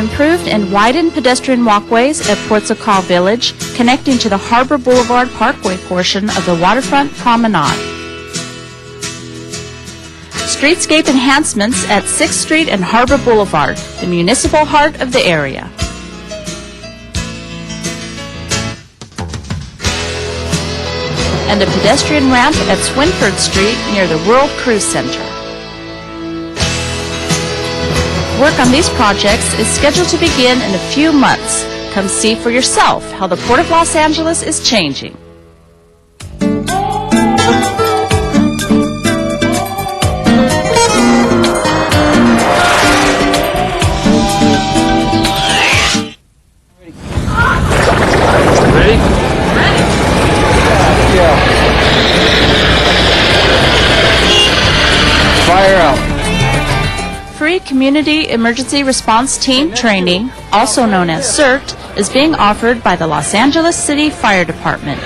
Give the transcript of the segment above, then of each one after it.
improved and widened pedestrian walkways at Portsakal Village, connecting to the Harbor Boulevard Parkway portion of the Waterfront Promenade. Streetscape enhancements at 6th Street and Harbor Boulevard, the municipal heart of the area. And a pedestrian ramp at Swinford Street near the World Cruise Center. Work on these projects is scheduled to begin in a few months. Come see for yourself how the Port of Los Angeles is changing. Fire out. Free Community Emergency Response Team training, also known as CERT, is being offered by the Los Angeles City Fire Department.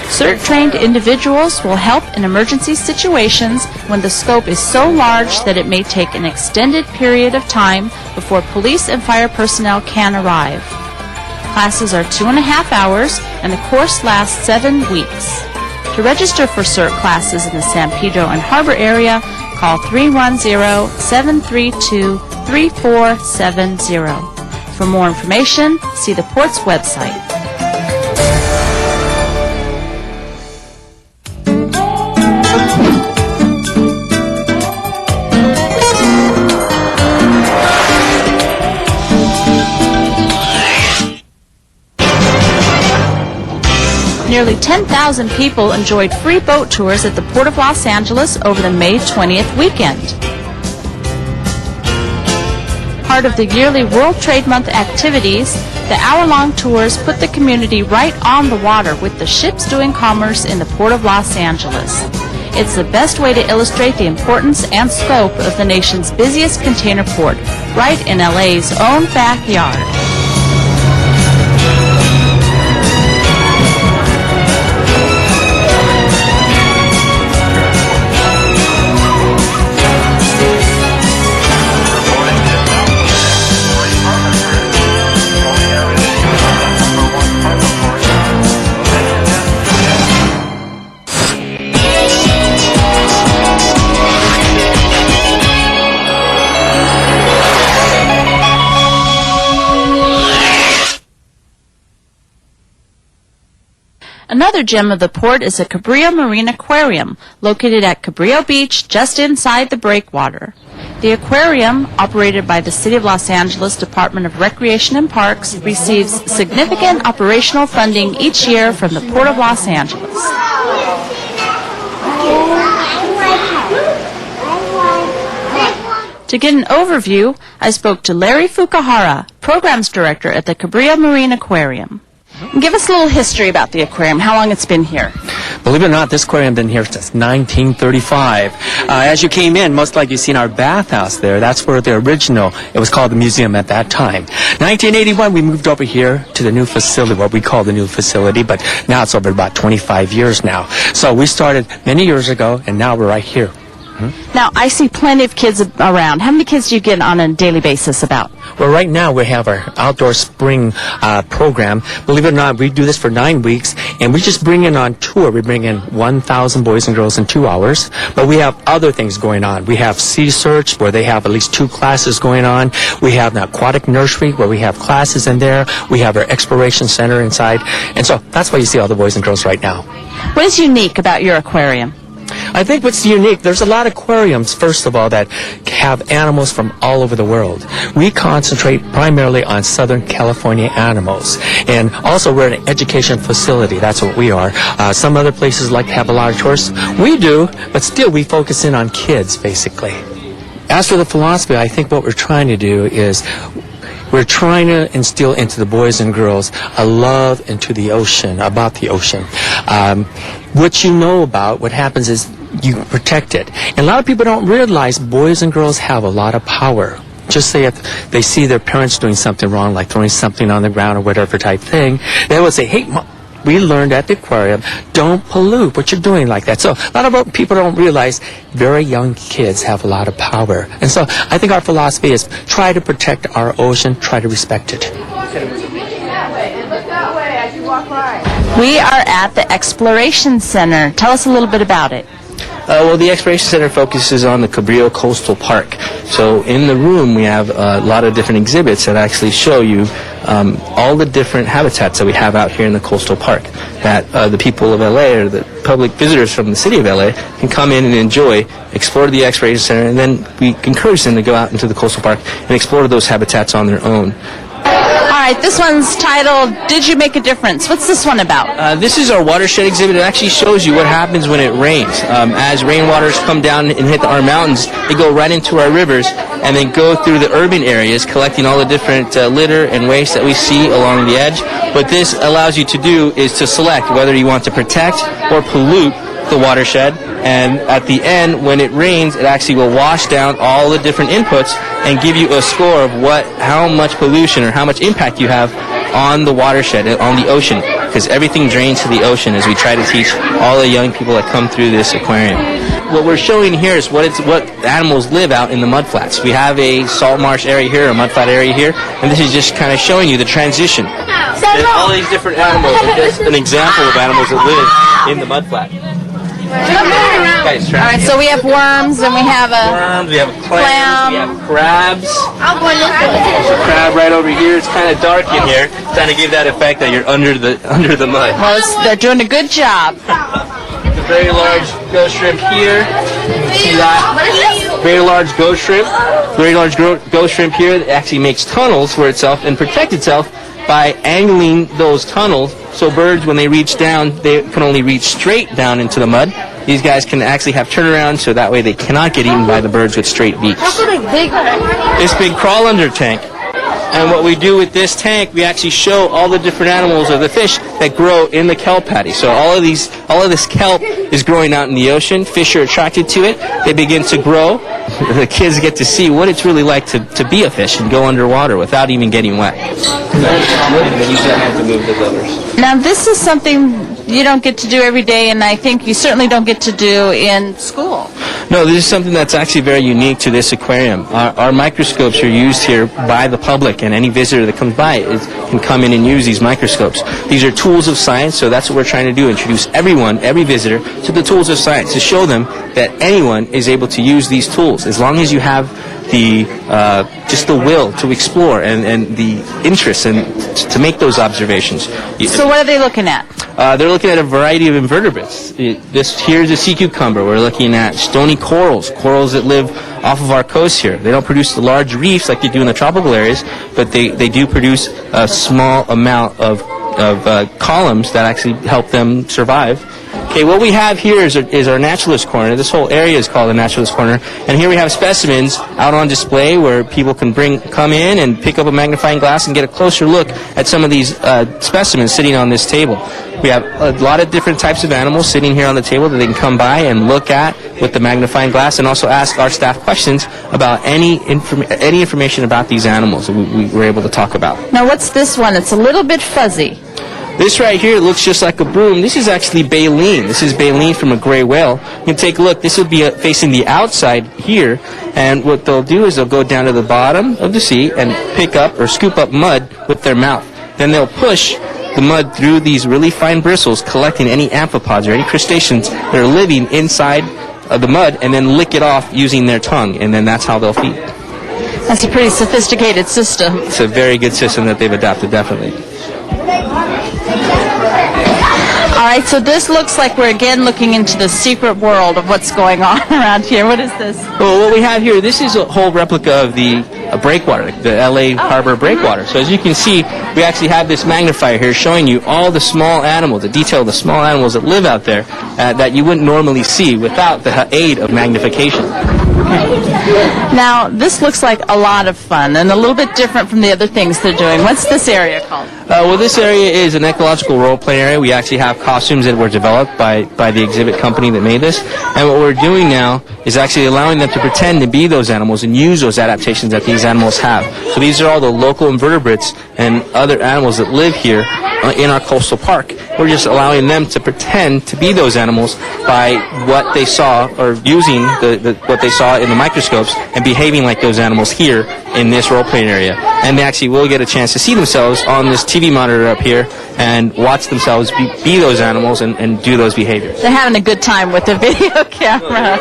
CERT-trained individuals will help in emergency situations when the scope is so large that it may take an extended period of time before police and fire personnel can arrive. Classes are 2.5 hours, and the course lasts 7 weeks. To register for CERT classes in the San Pedro and Harbor area, call 310-732-3470. For more information, see the Port's website. Nearly 10,000 people enjoyed free boat tours at the Port of Los Angeles over the May 20th weekend. Part of the yearly World Trade Month activities, the hour-long tours put the community right on the water with the ships doing commerce in the Port of Los Angeles. It's the best way to illustrate the importance and scope of the nation's busiest container port, right in LA's own backyard. Another gem of the port is the Cabrillo Marine Aquarium, located at Cabrillo Beach, just inside the breakwater. The aquarium, operated by the City of Los Angeles Department of Recreation and Parks, receives significant operational funding each year from the Port of Los Angeles. To get an overview, I spoke to Larry Fukuhara, Programs Director at the Cabrillo Marine Aquarium. Give us a little history about the aquarium, how long it's been here. Believe it or not, this aquarium has been here since 1935. As you came in, most likely you've seen our bathhouse there. That's where the original, it was called the museum at that time. 1981, we moved over here to the new facility, what we call the new facility, but now it's over about 25 years now. So we started many years ago, and now we're right here. Now, I see plenty of kids around. How many kids do you get on a daily basis about? Well, right now we have our outdoor spring program. Believe it or not, we do this for 9 weeks, and we just bring in on tour. We bring in 1,000 boys and girls in 2 hours. But we have other things going on. We have Sea Search, where they have at least 2 classes going on. We have an aquatic nursery, where we have classes in there. We have our exploration center inside. And so that's why you see all the boys and girls right now. What is unique about your aquarium? I think what's unique, there's a lot of aquariums, first of all, that have animals from all over the world. We concentrate primarily on Southern California animals. And also, we're an education facility. That's what we are. Some other places like to have a lot of tourists. We do, but still we focus in on kids, basically. As for the philosophy, I think what we're trying to do is we're trying to instill into the boys and girls a love into the ocean, about the ocean. What you know about, what happens is you protect it. And a lot of people don't realize boys and girls have a lot of power. Just say if they see their parents doing something wrong, like throwing something on the ground or whatever type thing, they will say, hey, we learned at the aquarium, don't pollute what you're doing like that. So a lot of people don't realize very young kids have a lot of power. And so I think our philosophy is try to protect our ocean, try to respect it. We are at the Exploration Center. Tell us a little bit about it. Well, the Exploration Center focuses on the Cabrillo Coastal Park. So in the room, we have a lot of different exhibits that actually show you all the different habitats that we have out here in the coastal park that the people of LA or the public visitors from the city of LA can come in and enjoy, explore the Exploration Center, and then we encourage them to go out into the coastal park and explore those habitats on their own. All right, this one's titled, Did You Make a Difference? What's this one about? This is our watershed exhibit. It actually shows you what happens when it rains. As rainwaters come down and hit our mountains, they go right into our rivers and then go through the urban areas, collecting all the different litter and waste that we see along the edge. What this allows you to do is to select whether you want to protect or pollute the watershed, and at the end, when it rains, it actually will wash down all the different inputs and give you a score of how much pollution or how much impact you have on the watershed, on the ocean, because everything drains to the ocean as we try to teach all the young people that come through this aquarium. What we're showing here is what animals live out in the mudflats. We have a salt marsh area here, a mudflat area here, and this is just kind of showing you the transition. And all these different animals are just an example of animals that live in the mudflat. All right, so we have worms and we have worms, we have clams, we have crabs. There's a crab right over here. It's kind of dark in here, trying to give that effect that you're under the mud. Well, they're doing a good job. There's a very large ghost shrimp here. See that? Very large ghost shrimp. Very large ghost shrimp here that actually makes tunnels for itself and protects itself by angling those tunnels, so birds, when they reach down, they can only reach straight down into the mud. These guys can actually have turnaround, so that way they cannot get eaten by the birds with straight beaks. This big crawl under tank. And what we do with this tank, we actually show all the different animals or the fish that grow in the kelp patty. So all of this kelp is growing out in the ocean. Fish are attracted to it. They begin to grow. The kids get to see what it's really like to be a fish and go underwater without even getting wet. And then you just have to move the levers. Now, this is something you don't get to do every day, and I think you certainly don't get to do in school. No, this is something that's actually very unique to this aquarium. Our microscopes are used here by the public, and any visitor that comes by can come in and use these microscopes. These are tools of science, so that's what we're trying to do, introduce every visitor to the tools of science, to show them that anyone is able to use these tools, as long as you have just the will to explore and the interest and to make those observations. So what are they looking at? They're looking at a variety of invertebrates. This here's a sea cucumber. We're looking at stony corals that live off of our coast here. They don't produce the large reefs like they do in the tropical areas, but they do produce a small amount of columns that actually help them survive. Okay, what we have here is our naturalist corner. This whole area is called the naturalist corner, and here we have specimens out on display where people can come in and pick up a magnifying glass and get a closer look at some of these specimens sitting on this table. We have a lot of different types of animals sitting here on the table that they can come by and look at with the magnifying glass, and also ask our staff questions about any information about these animals that we were able to talk about. Now, what's this one? It's a little bit fuzzy. This right here looks just like a broom. This is actually baleen. This is baleen from a gray whale. You can take a look. This would be facing the outside here, and what they'll do is they'll go down to the bottom of the sea and pick up or scoop up mud with their mouth. Then they'll push the mud through these really fine bristles, collecting any amphipods or any crustaceans that are living inside of the mud, and then lick it off using their tongue, and then that's how they'll feed. That's a pretty sophisticated system. It's a very good system that they've adopted, definitely. All right, so this looks like we're again looking into the secret world of what's going on around here. What is this? Well, what we have here, this is a whole replica of the breakwater, the LA Harbor breakwater. So as you can see, we actually have this magnifier here showing you all the small animals, the detail of the small animals that live out there that you wouldn't normally see without the aid of magnification. Now, this looks like a lot of fun and a little bit different from the other things they're doing. What's this area called? Well, this area is an ecological role-play area. We actually have costumes that were developed by the exhibit company that made this. And what we're doing now is actually allowing them to pretend to be those animals and use those adaptations that these animals have. So these are all the local invertebrates and other animals that live here in our coastal park. We're just allowing them to pretend to be those animals by what they saw, or using what they saw in the microscopes and behaving like those animals here in this role-playing area. And they actually will get a chance to see themselves on this TV monitor up here and watch themselves be those animals and do those behaviors. They're having a good time with the video camera.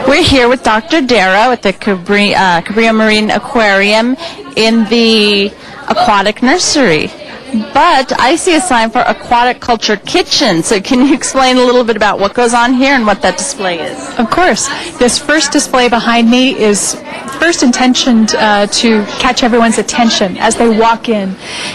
We're here with Dr. Dara at the Cabrillo Marine Aquarium in the aquatic nursery. But I see a sign for Aquatic Culture Kitchen. So can you explain a little bit about what goes on here and what that display is? Of course. This first display behind me is first intentioned to catch everyone's attention as they walk in.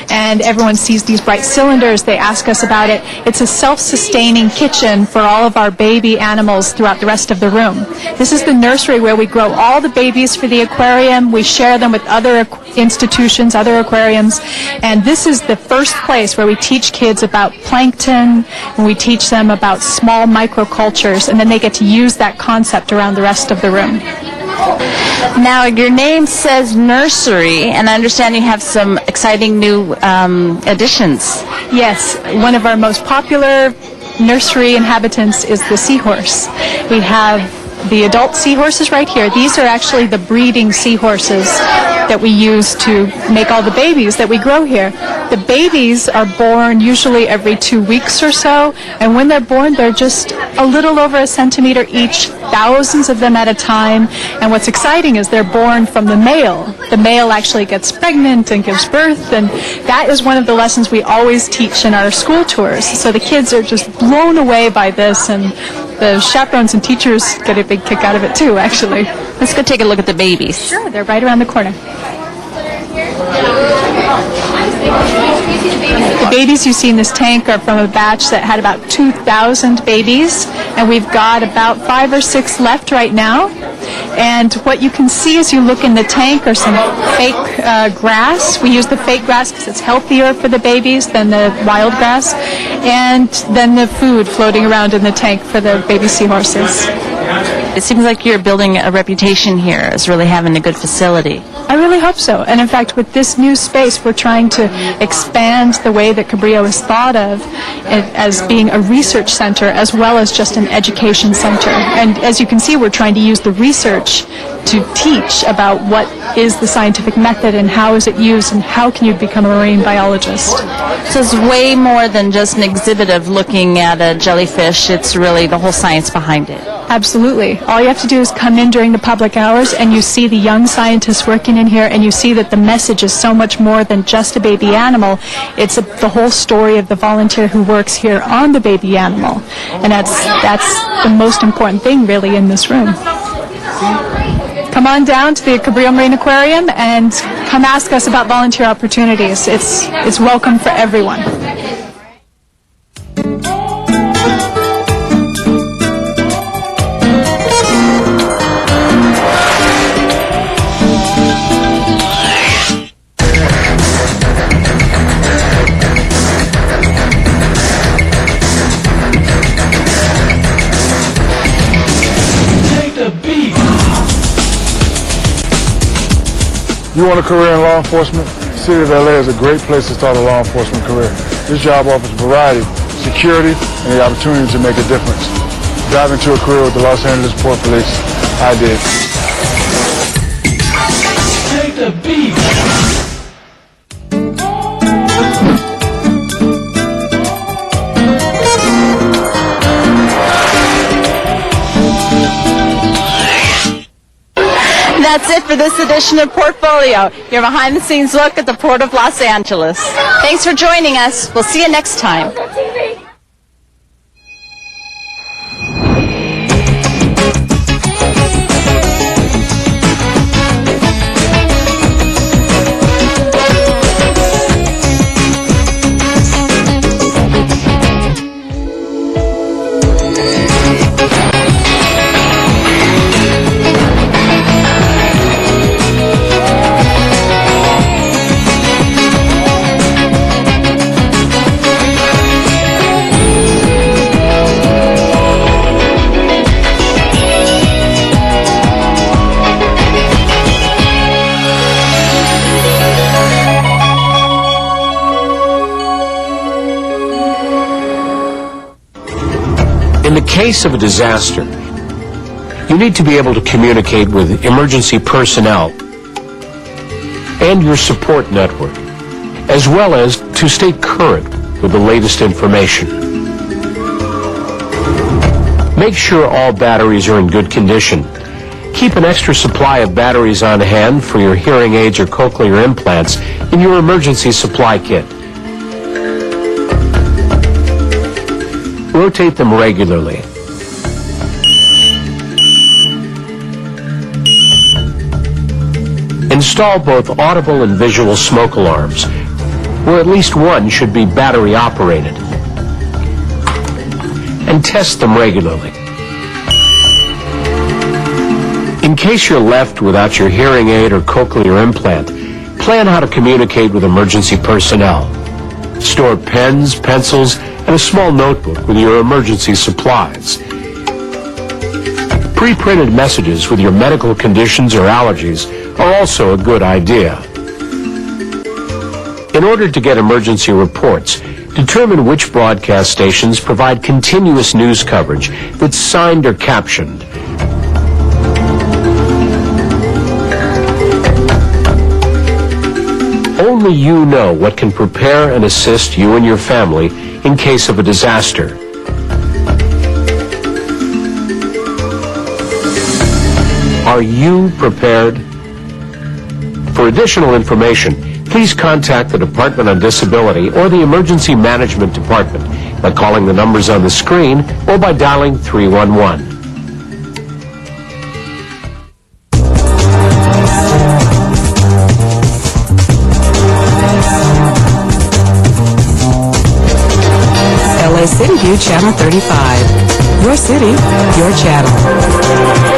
And everyone sees these bright cylinders. They ask us about it. It's a self-sustaining kitchen for all of our baby animals throughout the rest of the room. This is the nursery where we grow all the babies for the aquarium. We share them with other institutions, other aquariums. And this is the first place where we teach kids about plankton, and we teach them about small microcultures, and then they get to use that concept around the rest of the room. Now, your name says nursery, and I understand you have some exciting new additions. Yes, one of our most popular nursery inhabitants is the seahorse. We have the adult seahorses right here. These are actually the breeding seahorses that we use to make all the babies that we grow here. The babies are born usually every 2 weeks or so, and when they're born, they're just a little over a centimeter each, thousands of them at a time. And what's exciting is they're born from the male. The male actually gets pregnant and gives birth, and that is one of the lessons we always teach in our school tours. So the kids are just blown away by this, and the chaperones and teachers get a big kick out of it too, actually. Let's go take a look at the babies. Sure, they're right around the corner. The babies you see in this tank are from a batch that had about 2,000 babies, and we've got about 5 or 6 left right now. And what you can see as you look in the tank are some fake grass. We use the fake grass because it's healthier for the babies than the wild grass. And then the food floating around in the tank for the baby seahorses. It seems like you're building a reputation here as really having a good facility. I really hope so. And in fact, with this new space, we're trying to expand the way that Cabrillo is thought of as being a research center as well as just an education center. And as you can see, we're trying to use the research to teach about what is the scientific method and how is it used and how can you become a marine biologist. So it's way more than just an exhibit of looking at a jellyfish. It's really the whole science behind it. Absolutely. All you have to do is come in during the public hours and you see the young scientists working in here, and you see that the message is so much more than just a baby animal. It's the whole story of the volunteer who works here on the baby animal. And that's the most important thing really in this room. Come on down to the Cabrillo Marine Aquarium and come ask us about volunteer opportunities. It's welcome for everyone. You want a career in law enforcement? The City of LA is a great place to start a law enforcement career. This job offers variety, security, and the opportunity to make a difference. Dive into a career with the Los Angeles Port Police. I did. Take the beat. That's it for this edition of Portfolio, your behind-the-scenes look at the Port of Los Angeles. Thanks for joining us. We'll see you next time. case of a disaster, you need to be able to communicate with emergency personnel and your support network, as well as to stay current with the latest information. Make sure all batteries are in good condition. Keep an extra supply of batteries on hand for your hearing aids or cochlear implants in your emergency supply kit. Rotate them regularly. Install both audible and visual smoke alarms, where at least one should be battery operated. And test them regularly. In case you're left without your hearing aid or cochlear implant, plan how to communicate with emergency personnel. Store pens, pencils, and a small notebook with your emergency supplies. Pre-printed messages with your medical conditions or allergies are also a good idea. In order to get emergency reports, determine which broadcast stations provide continuous news coverage that's signed or captioned. Only you know what can prepare and assist you and your family in case of a disaster. Are you prepared? For additional information, please contact the Department on Disability or the Emergency Management Department by calling the numbers on the screen or by dialing 311. LA City View Channel 35. Your city, your channel.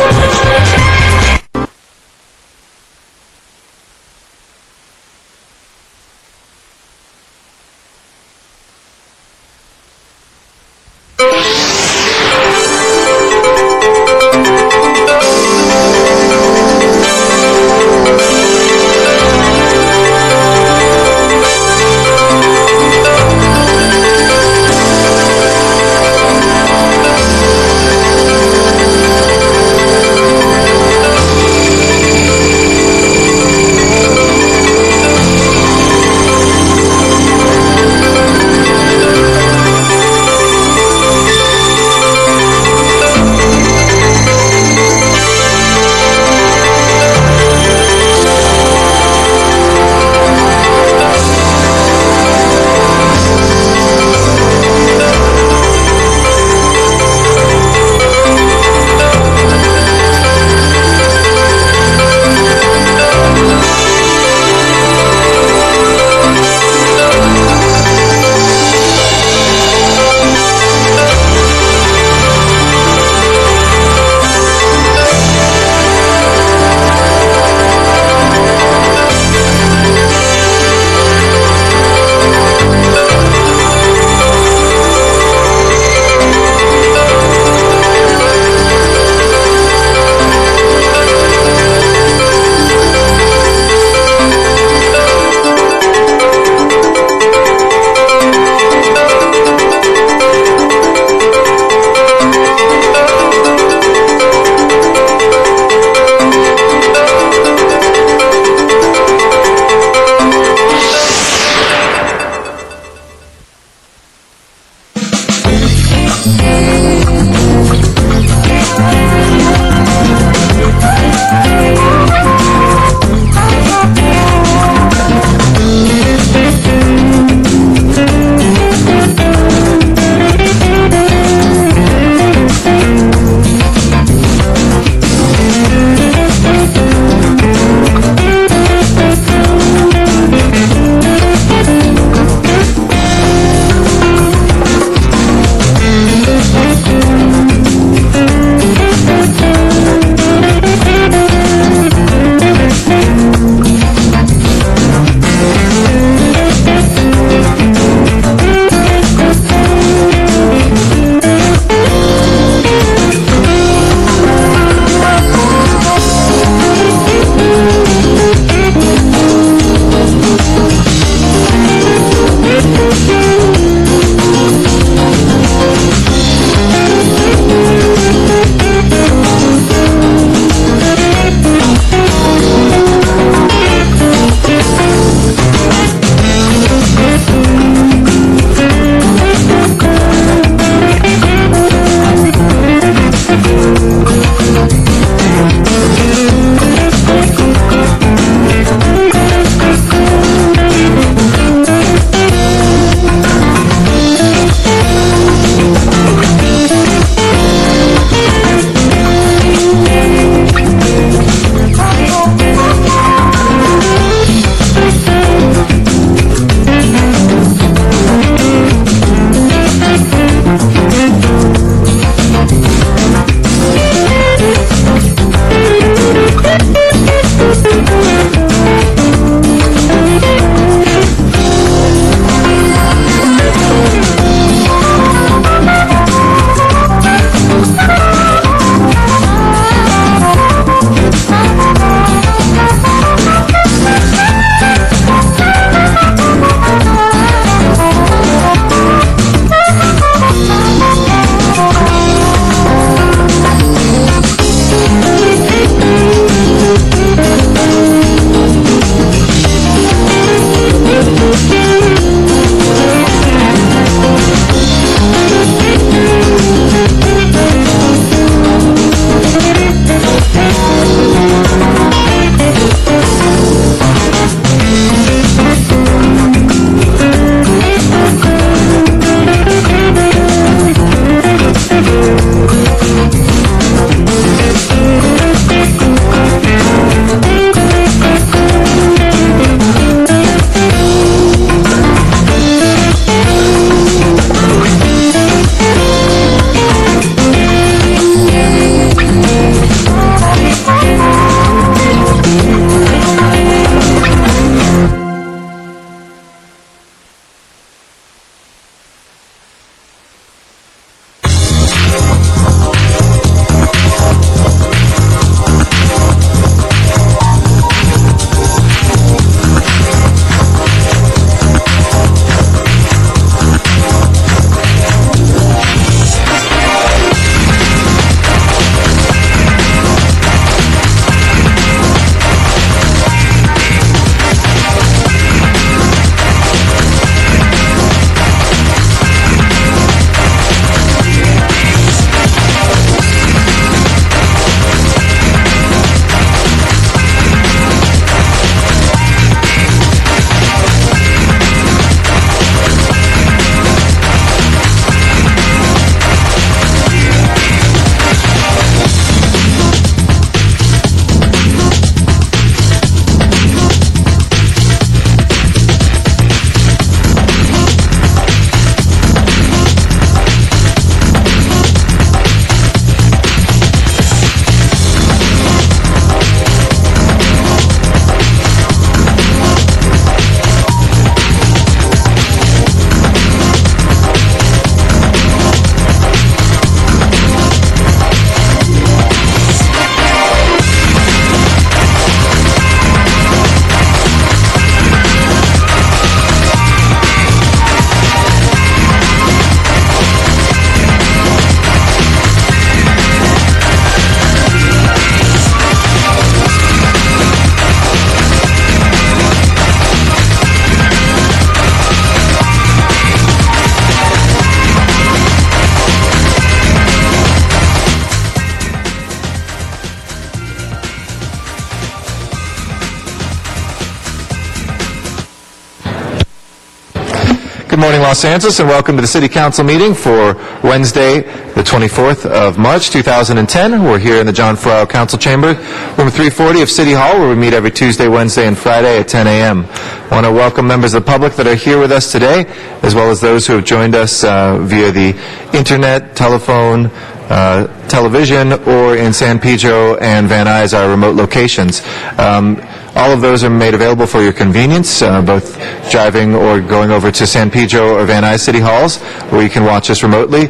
Good morning, Los Angeles, and welcome to the City Council meeting for Wednesday, the 24th of March, 2010. We're here in the John Ferraro Council Chamber, room 340 of City Hall, where we meet every Tuesday, Wednesday, and Friday at 10 a.m. I want to welcome members of the public that are here with us today, as well as those who have joined us via the internet, telephone, television, or in San Pedro and Van Nuys, our remote locations. All of those are made available for your convenience, both driving or going over to San Pedro or Van Nuys City Halls, where you can watch us remotely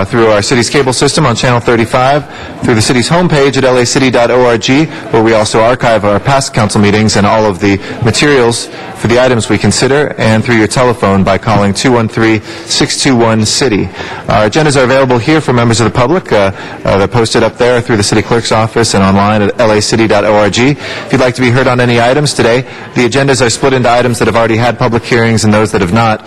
through our city's cable system on Channel 35, through the city's homepage at lacity.org, where we also archive our past council meetings and all of the materials for the items we consider, and through your telephone by calling 213-621-CITY. Our agendas are available here for members of the public. They're posted up there through the city clerk's office and online at lacity.org. If you'd like to be heard on any items today, the agendas are split into items that have already had public hearings and those that have not.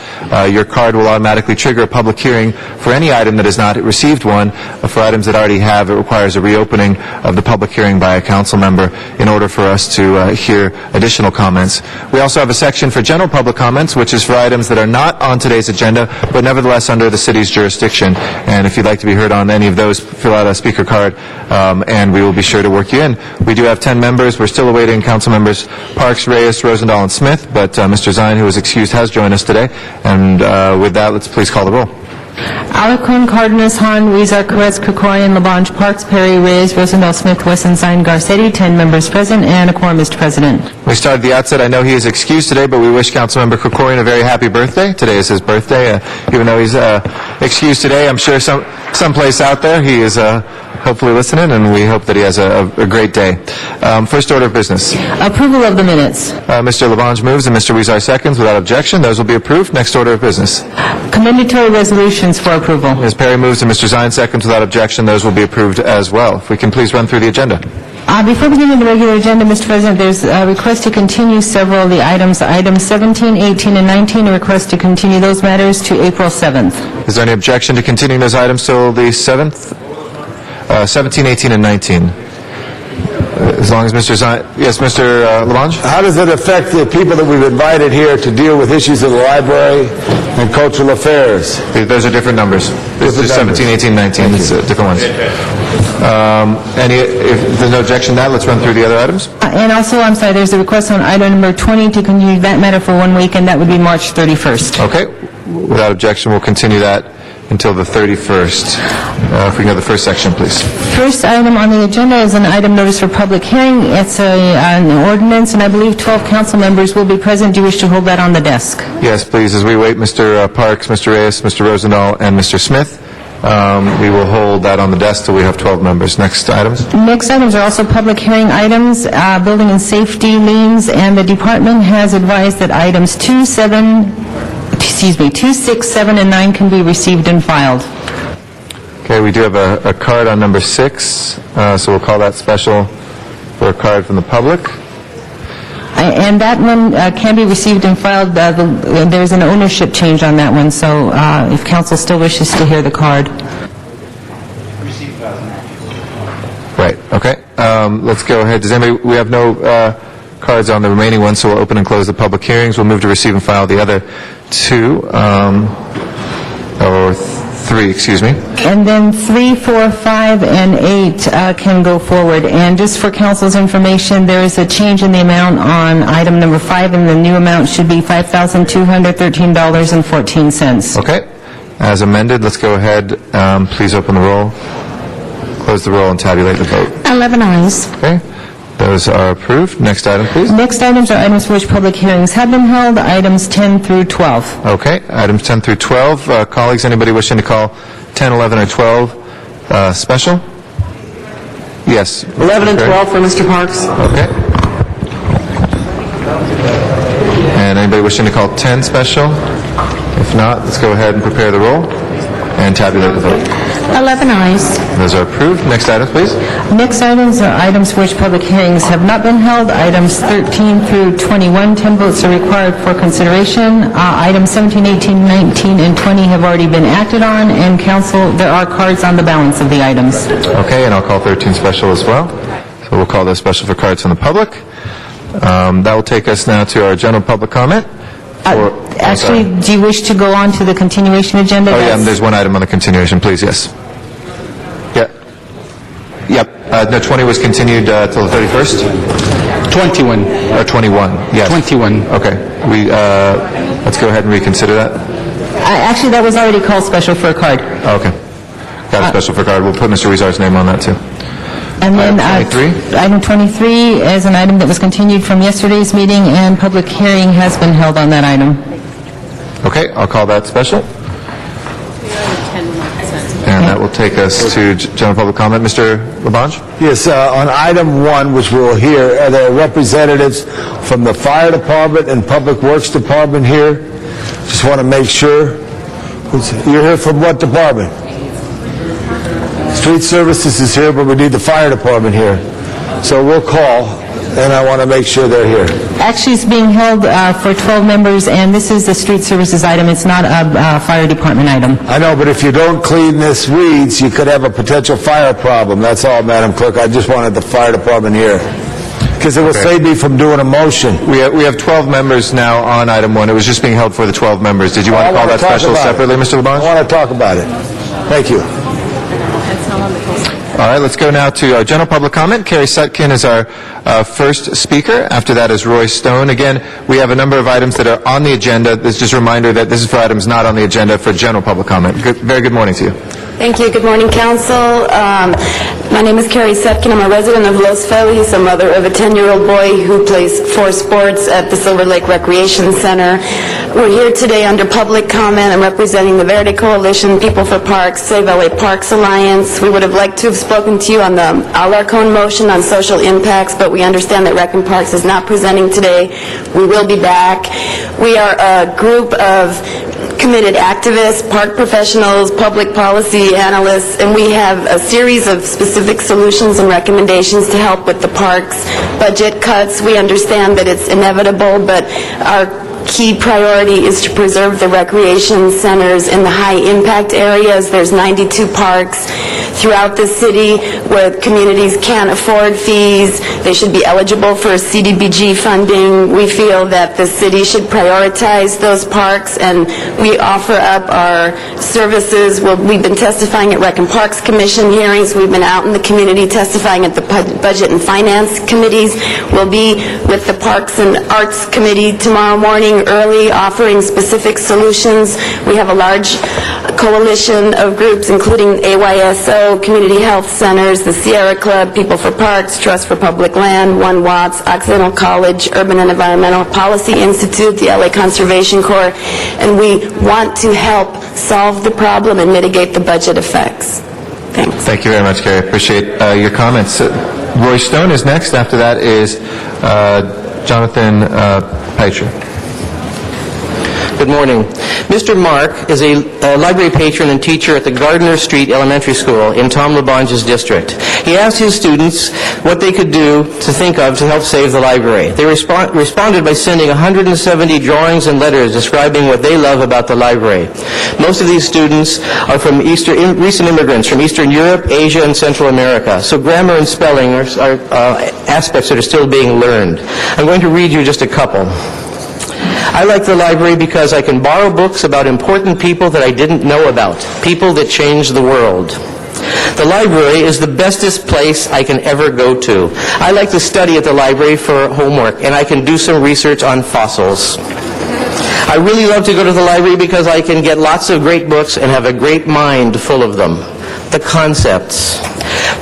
Your card will automatically trigger a public hearing for any item that has not received one. For items that already have, it requires a reopening of the public hearing by a council member in order for us to hear additional comments. We also have a section for general public comments, which is for items that are not on today's agenda, but nevertheless under the city's jurisdiction. And if you'd like to be heard on any of those, fill out a speaker card, and we will be sure to work you in. We do have 10 members. We're still awaiting council members Parks, Reyes, Rosendahl, and Smith, but Mr. Zine, who was excused, has joined us today. And with that, let's please call the roll. Alarcon, Cardenas, Hahn, Weezer, Perez, Krikoyan, Labange, Parks, Perry, Reyes, Rosendahl, Smith, Wesson, Zine, Garcetti, 10 members present, and a quorum, Mr. President. We started the outset. I know he is excused today, but we wish Councilmember Krikoyan a very happy birthday. Today is his birthday. Even though he's excused today, I'm sure someplace out there he is hopefully listening, and we hope that he has a great day. First order of business. Approval of the minutes. Mr. Labange moves and Mr. Weezer seconds without objection. Those will be approved. Next order of business. Commendatory resolutions for approval. Ms. Perry moves and Mr. Zine seconds without objection. Those will be approved as well. If we can please run through the agenda. Before beginning the regular agenda, Mr. President, there's a request to continue several of the items. Items 17, 18, and 19, a request to continue those matters to April 7th. Is there any objection to continuing those items till the 7th? 17, 18, and 19. As long as Mr. Zine... Yes, Mr. Labange? How does it affect the people that we've invited here to deal with issues of the library and cultural affairs? Those are different numbers. This is 17, 18, 19. It's different ones. If there's no objection to that, let's run through the other items. And also, I'm sorry, there's a request on item number 20 to continue that matter for 1 week, and that would be March 31st. Okay. Without objection, we'll continue that until the 31st. If we can go to the first section, please. First item on the agenda is an item notice for public hearing. It's an ordinance, and I believe 12 council members will be present. Do you wish to hold that on the desk? Yes, please. As we wait Mr. Parks, Mr. Reyes, Mr. Rosendahl, and Mr. Smith, we will hold that on the desk till we have 12 members. Next items. Next items are also public hearing items, building and safety liens, and the department has advised that items 2, 6, 7, and 9 can be received and filed. Okay, we do have a card on number 6, so we'll call that special for a card from the public. And that one can be received and filed. There's an ownership change on that one, so if council still wishes to hear the card. Right, okay. Let's go ahead. Does anybody, we have no cards on the remaining ones, so we'll open and close the public hearings. We'll move to receive and file the other 2, or 3, excuse me. And then 3, 4, 5, and 8 can go forward. And just for council's information, there is a change in the amount on item number 5, and the new amount should be $5,213.14. Okay. As amended, let's go ahead. Please open the roll, close the roll, and tabulate the vote. 11 ayes. Okay. Those are approved. Next item, please. Next items are items for which public hearings have been held, items 10 through 12. Okay. Items 10 through 12. Colleagues, anybody wishing to call 10, 11, or 12 special? Yes. 11 and 12 for Mr. Parks. Okay. And anybody wishing to call 10 special? If not, let's go ahead and prepare the roll and tabulate the vote. 11 ayes. Those are approved. Next item, please. Next items are items for which public hearings have not been held. Items 13 through 21, 10 votes are required for consideration. Items 17, 18, 19, and 20 have already been acted on, and council, there are cards on the balance of the items. Okay, and I'll call 13 special as well. So we'll call those special for cards from the public. That will take us now to our general public comment. Actually, do you wish to go on to the continuation agenda? Oh, yeah, That's- there's one item on the continuation, please, yes. Yeah. Yep. No, 20 was continued till the 31st? 21. Or 21, yes. 21. Okay. Let's go ahead and reconsider that. Actually, that was already called special for a card. Oh, okay. Got a special for card. We'll put Mr. Weezar's name on that, too. And then Item 23? Item 23 is an item that was continued from yesterday's meeting, and public hearing has been held on that item. Okay, I'll call that special. And that will take us to general public comment. Mr. Labange? Yes, on item 1, which we'll hear, are there representatives from the Fire Department and Public Works Department here? Just want to make sure. You're here from what department? Street Services is here, but we need the Fire Department here. So we'll call, and I want to make sure they're here. Actually, it's being held for 12 members, and this is the street services item. It's not a fire department item. I know, but if you don't clean this weeds, you could have a potential fire problem. That's all, Madam Clerk. I just wanted the Fire Department here. Because it will save me from doing a motion. We have 12 members now on item 1. It was just being held for the 12 members. Did you want to call that special separately, Mr. Labange? I want to talk about it. Thank you. All right, let's go now to our general public comment. Carrie Sutkin is our first speaker. After that is Roy Stone. Again, we have a number of items that are on the agenda. This is just a reminder that this is for items not on the agenda for general public comment. Very good morning to you. Thank you. Good morning, Council. My name is Carrie Sutkin. I'm a resident of Los Feliz, a mother of a 10-year-old boy who plays 4 sports at the Silver Lake Recreation Center. We're here today under public comment. I'm representing the Verde Coalition, People for Parks, Save LA Parks Alliance. We would have liked to have spoken to you on the Alarcon motion on social impacts, but we understand that Rec and Parks is not presenting today. We will be back. We are a group of committed activists, park professionals, public policy analysts, and we have a series of specific solutions and recommendations to help with the parks budget cuts. We understand that it's inevitable, but our key priority is to preserve the recreation centers in the high-impact areas. There's 92 parks throughout the city where communities can't afford fees. They should be eligible for CDBG funding. We feel that the city should prioritize those parks, and we offer up our services. We've been testifying at Rec and Parks Commission hearings. We've been out in the community testifying at the Budget and Finance Committees. We'll be with the Parks and Arts Committee tomorrow morning early, offering specific solutions. We have a large coalition of groups, including AYSO, Community Health Centers, the Sierra Club, People for Parks, Trust for Public Land, One Watts, Occidental College, Urban and Environmental Policy Institute, the LA Conservation Corps, and we want to help solve the problem and mitigate the budget effects. Thanks. Thank you very much, Carrie. Appreciate your comments. Roy Stone is next. After that is Jonathan Pacher. Good morning. Mr. Mark is a library patron and teacher at the Gardner Street Elementary School in Tom Labange's district. He asked his students what they could do to think of to help save the library. They responded by sending 170 drawings and letters describing what they love about the library. Most of these students are from recent immigrants from Eastern Europe, Asia, and Central America. So grammar and spelling are aspects that are still being learned. I'm going to read you just a couple. I like the library because I can borrow books about important people that I didn't know about, people that changed the world. The library is the bestest place I can ever go to. I like to study at the library for homework, and I can do some research on fossils. I really love to go to the library because I can get lots of great books and have a great mind full of them. The concepts.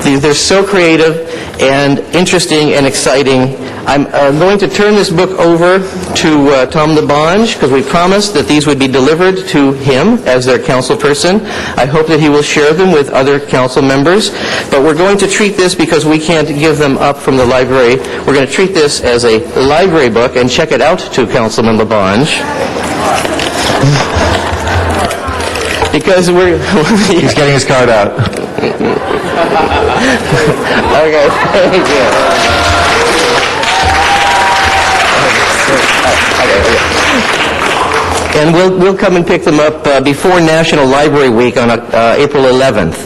They're so creative and interesting and exciting. I'm going to turn this book over to Tom Labange because we promised that these would be delivered to him as their council person. I hope that he will share them with other council members. But we're going to treat this, because we can't give them up from the library, we're going to treat this as a library book and check it out to Councilman Labange. Because He's getting his card out. Okay, thank you. And we'll come and pick them up before National Library Week on April 11th.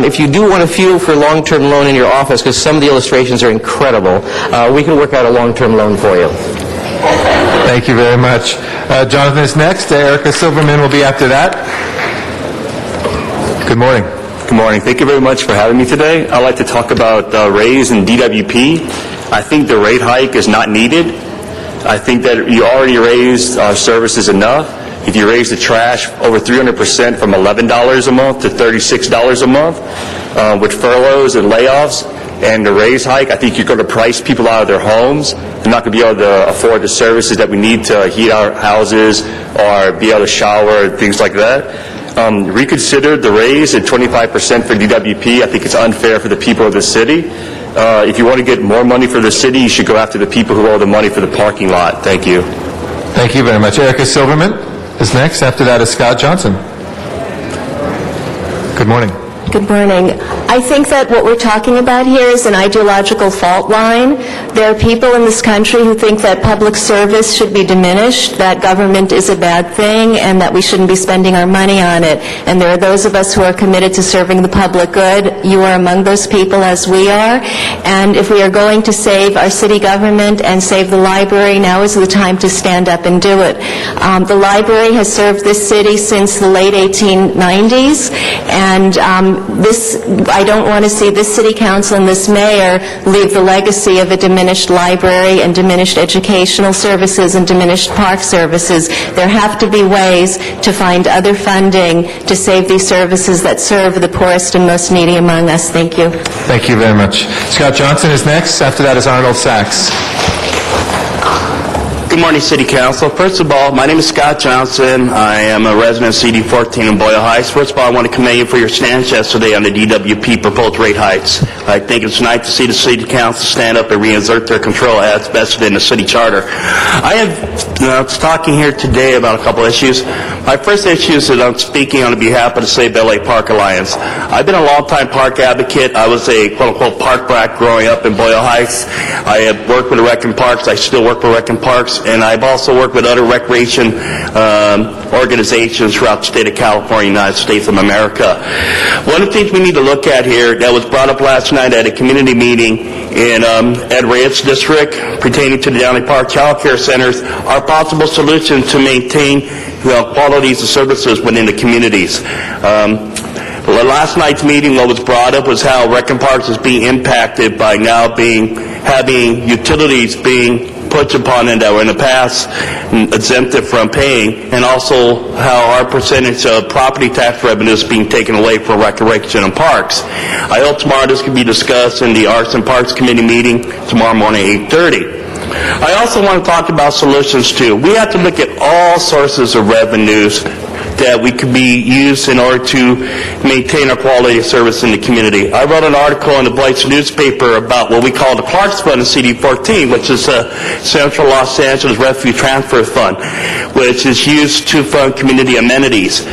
If you do want to feel for a long-term loan in your office, because some of the illustrations are incredible, we can work out a long-term loan for you. Thank you very much. Jonathan is next. Erica Silverman will be after that. Good morning. Good morning. Thank you very much for having me today. I'd like to talk about raise and DWP. I think the rate hike is not needed. I think that you already raised our services enough. If you raise the trash over 300% from $11 a month to $36 a month with furloughs and layoffs and the raise hike, I think you're going to price people out of their homes. They're not going to be able to afford the services that we need to heat our houses or be able to shower, things like that. Reconsider the raise at 25% for DWP. I think it's unfair for the people of the city. If you want to get more money for the city, you should go after the people who owe the money for the parking lot. Thank you. Thank you very much. Erica Silverman is next. After that is Scott Johnson. Good morning. Good morning. I think that what we're talking about here is an ideological fault line. There are people in this country who think that public service should be diminished, that government is a bad thing, and that we shouldn't be spending our money on it. And there are those of us who are committed to serving the public good. You are among those people, as we are. And if we are going to save our city government and save the library, now is the time to stand up and do it. The library has served this city since the late 1890s, and I don't want to see this city council and this mayor leave the legacy of a diminished library and diminished educational services and diminished park services. There have to be ways to find other funding to save these services that serve the poorest and most needy among us. Thank you. Thank you very much. Scott Johnson is next. After that is Arnold Sachs. Good morning, City Council. First of all, my name is Scott Johnson. I am a resident of CD14 in Boyle Heights. First of all, I want to commend you for your stance yesterday on the DWP proposed rate hikes. I think it's nice to see the City Council stand up and reinsert their control as vested in the city charter. I am talking here today about a couple issues. My first issue is that I'm speaking on behalf of the Save LA Park Alliance. I've been a long-time park advocate. I was a quote-unquote park brat growing up in Boyle Heights. I have worked with Rec and Parks. I still work for Rec and Parks. And I've also worked with other recreation organizations throughout the state of California, United States of America. One of the things we need to look at here that was brought up last night at a community meeting in Ed Reyes District pertaining to the Downey Park Child Care Centers are possible solutions to maintain qualities of services within the communities. Last night's meeting, what was brought up was how Rec and Parks is being impacted by now having utilities being put upon them that were in the past exempted from paying, and also how our percentage of property tax revenue is being taken away from recreation and parks. I hope tomorrow this can be discussed in the Arts and Parks Committee meeting tomorrow morning at 8:30. I also want to talk about solutions too. We have to look at all sources of revenues that we could be used in order to maintain our quality of service in the community. I wrote an article in the Blights newspaper about what we call the Clarks Fund in CD14, which is a Central Los Angeles Refuge Transfer Fund, which is used to fund community amenities.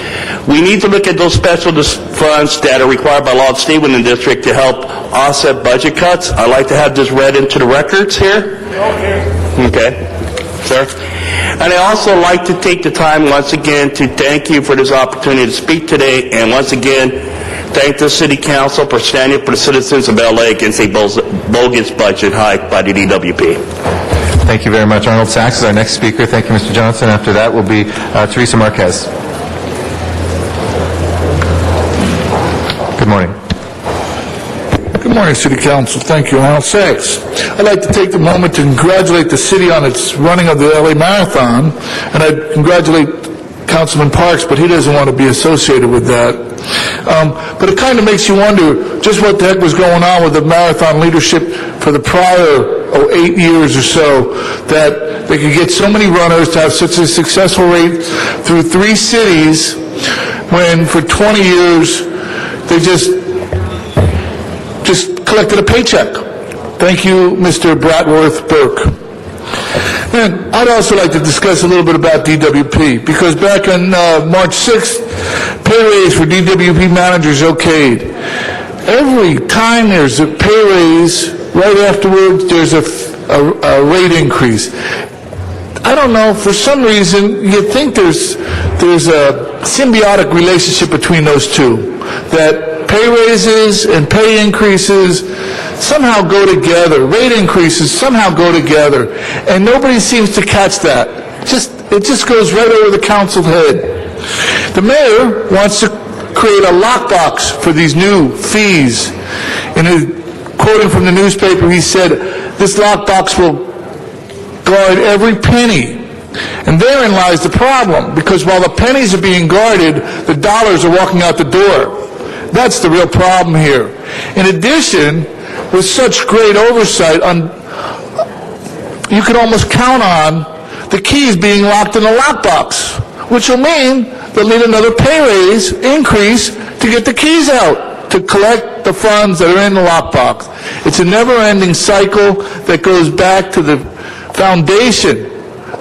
We need to look at those special funds that are required by law of the state within the district to help offset budget cuts. I'd like to have this read into the records here. Okay. Sir. And I also like to take the time once again to thank you for this opportunity to speak today, and once again thank the City Council for standing up for the citizens of LA against a bogus budget hike by the DWP. Thank you very much. Arnold Sachs is our next speaker. Thank you, Mr. Johnson. After that will be Teresa Marquez. Good morning. Good morning, City Council. Thank you, Arnold Sachs. I'd like to take the moment to congratulate the city on its running of the LA Marathon, and I'd congratulate Councilman Parks, but he doesn't want to be associated with that. But it kind of makes you wonder just what the heck was going on with the marathon leadership for the prior 8 years or so, that they could get so many runners to have such a successful rate through 3 cities when for 20 years they just collected a paycheck. Thank you, Mr. Bratworth Burke. And I'd also like to discuss a little bit about DWP, because back on March 6th, pay raise for DWP managers okayed. Every time there's a pay raise, right afterwards there's a rate increase. I don't know, for some reason, you'd think there's a symbiotic relationship between those two, that pay raises and pay increases somehow go together. Rate increases somehow go together. And nobody seems to catch that. It just goes right over the council's head. The mayor wants to create a lockbox for these new fees. Quoting from the newspaper, he said, this lockbox will guard every penny. And therein lies the problem, because while the pennies are being guarded, the dollars are walking out the door. That's the real problem here. In addition, with such great oversight, you can almost count on the keys being locked in the lockbox, which will mean they'll need another pay raise increase to get the keys out, to collect the funds that are in the lockbox. It's a never-ending cycle that goes back to the foundation,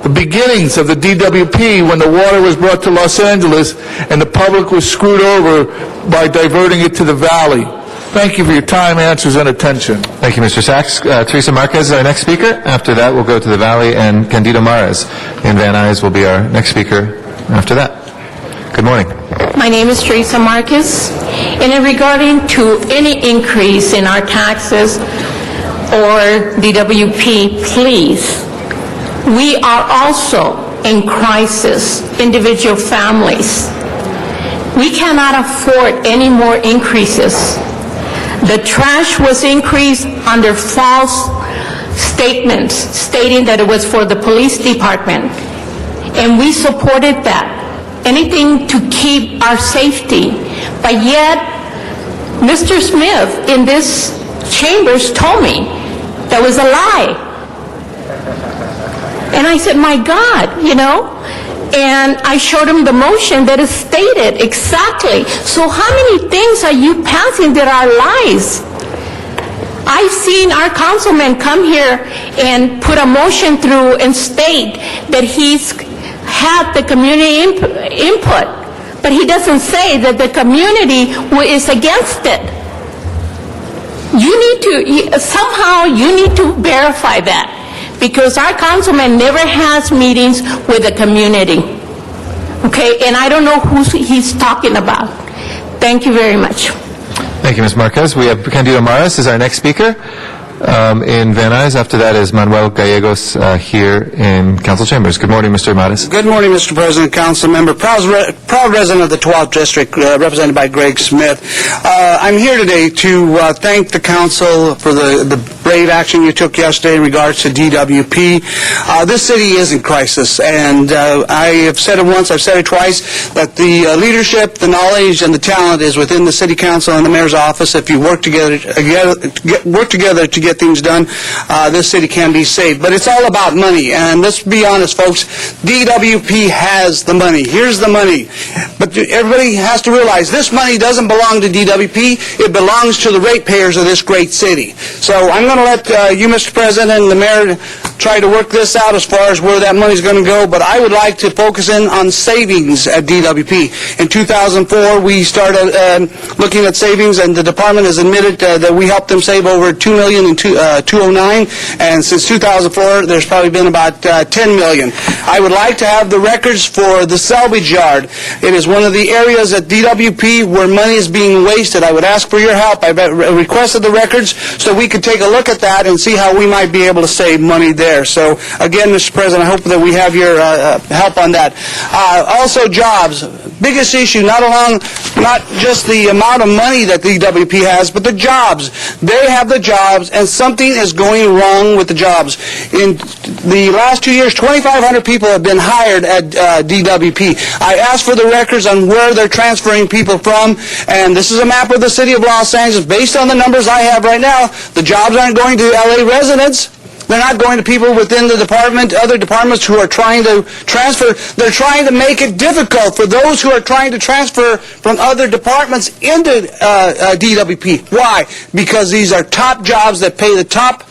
the beginnings of the DWP, when the water was brought to Los Angeles and the public was screwed over by diverting it to the valley. Thank you for your time, answers, and attention. Thank you, Mr. Sachs. Teresa Marquez is our next speaker. After that, we'll go to the Valley, and Candido Mares in Van Nuys will be our next speaker after that. Good morning. My name is Teresa Marquez, and in regarding to any increase in our taxes or DWP, please, we are also in crisis, individual families. We cannot afford any more increases. The trash was increased under false statements stating that it was for the police department, and we supported that. Anything to keep our safety. But yet, Mr. Smith in this chambers told me that was a lie. And I said, my God, and I showed him the motion that is stated exactly. So how many things are you passing that are lies? I've seen our councilman come here and put a motion through and state that he's had the community input, but he doesn't say that the community is against it. Somehow you need to verify that, because our councilman never has meetings with the community. Okay, and I don't know who he's talking about. Thank you very much. Thank you, Ms. Marquez. We have Candido Mares as our next speaker in Van Nuys. After that is Manuel Gallegos here in council chambers. Good morning, Mr. Mares. Good morning, Mr. President, council member. Proud resident of the 12th District, represented by Greg Smith. I'm here today to thank the council for the brave action you took yesterday in regards to DWP. This city is in crisis, and I have said it once, I've said it twice, that the leadership, the knowledge, and the talent is within the city council and the mayor's office. If you work together to get things done, this city can be saved. But it's all about money, and let's be honest, folks, DWP has the money. Here's the money. But everybody has to realize this money doesn't belong to DWP. It belongs to the ratepayers of this great city. So I'm going to let you, Mr. President, and the mayor try to work this out as far as where that money is going to go, but I would like to focus in on savings at DWP. In 2004, we started looking at savings, and the department has admitted that we helped them save over $2 million in 2009, and since 2004, there's probably been about $10 million. I would like to have the records for the salvage yard. It is one of the areas at DWP where money is being wasted. I would ask for your help. I requested the records so we could take a look at that and see how we might be able to save money there. So again, Mr. President, I hope that we have your help on that. Also, jobs. Biggest issue, not just the amount of money that the DWP has, but the jobs. They have the jobs, and something is going wrong with the jobs. In the last 2 years, 2,500 people have been hired at DWP. I asked for the records on where they're transferring people from, and this is a map of the city of Los Angeles. Based on the numbers I have right now, the jobs aren't going to LA residents. They're not going to people within the department, other departments who are trying to transfer. They're trying to make it difficult for those who are trying to transfer from other departments into DWP. Why? Because these are top jobs that pay the top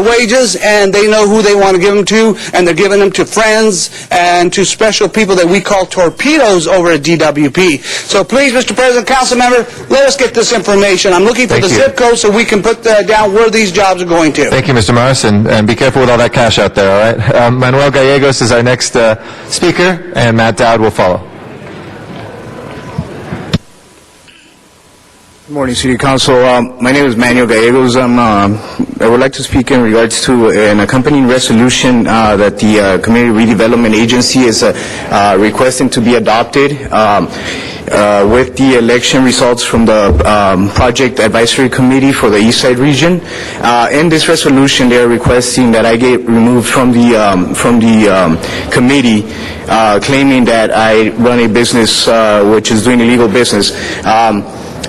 wages, and they know who they want to give them to, and they're giving them to friends and to special people that we call torpedoes over at DWP. So please, Mr. President, council member, let us get this information. I'm looking for the zip code so we can put down where these jobs are going to. Thank you, Mr. Mares, and be careful with all that cash out there, all right? Manuel Gallegos is our next speaker, and Matt Dowd will follow. Good morning, City Council. My name is Manuel Gallegos. I would like to speak in regards to an accompanying resolution that the Community Redevelopment Agency is requesting to be adopted with the election results from the Project Advisory Committee for the East Side region. In this resolution, they are requesting that I get removed from the committee, claiming that I run a business which is doing illegal business.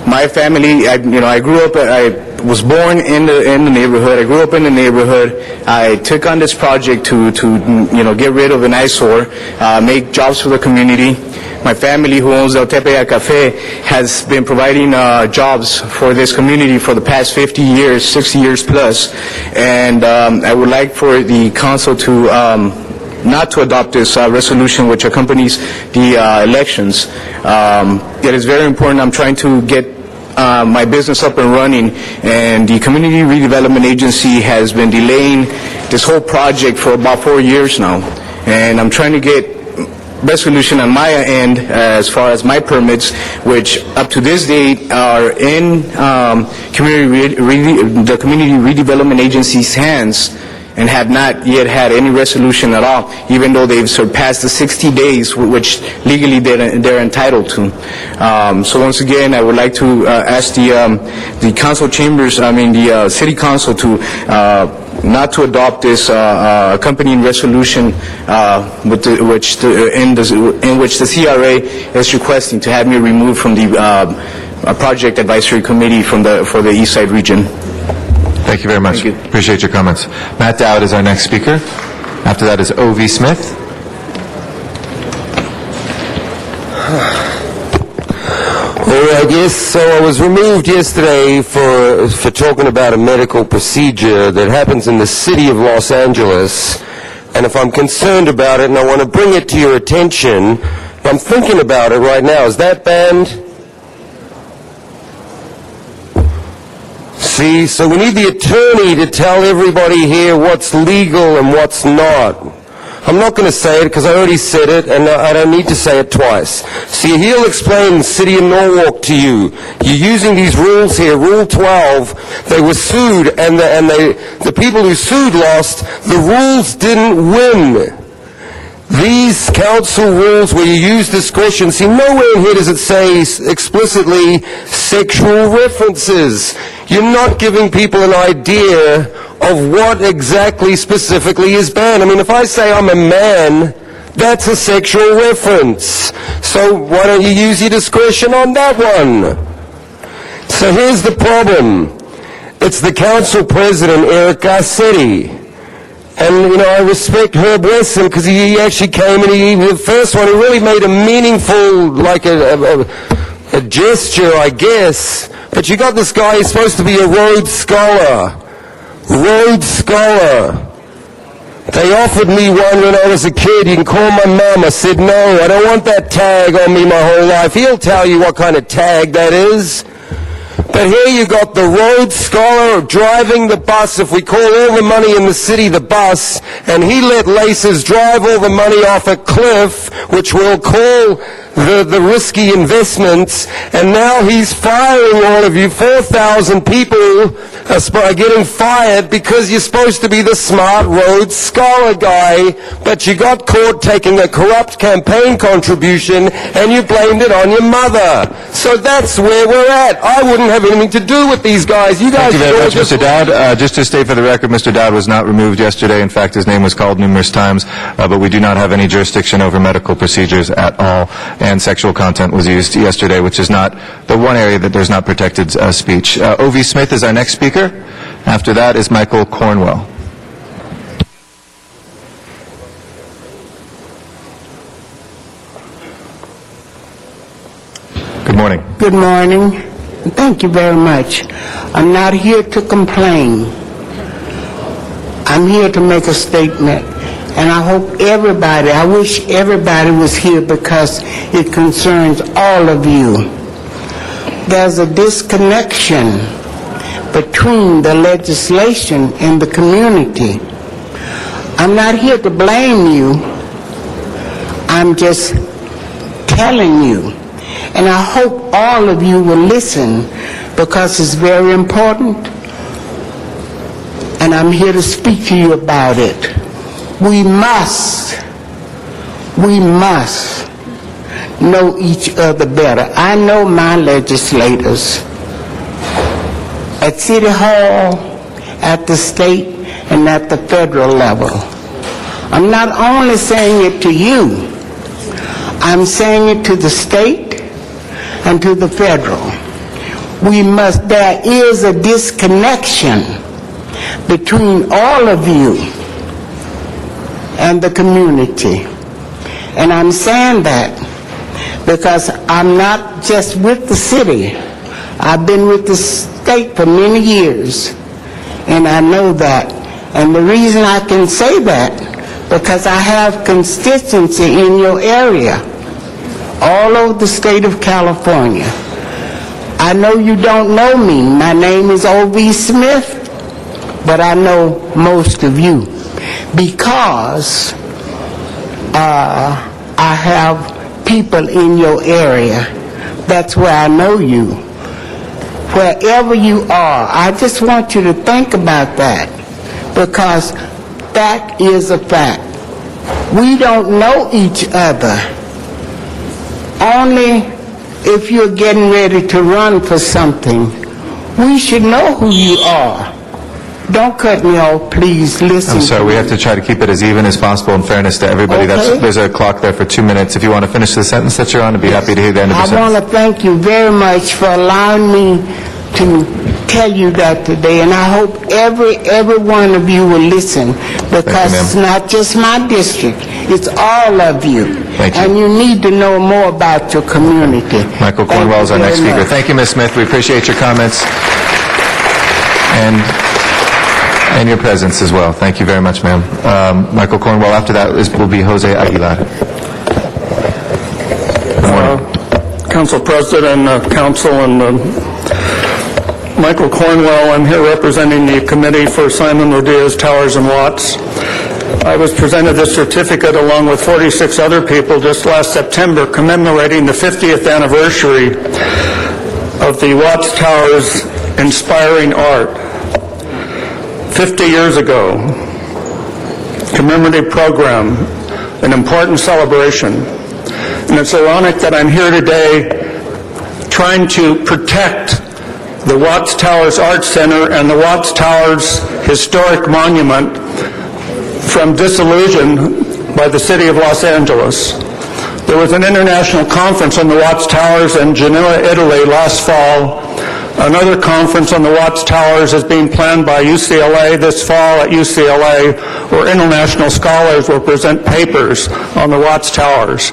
My family, I grew up, I was born in the neighborhood. I grew up in the neighborhood. I took on this project to get rid of an eyesore, make jobs for the community. My family, who owns El Tepeyac Cafe, has been providing jobs for this community for the past 50 years, 60 years plus. And I would like for the council to not to adopt this resolution which accompanies the elections. It is very important. I'm trying to get my business up and running, and the Community Redevelopment Agency has been delaying this whole project for about 4 years now. And I'm trying to get resolution on my end as far as my permits, which up to this date are in the Community Redevelopment Agency's hands, and have not yet had any resolution at all, even though they've surpassed the 60 days, which legally they're entitled to. So once again, I would like to ask the council chambers, the city council, to not to adopt this accompanying resolution in which the CRA is requesting to have me removed from the Project Advisory Committee for the East Side region. Thank you very much. Thank you. Appreciate your comments. Matt Dowd is our next speaker. After that is O.V. Smith. All right, yes, so I was removed yesterday for talking about a medical procedure that happens in the city of Los Angeles. And if I'm concerned about it and I want to bring it to your attention, I'm thinking about it right now. Is that banned? See, so we need the attorney to tell everybody here what's legal and what's not. I'm not going to say it because I already said it, and I don't need to say it twice. See, he'll explain the city of Norwalk to you. You're using these rules here, Rule 12. They were sued, and the people who sued lost. The rules didn't win. These council rules where you use discretion, see, nowhere in here does it say explicitly sexual references. You're not giving people an idea of what exactly specifically is banned. I mean, if I say I'm a man, that's a sexual reference. So why don't you use your discretion on that one? So here's the problem. It's the council president, Eric Garcetti. And, I respect Herb Wesson because he actually came and the first one, he really made a meaningful, like a gesture, I guess. But you got this guy, he's supposed to be a Rhodes Scholar. Rhodes Scholar. They offered me one when I was a kid. You can call my mom. I said, no, I don't want that tag on me my whole life. He'll tell you what kind of tag that is. But here you got the Rhodes Scholar driving the bus. If we call all the money in the city the bus, and he let Laces drive all the money off a cliff, which we'll call the risky investments, and now he's firing all of you. 4,000 people are getting fired because you're supposed to be the smart Rhodes Scholar guy, but you got caught taking a corrupt campaign contribution and you blamed it on your mother. So that's where we're at. I wouldn't have anything to do with these guys. You guys. Thank you very much, Mr. Dowd. Just to state for the record, Mr. Dowd was not removed yesterday. In fact, his name was called numerous times, but we do not have any jurisdiction over medical procedures at all. And sexual content was used yesterday, which is not the one area that there's not protected speech. O.V. Smith is our next speaker. After that is Michael Cornwell. Good morning. Good morning. Thank you very much. I'm not here to complain. I'm here to make a statement. And I hope I wish everybody was here because it concerns all of you. There's a disconnection between the legislation and the community. I'm not here to blame you. I'm just telling you. And I hope all of you will listen because it's very important, and I'm here to speak to you about it. We must know each other better. I know my legislators at City Hall, at the state, and at the federal level. I'm not only saying it to you, I'm saying it to the state and to the federal. There is a disconnection between all of you and the community. And I'm saying that because I'm not just with the city. I've been with the state for many years, and I know that. And the reason I can say that, because I have constituency in your area, all over the state of California. I know you don't know me. My name is O.V. Smith, but I know most of you because I have people in your area. That's where I know you. Wherever you are, I just want you to think about that, because that is a fact. We don't know each other. Only if you're getting ready to run for something, we should know who you are. Don't cut me off, please. Listen. I'm sorry, we have to try to keep it as even as possible in fairness to everybody. Okay. There's a clock there for 2 minutes. If you want to finish the sentence that you're on, I'd be happy to hear the end of the I sentence. want to thank you very much for allowing me to tell you that today, and I hope every one of you will listen, because it's not just my district, it's all of you. Thank you. And you need to know more about your community. Michael Cornwell is our next speaker. Thank you, Ms. Smith. We appreciate your comments and your presence as well. Thank you very much, ma'am. Michael Cornwell. After that will be Jose Aguilar. Council President, Council, and Michael Cornwell. I'm here representing the Committee for Simon Rodia's Towers and Watts. I was presented this certificate along with 46 other people just last September commemorating the 50th anniversary of the Watts Towers Inspiring Art. 50 years ago, commemorative program, an important celebration. And it's ironic that I'm here today trying to protect the Watts Towers Art Center and the Watts Towers Historic Monument from disillusion by the city of Los Angeles. There was an international conference on the Watts Towers in Genoa, Italy last fall. Another conference on the Watts Towers is being planned by UCLA this fall at UCLA, where international scholars will present papers on the Watts Towers.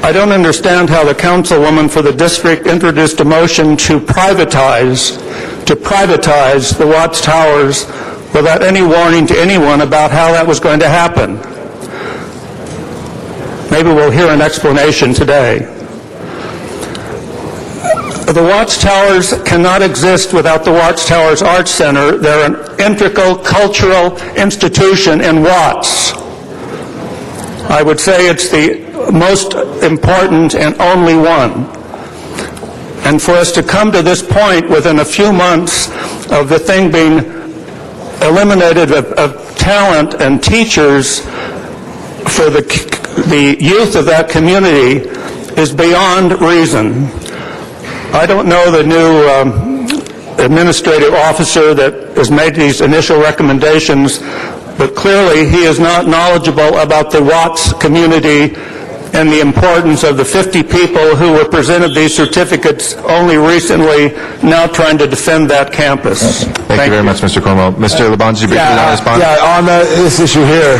I don't understand how the councilwoman for the district introduced a motion to privatize the Watts Towers without any warning to anyone about how that was going to happen. Maybe we'll hear an explanation today. The Watts Towers cannot exist without the Watts Towers Art Center. They're an integral cultural institution in Watts. I would say it's the most important and only one. And for us to come to this point within a few months of the thing being eliminated of talent and teachers for the youth of that community is beyond reason. I don't know the new administrative officer that has made these initial recommendations, but clearly he is not knowledgeable about the Watts community and the importance of the 50 people who were presented these certificates only recently, now trying to defend that campus. Thank you very much, Mr. Cornwell. Mr. LeBon, did you briefly want to respond? Yeah, on this issue here,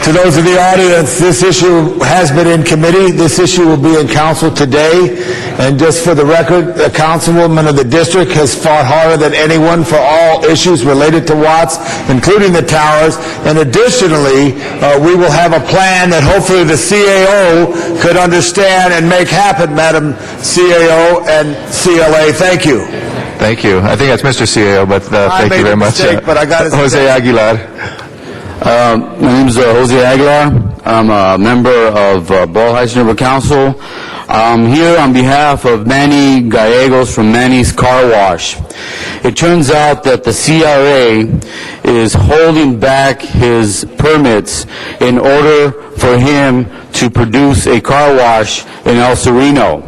to those in the audience, this issue has been in committee. This issue will be in council today. And just for the record, the councilwoman of the district has fought harder than anyone for all issues related to Watts, including the towers. And additionally, we will have a plan that hopefully the CAO could understand and make happen, Madam CAO and CLA. Thank you. Thank you. I think that's Mr. CAO, but thank you very much. But I got Jose Aguilar. My name is Jose Aguilar. I'm a member of Boyle Heights Neighborhood Council. I'm here on behalf of Manny Gallegos from Manny's Car Wash. It turns out that the CRA is holding back his permits in order for him to produce a car wash in El Sereno.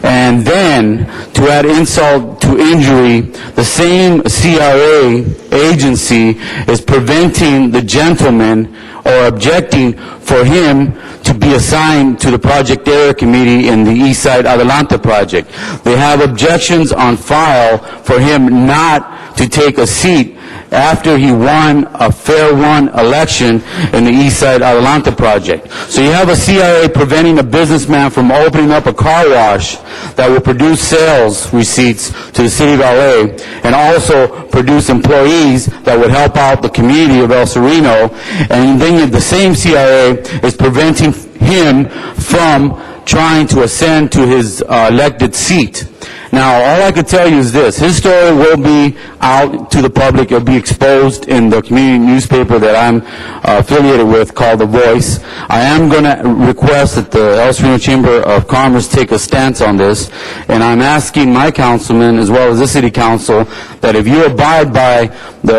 And then, to add insult to injury, the same CRA agency is preventing the gentleman or objecting for him to be assigned to the Project Area Committee in the Eastside Adelante project. They have objections on file for him not to take a seat after he won a fair-won election in the Eastside Adelante project. So you have a CRA preventing a businessman from opening up a car wash that will produce sales receipts to the city of LA and also produce employees that would help out the community of El Sereno. And then the same CRA is preventing him from trying to ascend to his elected seat. Now, all I can tell you is this. His story will be out to the public. It will be exposed in the community newspaper that I'm affiliated with called The Voice. I am going to request that the El Sereno Chamber of Commerce take a stance on this, and I'm asking my councilman as well as the city council that if you abide by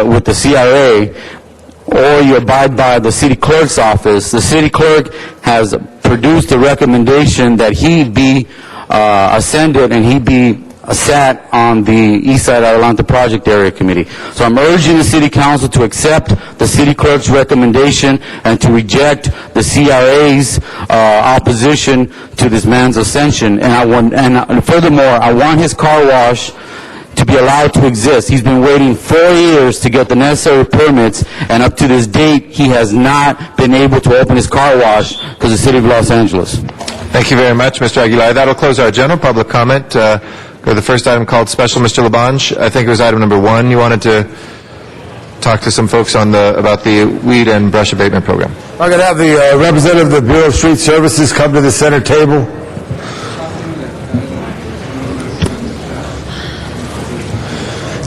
with the CRA or you abide by the city clerk's office, the city clerk has produced a recommendation that he be ascended and he be sat on the Eastside Adelante Project Area Committee. So I'm urging the City Council to accept the City Clerk's recommendation and to reject the CRA's opposition to this man's ascension. And furthermore, I want his car wash to be allowed to exist. He's been waiting 4 years to get the necessary permits, and up to this date, he has not been able to open his car wash because of the City of Los Angeles. Thank you very much, Mr. Aguilar. That'll close our general public comment. Go to the first item called special. Mr. Labange, I think it was item number 1. You wanted to talk to some folks on about the weed and brush abatement program. I'm going to have the representative of the Bureau of Street Services come to the center table.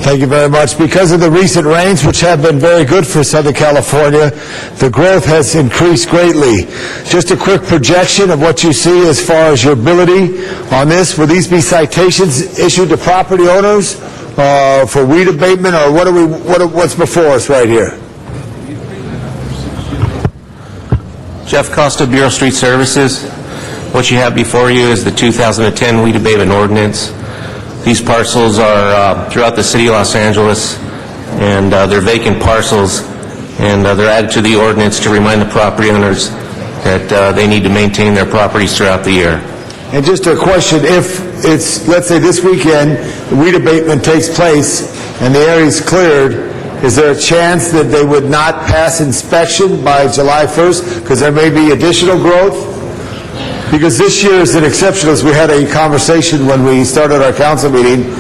Thank you very much. Because of the recent rains, which have been very good for Southern California, the growth has increased greatly. Just a quick projection of what you see as far as your ability on this. Will these be citations issued to property owners for weed abatement, or what's before us right here? Jeff Costa, Bureau of Street Services. What you have before you is the 2010 weed abatement ordinance. These parcels are throughout the city of Los Angeles, and they're vacant parcels, and they're added to the ordinance to remind the property owners that they need to maintain their properties throughout the year. And just a question, if it's, let's say this weekend, the weed abatement takes place and the area is cleared, is there a chance that they would not pass inspection by July 1st because there may be additional growth? Because this year is an exception, as we had a conversation when we started our council meeting.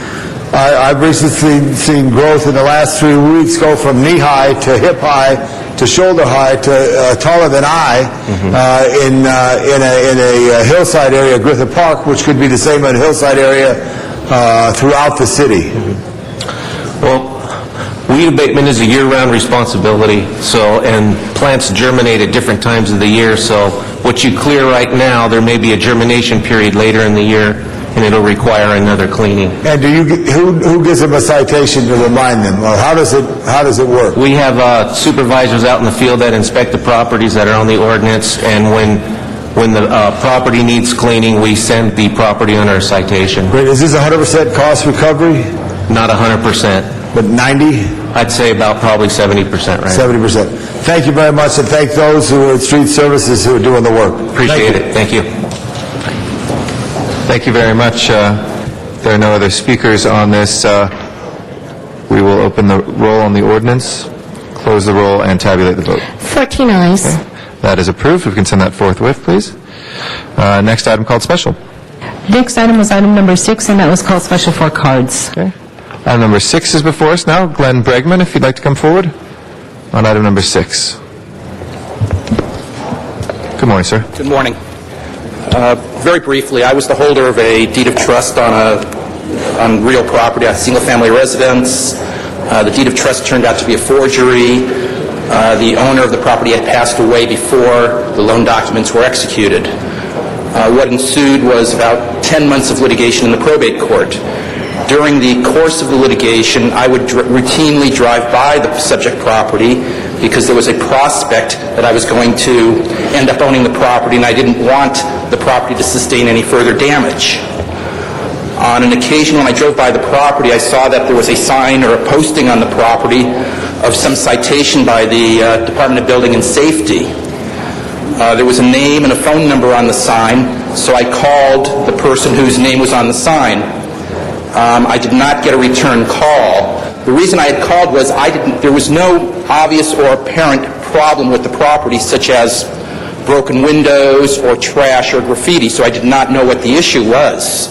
I've recently seen growth in the last 3 weeks go from knee-high to hip-high to shoulder-high to taller than I in a hillside area, Griffith Park, which could be the same in a hillside area throughout the city. Well, weed abatement is a year-round responsibility, and plants germinate at different times of the year, so what you clear right now, there may be a germination period later in the year, and it'll require another cleaning. And who gives them a citation to remind them, or how does it work? We have supervisors out in the field that inspect the properties that are on the ordinance, and when the property needs cleaning, we send the property owner a citation. Great. Is this 100% cost recovery? Not 100%. But 90? I'd say about probably 70%, right? 70%. Thank you very much, and thank those who are at Street Services who are doing the work. Appreciate it. Thank you. Thank you very much. If there are no other speakers on this, we will open the roll on the ordinance, close the roll, and tabulate the vote. 14 ayes. Okay. That is approved. We can send that forthwith, please. Next item called special. Next item was item number 6, and that was called special for cards. Okay. Item number 6 is before us now. Glenn Bregman, if you'd like to come forward on item number 6. Good morning, sir. Good morning. Very briefly, I was the holder of a deed of trust on real property, a single-family residence. The deed of trust turned out to be a forgery. The owner of the property had passed away before the loan documents were executed. What ensued was about 10 months of litigation in the probate court. During the course of the litigation, I would routinely drive by the subject property because there was a prospect that I was going to end up owning the property, and I didn't want the property to sustain any further damage. On an occasion when I drove by the property, I saw that there was a sign or a posting on the property of some citation by the Department of Building and Safety. There was a name and a phone number on the sign, so I called the person whose name was on the sign. I did not get a return call. The reason I had called was there was no obvious or apparent problem with the property, such as broken windows or trash or graffiti, so I did not know what the issue was.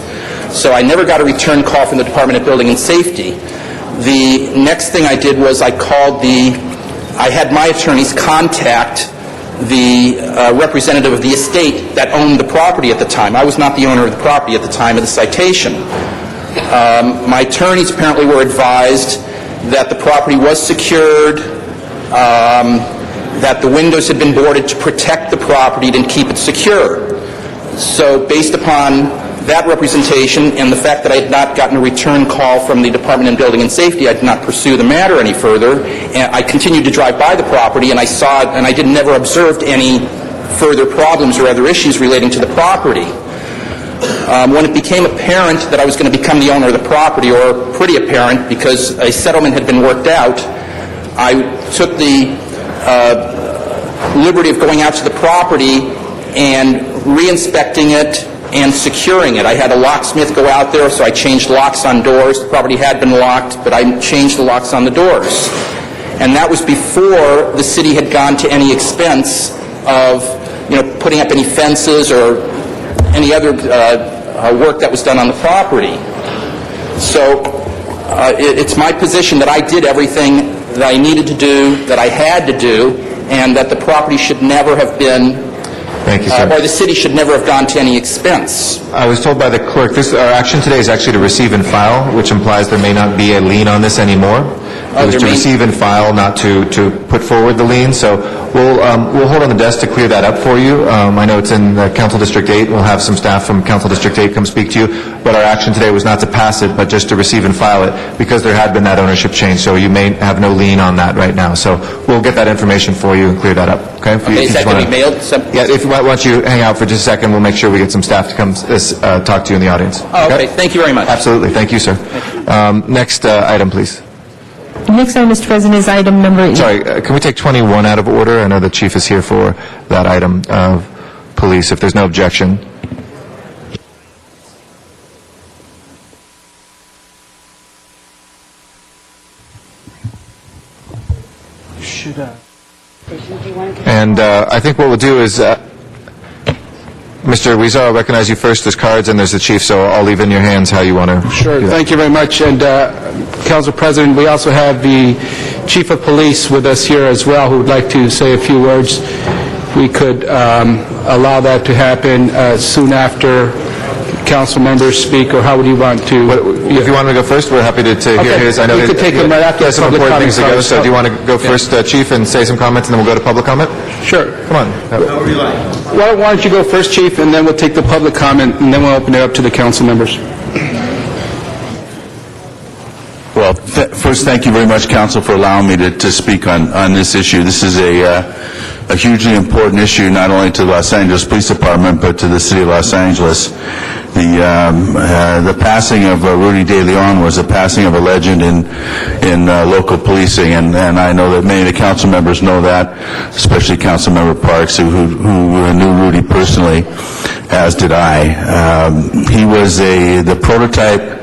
So I never got a return call from the Department of Building and Safety. The next thing I did was I had my attorneys contact the representative of the estate that owned the property at the time. I was not the owner of the property at the time of the citation. My attorneys apparently were advised that the property was secured, that the windows had been boarded to protect the property and keep it secure. So based upon that representation and the fact that I had not gotten a return call from the Department of Building and Safety, I did not pursue the matter any further. And I continued to drive by the property, and I saw it, and I never observed any further problems or other issues relating to the property. When it became apparent that I was going to become the owner of the property, or pretty apparent because a settlement had been worked out, I took the liberty of going out to the property and re-inspecting it and securing it. I had a locksmith go out there, so I changed locks on doors. The property had been locked, but I changed the locks on the doors. And that was before the city had gone to any expense of, putting up any fences or any other work that was done on the property. So it's my position that I did everything that I needed to do, that I had to do, and that the property should never have been, Thank you, sir. or the city should never have gone to any expense. I was told by the clerk, our action today is actually to receive and file, which implies there may not be a lien on this anymore. It was to receive and file, not to put forward the lien. So we'll hold on the desk to clear that up for you. I know it's in Council District 8. We'll have some staff from Council District 8 come speak to you. But our action today was not to pass it, but just to receive and file it, because there had been that ownership change. So you may have no lien on that right now. So we'll get that information for you and clear that up. Okay? Okay, is that going to be mailed? Yeah, why don't you hang out for just a second, we'll make sure we get some staff to come talk to you in the audience. Oh, okay. Thank you very much. Absolutely. Thank you, sir. Next item, please. Next item, Mr. President, is item number 8. Sorry, can we take 21 out of order? I know the chief is here for that item of police, if there's no objection. And I think what we'll do is, Mr. Weezer, I'll recognize you first. There's cards and there's the chief, so I'll leave in your hands how you want to. Sure. Thank you very much. And Council President, we also have the Chief of Police with us here as well, who would like to say a few words. We could allow that to happen soon after council members speak, or how would you want to? If you want to go first, we're happy to hear his. I know we could take them right after there's some public important comment. things to go, so do you want to go first, Chief, and say some comments, and then we'll go to public comment? Sure. Come on. Why don't you go first, Chief, and then we'll take the public comment, and then we'll open it up to the council members. Well, first, thank you very much, Council, for allowing me to speak on this issue. This is a hugely important issue, not only to the Los Angeles Police Department, but to the city of Los Angeles. The passing of Rudy De Leon was a passing of a legend in local policing, and I know that many of the council members know that, especially Council Member Parks, who knew Rudy personally, as did I. He was the prototype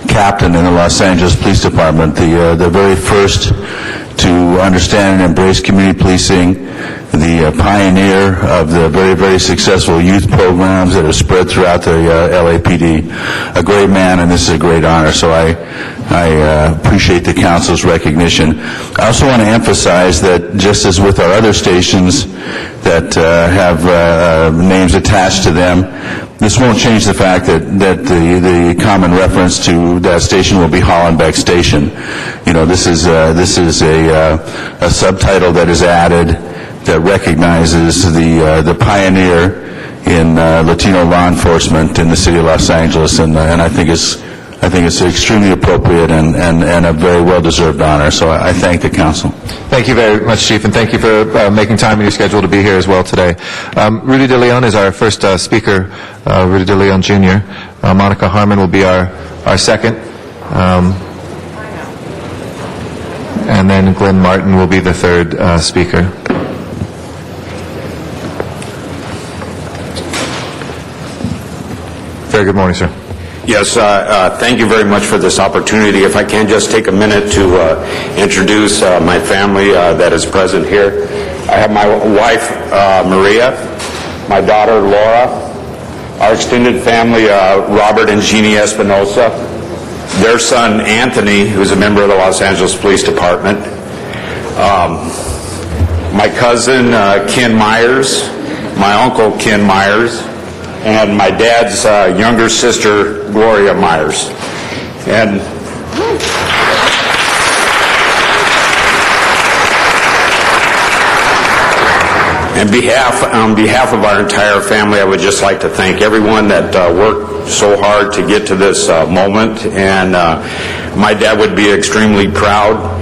captain in the Los Angeles Police Department, the very first to understand and embrace community policing, the pioneer of the very, very successful youth programs that are spread throughout the LAPD. A great man, and this is a great honor, so I appreciate the council's recognition. I also want to emphasize that just as with our other stations that have names attached to them, this won't change the fact that the common reference to that station will be Hollenbeck Station. This is a subtitle that is added that recognizes the pioneer Latino law enforcement in the city of Los Angeles, and I think it's extremely appropriate and a very well-deserved honor. So I thank the council. Thank you very much, Chief, and thank you for making time in your schedule to be here as well today. Rudy De Leon is our first speaker, Rudy De Leon Jr. Monica Harmon will be our second. And then Glenn Martin will be the third speaker. Very good morning, sir. Yes, thank you very much for this opportunity. If I can just take a minute to introduce my family that is present here. I have my wife, Maria, my daughter, Laura, our extended family, Robert and Jeannie Espinosa, their son, Anthony, who's a member of the Los Angeles Police Department, my cousin, Ken Myers, my uncle, Ken Myers, and my dad's younger sister, Gloria Myers. And on behalf of our entire family, I would just like to thank everyone that worked so hard to get to this moment. And my dad would be extremely proud.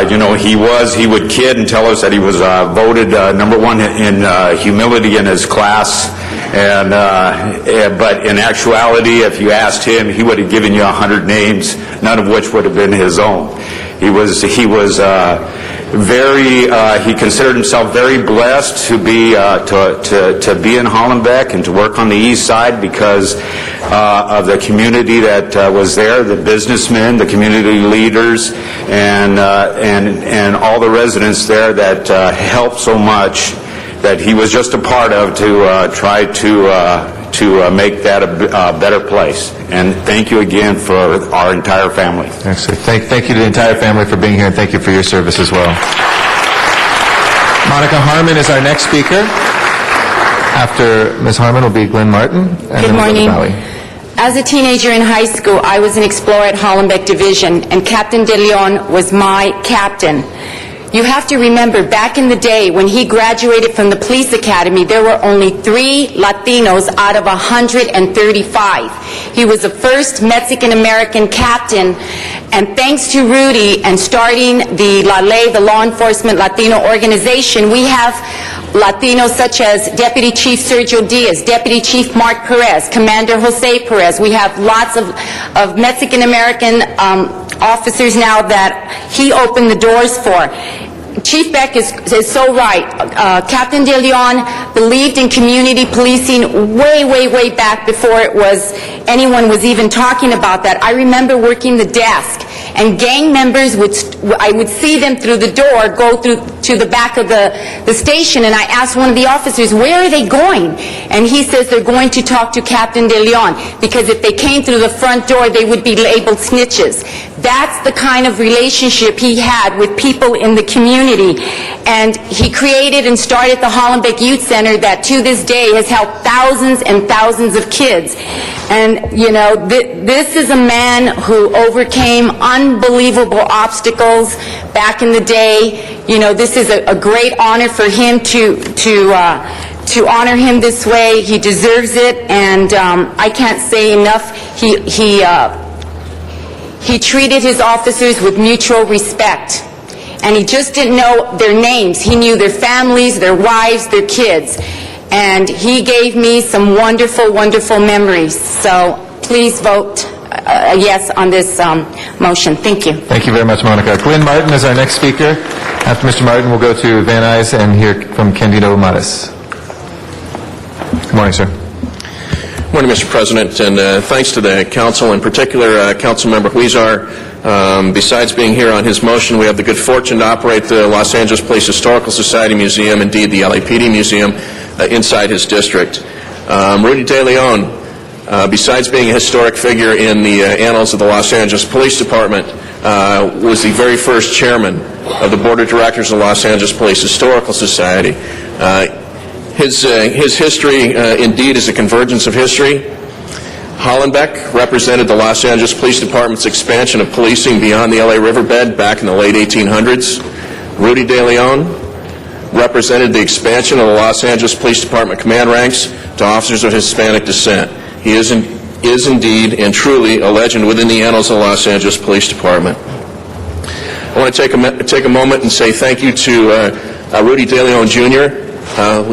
He would kid and tell us that he was voted number one in humility in his class. But in actuality, if you asked him, he would have given you 100 names, none of which would have been his own. He considered himself very blessed to be in Hollenbeck and to work on the east side because of the community that was there, the businessmen, the community leaders, and all the residents there that helped so much that he was just a part of to try to make that a better place. And thank you again for our entire family. Excellent. Thank you to the entire family for being here, and thank you for your service as well. Monica Harmon is our next speaker. After Ms. Harmon will be Glenn Martin. And Good morning. Valley. As a teenager in high school, I was an explorer at Hollenbeck Division, and Captain De Leon was my captain. You have to remember, back in the day when he graduated from the police academy, there were only 3 Latinos out of 135. He was the first Mexican-American captain, and thanks to Rudy and starting the LALE, the Law Enforcement Latino Organization, we have Latinos such as Deputy Chief Sergio Diaz, Deputy Chief Mark Perez, Commander Jose Perez. We have lots of Mexican-American officers now that he opened the doors for. Chief Beck is so right. Captain De Leon believed in community policing way back before anyone was even talking about that. I remember working the desk, and gang members I would see them through the door go to the back of the station, and I asked one of the officers, where are they going? And he says they're going to talk to Captain De Leon, because if they came through the front door, they would be labeled snitches. That's the kind of relationship he had with people in the community. And he created and started the Hollenbeck Youth Center that to this day has helped thousands and thousands of kids. And, this is a man who overcame unbelievable obstacles back in the day. This is a great honor for him to honor him this way. He deserves it, and I can't say enough. He treated his officers with mutual respect, and he just didn't know their names. He knew their families, their wives, their kids, and he gave me some wonderful, wonderful memories. So please vote yes on this motion. Thank you. Thank you very much, Monica. Glenn Martin is our next speaker. After Mr. Martin, we'll go to Van Nuys and hear from Candido Mares. Good morning, sir. Good morning, Mr. President, and thanks to the council, in particular Councilmember Huizar. Besides being here on his motion, we have the good fortune to operate the Los Angeles Police Historical Society Museum, indeed the LAPD Museum, inside his district. Rudy De Leon, besides being a historic figure in the annals of the Los Angeles Police Department, was the very first chairman of the Board of Directors of the Los Angeles Police Historical Society. His history, indeed, is a convergence of history. Hollenbeck represented the Los Angeles Police Department's expansion of policing beyond the LA riverbed back in the late 1800s. Rudy De Leon represented the expansion of the Los Angeles Police Department command ranks to officers of Hispanic descent. He is indeed and truly a legend within the annals of the Los Angeles Police Department. I want to take a moment and say thank you to Rudy De Leon Jr.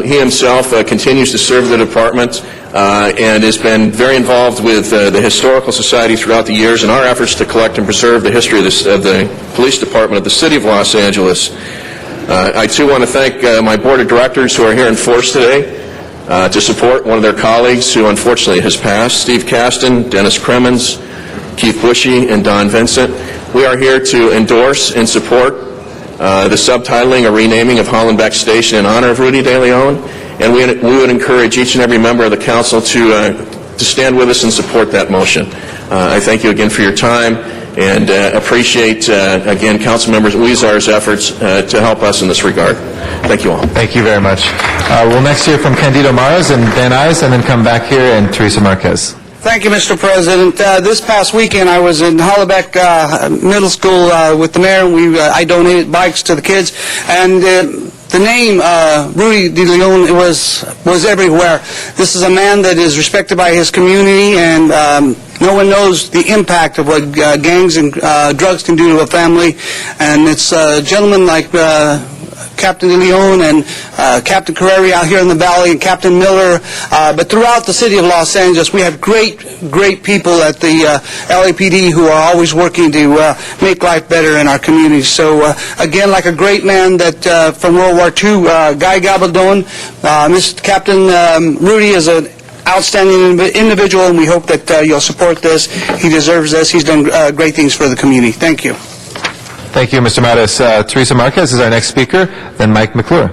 He himself continues to serve the department and has been very involved with the Historical Society throughout the years in our efforts to collect and preserve the history of the Police Department of the City of Los Angeles. I too want to thank my board of directors who are here in force today to support one of their colleagues who unfortunately has passed, Steve Kasten, Dennis Kremens, Keith Bushy, and Don Vincent. We are here to endorse and support the subtitling or renaming of Hollenbeck Station in honor of Rudy De Leon, and we would encourage each and every member of the council to stand with us and support that motion. I thank you again for your time and appreciate, again, Councilmember Huizar's efforts to help us in this regard. Thank you all. Thank you very much. We'll next hear from Candido Maras and Dan Ayes, and then come back here and Teresa Marquez. Thank you, Mr. President. This past weekend, I was in Hollenbeck Middle School with the mayor. I donated bikes to the kids, and the name Rudy De Leon was everywhere. This is a man that is respected by his community, and no one knows the impact of what gangs and drugs can do to a family. And it's gentlemen like Captain De Leon and Captain Carreri out here in the valley, and Captain Miller. But throughout the city of Los Angeles, we have great people at the LAPD who are always working to make life better in our community. So again, like a great man that from World War II, Guy Gabaldon, Mr. Captain Rudy is an outstanding individual, and we hope that you'll support this. He deserves this. He's done great things for the community. Thank you. Thank you, Mr. Maras. Teresa Marquez is our next speaker, then Mike McClure.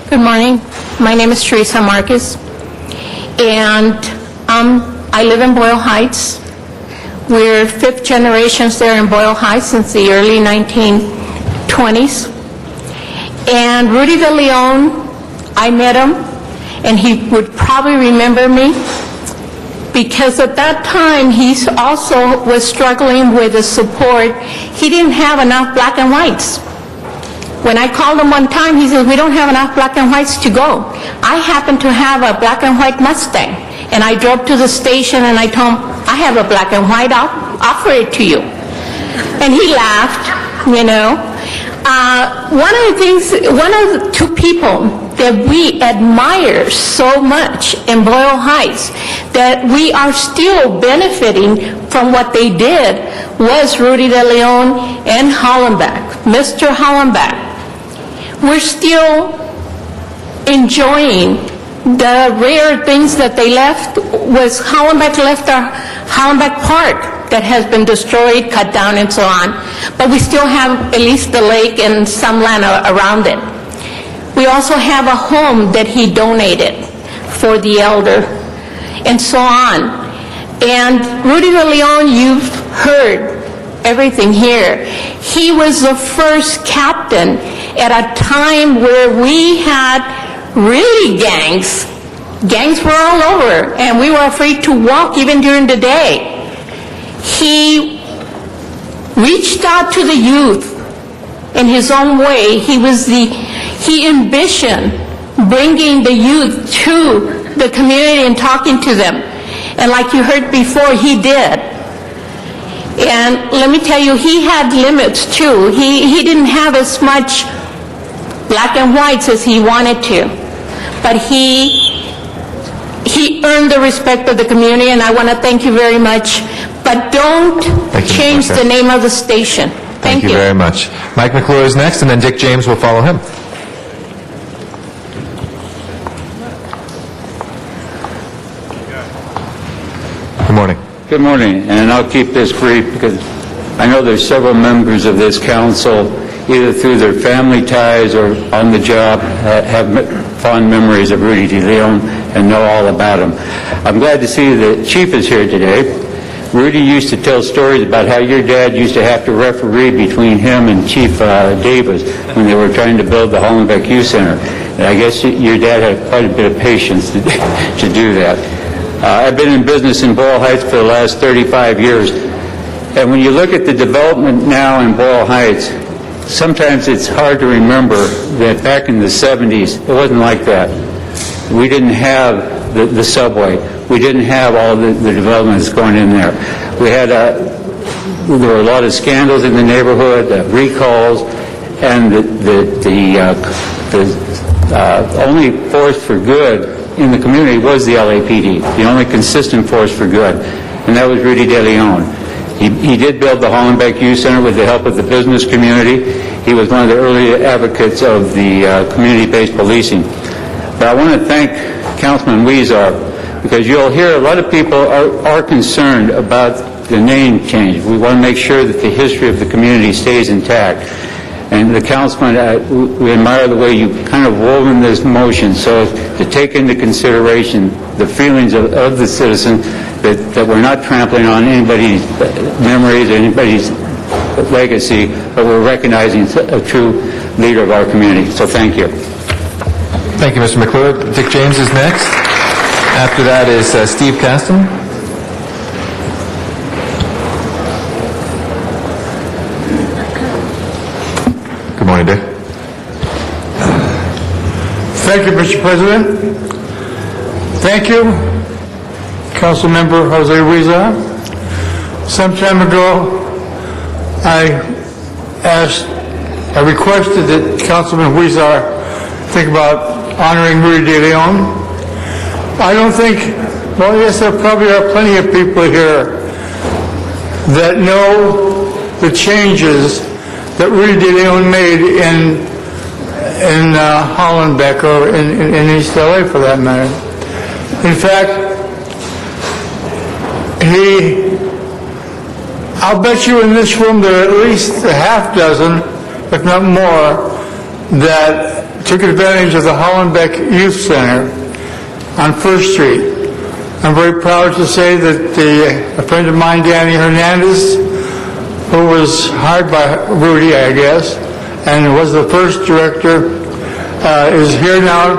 Good morning. My name is Teresa Marquez, and I live in Boyle Heights. We're fifth generations there in Boyle Heights since the early 1920s. And Rudy De Leon, I met him, and he would probably remember me, because at that time he also was struggling with the support. He didn't have enough black and whites. When I called him one time, he said, "We don't have enough black and whites to go." I happened to have a black and white Mustang, and I drove to the station and I told him, "I have a black and white, I'll offer it to you." And he laughed, you know. One of the two people that we admire so much in Boyle Heights, that we are still benefiting from what they did, was Rudy De Leon and Hollenbeck, Mr. Hollenbeck. We're still enjoying the rare things that they left. Was Hollenbeck left our Hollenbeck Park that has been destroyed, cut down, and so on. But we still have at least the lake and some land around it. We also have a home that he donated for the elder, and so on. And Rudy De Leon, you've heard everything here. He was the first captain at a time where we had really gangs. Gangs were all over, and we were afraid to walk even during the day. He reached out to the youth in his own way. He envisioned bringing the youth to the community and talking to them. And like you heard before, he did. And let me tell you, he had limits too. He didn't have as much black and whites as he wanted to. But he earned the respect of the community, and I want to thank you very much. But don't change the name of the station. Thank you very much. Mike McClure is next, and then Dick James will follow him. Good morning. Good morning, and I'll keep this brief because I know there's several members of this council, either through their family ties or on the job, have fond memories of Rudy De Leon and know all about him. I'm glad to see the chief is here today. Rudy used to tell stories about how your dad used to have to referee between him and Chief Davis when they were trying to build the Hollenbeck Youth Center. And I guess your dad had quite a bit of patience to do that. I've been in business in Boyle Heights for the last 35 years, And when you look at the development now in Boyle Heights, sometimes it's hard to remember that back in the 70s, it wasn't like that. We didn't have the subway. We didn't have all the developments going in there. There were a lot of scandals in the neighborhood, recalls, and the only force for good in the community was the LAPD, the only consistent force for good, and that was Rudy De Leon. He did build the Hollenbeck Youth Center with the help of the business community. He was one of the early advocates of the community-based policing. But I want to thank Councilman Weezer, because you'll hear a lot of people are concerned about the name change. We want to make sure that the history of the community stays intact. And the councilman, we admire the way you kind of woven this motion so to take into consideration the feelings of the citizen, that we're not trampling on anybody's memories or anybody's legacy, but we're recognizing a true leader of our community. So thank you. Thank you, Mr. McClure. Dick James is next. After that is Steve Caston. Good morning, Dick. Thank you, Mr. President. Thank you, Councilmember Jose Huizar. Some time ago, I requested that Councilman Huizar think about honoring Rudy De Leon. I don't think, well, yes, there probably are plenty of people here that know the changes that Rudy De Leon made in Hollenbeck, or in East LA for that matter. In fact, I'll bet you in this room there are at least a half dozen, if not more, that took advantage of the Hollenbeck Youth Center on First Street. I'm very proud to say that a friend of mine, Danny Hernandez, who was hired by Rudy, I guess, and was the first director, is here now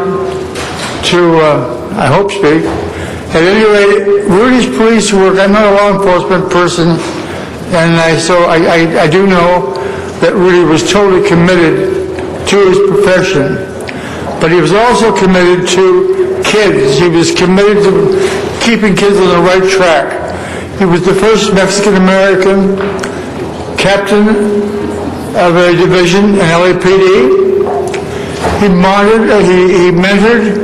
to, I hope, speak. At any rate, Rudy's police work, I'm not a law enforcement person, and so I do know that Rudy was totally committed to his profession. But he was also committed to kids. He was committed to keeping kids on the right track. He was the first Mexican-American captain of a division in LAPD. He mentored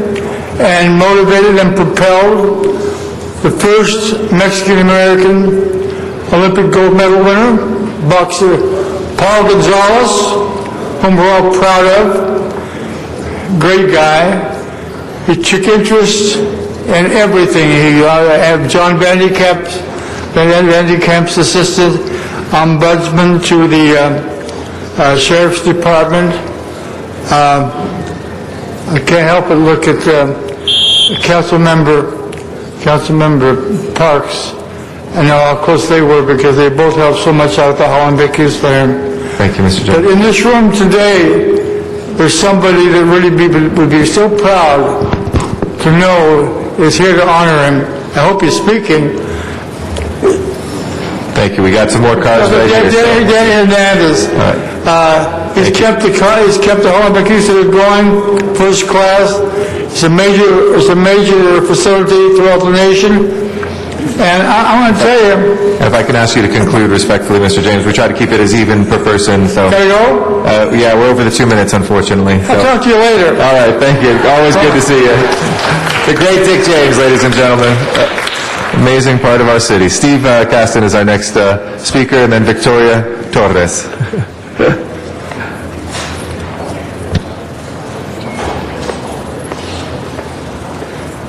and motivated and propelled the first Mexican-American Olympic gold medal winner, boxer Paul Gonzalez, whom we're all proud of. Great guy. He took interest in everything. He had John Vandecamp's assistant ombudsman to the Sheriff's Department. I can't help but look at Councilmember Parks and how close they were, because they both helped so much out at the Hollenbeck Youth Center. Thank you, Mr. Jones. But in this room today, there's somebody that really would be so proud to know is here to honor him. I hope he's speaking. Thank you. We got some more cars right here. Danny Hernandez. He's kept the Hollenbeck Youth Center going first class. It's a major facility throughout the nation. And I want to tell you... If I can ask you to conclude respectfully, Mr. James, we try to keep it as even per person, so... There you go? Yeah, we're over the 2 minutes, unfortunately. I'll talk to you later. All right, thank you. Always good to see you. The great Dick James, ladies and gentlemen. Amazing part of our city. Steve Caston is our next speaker, and then Victoria Torres.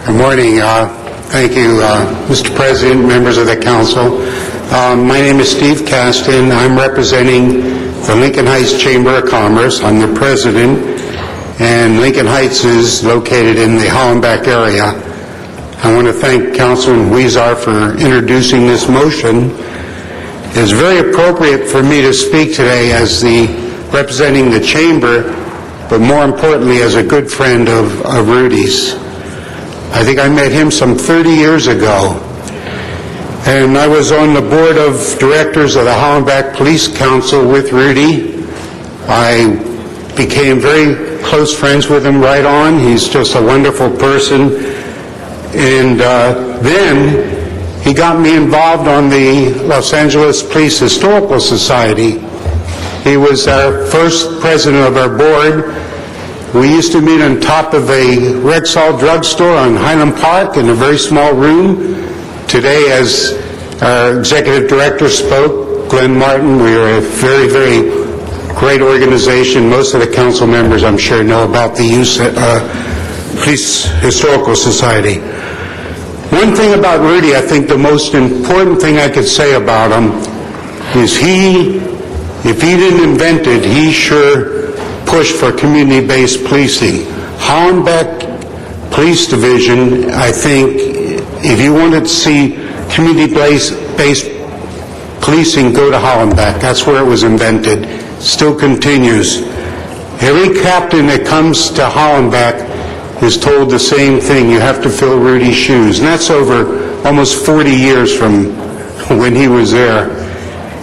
Good morning. Thank you, Mr. President, members of the council. My name is Steve Caston. I'm representing the Lincoln Heights Chamber of Commerce. I'm the president, and Lincoln Heights is located in the Hollenbeck area. I want to thank Councilman Huizar for introducing this motion. It's very appropriate for me to speak today as representing the chamber, but more importantly as a good friend of Rudy's. I think I met him some 30 years ago And I was on the board of directors of the Hollenbach Police Council with Rudy. I became very close friends with him right on. He's just a wonderful person. And then he got me involved on the Los Angeles Police Historical Society. He was our first president of our board. We used to meet on top of a Rexall drugstore on Highland Park in a very small room. Today, as our executive director spoke, Glenn Martin, we are a very, very great organization. Most of the council members, I'm sure, know about the Police Historical Society. One thing about Rudy, I think the most important thing I could say about him is if he didn't invent it, he sure pushed for community-based policing. Hollenbach Police Division, I think, if you wanted to see community-based policing, go to Hollenbach. That's where it was invented. Still continues. Every captain that comes to Hollenbach is told the same thing. You have to fill Rudy's shoes. And that's over almost 40 years from when he was there.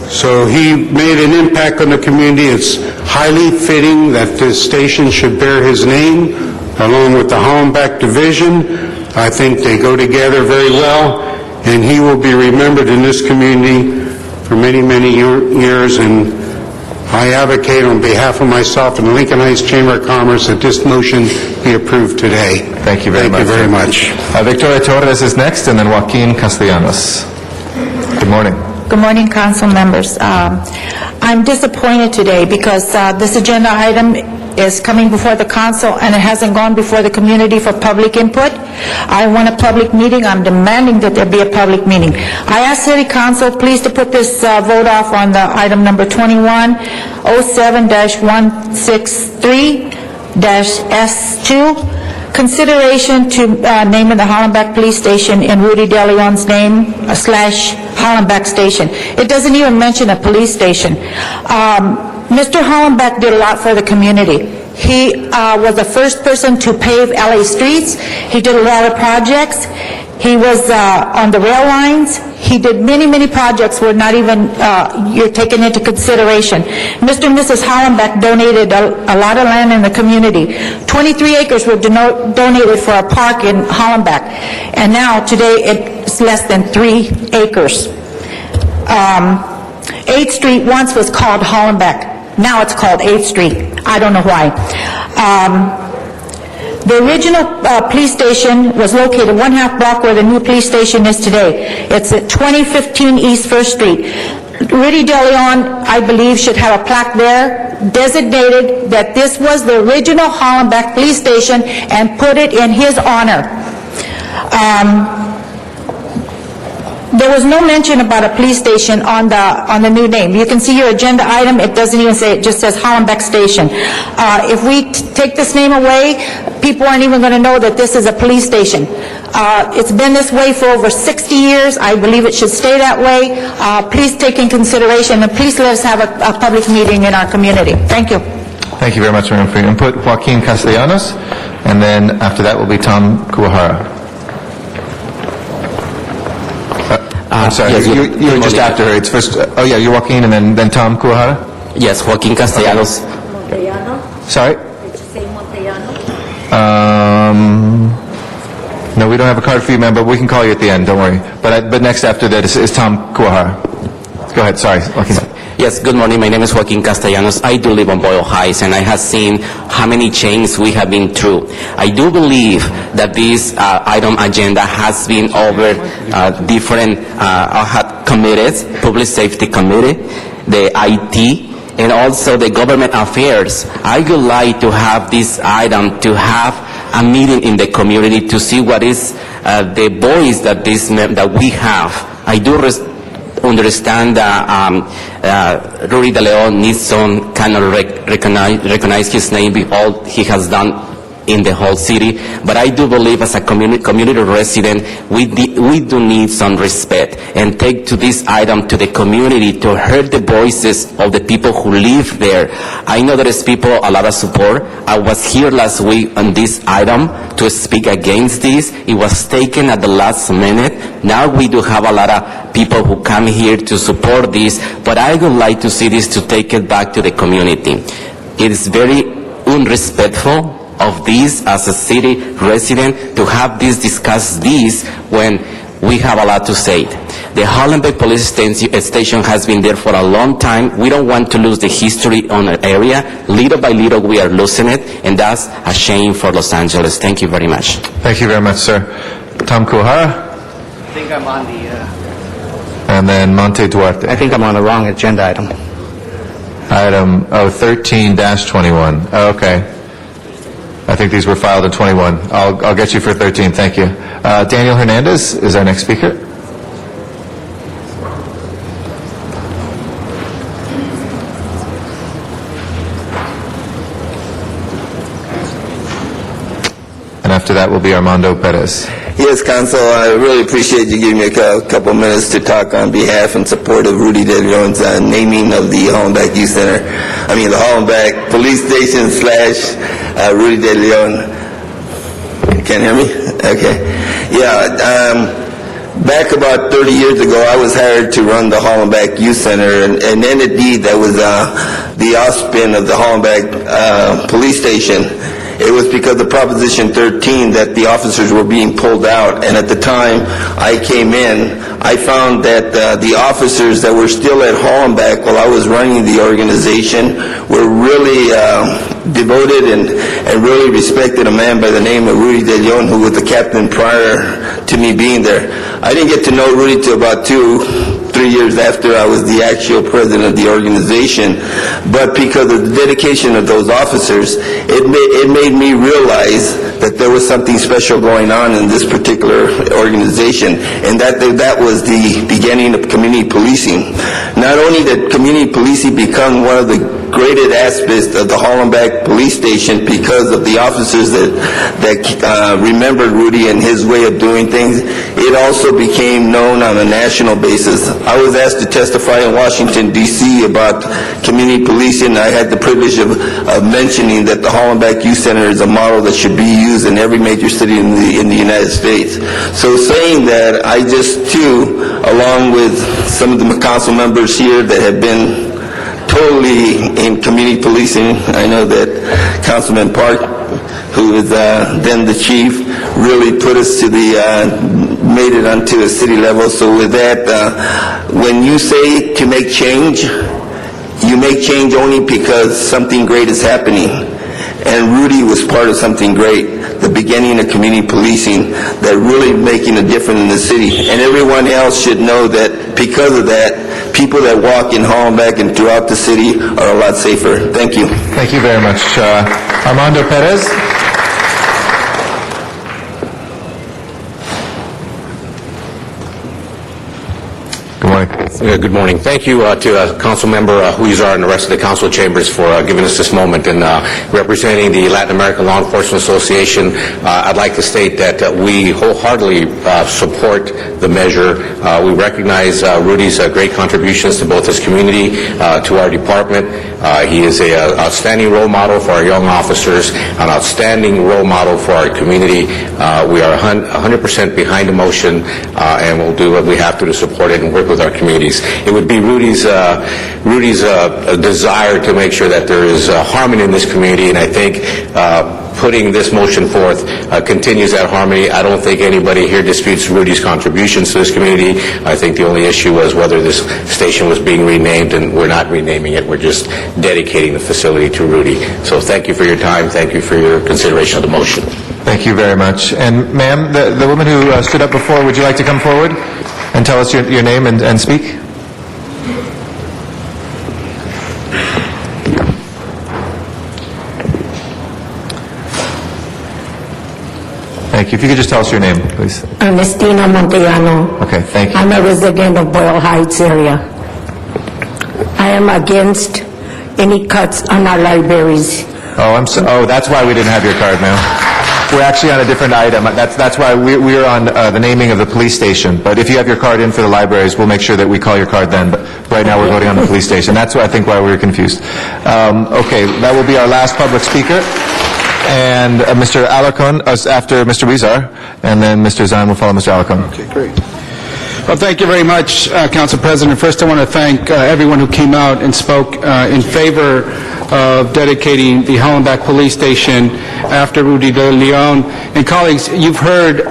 So he made an impact on the community. It's highly fitting that this station should bear his name, along with the Hollenbach Division. I think they go together very well, and he will be remembered in this community for many, many years. And I advocate on behalf of myself and the Lincoln Heights Chamber of Commerce that this motion be approved today. Thank you very much. Thank you very much. Victoria Torres is next, and then Joaquin Castellanos. Good morning. Good morning, council members. I'm disappointed today because this agenda item is coming before the council and it hasn't gone before the community for public input. I want a public meeting. I'm demanding that there be a public meeting. I ask City Council please to put this vote off on the item number 2107-163-S2. Consideration to naming the Hollenbach Police Station in Rudy DeLeon's name / Hollenbach Station. It doesn't even mention a police station. Mr. Hollenbach did a lot for the community. He was the first person to pave LA streets. He did a lot of projects. He was on the rail lines. He did many, many projects where not even you're taken into consideration. Mr. and Mrs. Hollenbach donated a lot of land in the community. 23 acres were donated for a park in Hollenbach, and now today it's less than 3 acres. 8th Street once was called Hollenbach. Now it's called 8th Street. I don't know why. The original police station was located 1/2 block where the new police station is today. It's at 2015 East 1st Street. Rudy DeLeon, I believe, should have a plaque there designated that this was the original Hollenbach police station and put it in his honor. There was no mention about a police station on the new name. You can see your agenda item. It doesn't even say, it just says Hollenbach Station. If we take this name away, people aren't even going to know that this is a police station. It's been this way for over 60 years. I believe it should stay that way. Please take in consideration, and please let us have a public meeting in our community. Thank you. Thank you very much, ma'am, for your input. Joaquin Castellanos, and then after that will be Tom Kuwahara. I'm sorry, yes, you were just after her. It's first, you're Joaquin and then Tom Kuwahara? Yes, Joaquin Castellanos. Sorry? No, we don't have a card for you, ma'am, but we can call you at the end, don't worry. But next after that is Tom Kuwahara. Go ahead, sorry, Joaquin. Yes, good morning. My name is Joaquin Castellanos. I do live on Boyle Heights, and I have seen how many changes we have been through. I do believe that this item agenda has been over different committees, Public Safety Committee, the IT, and also the Government Affairs. I would like to have this item to have a meeting in the community to see what is the voice that we have. I do understand that Rudy DeLeon needs some kind of recognize his name with all he has done in the whole city, but I do believe as a community resident, we do need some respect and take to this item to the community to hear the voices of the people who live there. I know there is people, a lot of support. I was here last week on this item to speak against this. It was taken at the last minute. Now we do have a lot of people who come here to support this, but I would like to see this to take it back to the community. It is very unrespectful of this as a city resident to have this, discuss this when we have a lot to say. The Hollenbeck Police Station has been there for a long time. We don't want to lose the history on an area. Little by little we are losing it, and that's a shame for Los Angeles. Thank you very much. Thank you very much, sir. Tom Kuhara, I think I'm on the, and then Monte Duarte. I think I'm on the wrong agenda item. Item 13-21. Oh, okay. I think these were filed in 21. I'll get you for 13. Thank you. Daniel Hernandez is our next speaker. And after that will be Armando Perez. Yes, Council, I really appreciate you giving me a couple minutes to talk on behalf and support of Rudy De Leon's naming of the Hollenbeck Youth Center. The Hollenbeck Police Station / Rudy De Leon. Can't hear me? Okay. Yeah, back about 30 years ago, I was hired to run the Hollenbeck Youth Center, and then indeed that was the offspin of the Hollenbeck Police Station. It was because of Proposition 13 that the officers were being pulled out, and at the time I came in, I found that the officers that were still at Hollenbeck while I was running the organization were really devoted and really respected a man by the name of Rudy De Leon, who was the captain prior to me being there. I didn't get to know Rudy till about 2-3 years after I was the actual president of the organization, but because of the dedication of those officers, it made me realize that there was something special going on in this particular organization, and that was the beginning of community policing. Not only did community policing become one of the greatest aspects of the Hollenbeck Police Station because of the officers that remembered Rudy and his way of doing things, it also became known on a national basis. I was asked to testify in Washington, D.C. about community policing. I had the privilege of mentioning that the Hollenbeck Youth Center is a model that should be used in every major city in the United States. So saying that, I just too, along with some of the council members here that have been totally in community policing, I know that Councilman Park, who is then the chief, really put us to made it onto a city level. So with that, when you say to make change, you make change only because something great is happening. And Rudy was part of something great, the beginning of community policing, that really making a difference in the city. And everyone else should know that because of that, people that walk in Hollenbeck and throughout the city are a lot safer. Thank you. Thank you very much. Armando Perez. Good morning. Good morning. Thank you to Council Member Huizar and the rest of the council chambers for giving us this moment and representing the Latin American Law Enforcement Association. I'd like to state that we wholeheartedly support the measure. We recognize Rudy's great contributions to both his community, to our department. He is an outstanding role model for our young officers, an outstanding role model for our community. We are 100% behind the motion, and we'll do what we have to support it and work with our communities. It would be Rudy's desire to make sure that there is harmony in this community, and I think putting this motion forth continues that harmony. I don't think anybody here disputes Rudy's contributions to this community. I think the only issue was whether this station was being renamed, and we're not renaming it. We're just dedicating the facility to Rudy. So thank you for your time. Thank you for your consideration of the motion. Thank you very much. And ma'am, the woman who stood up before, would you like to come forward and tell us your name and speak? Thank you. If you could just tell us your name, please. Ernestina Montellano. Okay, thank you. I'm a resident of Boyle Heights area. I am against any cuts on our libraries. Oh, that's why we didn't have your card, ma'am. We're actually on a different item. That's why we're on the naming of the police station. But if you have your card in for the libraries, we'll make sure that we call your card then. But right now, we're voting on the police station. That's why why we were confused. Okay, that will be our last public speaker. And Mr. Alarcon, after Mr. Huizar, and then Mr. Zine will follow Mr. Alarcon. Okay, great. Well, thank you very much, Council President. First, I want to thank everyone who came out and spoke in favor of dedicating the Hollenbeck Police Station after Rudy De Leon. And colleagues, you've heard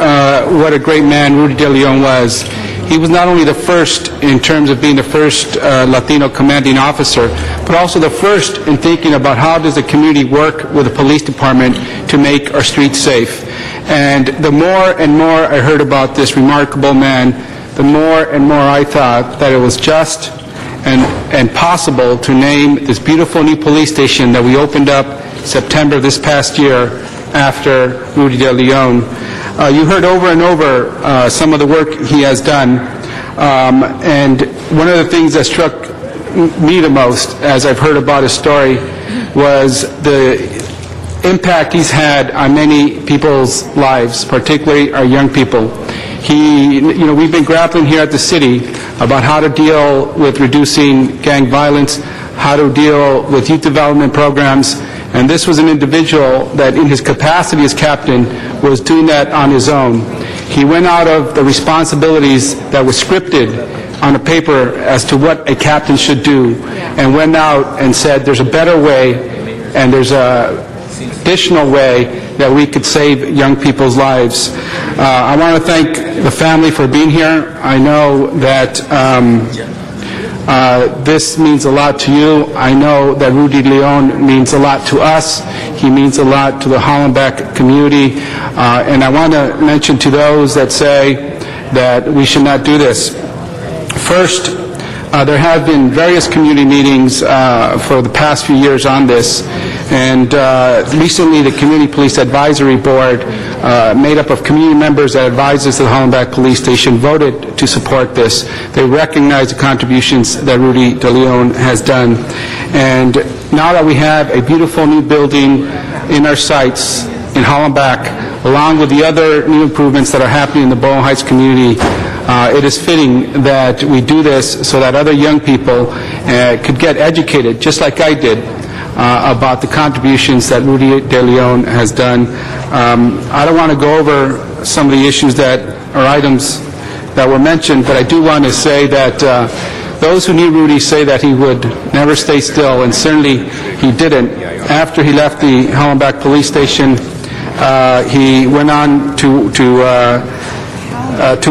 what a great man Rudy De Leon was. He was not only the first in terms of being the first Latino commanding officer, but also the first in thinking about how does the community work with the police department to make our streets safe. And the more and more I heard about this remarkable man, the more and more I thought that it was just and possible to name this beautiful new police station that we opened up September this past year after Rudy De Leon. You heard over and over some of the work he has done, and one of the things that struck me the most as I've heard about his story was the impact he's had on many people's lives, particularly our young people. We've been grappling here at the city about how to deal with reducing gang violence, how to deal with youth development programs, and this was an individual that in his capacity as captain was doing that on his own. He went out of the responsibilities that were scripted on a paper as to what a captain should do and went out and said there's a better way and there's a additional way that we could save young people's lives. I want to thank the family for being here. I know that this means a lot to you. I know that Rudy Leon means a lot to us. He means a lot to the Hollenbeck community. And I want to mention to those that say that we should not do this. First, there have been various community meetings for the past few years on this, and recently the Community Police Advisory Board, made up of community members that advises the Hollenbeck Police Station, voted to support this. They recognize the contributions that Rudy De Leon has done. And now that we have a beautiful new building in our sights in Hollenbeck, along with the other new improvements that are happening in the Boyle Heights community, it is fitting that we do this so that other young people could get educated, just like I did, about the contributions that Rudy De Leon has done. I don't want to go over some of the issues that are items that were mentioned, but I do want to say that those who knew Rudy say that he would never stay still, and certainly he didn't. After he left the Hollenbeck Police Station, he went on to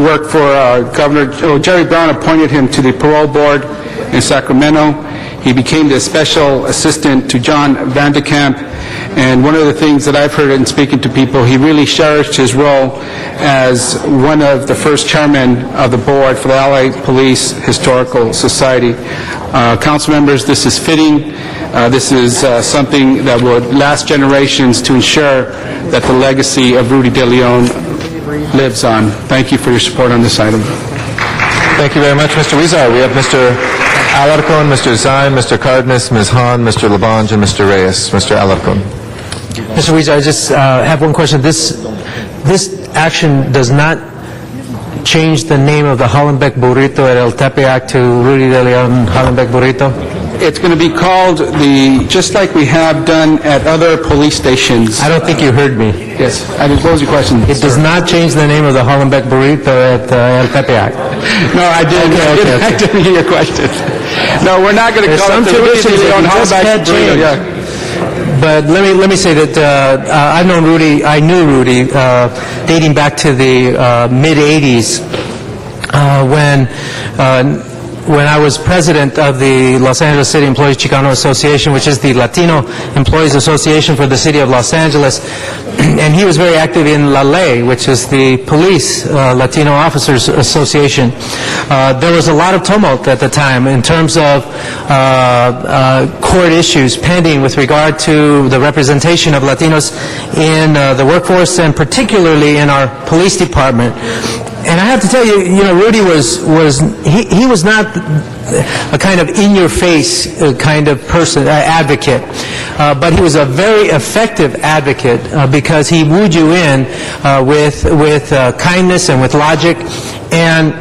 work for Governor Jerry Brown appointed him to the parole board in Sacramento. He became the special assistant to John Vandekamp, and one of the things that I've heard in speaking to people, he really cherished his role as one of the first chairmen of the board for the LA Police Historical Society. Council members, this is fitting. This is something that would last generations to ensure that the legacy of Rudy De Leon lives on. Thank you for your support on this item. Thank you very much, Mr. Huizar. We have Mr. Alarcon, Mr. Zine, Mr. Cardenas, Ms. Hahn, Mr. Labange, and Mr. Reyes. Mr. Alarcon. Mr. Huizar, I just have one question. This action does not change the name of the Hollenbeck Burrito at El Tepeyac to Rudy De Leon Hollenbeck Burrito? It's going to be called just like we have done at other police stations. I don't think you heard me. Yes. What was your question? It does not change the name of the Hollenbeck Burrito at El Tepeyac. No, I didn't. I didn't hear your question. No, we're not going to call it the Rudy De Leon Hollenbeck Burrito. Yeah. But let me say that I knew Rudy dating back to the mid-'80s when I was president of the Los Angeles City Employees Chicano Association, which is the Latino Employees Association for the City of Los Angeles, and he was very active in La Ley, which is the Police Latino Officers Association. There was a lot of tumult at the time in terms of court issues pending with regard to the representation of Latinos in the workforce and particularly in our police department. And I have to tell you, Rudy he was not a kind of in-your-face kind of person, advocate. but he was a very effective advocate because he wooed you in with kindness and with logic, and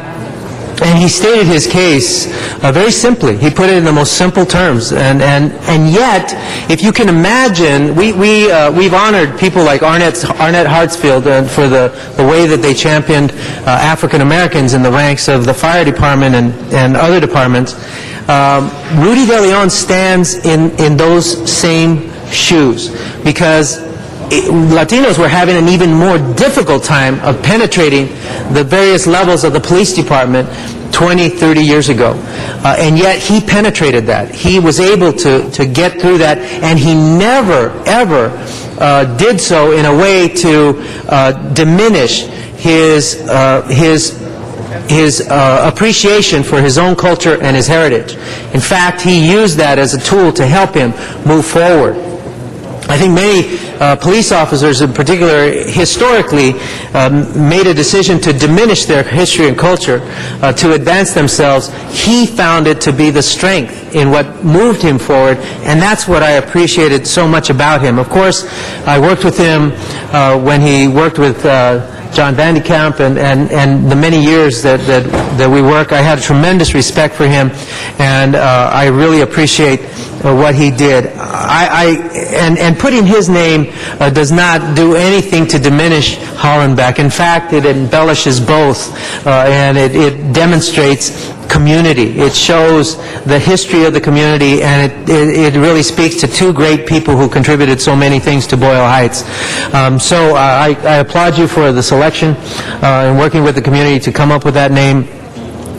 he stated his case very simply. He put it in the most simple terms. And yet, if you can imagine, we've honored people like Arnett Hartsfield for the way that they championed African Americans in the ranks of the fire department and other departments. Rudy De Leon stands in those same shoes because Latinos were having an even more difficult time of penetrating the various levels of the police department 20, 30 years ago. And yet he penetrated that. He was able to get through that, and he never, ever did so in a way to diminish his appreciation for his own culture and his heritage. In fact, he used that as a tool to help him move forward. I think many police officers in particular historically made a decision to diminish their history and culture to advance themselves. He found it to be the strength in what moved him forward, and that's what I appreciated so much about him. Of course, I worked with him when he worked with John Vandekamp, and the many years that we work. I had tremendous respect for him, and I really appreciate what he did. And putting his name does not do anything to diminish Hollenbeck. In fact, it embellishes both, and it demonstrates community. It shows the history of the community, and it really speaks to two great people who contributed so many things to Boyle Heights. So I applaud you for the selection and working with the community to come up with that name.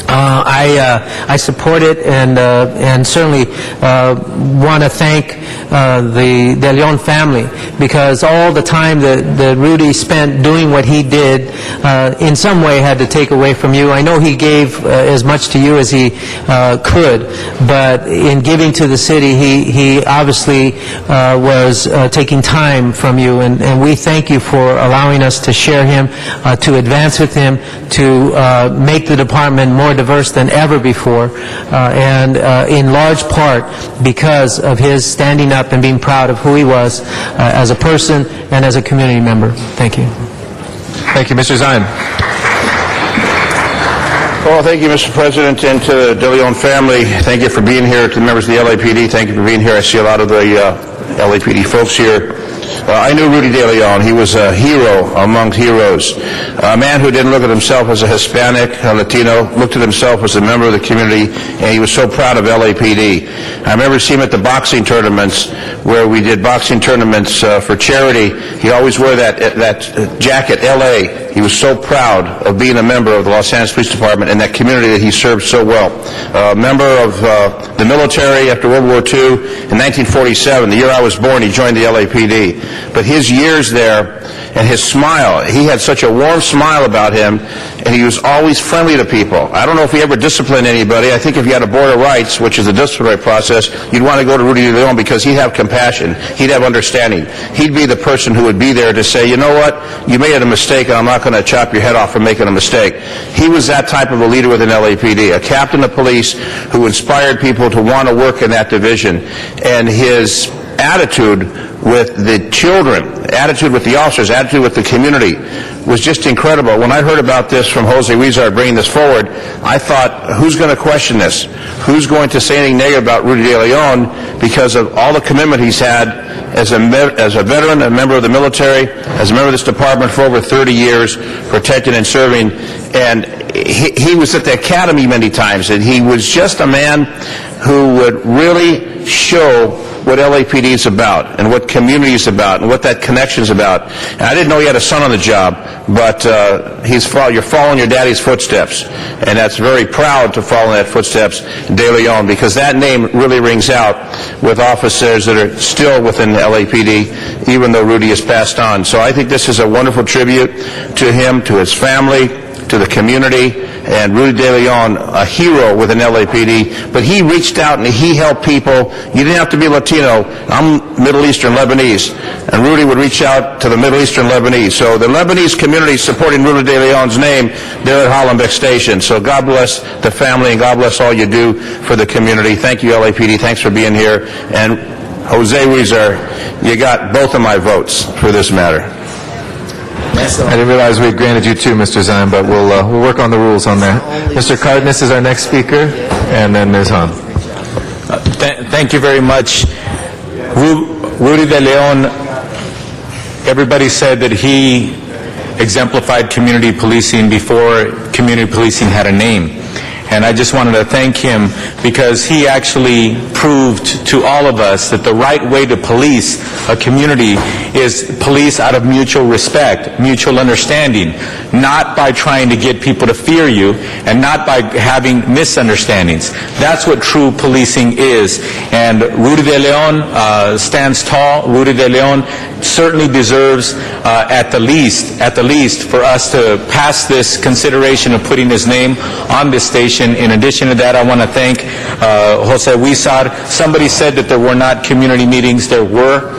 I support it, and certainly want to thank the De Leon family, because all the time that Rudy spent doing what he did in some way had to take away from you. I know he gave as much to you as he could, but in giving to the city, he obviously was taking time from you, and we thank you for allowing us to share him, to advance with him, to make the department more diverse than ever before, and in large part because of his standing up and being proud of who he was as a person and as a community member. Thank you. Thank you, Mr. Zine. Well, thank you, Mr. President, and to the De Leon family. Thank you for being here. To the members of the LAPD, thank you for being here. I see a lot of the LAPD folks here. I knew Rudy De Leon. He was a hero among heroes, a man who didn't look at himself as a Hispanic, a Latino, looked at himself as a member of the community, and he was so proud of LAPD. I remember seeing him at the boxing tournaments, where we did boxing tournaments for charity. He always wore that jacket, LA. He was so proud of being a member of the Los Angeles Police Department and that community that he served so well. A member of the military after World War II. In 1947, the year I was born, he joined the LAPD. But his years there and his smile, he had such a warm smile about him, and he was always friendly to people. I don't know if he ever disciplined anybody. I think if you had a Board of Rights, which is the disciplinary process, you'd want to go to Rudy De Leon because he'd have compassion. He'd have understanding. He'd be the person who would be there to say, you know what, you made a mistake, and I'm not going to chop your head off for making a mistake. He was that type of a leader within LAPD, a captain of police who inspired people to want to work in that division. And his attitude with the children, attitude with the officers, attitude with the community was just incredible. When I heard about this from Jose Huizar bringing this forward, I thought, who's going to question this? Who's going to say anything negative about Rudy De Leon because of all the commitment he's had as a veteran, a member of the military, as a member of this department for over 30 years, protecting and serving. And he was at the academy many times, and he was just a man who would really show what LAPD is about and what community is about and what that connection is about. And I didn't know he had a son on the job, but you're following your daddy's footsteps, and that's very proud to follow in that footsteps, De Leon, because that name really rings out with officers that are still within the LAPD, even though Rudy has passed on. So I think this is a wonderful tribute to him, to his family, to the community, and Rudy De Leon, a hero within LAPD, but he reached out and he helped people. You didn't have to be Latino. I'm Middle Eastern Lebanese, and Rudy would reach out to the Middle Eastern Lebanese. So the Lebanese community supporting Rudy De Leon's name there at Hollenbeck Station. So God bless the family, and God bless all you do for the community. Thank you, LAPD. Thanks for being here. And Jose Huizar, you got both of my votes for this matter. I didn't realize we had granted you two, Mr. Zine, but we'll work on the rules on that. Mr. Cardenas is our next speaker, and then Ms. Hahn. Thank you very much. Rudy De Leon, everybody said that he exemplified community policing before community policing had a name. And I just wanted to thank him because he actually proved to all of us that the right way to police a community is police out of mutual respect, mutual understanding, not by trying to get people to fear you and not by having misunderstandings. That's what true policing is. And Rudy De Leon stands tall. Rudy De Leon certainly deserves, at the least, for us to pass this consideration of putting his name on this station. In addition to that, I want to thank Jose Huizar. Somebody said that there were not community meetings. There were.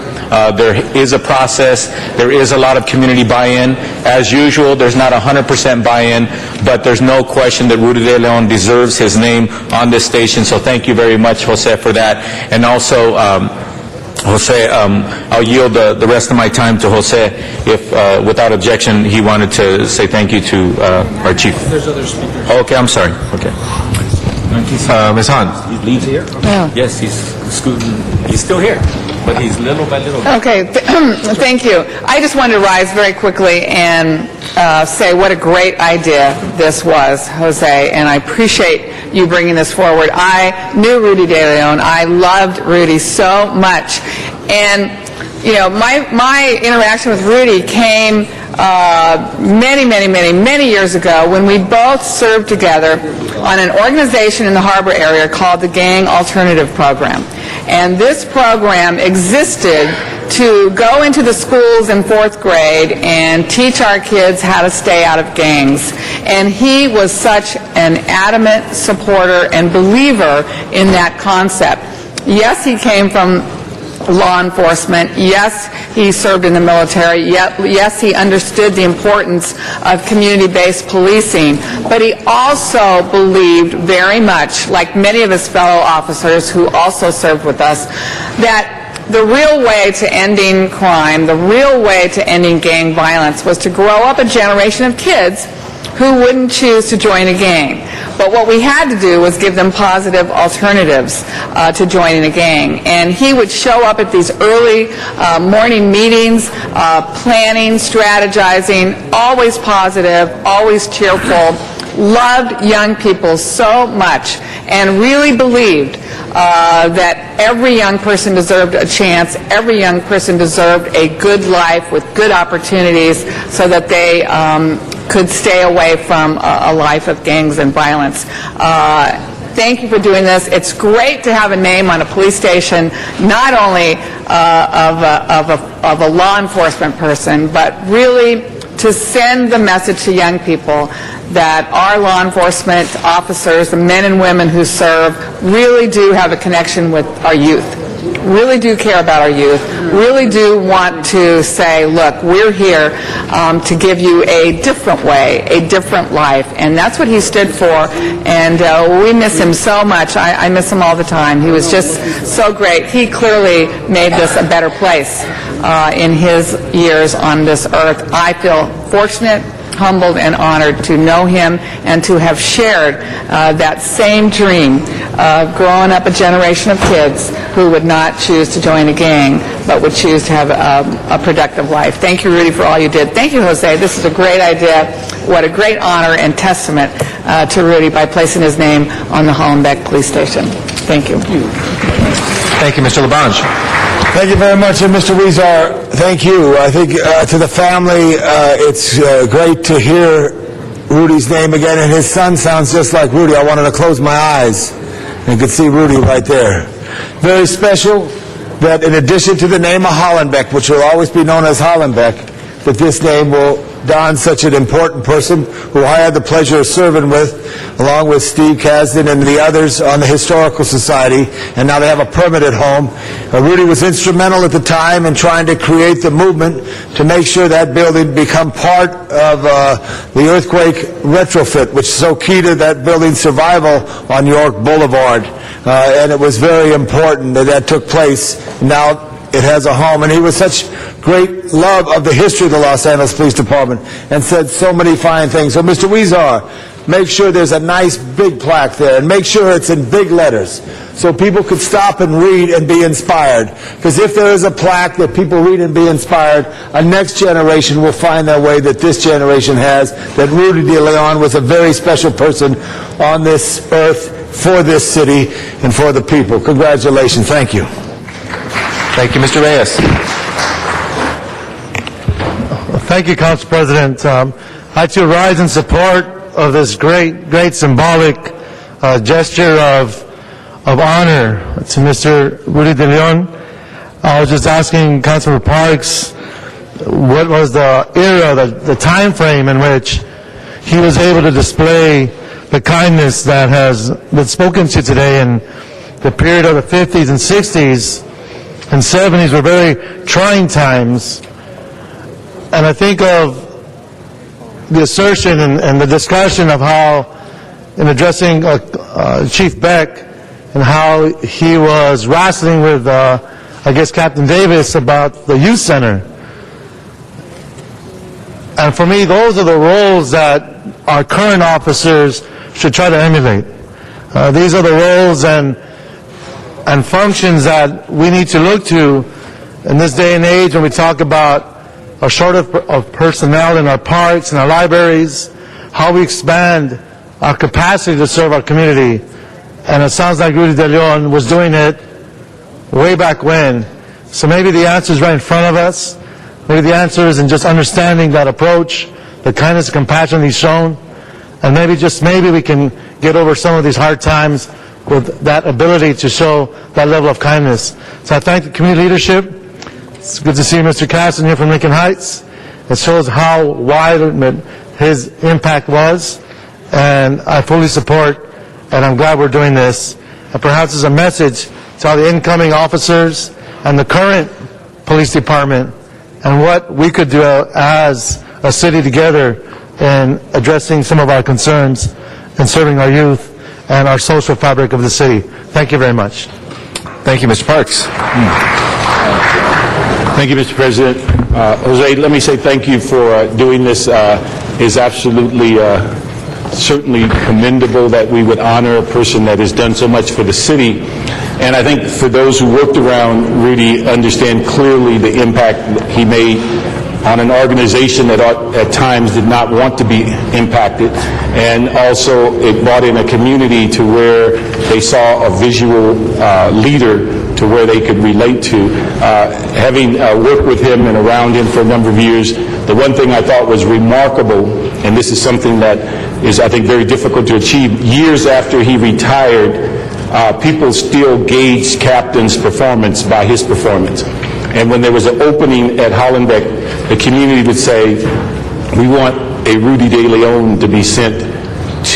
There is a process. There is a lot of community buy-in. As usual, there's not 100% buy-in, but there's no question that Rudy De Leon deserves his name on this station. So thank you very much, Jose, for that. And also, Jose, I'll yield the rest of my time to Jose if, without objection, he wanted to say thank you to our chief. There's other speakers. Okay, I'm sorry. Okay. Ms. Hahn. He leaves here? Yeah. Yes, he's scooting. He's still here, but he's little by little. Okay, thank you. I just wanted to rise very quickly and say what a great idea this was, Jose, and I appreciate you bringing this forward. I knew Rudy De Leon. I loved Rudy so much. And, you know, my interaction with Rudy came many years ago when we both served together on an organization in the Harbor area called the Gang Alternative Program. And this program existed to go into the schools in 4th grade and teach our kids how to stay out of gangs. And he was such an adamant supporter and believer in that concept. Yes, he came from law enforcement. Yes, he served in the military. Yes, he understood the importance of community-based policing. But he also believed very much, like many of his fellow officers who also served with us, that the real way to ending crime, the real way to ending gang violence was to grow up a generation of kids who wouldn't choose to join a gang. But what we had to do was give them positive alternatives to joining a gang. And he would show up at these early morning meetings, planning, strategizing, always positive, always cheerful, loved young people so much, and really believed that every young person deserved a chance, every young person deserved a good life with good opportunities so that they could stay away from a life of gangs and violence. Thank you for doing this. It's great to have a name on a police station, not only of a law enforcement person, but really to send the message to young people that our law enforcement officers, the men and women who serve, really do have a connection with our youth, really do care about our youth, really do want to say, look, we're here to give you a different way, a different life. And that's what he stood for. And we miss him so much. I miss him all the time. He was just so great. He clearly made this a better place in his years on this earth. I feel fortunate, humbled, and honored to know him and to have shared that same dream of growing up a generation of kids who would not choose to join a gang but would choose to have a productive life. Thank you, Rudy, for all you did. Thank you, Jose. This is a great idea. What a great honor and testament to Rudy by placing his name on the Hollenbeck Police Station. Thank you. Thank you, Mr. Labange. Thank you very much, and Mr. Huizar, thank you. I think to the family, it's great to hear Rudy's name again, and his son sounds just like Rudy. I wanted to close my eyes and could see Rudy right there. Very special that in addition to the name of Hollenbeck, which will always be known as Hollenbeck, that this name will Don's such an important person who I had the pleasure of serving with, along with Steve Kasdan and the others on the Historical Society, and now they have a permanent home. Rudy was instrumental at the time in trying to create the movement to make sure that building become part of the earthquake retrofit, which is so key to that building's survival on York Boulevard. And it was very important that that took place. Now it has a home, and he was such great love of the history of the Los Angeles Police Department and said so many fine things. So, Mr. Huizar, make sure there's a nice big plaque there, and make sure it's in big letters so people could stop and read and be inspired. Because if there is a plaque that people read and be inspired, a next generation will find their way that this generation has, that Rudy De Leon was a very special person on this earth for this city and for the people. Congratulations. Thank you. Thank you, Mr. Reyes. Thank you, Council President. I too rise in support of this great symbolic gesture of honor to Mr. Rudy De Leon. I was just asking Councilor Parks what was the era, the time frame in which he was able to display the kindness that has been spoken to today. In the period of the 50s and 60s and 70s were very trying times. And I think of the assertion and the discussion of how, in addressing Chief Beck, and how he was wrestling with, I guess, Captain Davis about the youth center. And for me, those are the roles that our current officers should try to emulate. These are the roles and functions that we need to look to in this day and age when we talk about a shortage of personnel in our parks and our libraries, how we expand our capacity to serve our community. And it sounds like Rudy De Leon was doing it way back when. So maybe the answer is right in front of us. Maybe the answer is in just understanding that approach, the kindness and compassion he's shown, and maybe we can get over some of these hard times with that ability to show that level of kindness. So I thank the community leadership. It's good to see Mr. Kasdan here from Lincoln Heights. It shows how wide his impact was, and I fully support, and I'm glad we're doing this. And perhaps as a message to all the incoming officers and the current police department, and what we could do as a city together in addressing some of our concerns and serving our youth and our social fabric of the city. Thank you very much. Thank you, Mr. Parks. Thank you, Mr. President. Jose, let me say thank you for doing this. It's absolutely, certainly commendable that we would honor a person that has done so much for the city. And I think for those who worked around Rudy, understand clearly the impact he made on an organization that at times did not want to be impacted. And also it brought in a community to where they saw a visual leader to where they could relate to. Having worked with him and around him for a number of years, the one thing I thought was remarkable, and this is something that is, I think, very difficult to achieve, years after he retired, people still gauged Captain's performance by his performance. And when there was an opening at Hollenbeck, the community would say, we want a Rudy De Leon to be sent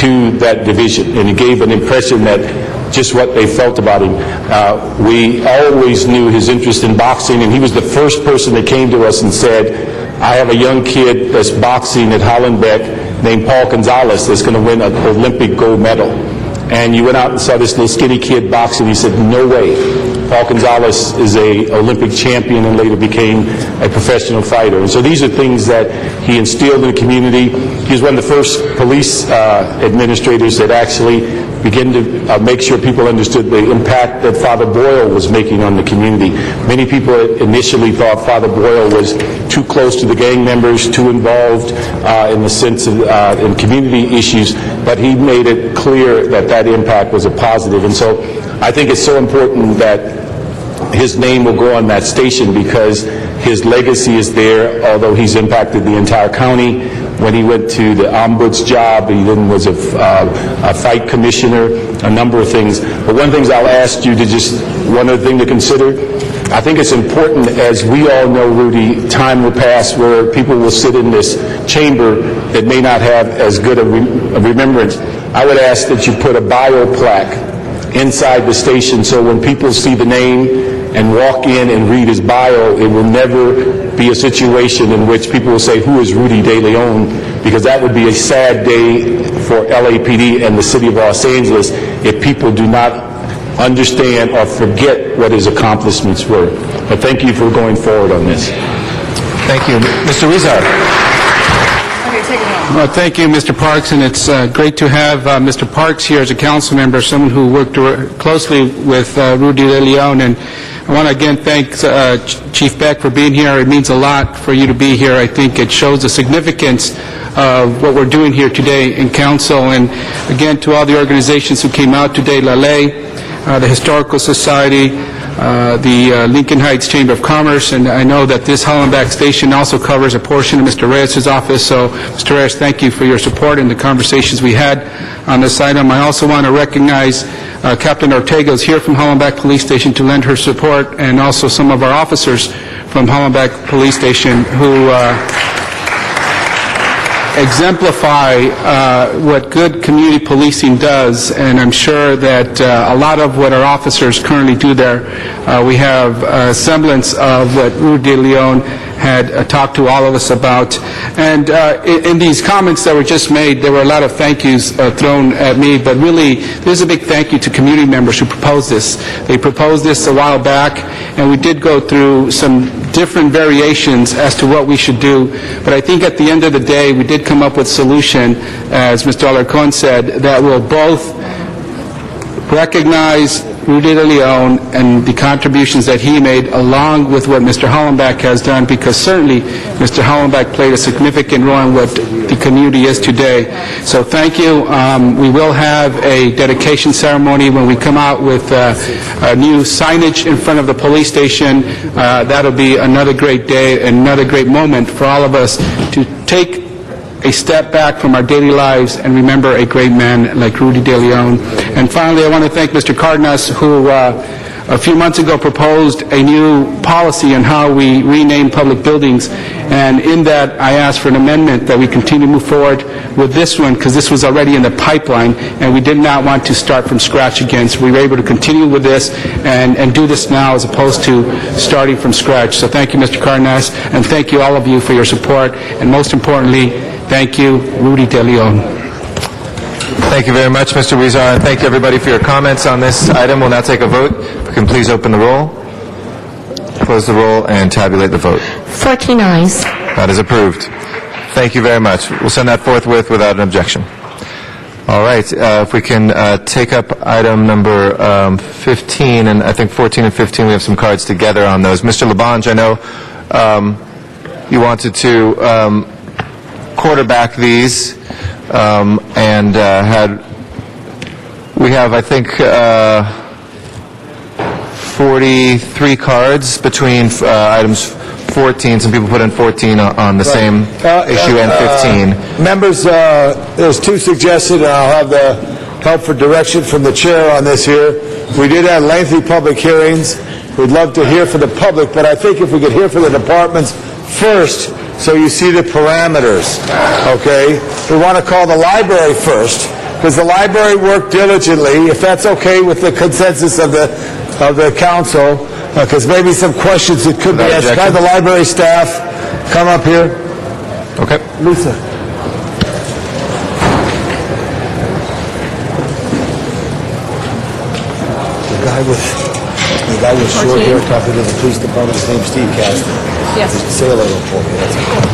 to that division. And he gave an impression that just what they felt about him. We always knew his interest in boxing, and he was the first person that came to us and said, I have a young kid that's boxing at Hollenbeck named Paul Gonzalez that's going to win an Olympic gold medal. And you went out and saw this little skinny kid boxing. He said, no way. Paul Gonzalez is an Olympic champion and later became a professional fighter. And so these are things that he instilled in the community. He was one of the first police administrators that actually began to make sure people understood the impact that Father Boyle was making on the community. Many people initially thought Father Boyle was too close to the gang members, too involved in the sense of in community issues, but he made it clear that that impact was a positive. And so I think it's so important that his name will go on that station because his legacy is there, although he's impacted the entire county. When he went to the ombuds job, he then was a fight commissioner, a number of things. But one thing I'll ask you to just, one other thing to consider, I think it's important, as we all know, Rudy, time will pass where people will sit in this chamber that may not have as good a remembrance. I would ask that you put a bio plaque inside the station so when people see the name and walk in and read his bio, it will never be a situation in which people will say, who is Rudy De Leon? Because that would be a sad day for LAPD and the city of Los Angeles if people do not understand or forget what his accomplishments were. But thank you for going forward on this. Thank you. Mr. Rizar. Okay, take it home. Well, thank you, Mr. Parks, and it's great to have Mr. Parks here as a council member, someone who worked closely with Rudy De Leon. And I want to again thank Chief Beck for being here. It means a lot for you to be here. I think it shows the significance of what we're doing here today in council. And again, to all the organizations who came out today, LaLey, the Historical Society, the Lincoln Heights Chamber of Commerce, and I know that this Hollenbach station also covers a portion of Mr. Reyes' office. So, Mr. Reyes, thank you for your support and the conversations we had on this item. I also want to recognize Captain Ortega is here from Hollenbach Police Station to lend her support, and also some of our officers from Hollenbach Police Station who exemplify what good community policing does, and I'm sure that a lot of what our officers currently do there, we have a semblance of what Rudy De Leon had talked to all of us about. And in these comments that were just made, there were a lot of thank yous thrown at me, but really, there's a big thank you to community members who proposed this. They proposed this a while back, and we did go through some different variations as to what we should do, but I think at the end of the day, we did come up with a solution, as Mr. Alarcon said, that will both recognize Rudy De Leon and the contributions that he made, along with what Mr. Hollenbach has done, because certainly Mr. Hollenbach played a significant role in what the community is today. So thank you. We will have a dedication ceremony when we come out with a new signage in front of the police station. That'll be another great day, another great moment for all of us to take a step back from our daily lives and remember a great man like Rudy De Leon. And finally, I want to thank Mr. Cardenas, who a few months ago proposed a new policy on how we rename public buildings. And in that, I asked for an amendment that we continue to move forward with this one, because this was already in the pipeline, and we did not want to start from scratch again. So we were able to continue with this and do this now as opposed to starting from scratch. So thank you, Mr. Cardenas, and thank you, all of you, for your support. And most importantly, thank you, Rudy De Leon. Thank you very much, Mr. Rizar, and thank you, everybody, for your comments on this item. We'll now take a vote. If we can please open the roll, close the roll, and tabulate the vote. 14 ayes. That is approved. Thank you very much. We'll send that forthwith without an objection. All right, if we can take up item number 15, and I think 14 and 15, we have some cards together on those. Mr. Labange, I know you wanted to quarterback these, and we have, I think, 43 cards between items 14. Some people put in 14 on the same issue, and 15. Members, there's two suggested, and I'll have the help for direction from the chair on this here. We did have lengthy public hearings. We'd love to hear from the public, but I think if we could hear from the departments first, so you see the parameters, okay? We want to call the library first, because the library worked diligently, if that's okay with the consensus of the council, because maybe some questions that could be asked. Can I have the library staff come up here? Okay. Lisa. The guy with short hair talking to the police department, his name's Steve Caston. Yes. Say hello for me. That's okay.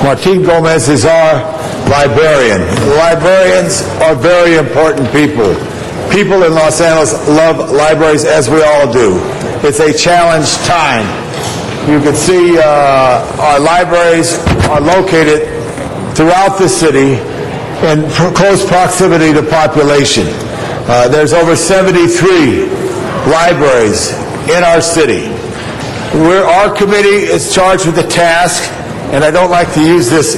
Martin Gomez is our librarian. Librarians are very important people. People in Los Angeles love libraries, as we all do. It's a challenged time. You can see our libraries are located throughout the city in close proximity to population. There's over 73 libraries in our city. Our committee is charged with the task, and I don't like to use this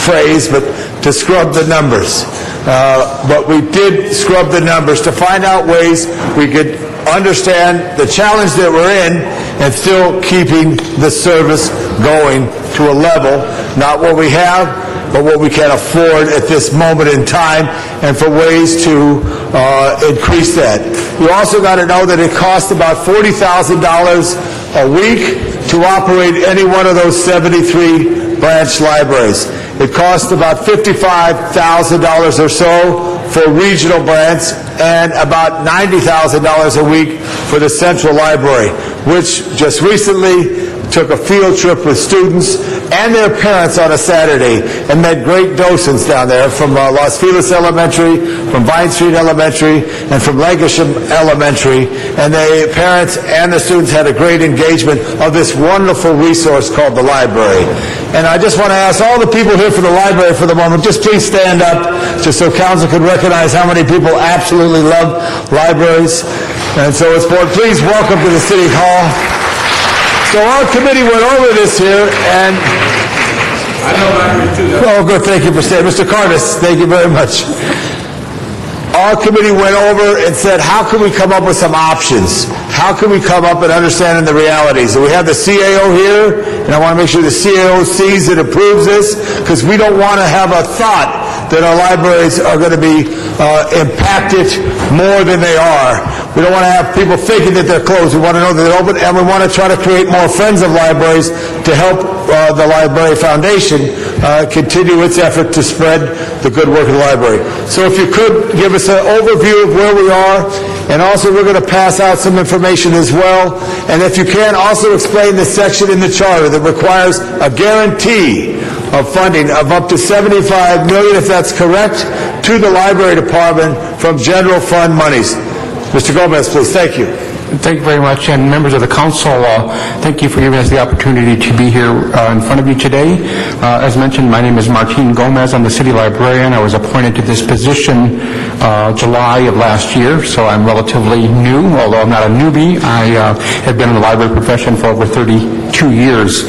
phrase, but to scrub the numbers. but we did scrub the numbers to find out ways we could understand the challenge that we're in and still keeping the service going to a level, not what we have, but what we can afford at this moment in time, and for ways to increase that. You also got to know that it costs about $40,000 a week to operate any one of those 73 branch libraries. It costs about $55,000 or so for regional branch and about $90,000 a week for the central library, which just recently took a field trip with students and their parents on a Saturday and met great docents down there from Los Feliz Elementary, from Vine Street Elementary, and from Lancashire Elementary. And the parents and the students had a great engagement of this wonderful resource called the library. And I just want to ask all the people here for the library for the moment, just please stand up just so council can recognize how many people absolutely love libraries. And so it's important. Please welcome to the City Hall. So our committee went over this here, and I know libraries too. Oh, good. Thank you for staying, Mr. Cardis. Thank you very much. Our committee went over and said, how can we come up with some options? How can we come up and understanding the realities? And we have the CAO here, and I want to make sure the CAO sees and approves this, because we don't want to have a thought that our libraries are going to be impacted more than they are. We don't want to have people thinking that they're closed. We want to know that they're open, and we want to try to create more friends of libraries to help the Library Foundation continue its effort to spread the good work of the library. So if you could give us an overview of where we are, and also we're going to pass out some information as well. And if you can, also explain the section in the charter that requires a guarantee of funding of up to $75 million, if that's correct, to the Library Department from general fund monies. Mr. Gomez, please. Thank you. Thank you very much, and members of the council, thank you for giving us the opportunity to be here in front of you today. As mentioned, my name is Martin Gomez. I'm the city librarian. I was appointed to this position July of last year, so I'm relatively new, although I'm not a newbie. I have been in the library profession for over 32 years.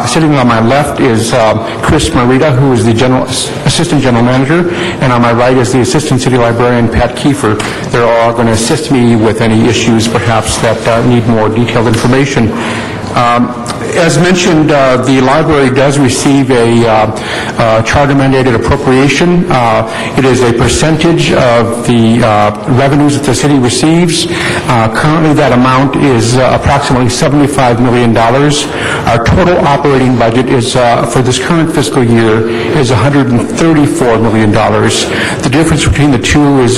Sitting on my left is Chris Marita, who is the assistant general manager, and on my right is the assistant city librarian, Pat Kiefer. They're all going to assist me with any issues, perhaps, that need more detailed information. As mentioned, the library does receive a charter-mandated appropriation. It is a percentage of the revenues that the city receives. Currently, that amount is approximately $75 million. Our total operating budget is, for this current fiscal year, is $134 million. The difference between the two is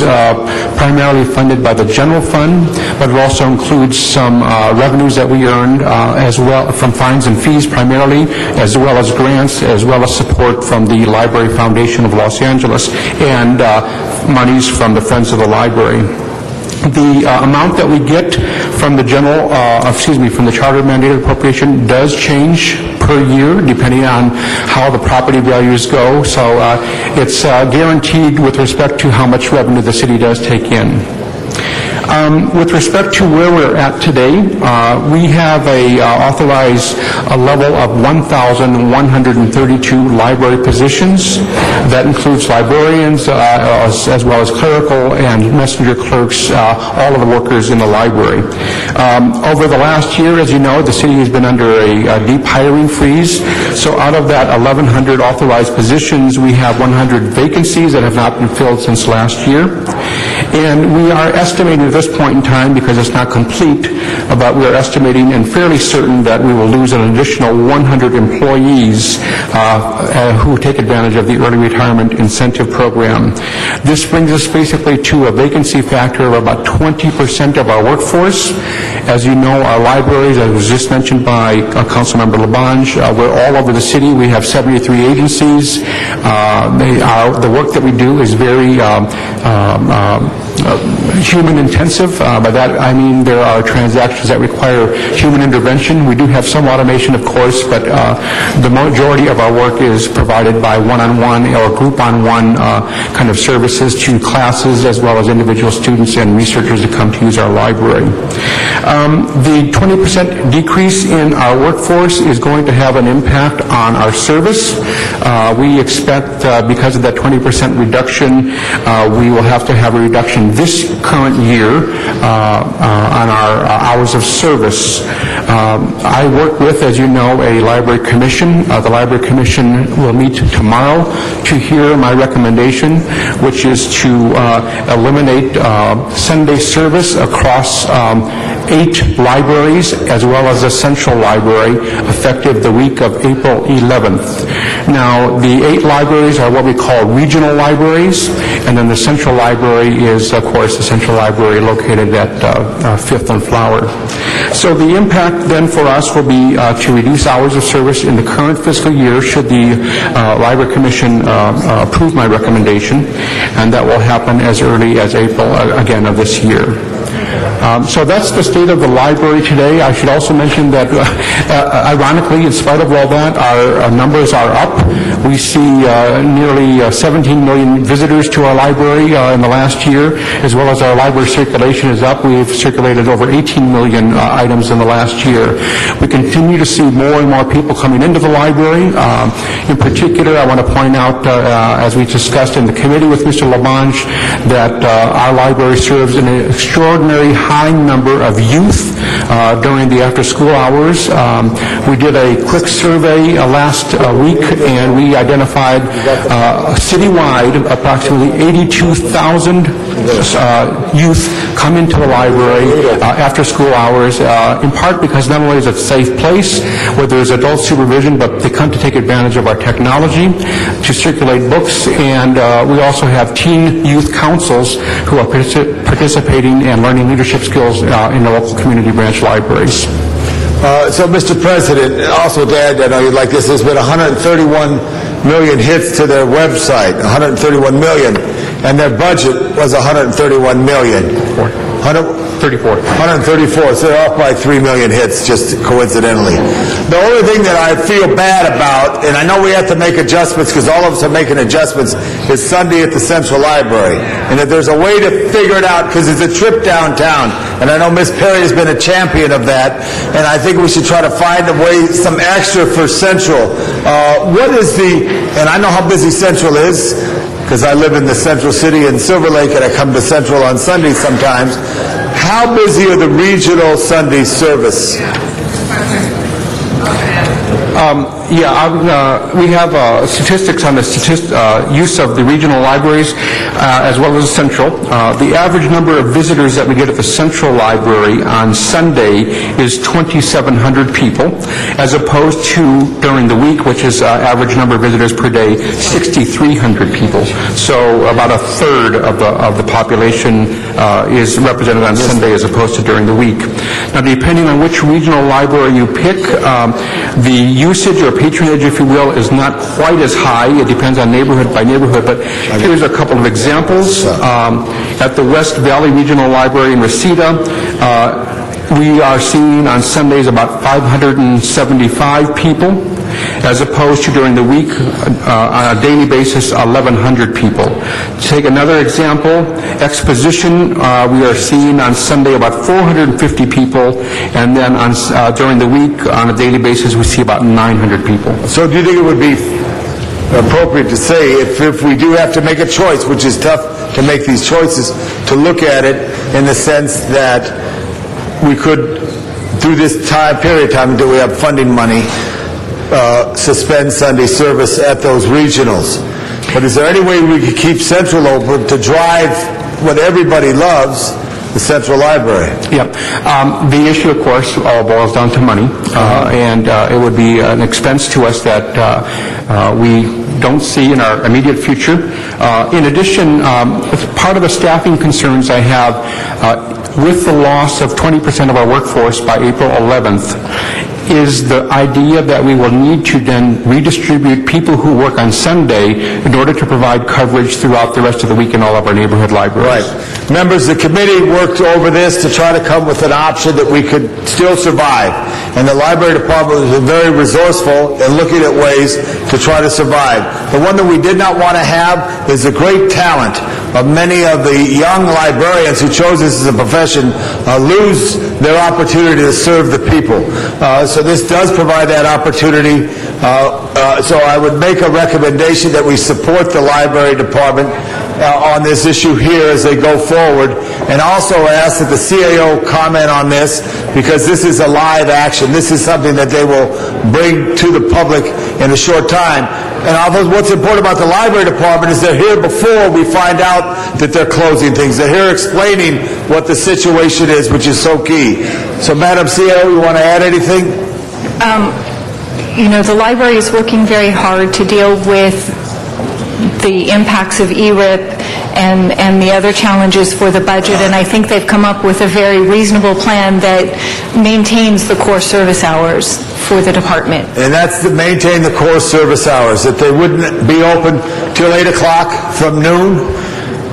primarily funded by the general fund, but it also includes some revenues that we earned as well from fines and fees primarily, as well as grants, as well as support from the Library Foundation of Los Angeles and monies from the Friends of the Library. The amount that we get from the from the charter mandated appropriation does change per year depending on how the property values go. So it's guaranteed with respect to how much revenue the city does take in. With respect to where we're at today, we have a authorized level of 1,132 library positions. That includes librarians as well as clerical and messenger clerks, all of the workers in the library. Over the last year, as you know, the city has been under a deep hiring freeze. So out of that 1,100 authorized positions, we have 100 vacancies that have not been filled since last year. And we are estimating at this point in time, because it's not complete, but we are estimating and fairly certain that we will lose an additional 100 employees who take advantage of the early retirement incentive program. This brings us basically to a vacancy factor of about 20% of our workforce. As you know, our libraries, as was just mentioned by Councilmember Labange, we're all over the city. We have 73 agencies. The work that we do is very human intensive. By that I mean there are transactions that require human intervention. We do have some automation, of course, but the majority of our work is provided by one-on-one or group-on-one kind of services to classes as well as individual students and researchers that come to use our library. The 20% decrease in our workforce is going to have an impact on our service. We expect, because of that 20% reduction, we will have to have a reduction this current year on our hours of service. I work with, as you know, a library commission. The library commission will meet tomorrow to hear my recommendation, which is to eliminate Sunday service across 8 libraries as well as the central library effective the week of April 11th. Now, the 8 libraries are what we call regional libraries, and then the central library is, of course, the central library located at 5th and Flower. So the impact then for us will be to reduce hours of service in the current fiscal year should the Library Commission approve my recommendation, and that will happen as early as April, again, of this year. So that's the state of the library today. I should also mention that, ironically, in spite of all that, our numbers are up. We see nearly 17 million visitors to our library in the last year, as well as our library circulation is up. We've circulated over 18 million items in the last year. We continue to see more and more people coming into the library. In particular, I want to point out, as we discussed in the committee with Mr. Labange, that our library serves an extraordinary high number of youth during the after-school hours. We did a quick survey last week, and we identified citywide approximately 82,000 youth come into the library after school hours, in part because not only is it a safe place where there's adult supervision, but they come to take advantage of our technology to circulate books, and we also have teen youth councils who are participating and learning leadership skills in the local community branch libraries. So, Mr. President, also to add that, like this, there's been 131 million hits to their website, 131 million, and their budget was 131 million. 134, so they're off by 3 million hits, just coincidentally. The only thing that I feel bad about, and I know we have to make adjustments because all of us are making adjustments, is Sunday at the Central Library. And if there's a way to figure it out, because it's a trip downtown, and I know Ms. Perry has been a champion of that, and I think we should try to find a way, some extra for Central. What is and I know how busy Central is, because I live in the Central City in Silver Lake, and I come to Central on Sundays sometimes. How busy are the regional Sunday service? We have statistics on the use of the regional libraries as well as the central. The average number of visitors that we get at the central library on Sunday is 2,700 people, as opposed to during the week, which is average number of visitors per day, 6,300 people. So about a third of the population is represented on Sunday as opposed to during the week. Now, depending on which regional library you pick, the usage or patronage, if you will, is not quite as high. It depends on neighborhood by neighborhood, but here's a couple of examples. At the West Valley Regional Library in Reseda, we are seeing on Sundays about 575 people, as opposed to during the week, on a daily basis, 1,100 people. To take another example, Exposition, we are seeing on Sunday about 450 people, and then during the week, on a daily basis, we see about 900 people. So do you think it would be appropriate to say, if we do have to make a choice, which is tough to make these choices, to look at it in the sense that we could, through this period of time until we have funding money, suspend Sunday service at those regionals? But is there any way we could keep Central open to drive what everybody loves, the Central Library? Yep. The issue, of course, all boils down to money, and it would be an expense to us that we don't see in our immediate future. In addition, part of the staffing concerns I have with the loss of 20% of our workforce by April 11th, is the idea that we will need to then redistribute people who work on Sunday in order to provide coverage throughout the rest of the week in all of our neighborhood libraries. Right. Members, the committee worked over this to try to come with an option that we could still survive. And the library department was very resourceful in looking at ways to try to survive. The one that we did not want to have is the great talent of many of the young librarians who chose this as a profession lose their opportunity to serve the people. So this does provide that opportunity. So I would make a recommendation that we support the library department on this issue here as they go forward, and also ask that the CAO comment on this, because this is a live action. This is something that they will bring to the public in a short time. And although what's important about the library department is they're here before we find out that they're closing things. They're here explaining what the situation is, which is so key. So, Madam CAO, you want to add anything? You know, the library is working very hard to deal with the impacts of ERIP and the other challenges for the budget, and I think they've come up with a very reasonable plan that maintains the core service hours for the department. And that's to maintain the core service hours, that they wouldn't be open till 8 o'clock from noon.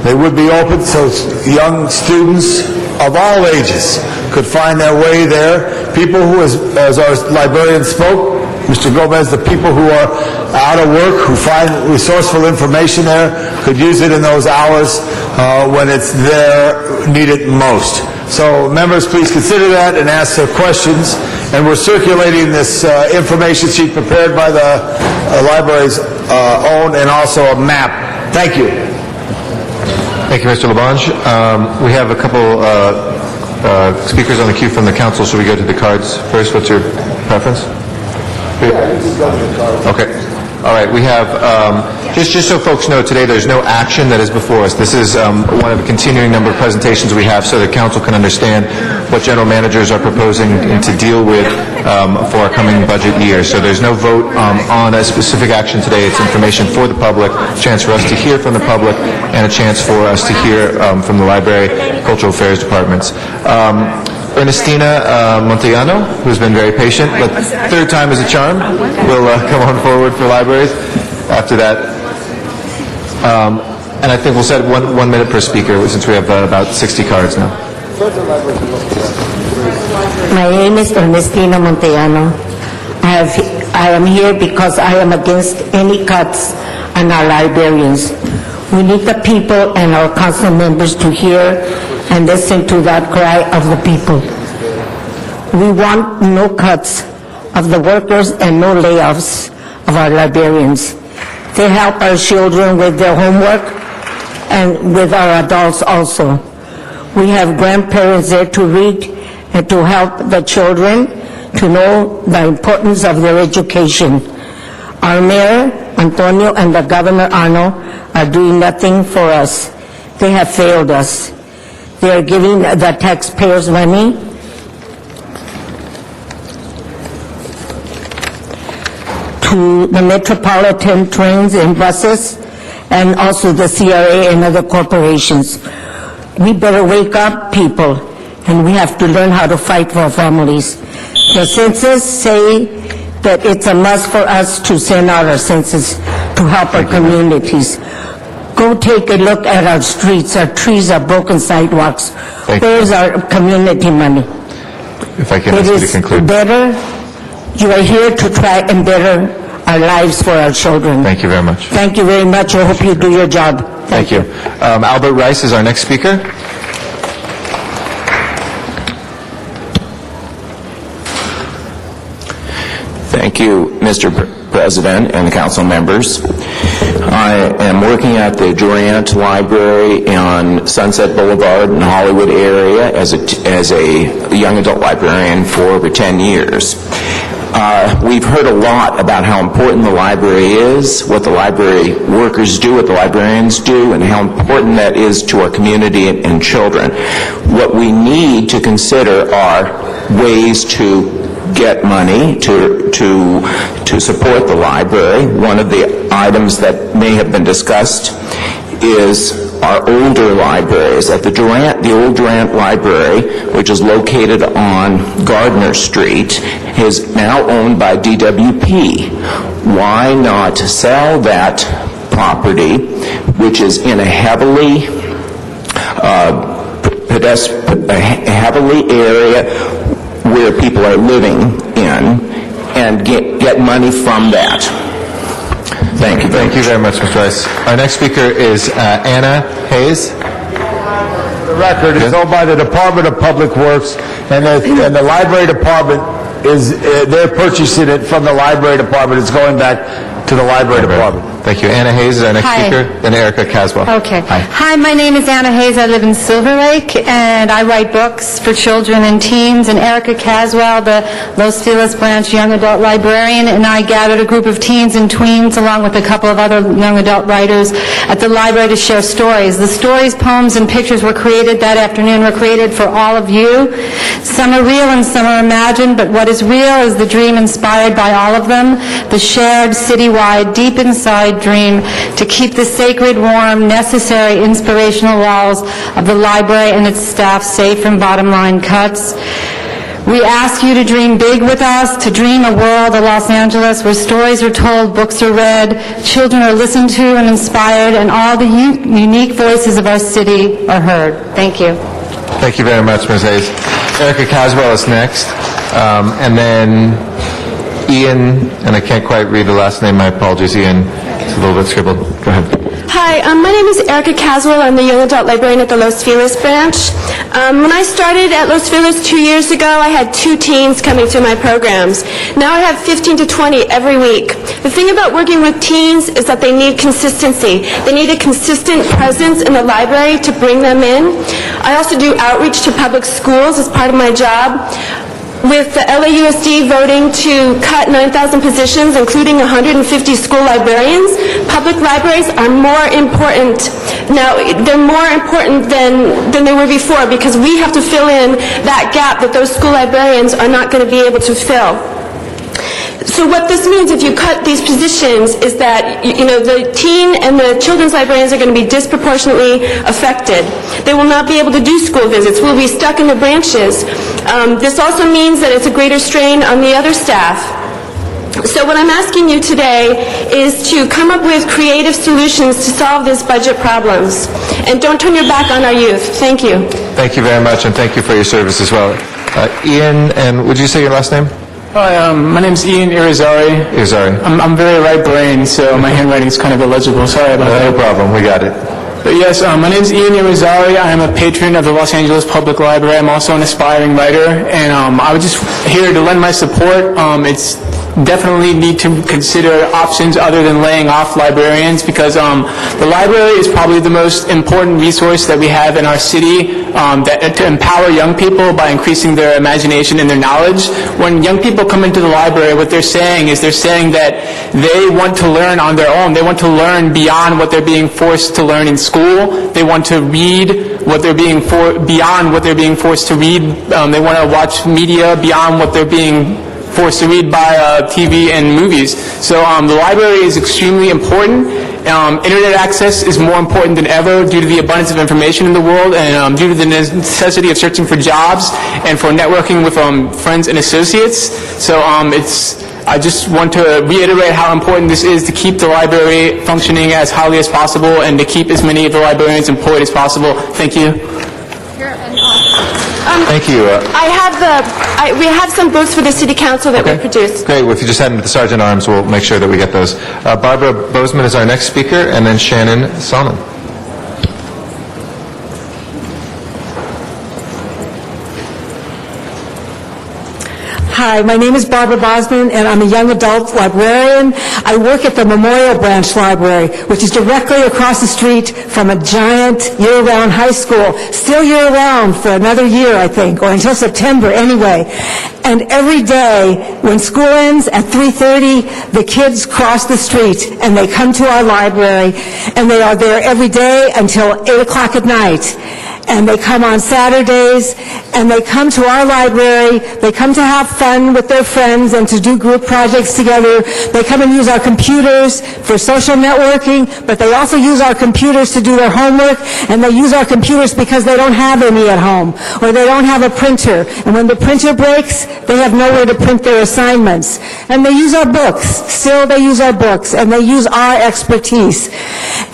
They would be open so young students of all ages could find their way there. People who, as our librarian spoke, Mr. Gomez, the people who are out of work, who find resourceful information there, could use it in those hours when it's there, needed most. So members, please consider that and ask their questions. And we're circulating this information sheet prepared by the library's own, and also a map. Thank you. Thank you, Mr. Labange. We have a couple speakers on the queue from the council. Should we go to the cards first? What's your preference? Okay. All right. We have, just so folks know, today there's no action that is before us. This is one of a continuing number of presentations we have so the council can understand what general managers are proposing to deal with for our coming budget year. So there's no vote on a specific action today. It's information for the public, a chance for us to hear from the public, and a chance for us to hear from the library, cultural affairs departments. Ernestina Montellano, who's been very patient, but third time is a charm, will come on forward for libraries. After that, and I think we'll set 1 minute per speaker since we have about 60 cards now. My name is Ernestina Montellano. I am here because I am against any cuts on our librarians. We need the people and our council members to hear and listen to that cry of the people. We want no cuts of the workers and no layoffs of our librarians. They help our children with their homework and with our adults also. We have grandparents there to read and to help the children to know the importance of their education. Our mayor, Antonio, and the governor, Arno, are doing nothing for us. They have failed us. They are giving the taxpayers money to the metropolitan trains and buses, and also the CRA and other corporations. We better wake up, people, and we have to learn how to fight for our families. The census say that it's a must for us to send out our census to help our communities. Go take a look at our streets, our trees, our broken sidewalks. Where's our community money? If I can ask you to conclude. It is better, you are here to try and better our lives for our children. Thank you very much. Thank you very much. I hope you do your job. Thank you. Albert Rice is our next speaker. Thank you, Mr. President and the council members. I am working at the Durant Library on Sunset Boulevard in the Hollywood area as a young adult librarian for over 10 years. We've heard a lot about how important the library is, what the library workers do, what the librarians do, and how important that is to our community and children. What we need to consider are ways to get money to support the library. One of the items that may have been discussed is our older libraries. At the old Durant Library, which is located on Gardner Street, is now owned by DWP. Why not sell that property, which is in a heavily area where people are living in, and get money from that? Thank you. Thank you very much, Mr. Rice. Our next speaker is Anna Hayes. The record is owned by the Department of Public Works, and the library department they're purchasing it from the library department. It's going back to the library department. Thank you. Anna Hayes is our next Hi. speaker, then Erica Caswell. Okay. Hi. Hi, my name is Anna Hayes. I live in Silver Lake, and I write books for children and teens. And Erica Caswell, the Los Feliz Branch young adult librarian, and I gathered a group of teens and tweens, along with a couple of other young adult writers, at the library to share stories. The stories, poems, and pictures were created that afternoon were created for all of you. Some are real and some are imagined, but what is real is the dream inspired by all of them, the shared, citywide, deep inside dream to keep the sacred, warm, necessary, inspirational walls of the library and its staff safe from bottom-line cuts. We ask you to dream big with us, to dream a world of Los Angeles where stories are told, books are read, children are listened to and inspired, and all the unique voices of our city are heard. Thank you. Thank you very much, Ms. Hayes. Erica Caswell is next, and then Ian, and I can't quite read the last name, my apologies, Ian. It's a little bit scribbled. Go ahead. Hi, my name is Erica Caswell. I'm the young adult librarian at the Los Feliz branch. When I started at Los Feliz 2 years ago, I had 2 teens coming through my programs. Now I have 15 to 20 every week. The thing about working with teens is that they need consistency. They need a consistent presence in the library to bring them in. I also do outreach to public schools as part of my job. With the LAUSD voting to cut 9,000 positions, including 150 school librarians, public libraries are more important. Now, they're more important than they were before because we have to fill in that gap that those school librarians are not going to be able to fill. So what this means if you cut these positions is that, the teen and the children's librarians are going to be disproportionately affected. They will not be able to do school visits. We'll be stuck in the branches. This also means that it's a greater strain on the other staff. So what I'm asking you today is to come up with creative solutions to solve these budget problems. And don't turn your back on our youth. Thank you. Thank you very much, and thank you for your service as well. Ian, and would you say your last name? Hi, my name's Ian Irizarry. Irizarry. I'm very right-brained, so my handwriting is kind of illegible. Sorry about that. No problem, we got it. But yes, my name's Ian Irizarry. I am a patron of the Los Angeles Public Library. I'm also an aspiring writer, and I was just here to lend my support. It's definitely need to consider options other than laying off librarians because the library is probably the most important resource that we have in our city to empower young people by increasing their imagination and their knowledge. When young people come into the library, what they're saying that they want to learn on their own. They want to learn beyond what they're being forced to learn in school. They want to read what they're being beyond what they're being forced to read. They want to watch media beyond what they're being forced to read by TV and movies. So the library is extremely important. Internet access is more important than ever due to the abundance of information in the world and due to the necessity of searching for jobs and for networking with friends and associates. So I just want to reiterate how important this is to keep the library functioning as highly as possible and to keep as many of the librarians employed as possible. Thank you. Thank you. We have some books for the city council that we produced. Great. Well, if you just head into the Sergeant Arms, we'll make sure that we get those. Barbara Bozeman is our next speaker, and then Shannon Salmon. Hi, my name is Barbara Bosman, and I'm a young adult librarian. I work at the Memorial Branch Library, which is directly across the street from a giant year-round high school, still year-round for another year, I think, or until September anyway. And every day, when school ends at 3:30, the kids cross the street, and they come to our library, and they are there every day until 8 o'clock at night. and they come on Saturdays, and they come to our library. They come to have fun with their friends and to do group projects together. They come and use our computers for social networking, but they also use our computers to do their homework, and they use our computers because they don't have any at home, or they don't have a printer. And when the printer breaks, they have nowhere to print their assignments. And they use our books. Still, they use our books, and they use our expertise.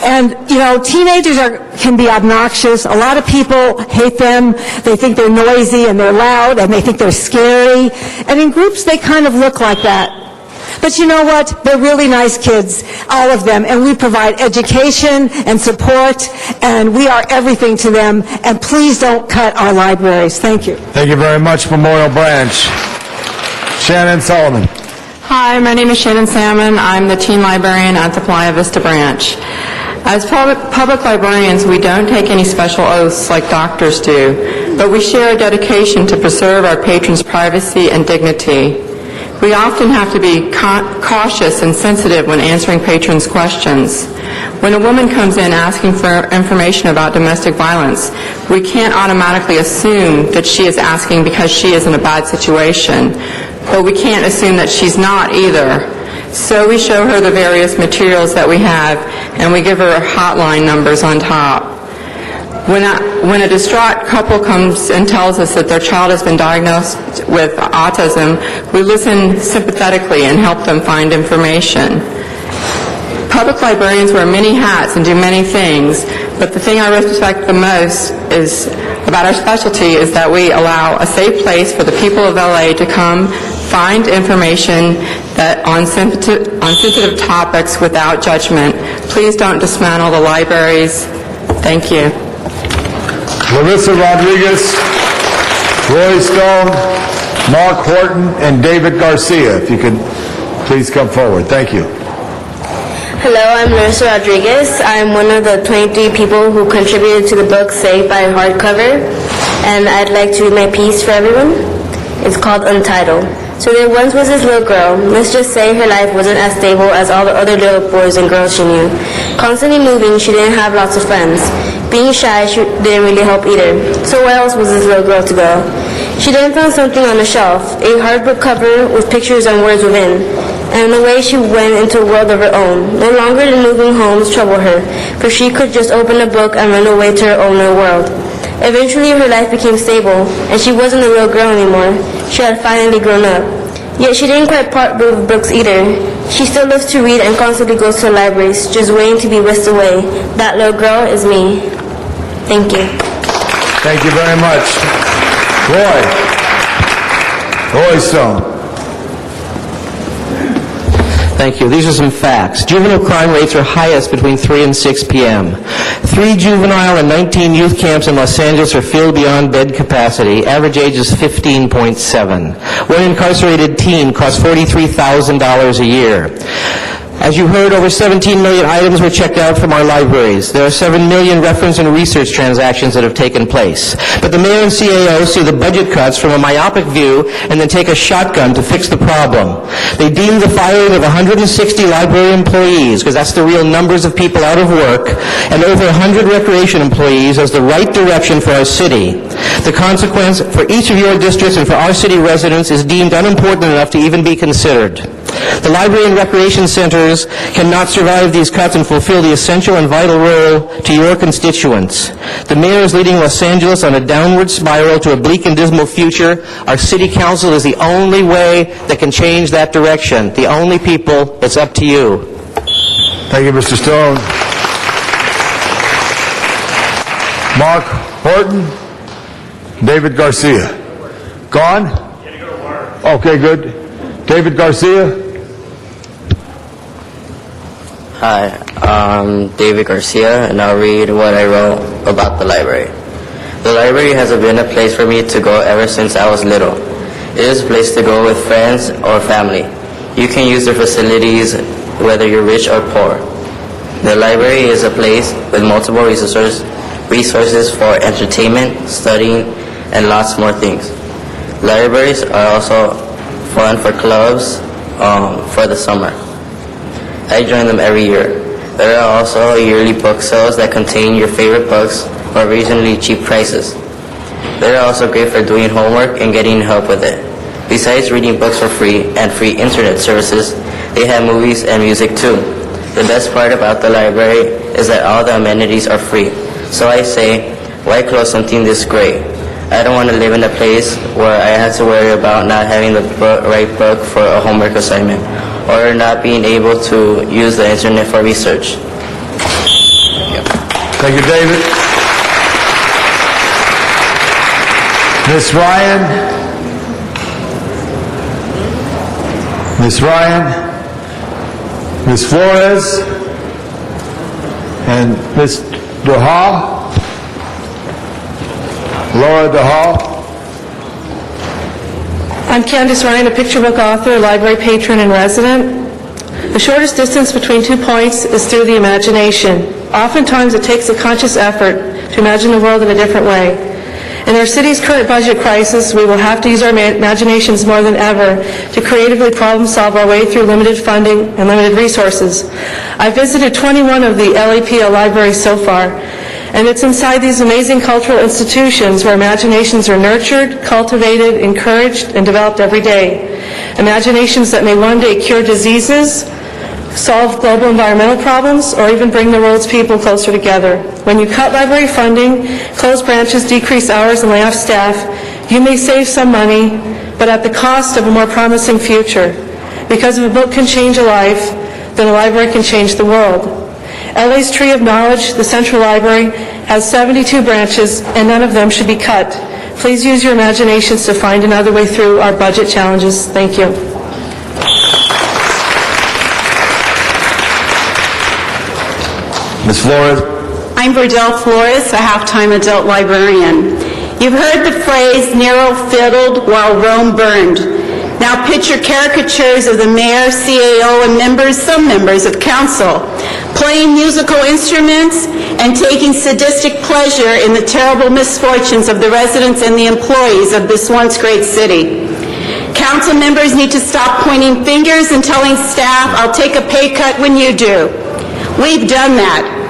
And, you know, teenagers can be obnoxious. A lot of people hate them. They think they're noisy and they're loud and they think they're scary. And in groups, they kind of look like that. But you know what? They're really nice kids, all of them, and we provide education and support, and we are everything to them. And please don't cut our libraries. Thank you. Thank you very much, Memorial Branch. Shannon Solomon. Hi, my name is Shannon Salmon. I'm the teen librarian at the Playa Vista branch. As public librarians, we don't take any special oaths like doctors do, but we share a dedication to preserve our patrons' privacy and dignity. We often have to be cautious and sensitive when answering patrons' questions. When a woman comes in asking for information about domestic violence, we can't automatically assume that she is asking because she is in a bad situation, but we can't assume that she's not either. So we show her the various materials that we have, and we give her hotline numbers on top. When a distraught couple comes and tells us that their child has been diagnosed with autism, we listen sympathetically and help them find information. Public librarians wear many hats and do many things, but the thing I respect the most about our specialty is that we allow a safe place for the people of LA to come find information that on sensitive topics without judgment. Please don't dismantle the libraries. Thank you. Larissa Rodriguez, Roy Stone, Mark Horton, and David Garcia. If you could please come forward. Thank you. Hello, I'm Larissa Rodriguez. I'm one of the 23 people who contributed to the book Saved by Hardcover, and I'd like to read my piece for everyone. It's called Untitled. So there once was this little girl. Let's just say her life wasn't as stable as all the other little boys and girls she knew. Constantly moving, she didn't have lots of friends. Being shy, she didn't really help either. So where else was this little girl to go? She then found something on the shelf, a hardbook cover with pictures and words within. And in a way she went into a world of her own. No longer did moving homes trouble her, for she could just open a book and run away to her own little world. Eventually her life became stable, and she wasn't a little girl anymore. She had finally grown up. Yet she didn't quite part with books either. She still loves to read and constantly goes to libraries, just waiting to be whisked away. That little girl is me. Thank you. Thank you very much. Roy Stone. Thank you. These are some facts. Juvenile crime rates are highest between 3 and 6 p.m. 3 juvenile and 19 youth camps in Los Angeles are filled beyond bed capacity. Average age is 15.7. One incarcerated teen costs $43,000 a year. As you heard, over 17 million items were checked out from our libraries. There are 7 million reference and research transactions that have taken place. But the mayor and CAO see the budget cuts from a myopic view and then take a shotgun to fix the problem. They deem the firing of 160 library employees, because that's the real numbers of people out of work, and over 100 recreation employees as the right direction for our city. The consequence for each of your districts and for our city residents is deemed unimportant enough to even be considered. The library and recreation centers cannot survive these cuts and fulfill the essential and vital role to your constituents. The mayor is leading Los Angeles on a downward spiral to a bleak and dismal future. Our city council is the only way that can change that direction. The only people, it's up to you. Thank you, Mr. Stone. Mark Horton, David Garcia. Gone? Okay, good. David Garcia. Hi, I'm David Garcia, and I'll read what I wrote about the library. The library has been a place for me to go ever since I was little. It is a place to go with friends or family. You can use the facilities whether you're rich or poor. The library is a place with multiple resources for entertainment, studying, and lots more things. Libraries are also fun for clubs for the summer. I join them every year. There are also yearly book sales that contain your favorite books or reasonably cheap prices. They're also great for doing homework and getting help with it. Besides reading books for free and free internet services, they have movies and music too. The best part about the library is that all the amenities are free. So I say, why close something this great? I don't want to live in a place where I have to worry about not having the right book for a homework assignment or not being able to use the internet for research. Thank you, David. Miss Ryan. Miss Ryan. Miss Flores. And Miss DeHaul. Laura DeHaul. I'm Candace Ryan, a picture book author, library patron, and resident. The shortest distance between 2 points is through the imagination. Oftentimes it takes a conscious effort to imagine the world in a different way. In our city's current budget crisis, we will have to use our imaginations more than ever to creatively problem solve our way through limited funding and limited resources. I've visited 21 of the LAPL libraries so far, and it's inside these amazing cultural institutions where imaginations are nurtured, cultivated, encouraged, and developed every day. Imaginations that may one day cure diseases, solve global environmental problems, or even bring the world's people closer together. When you cut library funding, close branches, decrease hours, and lay off staff, you may save some money, but at the cost of a more promising future. Because if a book can change a life, then a library can change the world. LA's Tree of Knowledge, the Central Library, has 72 branches, and none of them should be cut. Please use your imaginations to find another way through our budget challenges. Thank you. Ms. Flores. I'm Verdell Flores, a half-time adult librarian. You've heard the phrase, Nero fiddled while Rome burned. Now picture caricatures of the mayor, CAO, and some members of council, playing musical instruments and taking sadistic pleasure in the terrible misfortunes of the residents and the employees of this once great city. Council members need to stop pointing fingers and telling staff, I'll take a pay cut when you do. We've done that.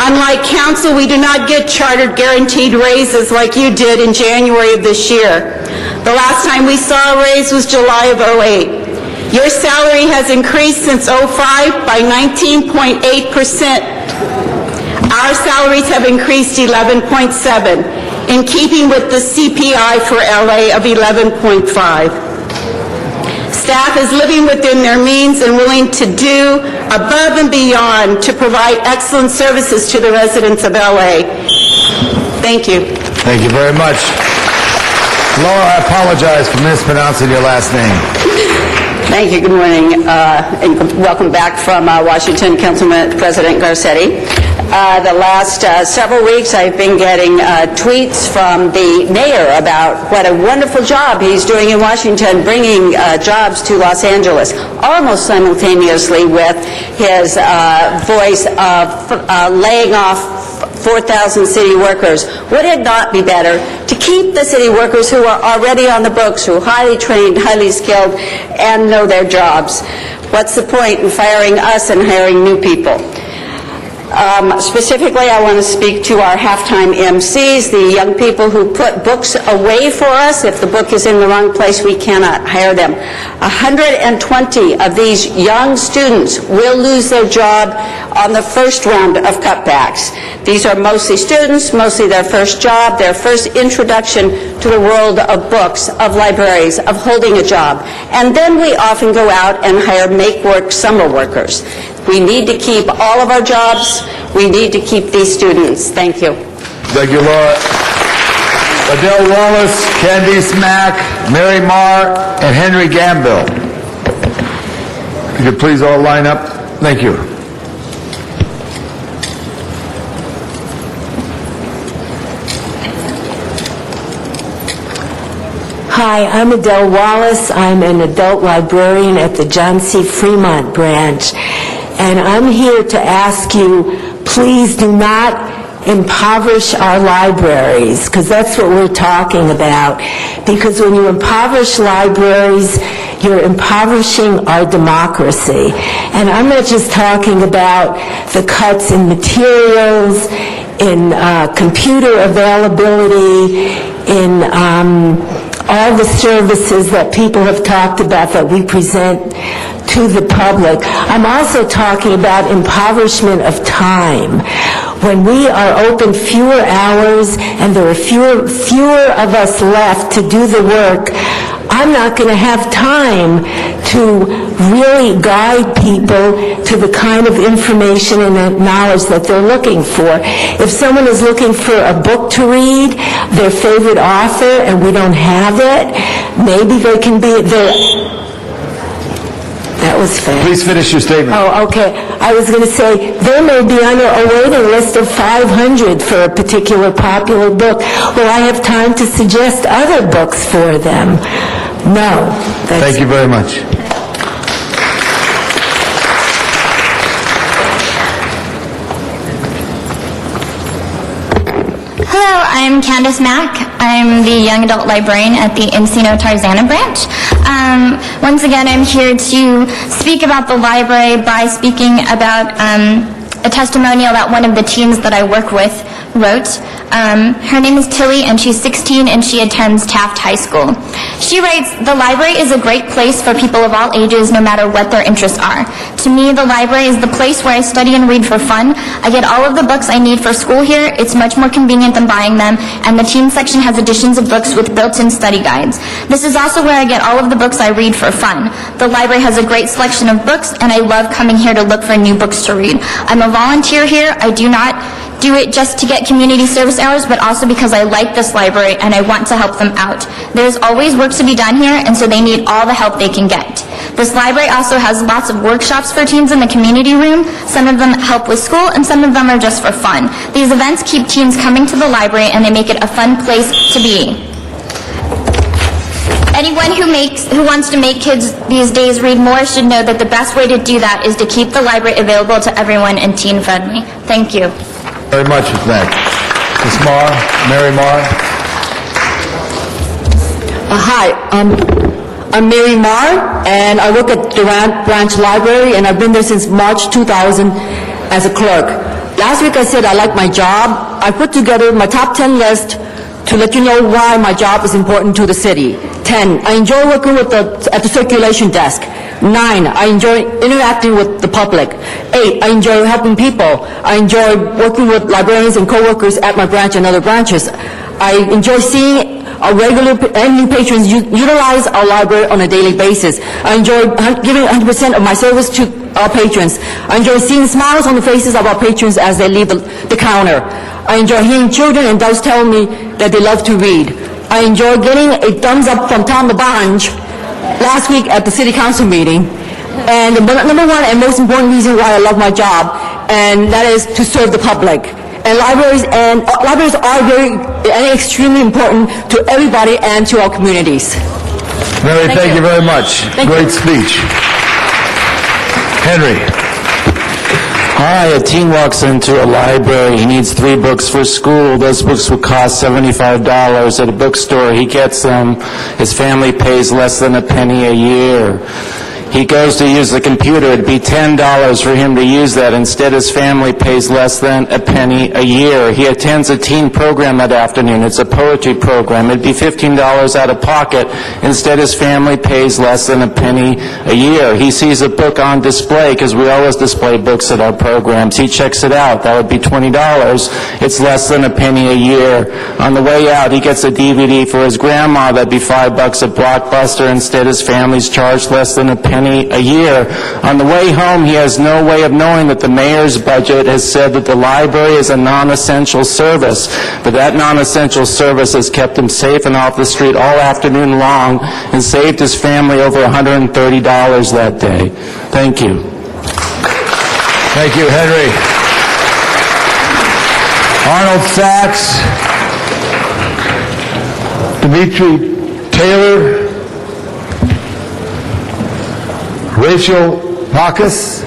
Unlike council, we do not get chartered guaranteed raises like you did in January of this year. The last time we saw a raise was July of '08. Your salary has increased since '05 by 19.8%. Our salaries have increased 11.7%, in keeping with the CPI for LA of 11.5%. Staff is living within their means and willing to do above and beyond to provide excellent services to the residents of LA. Thank you. Thank you very much. Laura, I apologize for mispronouncing your last name. Thank you. Good morning, and welcome back from Washington, Councilman President Garcetti. The last several weeks, I've been getting tweets from the mayor about what a wonderful job he's doing in Washington, bringing jobs to Los Angeles, almost simultaneously with his voice of laying off 4,000 city workers. Would it not be better to keep the city workers who are already on the books, who are highly trained, highly skilled, and know their jobs? What's the point in firing us and hiring new people? Specifically, I want to speak to our halftime MCs, the young people who put books away for us. If the book is in the wrong place, we cannot hire them. 120 of these young students will lose their job on the first round of cutbacks. These are mostly students, mostly their first job, their first introduction to the world of books, of libraries, of holding a job. And then we often go out and hire make-work summer workers. We need to keep all of our jobs. We need to keep these students. Thank you. Thank you, Laura. Adele Wallace, Candice Mack, Mary Marr, and Henry Gambill. If you could please all line up. Thank you. Hi, I'm Adele Wallace. I'm an adult librarian at the John C. Fremont branch. And I'm here to ask you, please do not impoverish our libraries, because that's what we're talking about. Because when you impoverish libraries, you're impoverishing our democracy. And I'm not just talking about the cuts in materials, in computer availability, in all the services that people have talked about that we present to the public. I'm also talking about impoverishment of time. When we are open fewer hours and there are fewer of us left to do the work, I'm not going to have time to really guide people to the kind of information and the knowledge that they're looking for. If someone is looking for a book to read, their favorite author, and we don't have it, maybe they can be there. That was fast. Please finish your statement. Oh, okay. I was going to say, they may be on a waiting list of 500 for a particular popular book. Will I have time to suggest other books for them? No. Thank you very much. Hello, I'm Candace Mack. I'm the young adult librarian at the Encino Tarzana branch. Once again, I'm here to speak about the library by speaking about a testimonial that one of the teens that I work with wrote. Her name is Tilly, and she's 16, and she attends Taft High School. She writes, "The library is a great place for people of all ages, no matter what their interests are. To me, the library is the place where I study and read for fun. I get all of the books I need for school here. It's much more convenient than buying them, and the teen section has editions of books with built-in study guides. This is also where I get all of the books I read for fun. The library has a great selection of books, and I love coming here to look for new books to read. I'm a volunteer here. I do not do it just to get community service hours, but also because I like this library and I want to help them out. There's always work to be done here, and so they need all the help they can get. This library also has lots of workshops for teens in the community room. Some of them help with school, and some of them are just for fun. These events keep teens coming to the library, and they make it a fun place to be. Anyone who wants to make kids these days read more should know that the best way to do that is to keep the library available to everyone and teen-friendly. Thank you." Very much, Ms. Mack. Ms. Marr, Mary Marr. Hi, I'm Mary Marr, and I work at Durant Branch Library, and I've been there since March 2000 as a clerk. Last week I said I like my job. I put together my top 10 list to let you know why my job is important to the city. 10, I enjoy working at the circulation desk. 9, I enjoy interacting with the public. 8, I enjoy helping people. I enjoy working with librarians and co-workers at my branch and other branches. I enjoy seeing our regular and new patrons utilize our library on a daily basis. I enjoy giving 100% of my service to our patrons. I enjoy seeing smiles on the faces of our patrons as they leave the counter. I enjoy hearing children and adults tell me that they love to read. I enjoy getting a thumbs up from Tom LaBange last week at the city council meeting. And the number one and most important reason why I love my job, and that is to serve the public. And libraries are very and extremely important to everybody and to our communities. Mary, thank you very much. Great speech. Henry. Hi, a teen walks into a library. He needs 3 books for school. Those books would cost $75 at a bookstore. He gets them. His family pays less than a penny a year. He goes to use the computer. It'd be $10 for him to use that. Instead, his family pays less than a penny a year. He attends a teen program that afternoon. It's a poetry program. It'd be $15 out of pocket. Instead, his family pays less than a penny a year. He sees a book on display, because we always display books at our programs. He checks it out. That would be $20. It's less than a penny a year. On the way out, he gets a DVD for his grandma. That'd be $5 at Blockbuster. Instead, his family's charged less than a penny a year. On the way home, he has no way of knowing that the mayor's budget has said that the library is a non-essential service, but that non-essential service has kept him safe and off the street all afternoon long and saved his family over $130 that day. Thank you. Thank you, Henry. Arnold Sachs, Dimitri Taylor, Rachel Pacas.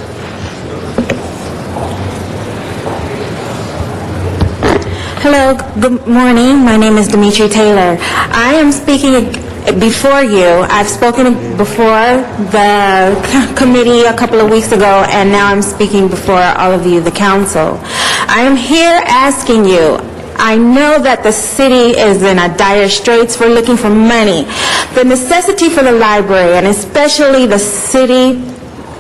Hello, good morning. My name is Dimitri Taylor. I am speaking before you. I've spoken before the committee a couple of weeks ago, and now I'm speaking before all of you, the council. I am here asking you, I know that the city is in a dire straits. We're looking for money. The necessity for the library, and especially the city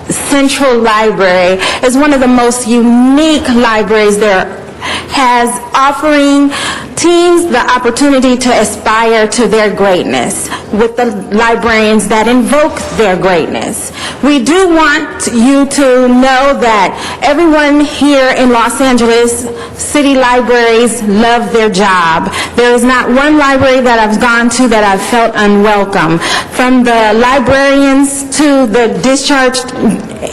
central library, is one of the most unique libraries there has, offering teens the opportunity to aspire to their greatness with the librarians that invoke their greatness. We do want you to know that everyone here in Los Angeles city libraries love their job. There is not one library that I've gone to that I've felt unwelcome. From the librarians to the discharged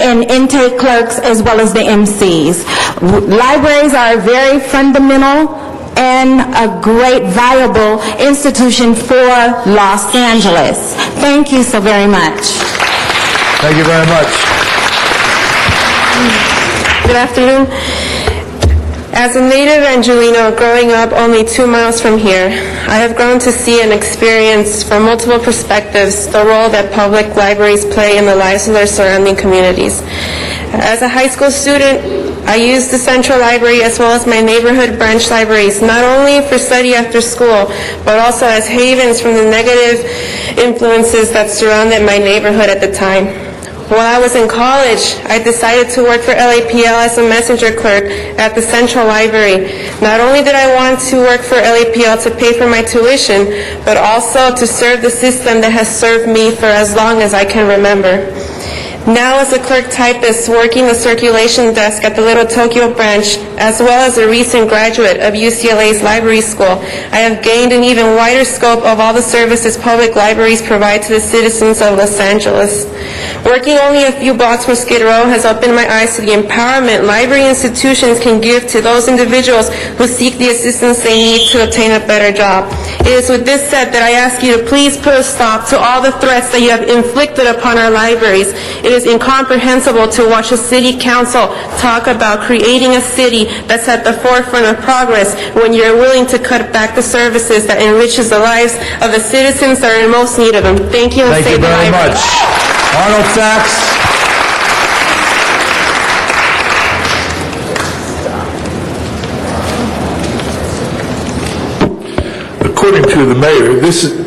and intake clerks as well as the MCs. Libraries are very fundamental and a great viable institution for Los Angeles. Thank you so very much. Thank you very much. Good afternoon. As a native Angelino growing up only 2 miles from here, I have grown to see and experience from multiple perspectives the role that public libraries play in the lives of their surrounding communities. As a high school student, I used the Central Library as well as my neighborhood branch libraries, not only for study after school, but also as havens from the negative influences that surrounded my neighborhood at the time. While I was in college, I decided to work for LAPL as a messenger clerk at the Central Library. Not only did I want to work for LAPL to pay for my tuition, but also to serve the system that has served me for as long as I can remember. Now as a clerk typist working the circulation desk at the Little Tokyo branch, as well as a recent graduate of UCLA's library school, I have gained an even wider scope of all the services public libraries provide to the citizens of Los Angeles. Working only a few blocks from Skid Row has opened my eyes to the empowerment library institutions can give to those individuals who seek the assistance they need to obtain a better job. It is with this said that I ask you to please put a stop to all the threats that you have inflicted upon our libraries. It is incomprehensible to watch a city council talk about creating a city that's at the forefront of progress when you're willing to cut back the services that enriches the lives of the citizens that are in most need of them. Thank you, and Thank you save the very library. much. Arnold Sachs. According to the mayor, this is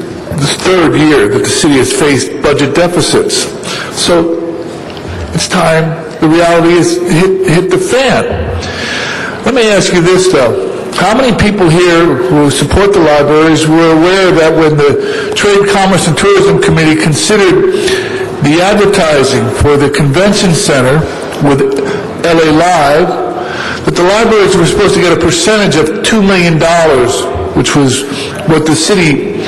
the third year that the city has faced budget deficits. So it's time the reality is hit the fan. Let me ask you this, though. How many people here who support the libraries were aware that when the Trade, Commerce, and Tourism Committee considered the advertising for the convention center with LA Live, that the libraries were supposed to get a percentage of $2 million, which was what the city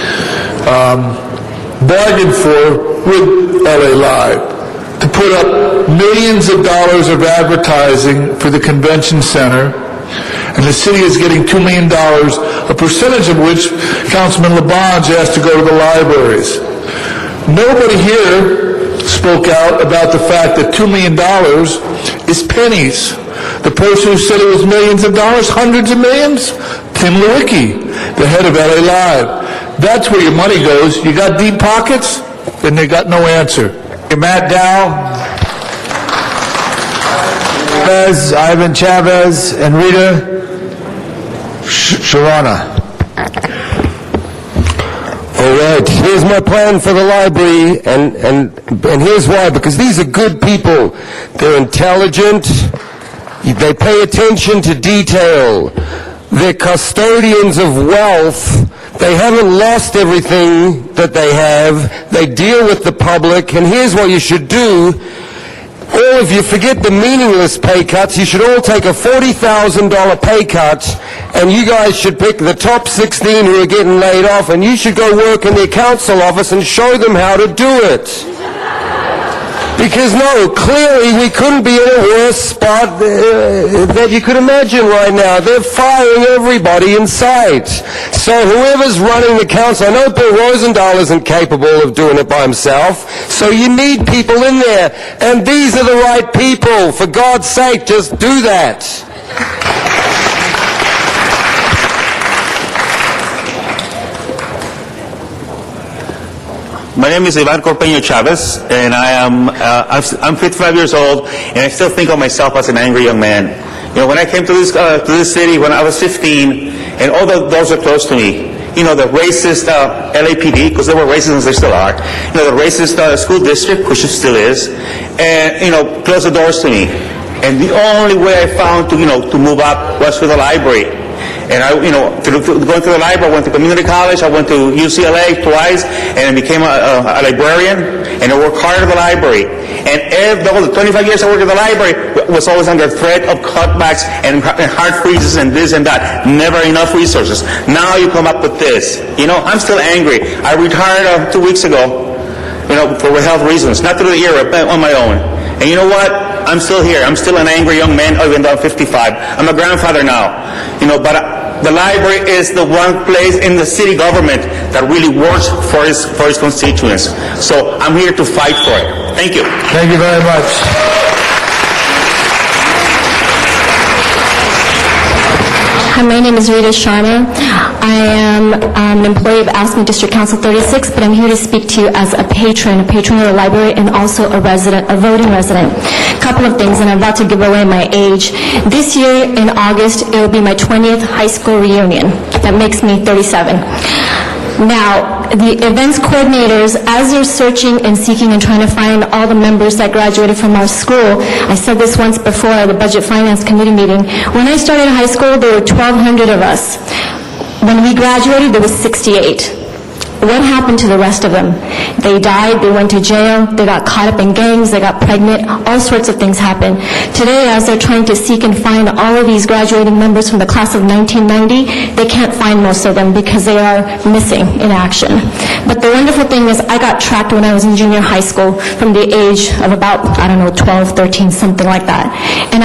bargained for with LA Live, to put up millions of dollars of advertising for the convention center, and the city is getting $2 million, a percentage of which Councilman Labange asked to go to the libraries. Nobody here spoke out about the fact that $2 million is pennies. The person who said it was millions of dollars, hundreds of millions, Tim Lewicki, the head of LA Live. That's where your money goes. You got deep pockets, then they got no answer. Matt Dow, Ivan Chavez, and Rita Sharana. All right, here's my plan for the library, and here's why. Because these are good people. They're intelligent. They pay attention to detail. They're custodians of wealth. They haven't lost everything that they have. They deal with the public, and here's what you should do. Or if you forget the meaningless pay cuts, you should all take a $40,000 pay cut, and you guys should pick the top 16 who are getting laid off, and you should go work in their council office and show them how to do it. Because no, clearly we couldn't be in a worse spot that you could imagine right now. They're firing everybody in sight. So whoever's running the council, I know Bill Rosendahl isn't capable of doing it by himself, so you need people in there. And these are the right people. For God's sake, just do that. My name is Ivan Corpeño Chavez, and I'm 55 years old, and I still think of myself as an angry young man. You know, when I came to this city when I was 15, and all the doors were closed to me. You know, the racist LAPD, because there were racists, there still are. You know, the racist school district, which it still is, and, you know, closed the doors to me. And the only way I found to, you know, to move up was for the library. And I, you know, going to the library, I went to community college, I went to UCLA twice, and I became a librarian, and I worked hard at the library. And all the 25 years I worked at the library was always under threat of cutbacks and hard freezes and this and that. Never enough resources. Now you come up with this. You know, I'm still angry. I retired 2 weeks ago, you know, for health reasons, not through the year, but on my own. And you know what? I'm still here. I'm still an angry young man, even though I'm 55. I'm a grandfather now. You know, but the library is the one place in the city government that really works for his constituents. So I'm here to fight for it. Thank you. Thank you very much. Hi, my name is Rita Sharma. I am an employee of AFSCME District Council 36, but I'm here to speak to you as a patron of the library, and also a resident, a voting resident. A couple of things, and I'm about to give away my age. This year, in August, it will be my 20th high school reunion. That makes me 37. Now, the events coordinators, as they're searching and seeking and trying to find all the members that graduated from our school, I said this once before at the Budget Finance Committee meeting, when I started high school, there were 1,200 of us. When we graduated, there was 68. What happened to the rest of them? They died, they went to jail, they got caught up in gangs, they got pregnant, all sorts of things happened. Today, as they're trying to seek and find all of these graduating members from the class of 1990, they can't find most of them because they are missing in action. But the wonderful thing is I got tracked when I was in junior high school from the age of about, 12, 13, something like that. And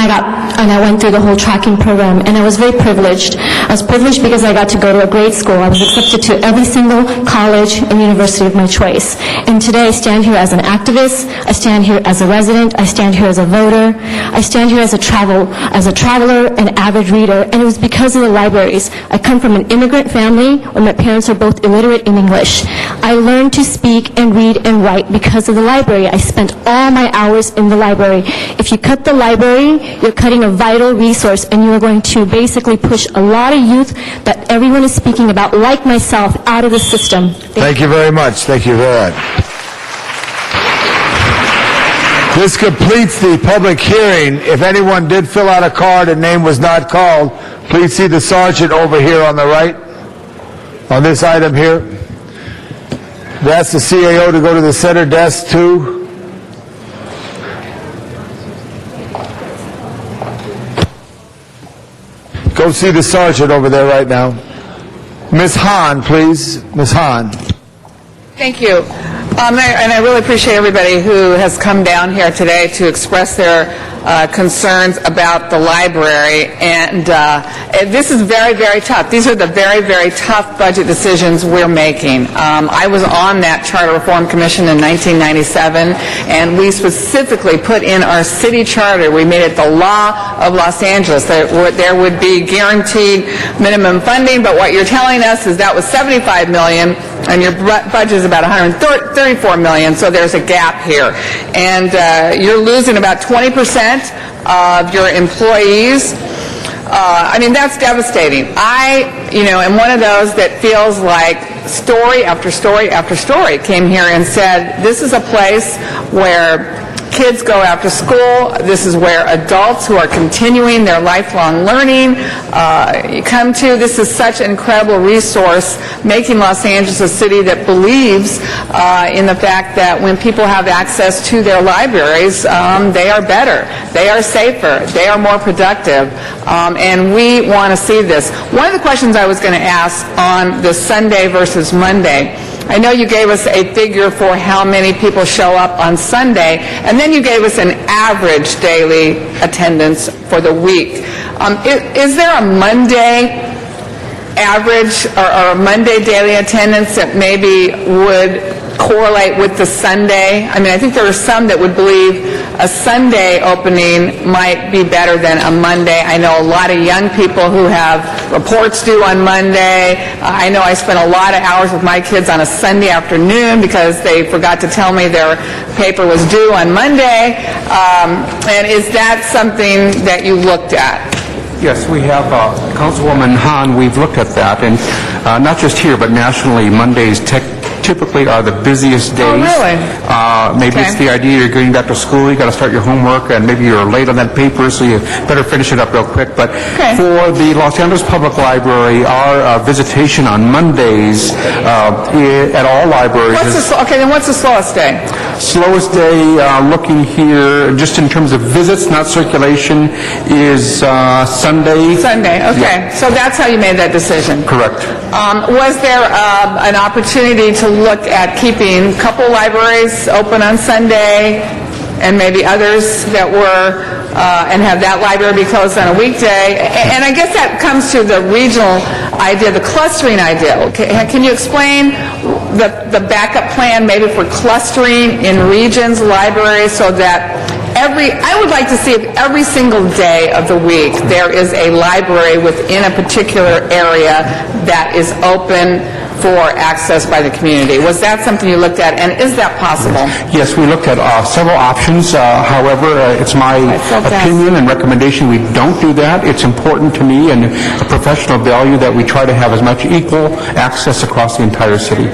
I went through the whole tracking program, and I was very privileged. I was privileged because I got to go to a grade school. I was accepted to every single college and university of my choice. And today I stand here as an activist, I stand here as a resident, I stand here as a voter, I stand here as a traveler, an avid reader, and it was because of the libraries. I come from an immigrant family where my parents are both illiterate in English. I learned to speak and read and write because of the library. I spent all my hours in the library. If you cut the library, you're cutting a vital resource, and you are going to basically push a lot of youth that everyone is speaking about, like myself, out of the system. Thank you very much. Thank you very much. This completes the public hearing. If anyone did fill out a card and name was not called, please see the sergeant over here on the right, on this item here. We ask the CAO to go to the center desk too. Go see the sergeant over there right now. Ms. Hahn, please. Ms. Hahn. Thank you. And I really appreciate everybody who has come down here today to express their concerns about the library. And this is very, very tough. These are the very, very tough budget decisions we're making. I was on that Charter Reform Commission in 1997, and we specifically put in our city charter, we made it the law of Los Angeles, that there would be guaranteed minimum funding, but what you're telling us is that was $75 million, and your budget is about $134 million, so there's a gap here. And you're losing about 20% of your employees. I mean, that's devastating. I am one of those that feels like story after story after story came here and said, this is a place where kids go after school. This is where adults who are continuing their lifelong learning come to. This is such an incredible resource, making Los Angeles a city that believes in the fact that when people have access to their libraries, they are better, they are safer, they are more productive, and we want to see this. One of the questions I was going to ask on the Sunday versus Monday, I know you gave us a figure for how many people show up on Sunday, and then you gave us an average daily attendance for the week. Is there a Monday average or a Monday daily attendance that maybe would correlate with the Sunday? I mean, I think there are some that would believe a Sunday opening might be better than a Monday. I know a lot of young people who have reports due on Monday. I know I spent a lot of hours with my kids on a Sunday afternoon because they forgot to tell me their paper was due on Monday. And is that something that you looked at? Yes, we have, Councilwoman Hahn, we've looked at that, and not just here, but nationally, Mondays typically are the busiest days. Oh, really? Maybe it's the idea you're getting back to school, you got to start your homework, and maybe you're late on that paper, so you better finish it up real quick. But for the Los Angeles Public Library, our visitation on Mondays at all libraries then what's the slowest day? Slowest day, looking here, just in terms of visits, not circulation, is Sunday. Sunday, okay. Yeah. So that's how you made that decision? Correct. Was there an opportunity to look at keeping a couple libraries open on Sunday and maybe others that were, and have that library be closed on a weekday? And I guess that comes to the regional idea, the clustering idea. Can you explain the backup plan maybe for clustering in regions, libraries, so that I would like to see if every single day of the week there is a library within a particular area that is open for access by the community. Was that something you looked at, and is that possible? Yes, we looked at several options. However, it's my opinion and recommendation we don't do that. It's important to me and a professional value that we try to have as much equal access across the entire city.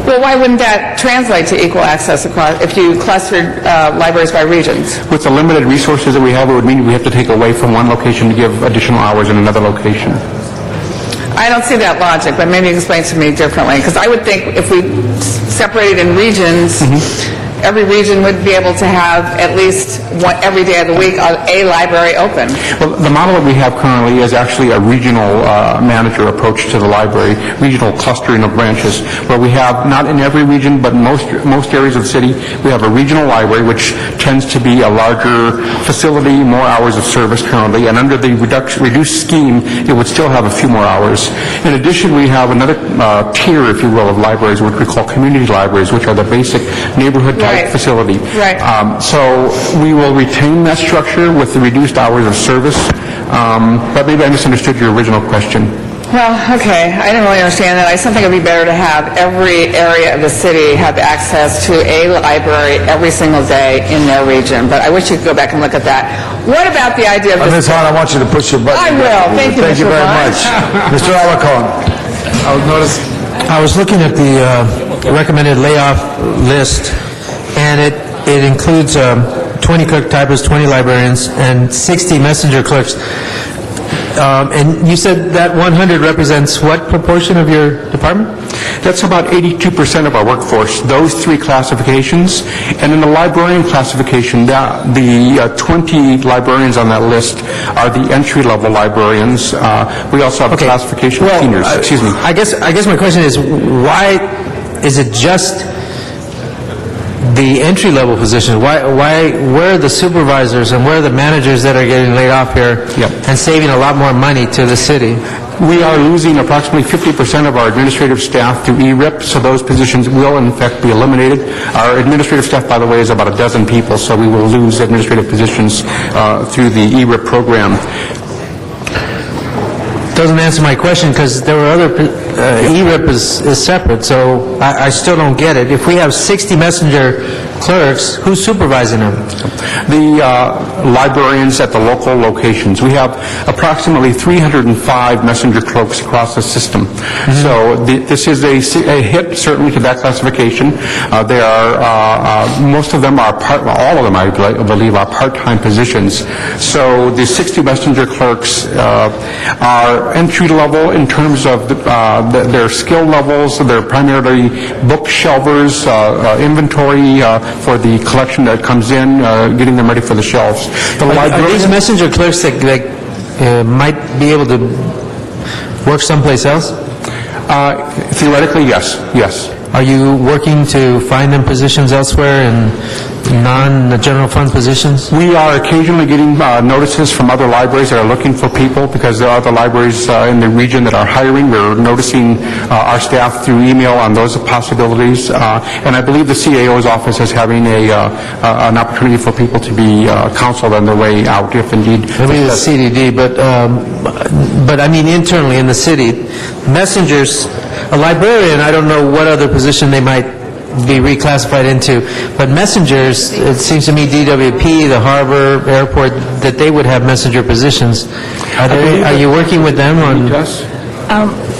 Well, why wouldn't that translate to equal access across, if you clustered libraries by regions? With the limited resources that we have, it would mean we have to take away from one location to give additional hours in another location. I don't see that logic, but maybe explain to me differently, because I would think if we separated in regions, every region would be able to have at least every day of the week a library open. Well, the model that we have currently is actually a regional manager approach to the library, regional clustering of branches, where we have, not in every region, but in most areas of the city, we have a regional library, which tends to be a larger facility, more hours of service currently, and under the reduced scheme, it would still have a few more hours. In addition, we have another tier, if you will, of libraries, which we call community libraries, which are the basic neighborhood-type facility. Right. So we will retain that structure with the reduced hours of service, but maybe I misunderstood your original question. Well, okay, I didn't really understand that. I just think it would be better to have every area of the city have access to a library every single day in their region, but I wish you could go back and look at that. What about the idea of Ms. Hahn, I want you to push your button. I will. Thank you, Thank you Mr. very Vaughn. much. Mr. Alacon. I was looking at the recommended layoff list, and it includes 20 clerk typists, 20 librarians, and 60 messenger clerks. And you said that 100 represents what proportion of your department? That's about 82% of our workforce, those three classifications. And in the librarian classification, the 20 librarians on that list are the entry-level librarians. We also have a classification of seniors. Excuse me. I guess my question is, why is it just the entry-level positions? Where are the supervisors and where are the managers that are getting laid off here and saving a lot more money to the city? We are losing approximately 50% of our administrative staff through ERIP, so those positions will in fact be eliminated. Our administrative staff, by the way, is about a dozen people, so we will lose administrative positions through the ERIP program. Doesn't answer my question, because there were other, ERIP is separate, so I still don't get it. If we have 60 messenger clerks, who's supervising them? The librarians at the local locations. We have approximately 305 messenger clerks across the system. So this is a hit, certainly, to that classification. There are, most of them are all of them, I believe, are part-time positions. So the 60 messenger clerks are entry-level in terms of their skill levels. They're primarily book shelvers, inventory for the collection that comes in, getting them ready for the shelves. Are these messenger clerks that might be able to work someplace else? Theoretically, yes. Yes. Are you working to find them positions elsewhere and non-general fund positions? We are occasionally getting notices from other libraries that are looking for people because there are other libraries in the region that are hiring. We're noticing our staff through email on those possibilities. And I believe the CAO's office is having an opportunity for people to be counseled on their way out if indeed. Maybe the CDD, but I mean internally in the city, messengers, a librarian, I don't know what other position they might be reclassified into, but messengers, it seems to me DWP, the harbor, airport, that they would have messenger positions. Are you working with them on?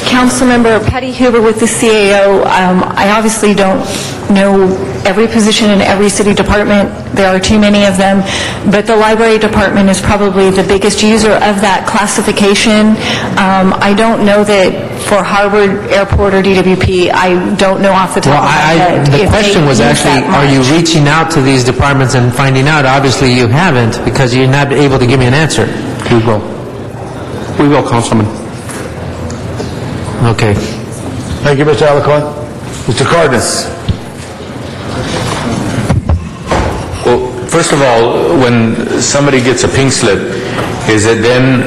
Councilmember Patty Huber with the CAO. I obviously don't know every position in every city department. There are too many of them, but the library department is probably the biggest user of that classification. I don't know that for Harvard, Airport, or DWP, I don't know off the top of my head. The if question they was use actually, that are you much. reaching out to these departments and finding out? Obviously, you haven't, because you're not able to give me an answer. We will. We will, Councilman. Okay. Thank you, Mr. Alacon. Mr. Cardenas. Well, first of all, when somebody gets a pink slip, is it then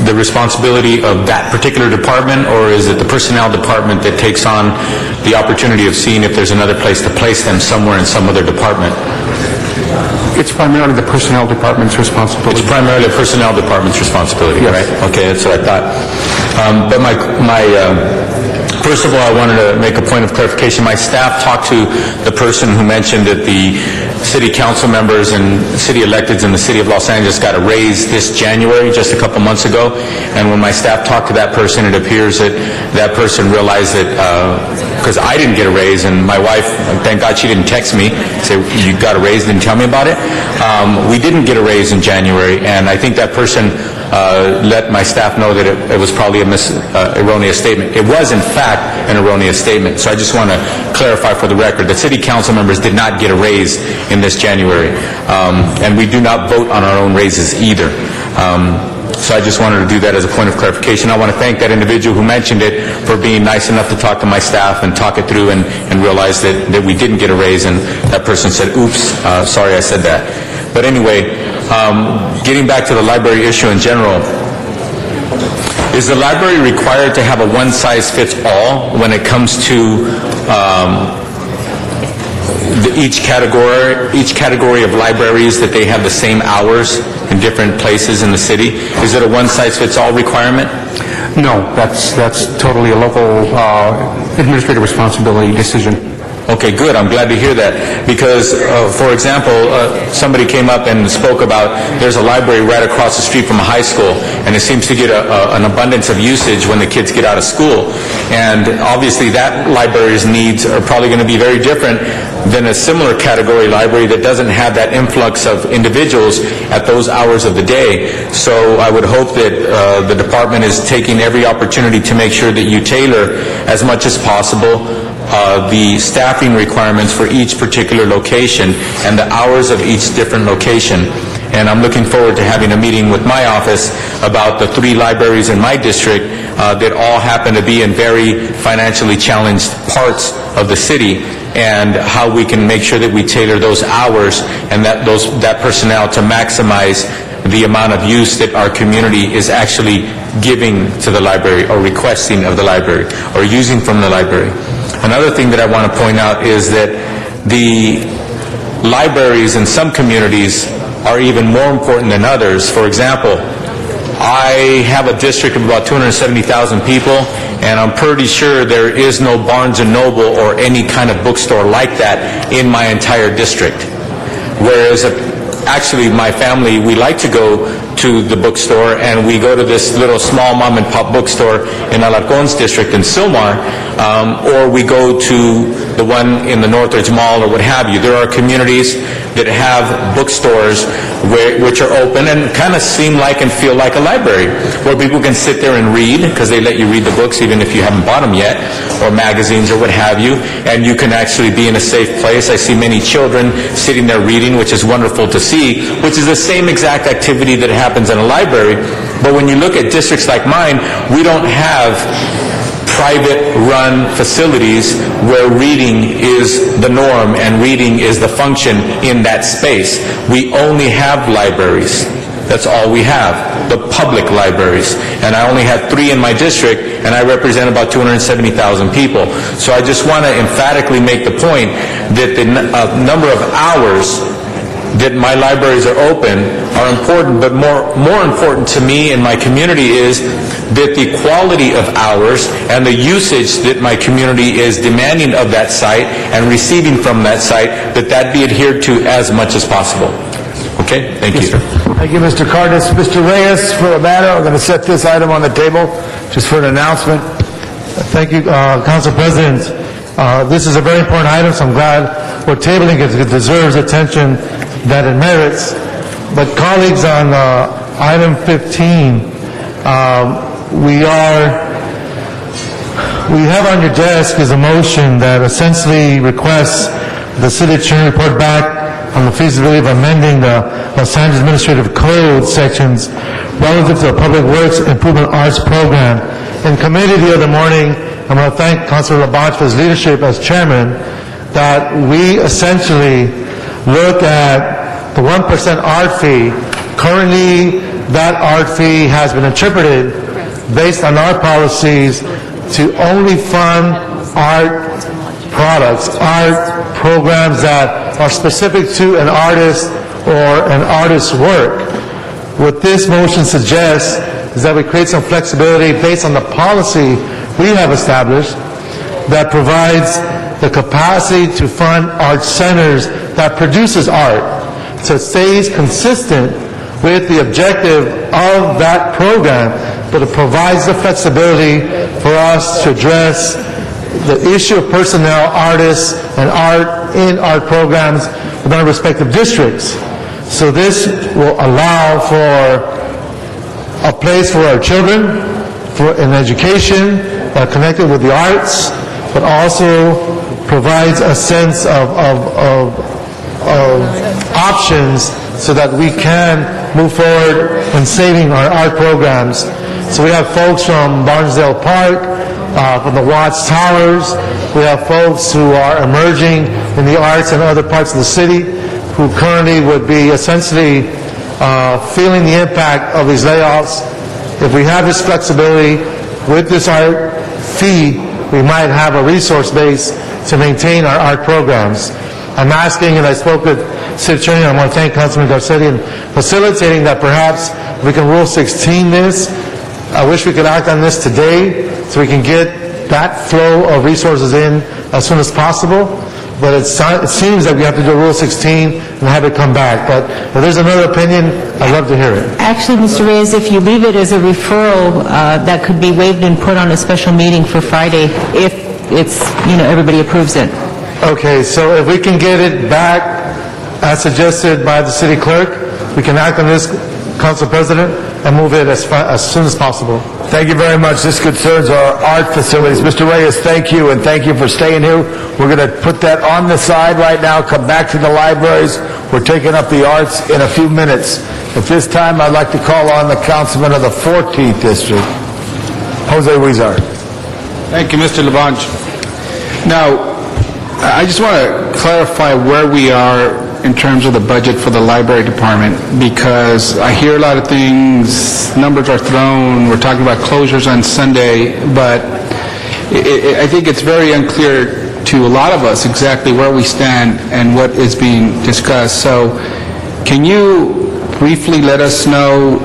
the responsibility of that particular department, or is it the personnel department that takes on the opportunity of seeing if there's another place to place them somewhere in some other department? It's primarily the personnel department's responsibility. It's primarily the personnel department's responsibility, Yes. right? Okay, that's what I thought. But first of all, I wanted to make a point of clarification. My staff talked to the person who mentioned that the city council members and city electeds in the city of Los Angeles got a raise this January, just a couple months ago. And when my staff talked to that person, it appears that that person realized that, because I didn't get a raise, and my wife, thank God she didn't text me, say, you got a raise, didn't tell me about it. We didn't get a raise in January, and I think that person let my staff know that it was probably a erroneous statement. It was, in fact, an erroneous statement. So I just want to clarify for the record that city council members did not get a raise in this January. And we do not vote on our own raises either. So I just wanted to do that as a point of clarification. I want to thank that individual who mentioned it for being nice enough to talk to my staff and talk it through and realize that we didn't get a raise, and that person said, oops, sorry I said that. But anyway, getting back to the library issue in general, is the library required to have a one-size-fits-all when it comes to each category of libraries, that they have the same hours in different places in the city? Is it a one-size-fits-all requirement? No, that's totally a local administrative responsibility decision. Okay, good. I'm glad to hear that. Because, for example, somebody came up and spoke about there's a library right across the street from a high school, and it seems to get an abundance of usage when the kids get out of school. And obviously that library's needs are probably going to be very different than a similar category library that doesn't have that influx of individuals at those hours of the day. So I would hope that the department is taking every opportunity to make sure that you tailor as much as possible the staffing requirements for each particular location and the hours of each different location. And I'm looking forward to having a meeting with my office about the 3 libraries in my district that all happen to be in very financially challenged parts of the city, and how we can make sure that we tailor those hours and that personnel to maximize the amount of use that our community is actually giving to the library, or requesting of the library, or using from the library. Another thing that I want to point out is that the libraries in some communities are even more important than others. For example, I have a district of about 270,000 people, and I'm pretty sure there is no Barnes & Noble or any kind of bookstore like that in my entire district. Whereas actually my family, we like to go to the bookstore, and we go to this little small mom-and-pop bookstore in Alarcon's district in Silmar, or we go to the one in the Northridge Mall, or what have you. There are communities that have bookstores which are open and kind of seem like and feel like a library, where people can sit there and read, because they let you read the books even if you haven't bought them yet, or magazines or what have you, and you can actually be in a safe place. I see many children sitting there reading, which is wonderful to see, which is the same exact activity that happens in a library. But when you look at districts like mine, we don't have private-run facilities where reading is the norm and reading is the function in that space. We only have libraries. That's all we have, the public libraries. And I only have 3 in my district, and I represent about 270,000 people. So I just want to emphatically make the point that the number of hours that my libraries are open are important, but more important to me and my community is that the quality of hours and the usage that my community is demanding of that site and receiving from that site, that be adhered to as much as possible. Okay? Thank you. Thank you, Mr. Cardenas. Mr. Reyes, for a matter, I'm going to set this item on the table just for an announcement. Thank you, Council President. This is a very important item, so I'm glad we're tabling it. It deserves attention that it merits. But colleagues, on item 15, we have on your desk is a motion that essentially requests the city attorney report back on the feasibility of amending the Los Angeles Administrative Code sections relative to the Public Works Improvement Arts Program. In committee the other morning, I'm going to thank Councilor LaBonge for his leadership as chairman, that we essentially look at the 1% art fee. Currently, that art fee has been interpreted based on our policies to only fund art products, art programs that are specific to an artist or an artist's work. What this motion suggests is that we create some flexibility based on the policy we have established that provides the capacity to fund art centers that produces art. So it stays consistent with the objective of that program, but it provides the flexibility for us to address the issue of personnel, artists, and art in art programs within our respective districts. So this will allow for a place for our children, for an education connected with the arts, but also provides a sense of options so that we can move forward in saving our art programs. So we have folks from Barnesdale Park, from the Watts Towers. We have folks who are emerging in the arts in other parts of the city who currently would be essentially feeling the impact of these layoffs. If we have this flexibility with this art fee, we might have a resource base to maintain our art programs. I'm asking, and I spoke with City Attorney, I want to thank Councilman Garcetti in facilitating that perhaps we can Rule 16 this. I wish we could act on this today so we can get that flow of resources in as soon as possible. But it seems that we have to do Rule 16 and have it come back. But if there's another opinion, I'd love to hear it. Actually, Mr. Reyes, if you leave it as a referral, that could be waived and put on a special meeting for Friday if it's, everybody approves it. Okay, so if we can get it back as suggested by the city clerk, we can act on this, Council President, and move it as soon as possible. Thank you very much. This concerns our art facilities. Mr. Reyes, thank you, and thank you for staying here. We're going to put that on the side right now, come back to the libraries. We're taking up the arts in a few minutes. At this time, I'd like to call on the councilman of the 14th District, Jose Huizar. Thank you, Mr. LaBonge. Now, I just want to clarify where we are in terms of the budget for the library department, because I hear a lot of things, numbers are thrown, we're talking about closures on Sunday, but I think it's very unclear to a lot of us exactly where we stand and what is being discussed. So can you briefly let us know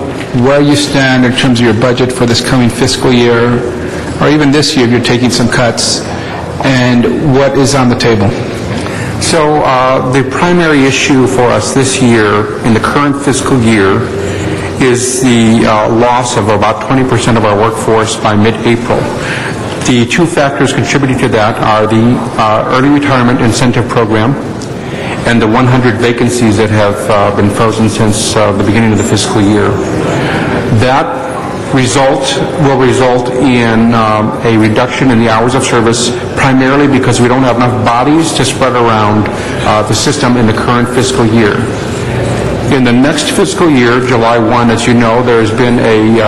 where you stand in terms of your budget for this coming fiscal year, or even this year if you're taking some cuts, and what is on the table? So the primary issue for us this year, in the current fiscal year, is the loss of about 20% of our workforce by mid-April. The two factors contributing to that are the early retirement incentive program and the 100 vacancies that have been frozen since the beginning of the fiscal year. That will result in a reduction in the hours of service, primarily because we don't have enough bodies to spread around the system in the current fiscal year. In the next fiscal year, July 1, as you know, there has been a...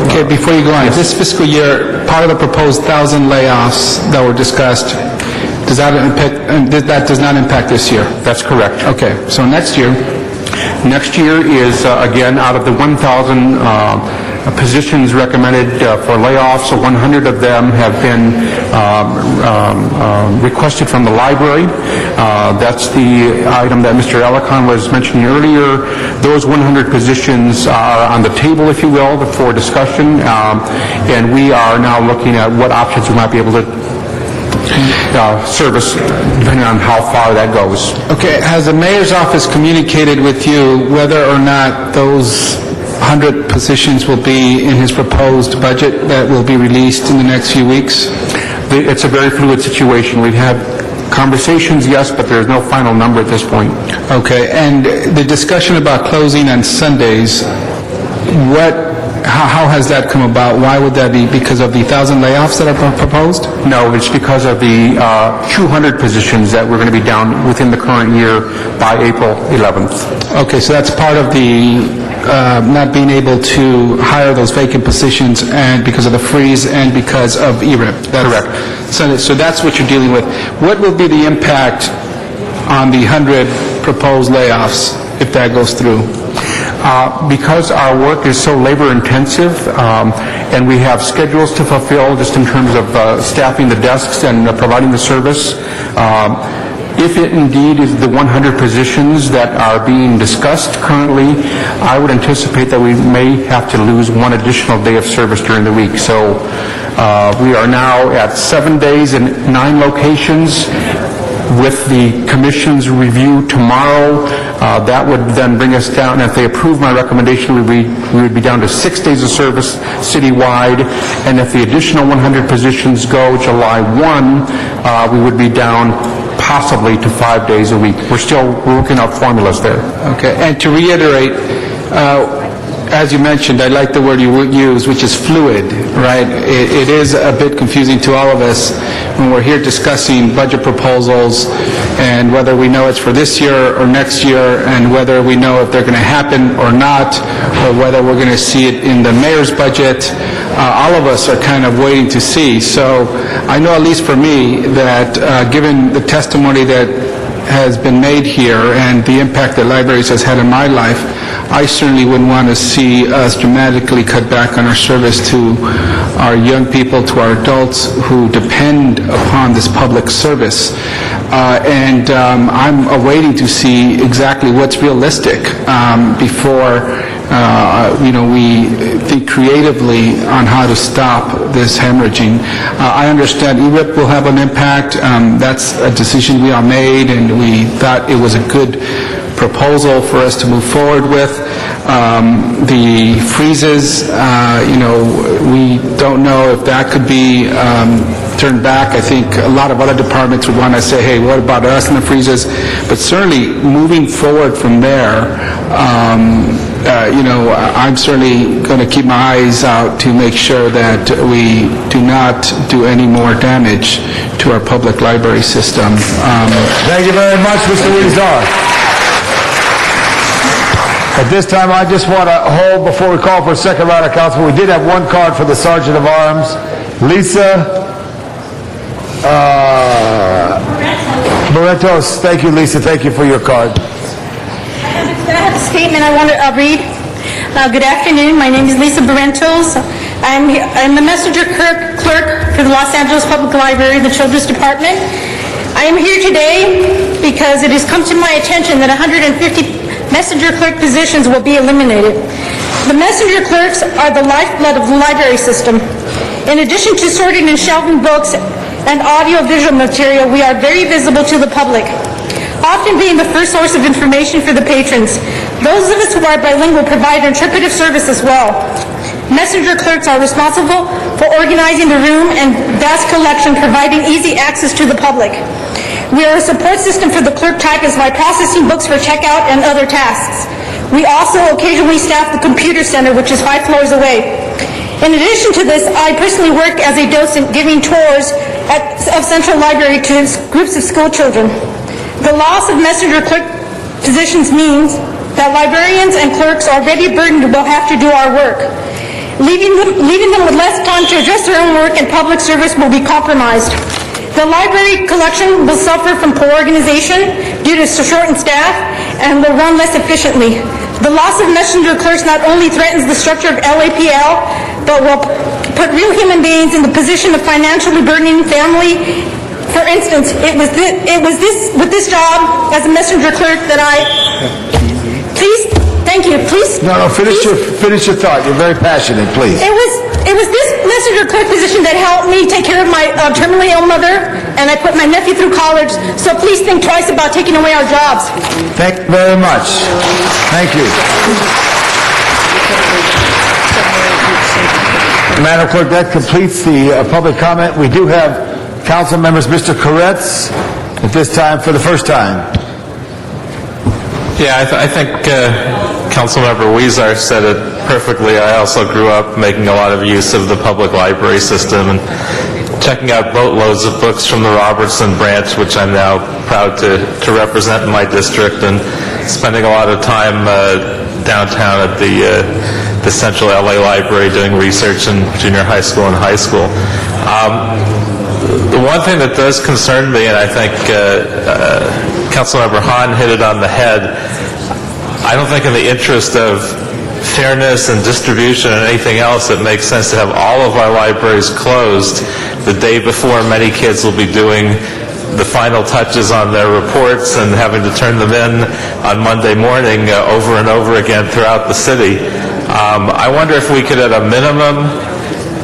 Okay, before you go on, this fiscal year, part of the proposed 1,000 layoffs that were discussed, that does not impact this year? That's correct. Okay, so next year is, again, out of the 1,000 positions recommended for layoffs, 100 of them have been requested from the library. That's the item that Mr. Alarcon was mentioning earlier. Those 100 positions are on the table, if you will, for discussion, and we are now looking at what options we might be able to service, depending on how far that goes. Okay, has the mayor's office communicated with you whether or not those 100 positions will be in his proposed budget that will be released in the next few weeks? It's a very fluid situation. We've had conversations, yes, but there's no final number at this point. Okay, and the discussion about closing on Sundays, how has that come about? Why would that be? Because of the 1,000 layoffs that are proposed? No, it's because of the 200 positions that we're going to be down within the current year by April 11th. Okay, so that's part of the not being able to hire those vacant positions and because of the freeze and because of ERIP. Correct. So that's what you're dealing with. What will be the impact on the 100 proposed layoffs if that goes through? Because our work is so labor-intensive, and we have schedules to fulfill just in terms of staffing the desks and providing the service, if it indeed is the 100 positions that are being discussed currently, I would anticipate that we may have to lose one additional day of service during the week. So we are now at 7 days in 9 locations. With the commission's review tomorrow, that would then bring us down, if they approve my recommendation, we would be down to 6 days of service citywide, and if the additional 100 positions go July 1, we would be down possibly to 5 days a week. We're still working out formulas there. Okay, and to reiterate, as you mentioned, I like the word you use, which is fluid, right? It is a bit confusing to all of us when we're here discussing budget proposals and whether we know it's for this year or next year and whether we know if they're going to happen or not or whether we're going to see it in the mayor's budget. All of us are kind of waiting to see. So I know, at least for me, that given the testimony that has been made here and the impact that libraries has had in my life, I certainly wouldn't want to see us dramatically cut back on our service to our young people, to our adults who depend upon this public service. And I'm awaiting to see exactly what's realistic before we think creatively on how to stop this hemorrhaging. I understand ERIP will have an impact. That's a decision we all made, and we thought it was a good proposal for us to move forward with. The freezes, we don't know if that could be turned back. I think a lot of other departments would want to say, hey, what about us and the freezes? But certainly moving forward from there, I'm certainly going to keep my eyes out to make sure that we do not do any more damage to our public library system. Thank you very much, Mr. Huizar. At this time, I just want to hold, before we call for a second round of council, we did have one card for the Sergeant of Arms. Lisa Barrentos. Thank you, Lisa. Thank you for your card. I have a statement I want to read. Good afternoon. My name is Lisa Barrentos. I'm the messenger clerk for the Los Angeles Public Library, the Children's Department. I am here today because it has come to my attention that 150 messenger clerk positions will be eliminated. The messenger clerks are the lifeblood of the library system. In addition to sorting and shelving books and audio-visual material, we are very visible to the public, often being the first source of information for the patrons. Those of us who are bilingual provide interpretive service as well. Messenger clerks are responsible for organizing the room and desk collection, providing easy access to the public. We are a support system for the clerk typist by processing books for checkout and other tasks. We also occasionally staff the computer center, which is 5 floors away. In addition to this, I personally work as a docent giving tours of Central Library to groups of school children. The loss of messenger clerk positions means that librarians and clerks already burdened will have to do our work. leaving them with less time to address their own work, and public service will be compromised. The library collection will suffer from poor organization due to shortened staff and will run less efficiently. The loss of messenger clerks not only threatens the structure of LAPL, but will put real human beings in the position of financially burdening family. For instance, it was with this job as a messenger clerk that Please, thank you, please. No, finish your thought. You're very passionate, please. It was this messenger clerk position that helped me take care of my terminally ill mother, and I put my nephew through college, so please think twice about taking away our jobs. Thank you very much. Thank you. Madam Clerk, that completes the public comment. We do have council members, Mr. Koretz, at this time for the first time. Yeah, I think Councilmember Weezer said it perfectly. I also grew up making a lot of use of the public library system and checking out boatloads of books from the Robertson branch, which I'm now proud to represent in my district, and spending a lot of time downtown at the Central LA Library doing research in junior high school and high school. The one thing that does concern me, and I think Councilmember Hahn hit it on the head, I don't think in the interest of fairness and distribution and anything else, it makes sense to have all of our libraries closed the day before many kids will be doing the final touches on their reports and having to turn them in on Monday morning over and over again throughout the city. I wonder if we could, at a minimum,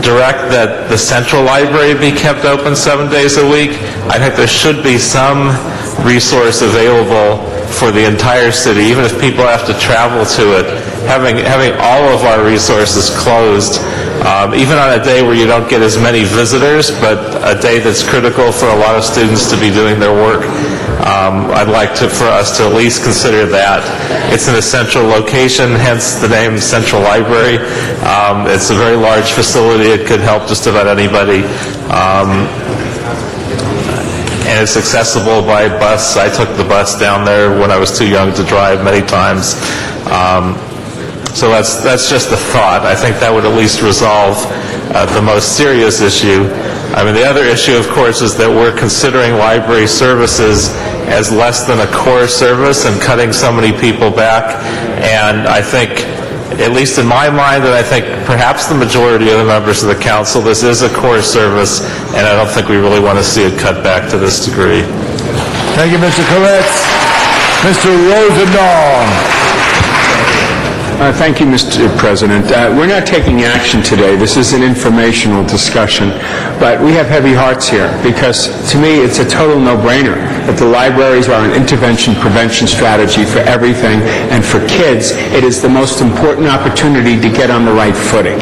direct that the Central Library be kept open 7 days a week. I think there should be some resource available for the entire city, even if people have to travel to it. Having all of our resources closed, even on a day where you don't get as many visitors, but a day that's critical for a lot of students to be doing their work, I'd like for us to at least consider that. It's in a central location, hence the name Central Library. It's a very large facility. It could help just about anybody. And it's accessible by bus. I took the bus down there when I was too young to drive many times. So that's just a thought. I think that would at least resolve the most serious issue. I mean, the other issue, of course, is that we're considering library services as less than a core service and cutting so many people back. And I think, at least in my mind, and I think perhaps the majority of the members of the council, this is a core service, and I don't think we really want to see it cut back to this degree. Thank you, Mr. Koretz. Mr. Rosendahl. Thank you, Mr. President. We're not taking action today. This is an informational discussion, but we have heavy hearts here because, to me, it's a total no-brainer that the libraries are an intervention prevention strategy for everything, and for kids, it is the most important opportunity to get on the right footing.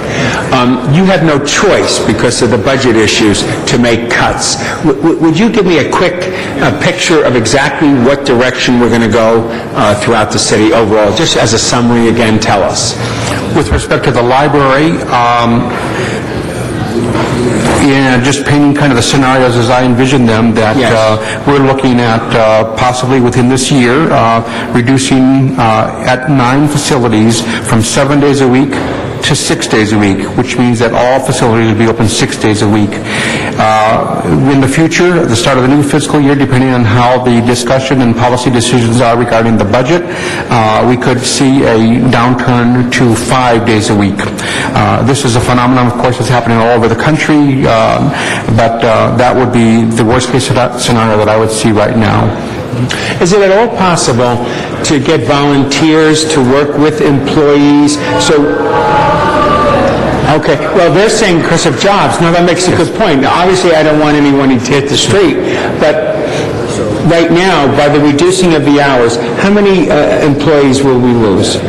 You have no choice because of the budget issues to make cuts. Would you give me a quick picture of exactly what direction we're going to go throughout the city overall, just as a summary again? Tell us. With respect to the library, just painting kind of the scenarios as I envision them, that we're looking at possibly within this year reducing at 9 facilities from 7 days a week to 6 days a week, which means that all facilities will be open 6 days a week. In the future, at the start of the new fiscal year, depending on how the discussion and policy decisions are regarding the budget, we could see a downturn to 5 days a week. This is a phenomenon, of course, that's happening all over the country, but that would be the worst-case scenario that I would see right now. Is it at all possible to get volunteers to work with employees? Okay, well, they're saying because of jobs. Now, that makes a good point. Now, obviously, I don't want anyone to hit the street, but right now, by the reducing of the hours, how many employees will we lose?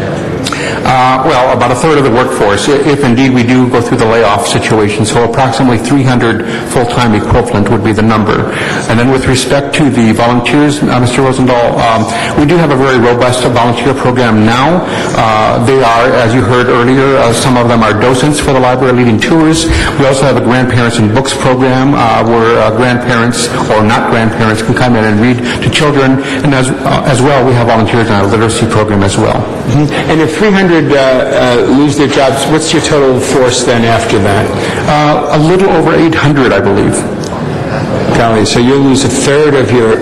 Well, about a third of the workforce, if indeed we do go through the layoff situation, so approximately 300 full-time equivalent would be the number. And then with respect to the volunteers, Mr. Rosendahl, we do have a very robust volunteer program now. They are, as you heard earlier, some of them are docents for the library leading tours. We also have a grandparents and books program where grandparents or not grandparents can come in and read to children. And as well, we have volunteers in our literacy program as well. And if 300 100 lose their jobs, what's your total force then after that? A little over 800, I believe. Golly, so you'll lose a third of your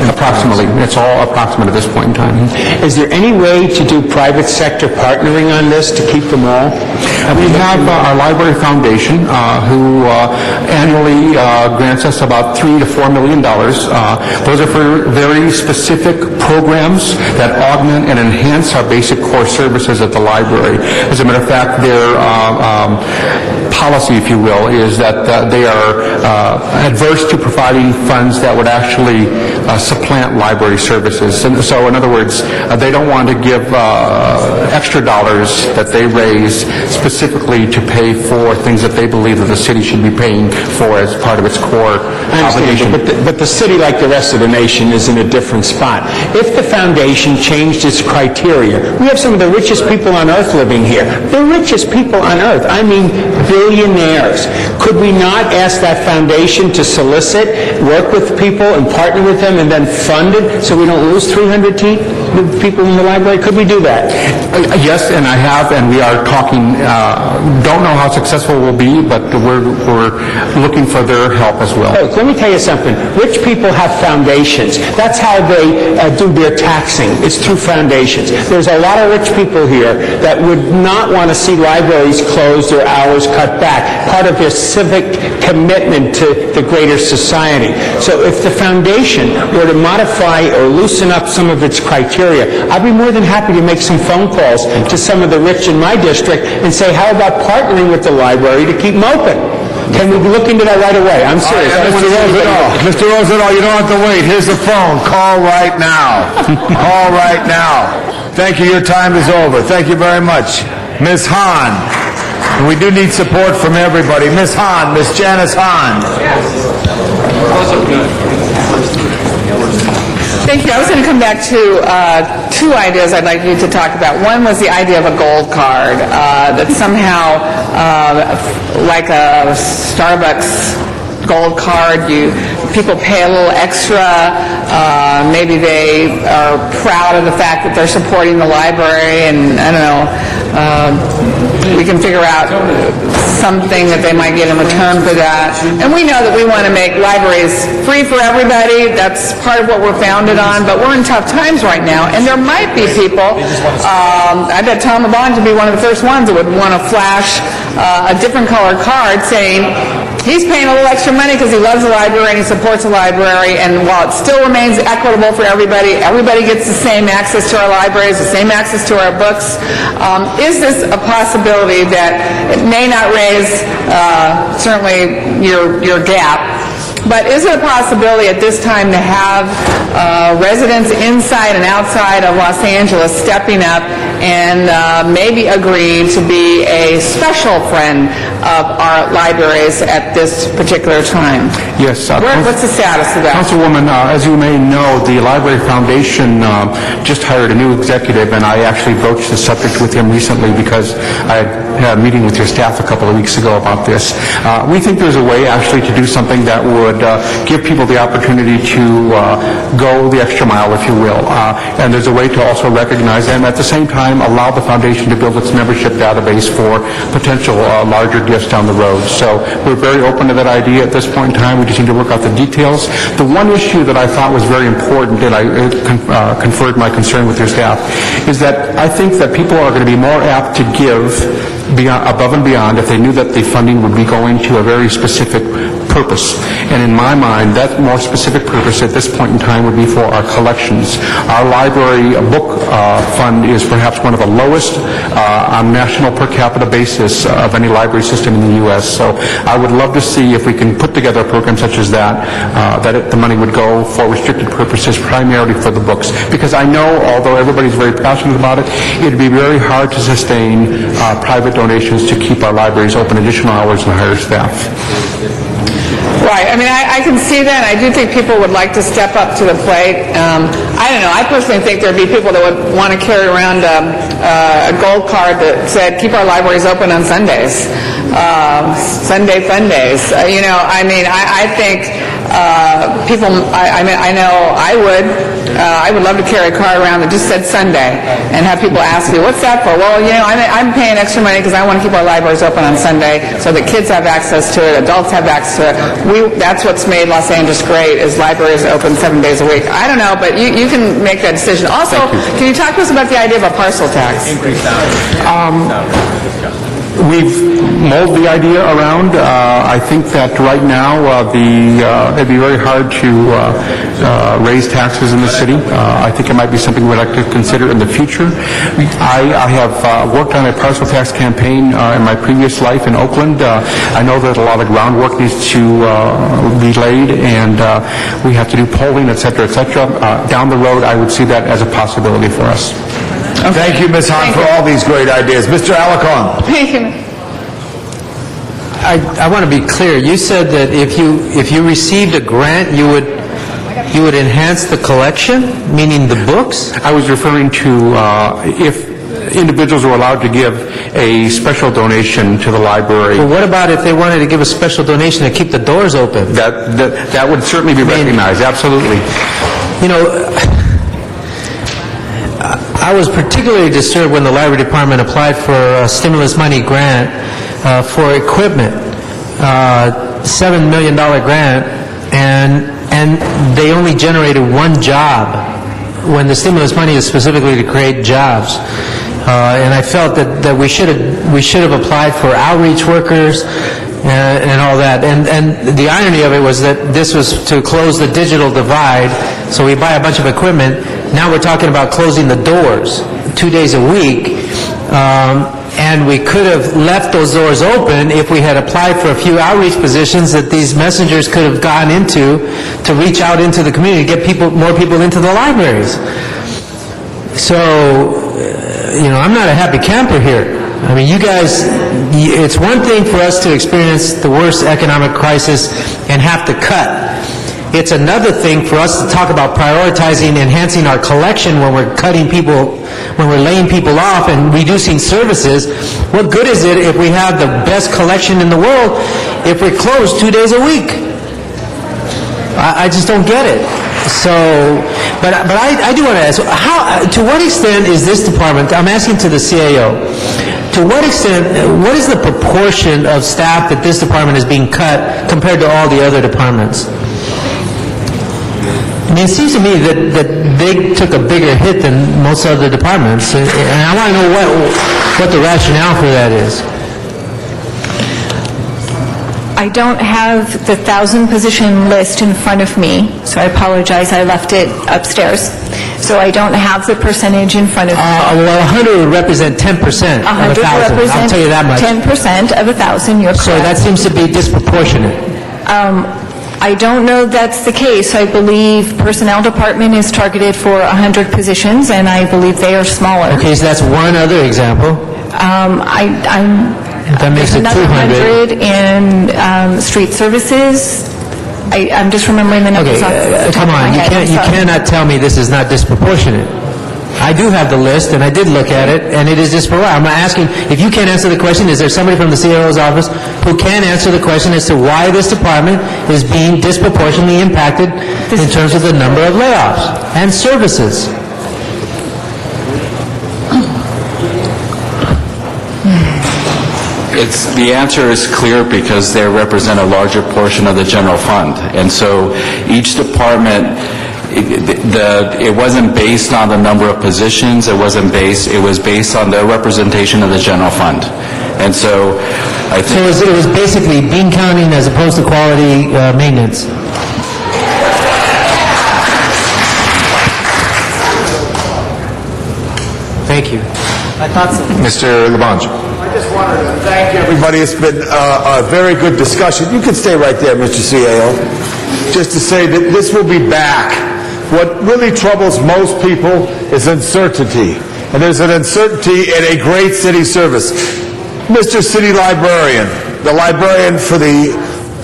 approximately. It's all approximate at this point in time. Is there any way to do private sector partnering on this to keep them all? We have our library foundation, who annually grants us about $3 to $4 million. Those are for very specific programs that augment and enhance our basic core services at the library. As a matter of fact, their policy, if you will, is that they are adverse to providing funds that would actually supplant library services. And so, in other words, they don't want to give extra dollars that they raise specifically to pay for things that they believe that the city should be paying for as part of its core obligation. But the city, like the rest of the nation, is in a different spot. If the foundation changed its criteria, we have some of the richest people on earth living here. The richest people on earth. I mean, billionaires. Could we not ask that foundation to solicit, work with people and partner with them and then fund it so we don't lose 300 people in the library? Could we do that? Yes, and I have, and we are talking, don't know how successful we'll be, but we're looking for their help as well. Look, let me tell you something. Rich people have foundations. That's how they do their taxing. It's through foundations. There's a lot of rich people here that would not want to see libraries closed or hours cut back, part of their civic commitment to the greater society. So if the foundation were to modify or loosen up some of its criteria, I'd be more than happy to make some phone calls to some of the rich in my district and say, how about partnering with the library to keep them open? Can we look into that right away? I'm serious. Mr. Rosendahl, you don't have to wait. Here's the phone. Call right now. Call right now. Thank you. Your time is over. Thank you very much. Ms. Hahn. And we do need support from everybody. Ms. Hahn, Ms. Janice Hahn. Thank you. I was going to come back to two ideas I'd like you to talk about. One was the idea of a gold card, that somehow, like a Starbucks gold card, people pay a little extra. Maybe they are proud of the fact that they're supporting the library, and I don't know, we can figure out something that they might get in return for that. And we know that we want to make libraries free for everybody. That's part of what we're founded on, but we're in tough times right now, and there might be people, I bet Tom LeBon would be one of the first ones that would want to flash a different colored card saying he's paying a little extra money because he loves the library and he supports the library, and while it still remains equitable for everybody, everybody gets the same access to our libraries, the same access to our books. Is this a possibility that it may not raise certainly your gap, but is it a possibility at this time to have residents inside and outside of Los Angeles stepping up and maybe agreeing to be a special friend of our libraries at this particular time? Yes. What's the status of that? Councilwoman, as you may know, the Library Foundation just hired a new executive, and I actually broached the subject with him recently because I had a meeting with your staff a couple of weeks ago about this. We think there's a way actually to do something that would give people the opportunity to go the extra mile, if you will. And there's a way to also recognize them, at the same time allow the foundation to build its membership database for potential larger gifts down the road. So we're very open to that idea at this point in time. We just need to work out the details. The one issue that I thought was very important, and I conferred my concern with your staff, is that I think that people are going to be more apt to give above and beyond if they knew that the funding would be going to a very specific purpose. And in my mind, that more specific purpose at this point in time would be for our collections. Our library book fund is perhaps one of the lowest on national per capita basis of any library system in the U.S. So I would love to see if we can put together a program such as that, the money would go for restricted purposes primarily for the books. Because I know, although everybody's very passionate about it, it'd be very hard to sustain private donations to keep our libraries open additional hours and hire staff. Right. I mean, I can see that. I do think people would like to step up to the plate. I don't know. I personally think there'd be people that would want to carry around a gold card that said, keep our libraries open on Sundays. Sunday fun days. I mean, I think people, I know I would love to carry a card around that just said Sunday and have people ask me, what's that for? Well, I'm paying extra money because I want to keep our libraries open on Sunday so that kids have access to it, adults have access to it. That's what's made Los Angeles great, is libraries open 7 days a week. I don't know, but you can make that decision. Also, can you talk to us about the idea of a parcel tax? We've mulled the idea around. I think that right now, it'd be very hard to raise taxes in the city. I think it might be something we'd like to consider in the future. I have worked on a parcel tax campaign in my previous life in Oakland. I know that a lot of groundwork needs to be laid, and we have to do polling, et cetera, et cetera. Down the road, I would see that as a possibility for us. Thank you, Ms. Hahn, for all these great ideas. Mr. Alarcon. Thank you. I want to be clear. You said that if you received a grant, you would enhance the collection, meaning the books? I was referring to if individuals were allowed to give a special donation to the library. Well, what about if they wanted to give a special donation to keep the doors open? That would certainly be recognized, absolutely. I was particularly disturbed when the library department applied for a stimulus money grant for equipment, $7 million grant, and they only generated one job when the stimulus money is specifically to create jobs. And I felt that we should have applied for outreach workers and all that. And the irony of it was that this was to close the digital divide, so we buy a bunch of equipment. Now we're talking about closing the doors 2 days a week, and we could have left those doors open if we had applied for a few outreach positions that these messengers could have gone into to reach out into the community, get more people into the libraries. So, I'm not a happy camper here. I mean, you guys, it's one thing for us to experience the worst economic crisis and have to cut. It's another thing for us to talk about prioritizing, enhancing our collection when we're cutting people, when we're laying people off and reducing services. What good is it if we have the best collection in the world if we're closed 2 days a week? I just don't get it. So, but I do want to ask, to what extent is this department, I'm asking to the CAO, to what extent, what is the proportion of staff that this department is being cut compared to all the other departments? I mean, it seems to me that they took a bigger hit than most other departments, and I want to know what the rationale for that is. I don't have the 1,000 position list in front of me, so I apologize, I left it upstairs. So I don't have the percentage in front of me. Well, 100 would represent 10% of 1,000. I'll tell you that much. 10% of 1,000, you're correct. So that seems to be disproportionate. I don't know that's the case. I believe Personnel Department is targeted for 100 positions, and I believe they are smaller. Okay, so that's one other example. That makes it 200. In street services. I'm just remembering the numbers. Okay, come on. You cannot tell me this is not disproportionate. I do have the list, and I did look at it, and it is disproportionate. I'm asking, if you can't answer the question, is there somebody from the CAO's office who can answer the question as to why this department is being disproportionately impacted in terms of the number of layoffs and services? The answer is clear because they represent a larger portion of the general fund. And so each department, it wasn't based on the number of positions, it was based on their representation of the general fund. And so I think... So it was basically bean counting as opposed to quality maintenance. Thank you. Mr. Labange. I just wanted to thank everybody. It's been a very good discussion. You can stay right there, Mr. CAO. Just to say that this will be back. What really troubles most people is uncertainty. And there's an uncertainty in a great city service. Mr. City Librarian, the librarian for the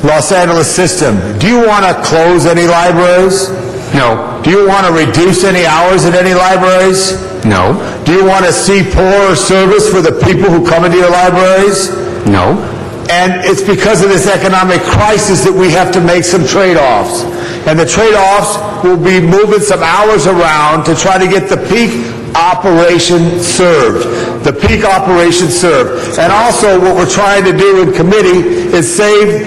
Los Angeles system, do you want to close any libraries? No. Do you want to reduce any hours at any libraries? No. Do you want to see poorer service for the people who come into your libraries? No. And it's because of this economic crisis that we have to make some trade-offs. And the trade-offs will be moving some hours around to try to get the peak operation served. The peak operation served. And also what we're trying to do in committee is save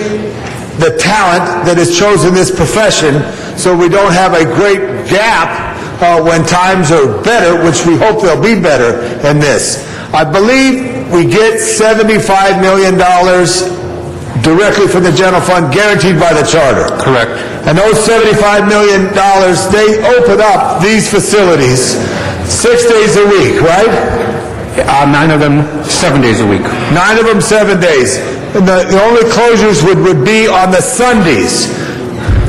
the talent that has chosen this profession so we don't have a great gap when times are better, which we hope they'll be better in this. I believe we get $75 million directly from the general fund, guaranteed by the charter. Correct. And those $75 million, they open up these facilities 6 days a week, right? 9 of them, 7 days a week. 9 of them, 7 days. And the only closures would be on the Sundays.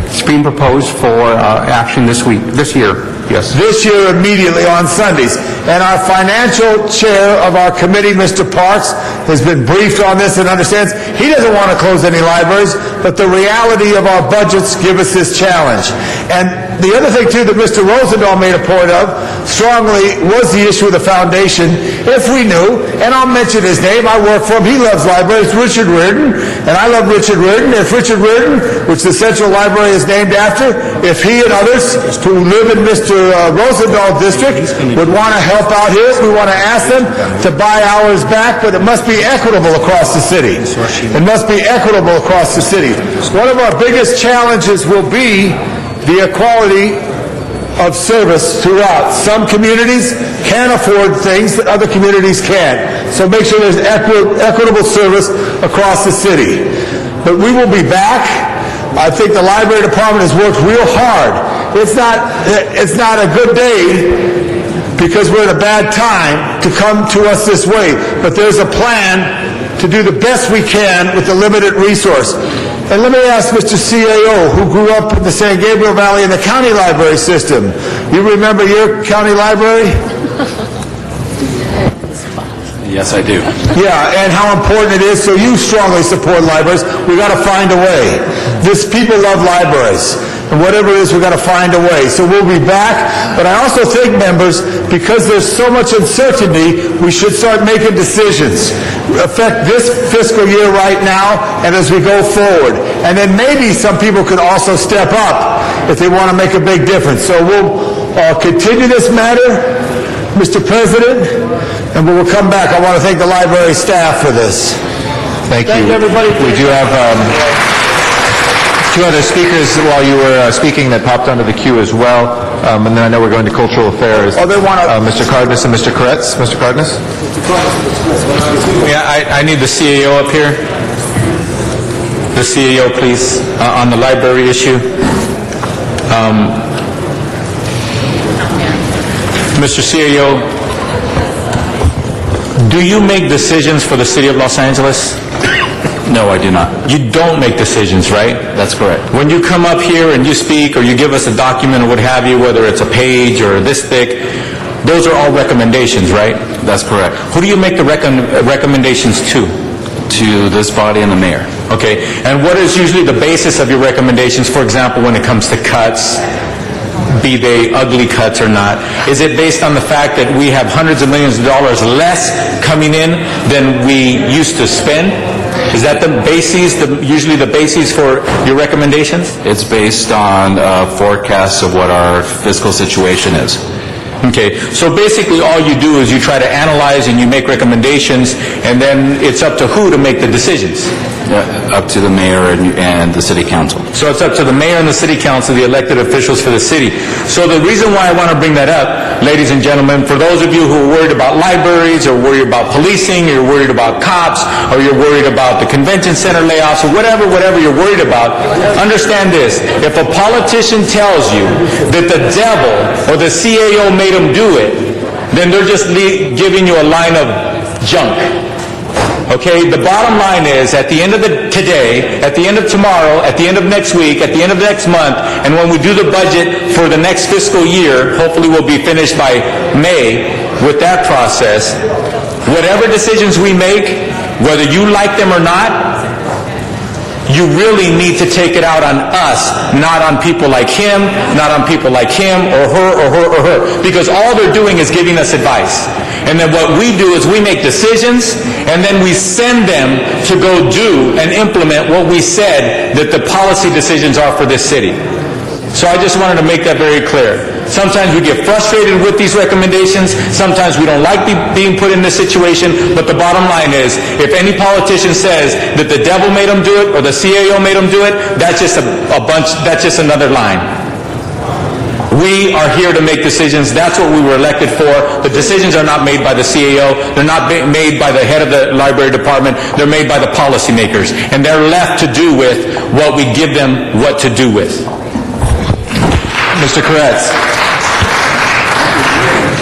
It's being proposed for action this year. Yes. This year immediately on Sundays. And our financial chair of our committee, Mr. Parks, has been briefed on this and understands he doesn't want to close any libraries, but the reality of our budgets give us this challenge. And the other thing, too, that Mr. Rosendahl made a point of strongly was the issue of the foundation. If we knew, and I'll mention his name, I work for him, he loves libraries, Richard Reardon, and I love Richard Reardon. If Richard Reardon, which the Central Library is named after, if he and others who live in Mr. Rosendahl district would want to help out here, we want to ask them to buy hours back, but it must be equitable across the city. It must be equitable across the city. One of our biggest challenges will be the equality of service throughout. Some communities can't afford things that other communities can't. So make sure there's equitable service across the city. But we will be back. I think the library department has worked real hard. It's not a good day because we're at a bad time to come to us this way. But there's a plan to do the best we can with the limited resource. And let me ask Mr. CAO, who grew up in the San Gabriel Valley in the county library system. You remember your county library? Yes, I do. Yeah, and how important it is. So you strongly support libraries. We got to find a way. People love libraries. And whatever it is, we got to find a way. So we'll be back. But I also think, members, because there's so much uncertainty, we should start making decisions. Affect this fiscal year right now and as we go forward. And then maybe some people could also step up if they want to make a big difference. So we'll continue this matter, Mr. President, and we will come back. I want to thank the library staff for this. Thank you. Thank everybody. We do have two other speakers while you were speaking that popped onto the queue as well. And then I know we're going to Cultural Affairs. Oh, they want to... Mr. Cardenas and Mr. Koretz. Mr. Cardenas? Yeah, I need the CAO up here. The CAO, please, on the library issue. Mr. CAO, do you make decisions for the City of Los Angeles? No, I do not. You don't make decisions, right? That's correct. When you come up here and you speak or you give us a document or what have you, whether it's a page or this thick, those are all recommendations, right? That's correct. Who do you make the recommendations to? To this body and the mayor. Okay. And what is usually the basis of your recommendations, for example, when it comes to cuts, be they ugly cuts or not? Is it based on the fact that we have hundreds of millions of dollars less coming in than we used to spend? Is that the basis, usually the basis for your recommendations? It's based on forecasts of what our fiscal situation is. Okay, so basically all you do is you try to analyze and you make recommendations, and then it's up to who to make the decisions? Up to the mayor and the city council. So it's up to the mayor and the city council, the elected officials for the city. So the reason why I want to bring that up, ladies and gentlemen, for those of you who are worried about libraries, or worried about policing, or you're worried about cops, or you're worried about the convention center layoffs, or whatever you're worried about, understand this. If a politician tells you that the devil or the CAO made him do it, then they're just giving you a line of junk. Okay, the bottom line is, at the end of today, at the end of tomorrow, at the end of next week, at the end of next month, and when we do the budget for the next fiscal year, hopefully we'll be finished by May with that process, whatever decisions we make, whether you like them or not, you really need to take it out on us, not on people like him, not on people like him, or her, or her, or her. Because all they're doing is giving us advice. And then what we do is we make decisions, and then we send them to go do and implement what we said that the policy decisions are for this city. So I just wanted to make that very clear. Sometimes we get frustrated with these recommendations. Sometimes we don't like being put in this situation. But the bottom line is, if any politician says that the devil made them do it or the CAO made them do it, that's just that's just another line. We are here to make decisions. That's what we were elected for. The decisions are not made by the CAO. They're not made by the head of the library department. They're made by the policymakers. And they're left to do with what we give them what to do with. Mr. Koretz.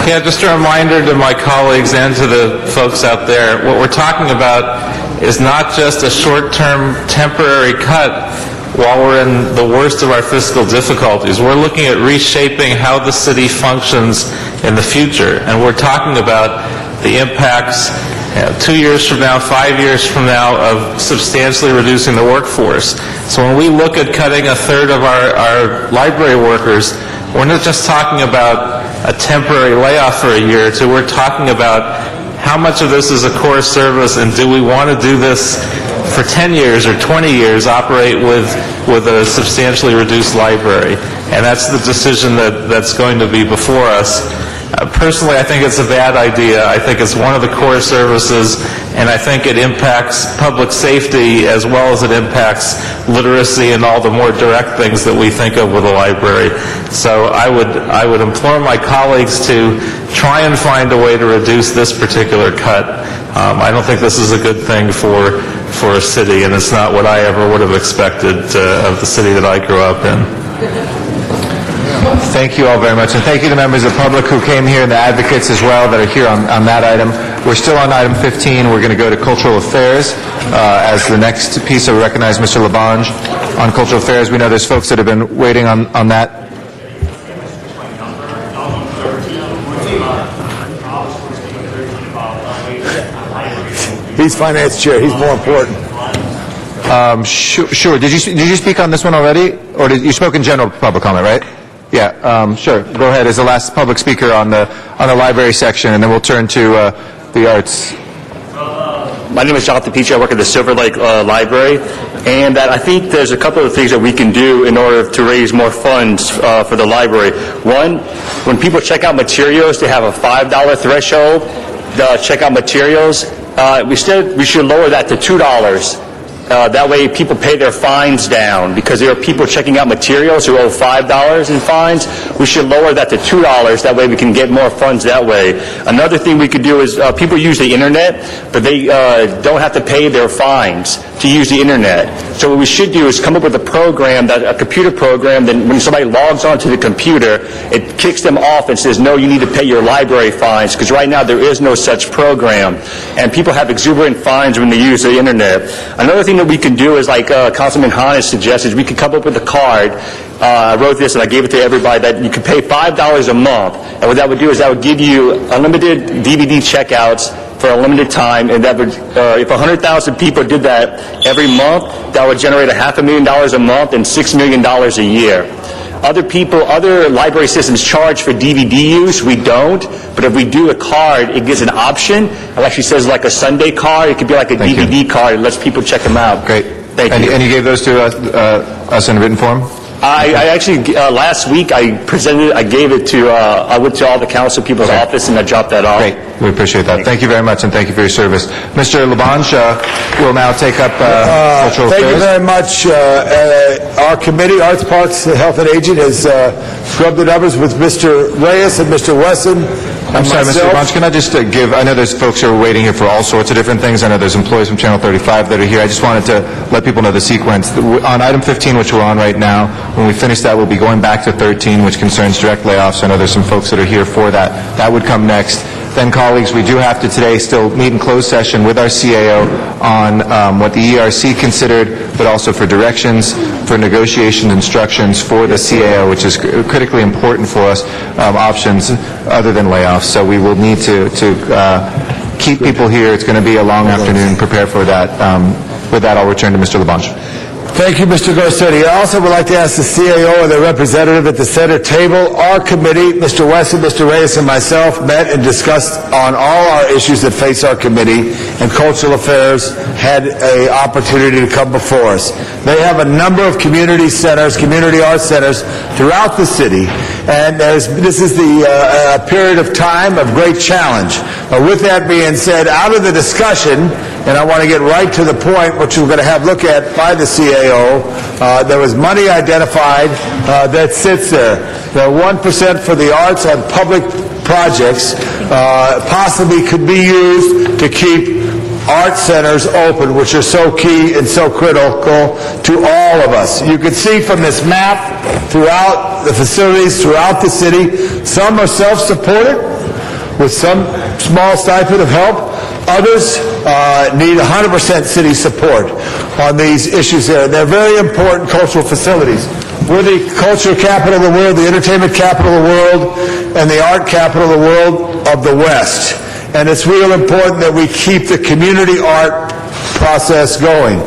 Yeah, just a reminder to my colleagues and to the folks out there, what we're talking about is not just a short-term temporary cut while we're in the worst of our fiscal difficulties. We're looking at reshaping how the city functions in the future, and we're talking about the impacts 2 years from now, 5 years from now, of substantially reducing the workforce. So when we look at cutting a third of our library workers, we're not just talking about a temporary layoff for a year or two. We're talking about how much of this is a core service, and do we want to do this for 10 years or 20 years, operate with a substantially reduced library? And that's the decision that's going to be before us. Personally, I think it's a bad idea. I think it's one of the core services, and I think it impacts public safety as well as it impacts literacy and all the more direct things that we think of with a library. So I would implore my colleagues to try and find a way to reduce this particular cut. I don't think this is a good thing for a city, and it's not what I ever would have expected of the city that I grew up in. Thank you all very much, and thank you to members of the public who came here and the advocates as well that are here on that item. We're still on item 15. We're going to go to Cultural Affairs as the next piece. I recognize Mr. Labange on Cultural Affairs. We know there's folks that have been waiting on that. He's finance chair. He's more important. Sure. Did you speak on this one already, or did you spoke in general public comment, right? Yeah. Sure. Go ahead as the last public speaker on the library section, and then we'll turn to the arts. My name is Jonathan Peachy. I work at the Silver Lake Library, and I think there's a couple of things that we can do in order to raise more funds for the library. One, when people check out materials, they have a $5 threshold. Check out materials. We should lower that to $2. That way people pay their fines down, because there are people checking out materials who owe $5 in fines. We should lower that to $2. That way we can get more funds that way. Another thing we could do is people use the internet, but they don't have to pay their fines to use the internet. So what we should do is come up with a program, a computer program, that when somebody logs onto the computer, it kicks them off and says, no, you need to pay your library fines, because right now there is no such program. And people have exuberant fines when they use the internet. Another thing that we can do is, like Councilman Hahn has suggested, we could come up with a card. I wrote this and I gave it to everybody, that you could pay $5 a month. And what that would do is that would give you unlimited DVD checkouts for a limited time, and that would, if 100,000 people did that every month, that would generate $500,000 a month and $6 million a year. Other library systems charge for DVD use. We don't. But if we do a card, it gives an option. It actually says like a Sunday card. It could be like a DVD card. It lets people check them out. Great. Thank you. And you gave those to us in written form? I actually, last week, I gave it to, I went to all the council people's office and I dropped that off. Great. We appreciate that. Thank you very much, and thank you for your service. Mr. Labange will now take up Cultural Affairs. Thank you very much. Our committee, Arts, Parks, Health, and Aging, has scrubbed the numbers with Mr. Reyes and Mr. Wesson. I'm sorry, Mr. Labange, can I just give, I know there's folks who are waiting here for all sorts of different things. I know there's employees from Channel 35 that are here. I just wanted to let people know the sequence. On item 15, which we're on right now, when we finish that, we'll be going back to 13, which concerns direct layoffs. I know there's some folks that are here for that. That would come next. Then, colleagues, we do have to today still meet in closed session with our CAO on what the ERC considered, but also for directions, for negotiation instructions for the CAO, which is critically important for us, options other than layoffs. So we will need to keep people here. It's going to be a long afternoon. Prepare for that. With that, I'll return to Mr. Labange. Thank you, Mr. Garcetti. I also would like to ask the CAO or their representative at the center table. Our committee, Mr. Wesson, Mr. Reyes, and myself met and discussed on all our issues that face our committee, and Cultural Affairs had an opportunity to come before us. They have a number of community centers, community arts centers throughout the city, and this is the period of time of great challenge. With that being said, out of the discussion, and I want to get right to the point, which we're going to have look at by the CAO, there was money identified that sits there. The 1% for the arts on public projects possibly could be used to keep art centers open, which are so key and so critical to all of us. You can see from this map throughout the facilities, throughout the city, some are self-supported with some small stipend of help. Others need 100% city support on these issues there. They're very important cultural facilities. We're the culture capital of the world, the entertainment capital of the world, and the art capital of the world of the West. And it's real important that we keep the community art process going.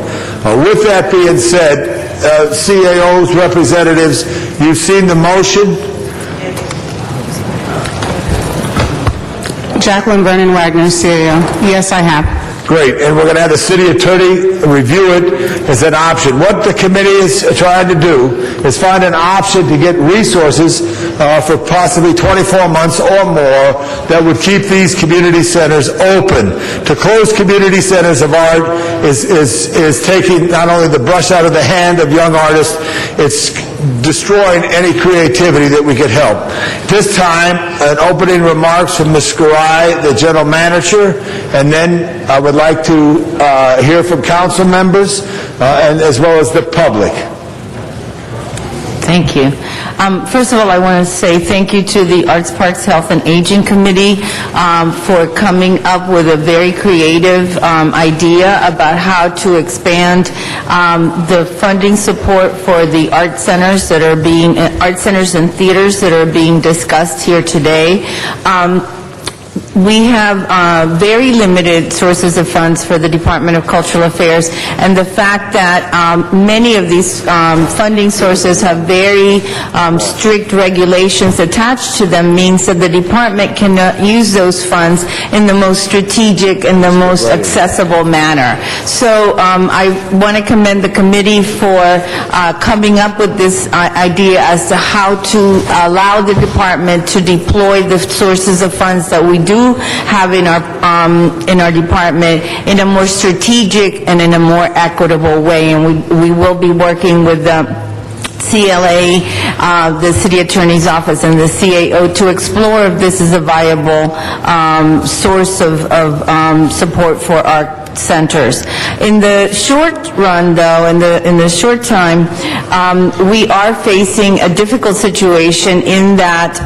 With that being said, CAO's representatives, you've seen the motion. Jacqueline Brennan Wagner, CAO. Yes, I have. Great, and we're going to have the city attorney review it as an option. What the committee is trying to do is find an option to get resources for possibly 24 months or more that would keep these community centers open. To close community centers of art is taking not only the brush out of the hand of young artists, it's destroying any creativity that we could help. This time, an opening remarks from Ms. Scarai, the general manager, and then I would like to hear from council members and as well as the public. Thank you. First of all, I want to say thank you to the Arts, Parks, Health, and Aging Committee for coming up with a very creative idea about how to expand the funding support for the art centers that are being, art centers and theaters that are being discussed here today. We have very limited sources of funds for the Department of Cultural Affairs, and the fact that many of these funding sources have very strict regulations attached to them means that the department cannot use those funds in the most strategic and the most accessible manner. So I want to commend the committee for coming up with this idea as to how to allow the department to deploy the sources of funds that we do have in our department in a more strategic and in a more equitable way, and we will be working with the CLA, the City Attorney's Office, and the CAO to explore if this is a viable source of support for our centers. In the short run, though, in the short time, we are facing a difficult situation in that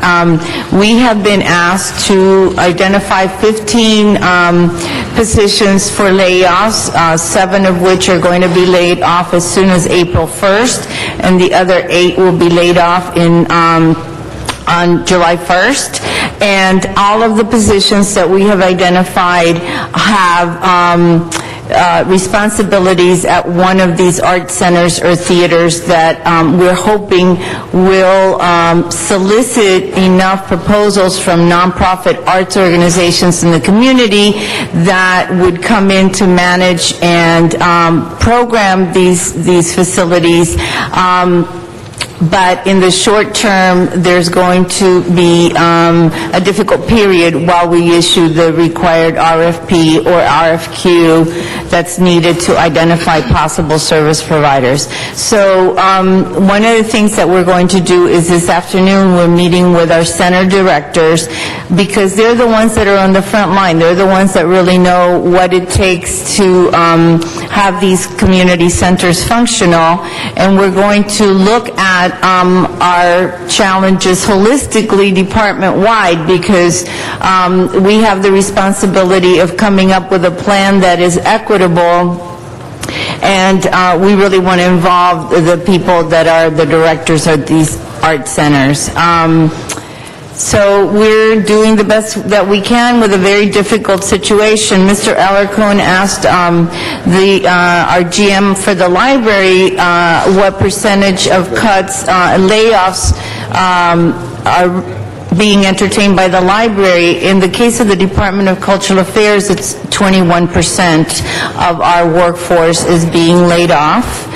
we have been asked to identify 15 positions for layoffs, 7 of which are going to be laid off as soon as April 1st, and the other 8 will be laid off on July 1st, and all of the positions that we have identified have responsibilities at one of these art centers or theaters that we're hoping will solicit enough proposals from nonprofit arts organizations in the community that would come in to manage and program these facilities. But in the short term, there's going to be a difficult period while we issue the required RFP or RFQ that's needed to identify possible service providers. So one of the things that we're going to do is this afternoon we're meeting with our center directors, because they're the ones that are on the front line. They're the ones that really know what it takes to have these community centers functional, and we're going to look at our challenges holistically department-wide, because we have the responsibility of coming up with a plan that is equitable, and we really want to involve the people that are the directors of these art centers. So we're doing the best that we can with a very difficult situation. Mr. Alarcon asked our GM for the library what percentage of cuts, layoffs are being entertained by the library. In the case of the Department of Cultural Affairs, it's 21% of our workforce is being laid off,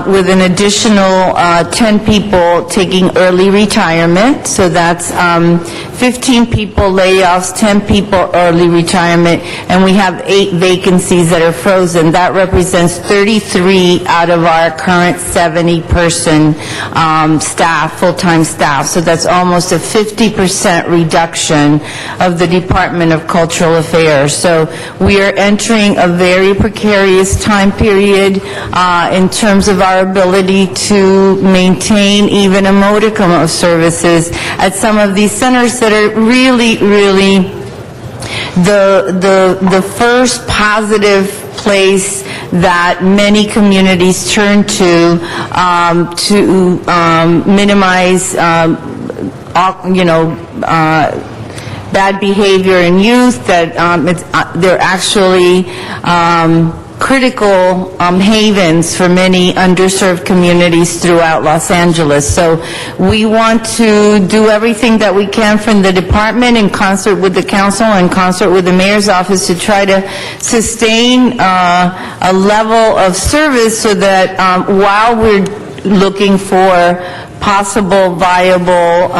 with an additional 10 people taking early retirement. So that's 15 people layoffs, 10 people early retirement, and we have 8 vacancies that are frozen. That represents 33 out of our current 70-person staff, full-time staff. So that's almost a 50% reduction of the Department of Cultural Affairs. So we are entering a very precarious time period in terms of our ability to maintain even a modicum of services at some of these centers that are really, really the first positive place that many communities turn to minimize bad behavior in youth, that they're actually critical havens for many underserved communities throughout Los Angeles. So we want to do everything that we can from the department in concert with the council, in concert with the mayor's office, to try to sustain a level of service so that while we're looking for possible viable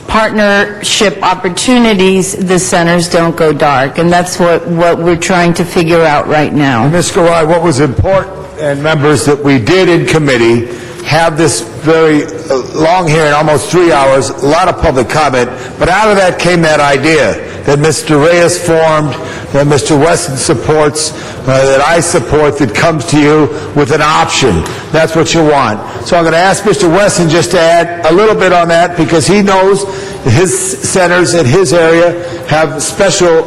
partnership opportunities, the centers don't go dark. And that's what we're trying to figure out right now. Ms. Garay, what was important, and members, that we did in committee have this very long hearing, almost 3 hours, a lot of public comment, but out of that came that idea that Mr. Reyes formed, that Mr. Wesson supports, that I support, that comes to you with an option. That's what you want. So I'm going to ask Mr. Wesson just to add a little bit on that, because he knows his centers in his area have special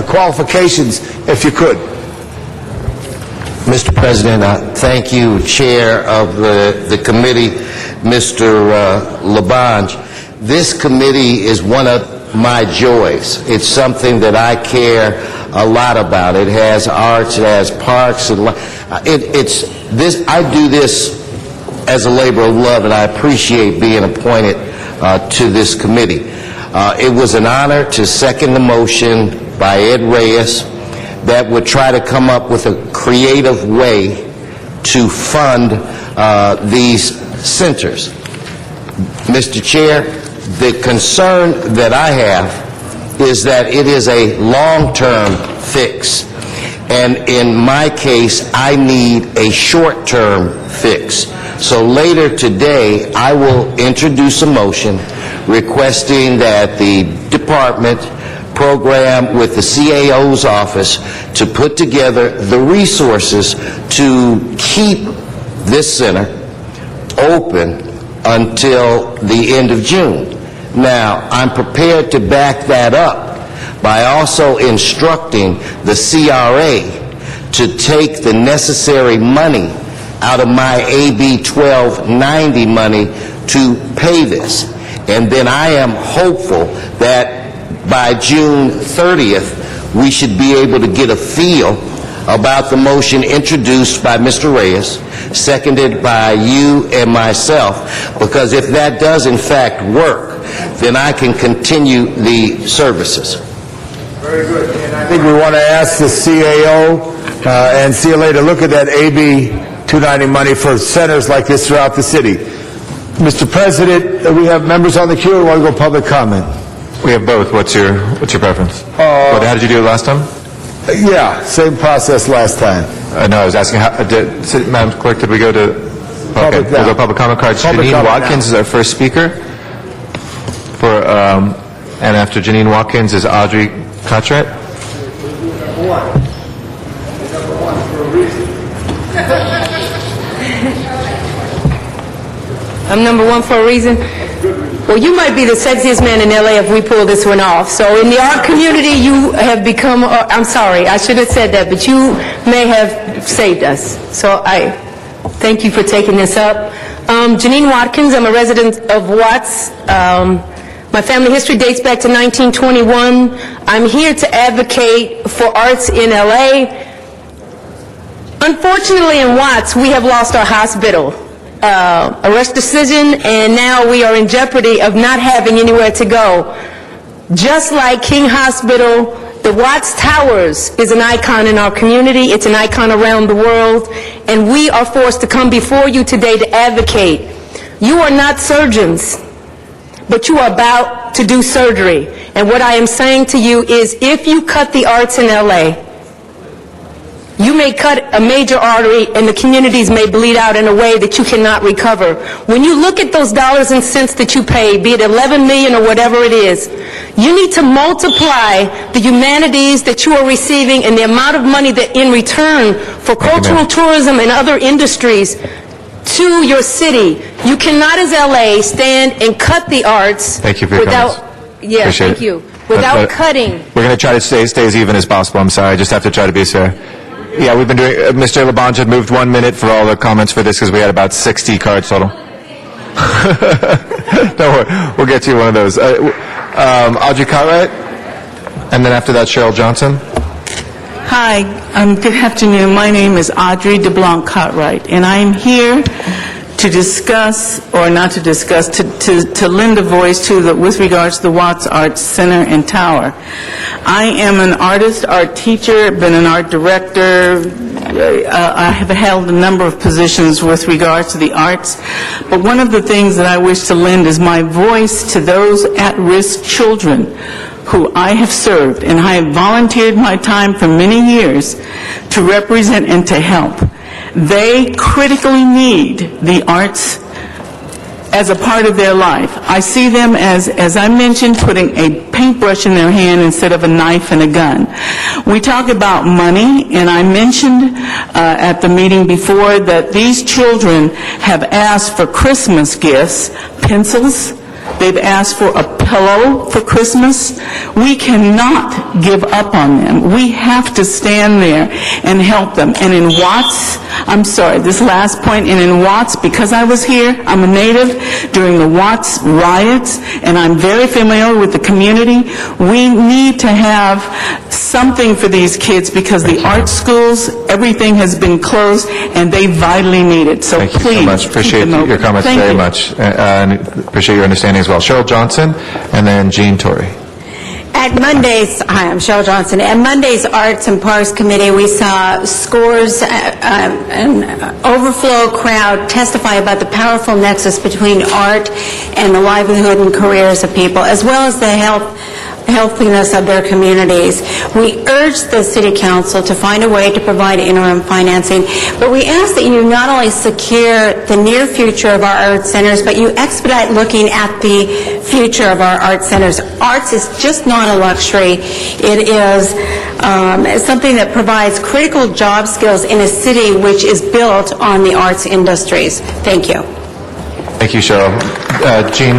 qualifications, if you could. Mr. President, thank you, Chair of the committee, Mr. Labange. This committee is one of my joys. It's something that I care a lot about. It has arts, it has parks, and I do this as a labor of love, and I appreciate being appointed to this committee. It was an honor to second the motion by Ed Reyes that would try to come up with a creative way to fund these centers. Mr. Chair, the concern that I have is that it is a long-term fix. And in my case, I need a short-term fix. So later today, I will introduce a motion requesting that the department program with the CAO's office to put together the resources to keep this center open until the end of June. Now, I'm prepared to back that up by also instructing the CRA to take the necessary money out of my AB 1290 money to pay this. And then I am hopeful that by June 30th, we should be able to get a feel about the motion introduced by Mr. Reyes, seconded by you and myself, because if that does in fact work, then I can continue the services. Very good. And I think we want to ask the CAO and CLA to look at that AB 290 money for centers like this throughout the city. Mr. President, we have members on the queue, or want to go public comment? We have both. What's your preference? How did you do it last time? Yeah, same process last time. No, I was asking, Madam Clerk, did we go to... Public Okay, we'll go public comment cards. Janine Watkins is our first speaker. And after Janine Watkins is Audrey Cartwright. I'm number one for a reason. Well, you might be the sexiest man in LA if we pull this one off. So in the art community, you have become, I'm sorry, I should have said that, but you may have saved us. So I thank you for taking this up. Janine Watkins, I'm a resident of Watts. My family history dates back to 1921. I'm here to advocate for arts in LA. Unfortunately, in Watts, we have lost our hospital. Arrest decision, and now we are in jeopardy of not having anywhere to go. Just like King Hospital, the Watts Towers is an icon in our community. It's an icon around the world, and we are forced to come before you today to advocate. You are not surgeons, but you are about to do surgery. And what I am saying to you is, if you cut the arts in LA, you may cut a major artery and the communities may bleed out in a way that you cannot recover. When you look at those dollars and cents that you pay, be it 11 million or whatever it is, you need to multiply the humanities that you are receiving and the amount of money that in return for cultural tourism and other industries to your city. You cannot, as LA, stand and cut the arts Thank you for your without, comments. yeah, Appreciate thank it. you, without cutting. We're going to try to stay as even as possible. I'm sorry. I just have to try to be fair. Yeah, we've been doing, Mr. Labonte moved 1 minute for all the comments for this because we had about 60 cards total. Don't worry. We'll get you one of those. Audrey Cartwright, and then after that, Cheryl Johnson. Hi, good afternoon. My name is Audrey DeBlanc Cartwright, and I'm here to discuss, or not to discuss, to lend a voice to with regards to the Watts Arts Center and Tower. I am an artist, art teacher, been an art director. I have held a number of positions with regards to the arts, but one of the things that I wish to lend is my voice to those at-risk children who I have served, and I have volunteered my time for many years to represent and to help. They critically need the arts as a part of their life. I see them as I mentioned, putting a paintbrush in their hand instead of a knife and a gun. We talk about money, and I mentioned at the meeting before that these children have asked for Christmas gifts, pencils. They've asked for a pillow for Christmas. We cannot give up on them. We have to stand there and help them. And in Watts, I'm sorry, this last point, and in Watts, because I was here, I'm a native during the Watts riots, and I'm very familiar with the community. We need to have something for these kids because the art schools, everything has been closed, and they vitally need it. So Thank you please, so much. Appreciate your comments Thank very you. much. And appreciate your understanding as well. Cheryl Johnson, and then Jean Torrey. At Monday's, hi, I'm Cheryl Johnson. At Monday's Arts and Parks Committee, we saw scores, an overflow crowd testify about the powerful nexus between art and the livelihood and careers of people, as well as the healthiness of their communities. We urge the City Council to find a way to provide interim financing, but we ask that you not only secure the near future of our art centers, but you expedite looking at the future of our art centers. Arts is just not a luxury. It is something that provides critical job skills in a city which is built on the arts industries. Thank you. Thank you, Cheryl. Jean,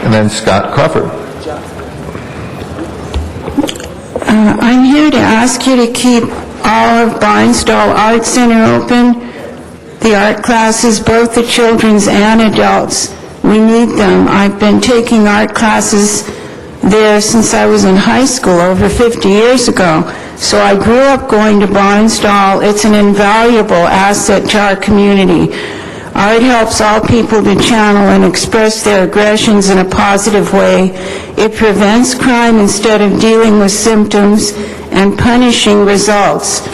and then Scott Crawford. I'm here to ask you to keep all of Barnstall Art Center open, the art classes, both the children's and adults. We need them. I've been taking art classes there since I was in high school over 50 years ago. So I grew up going to Barnstall. It's an invaluable asset to our community. Art helps all people to channel and express their aggressions in a positive way. It prevents crime instead of dealing with symptoms and punishing results.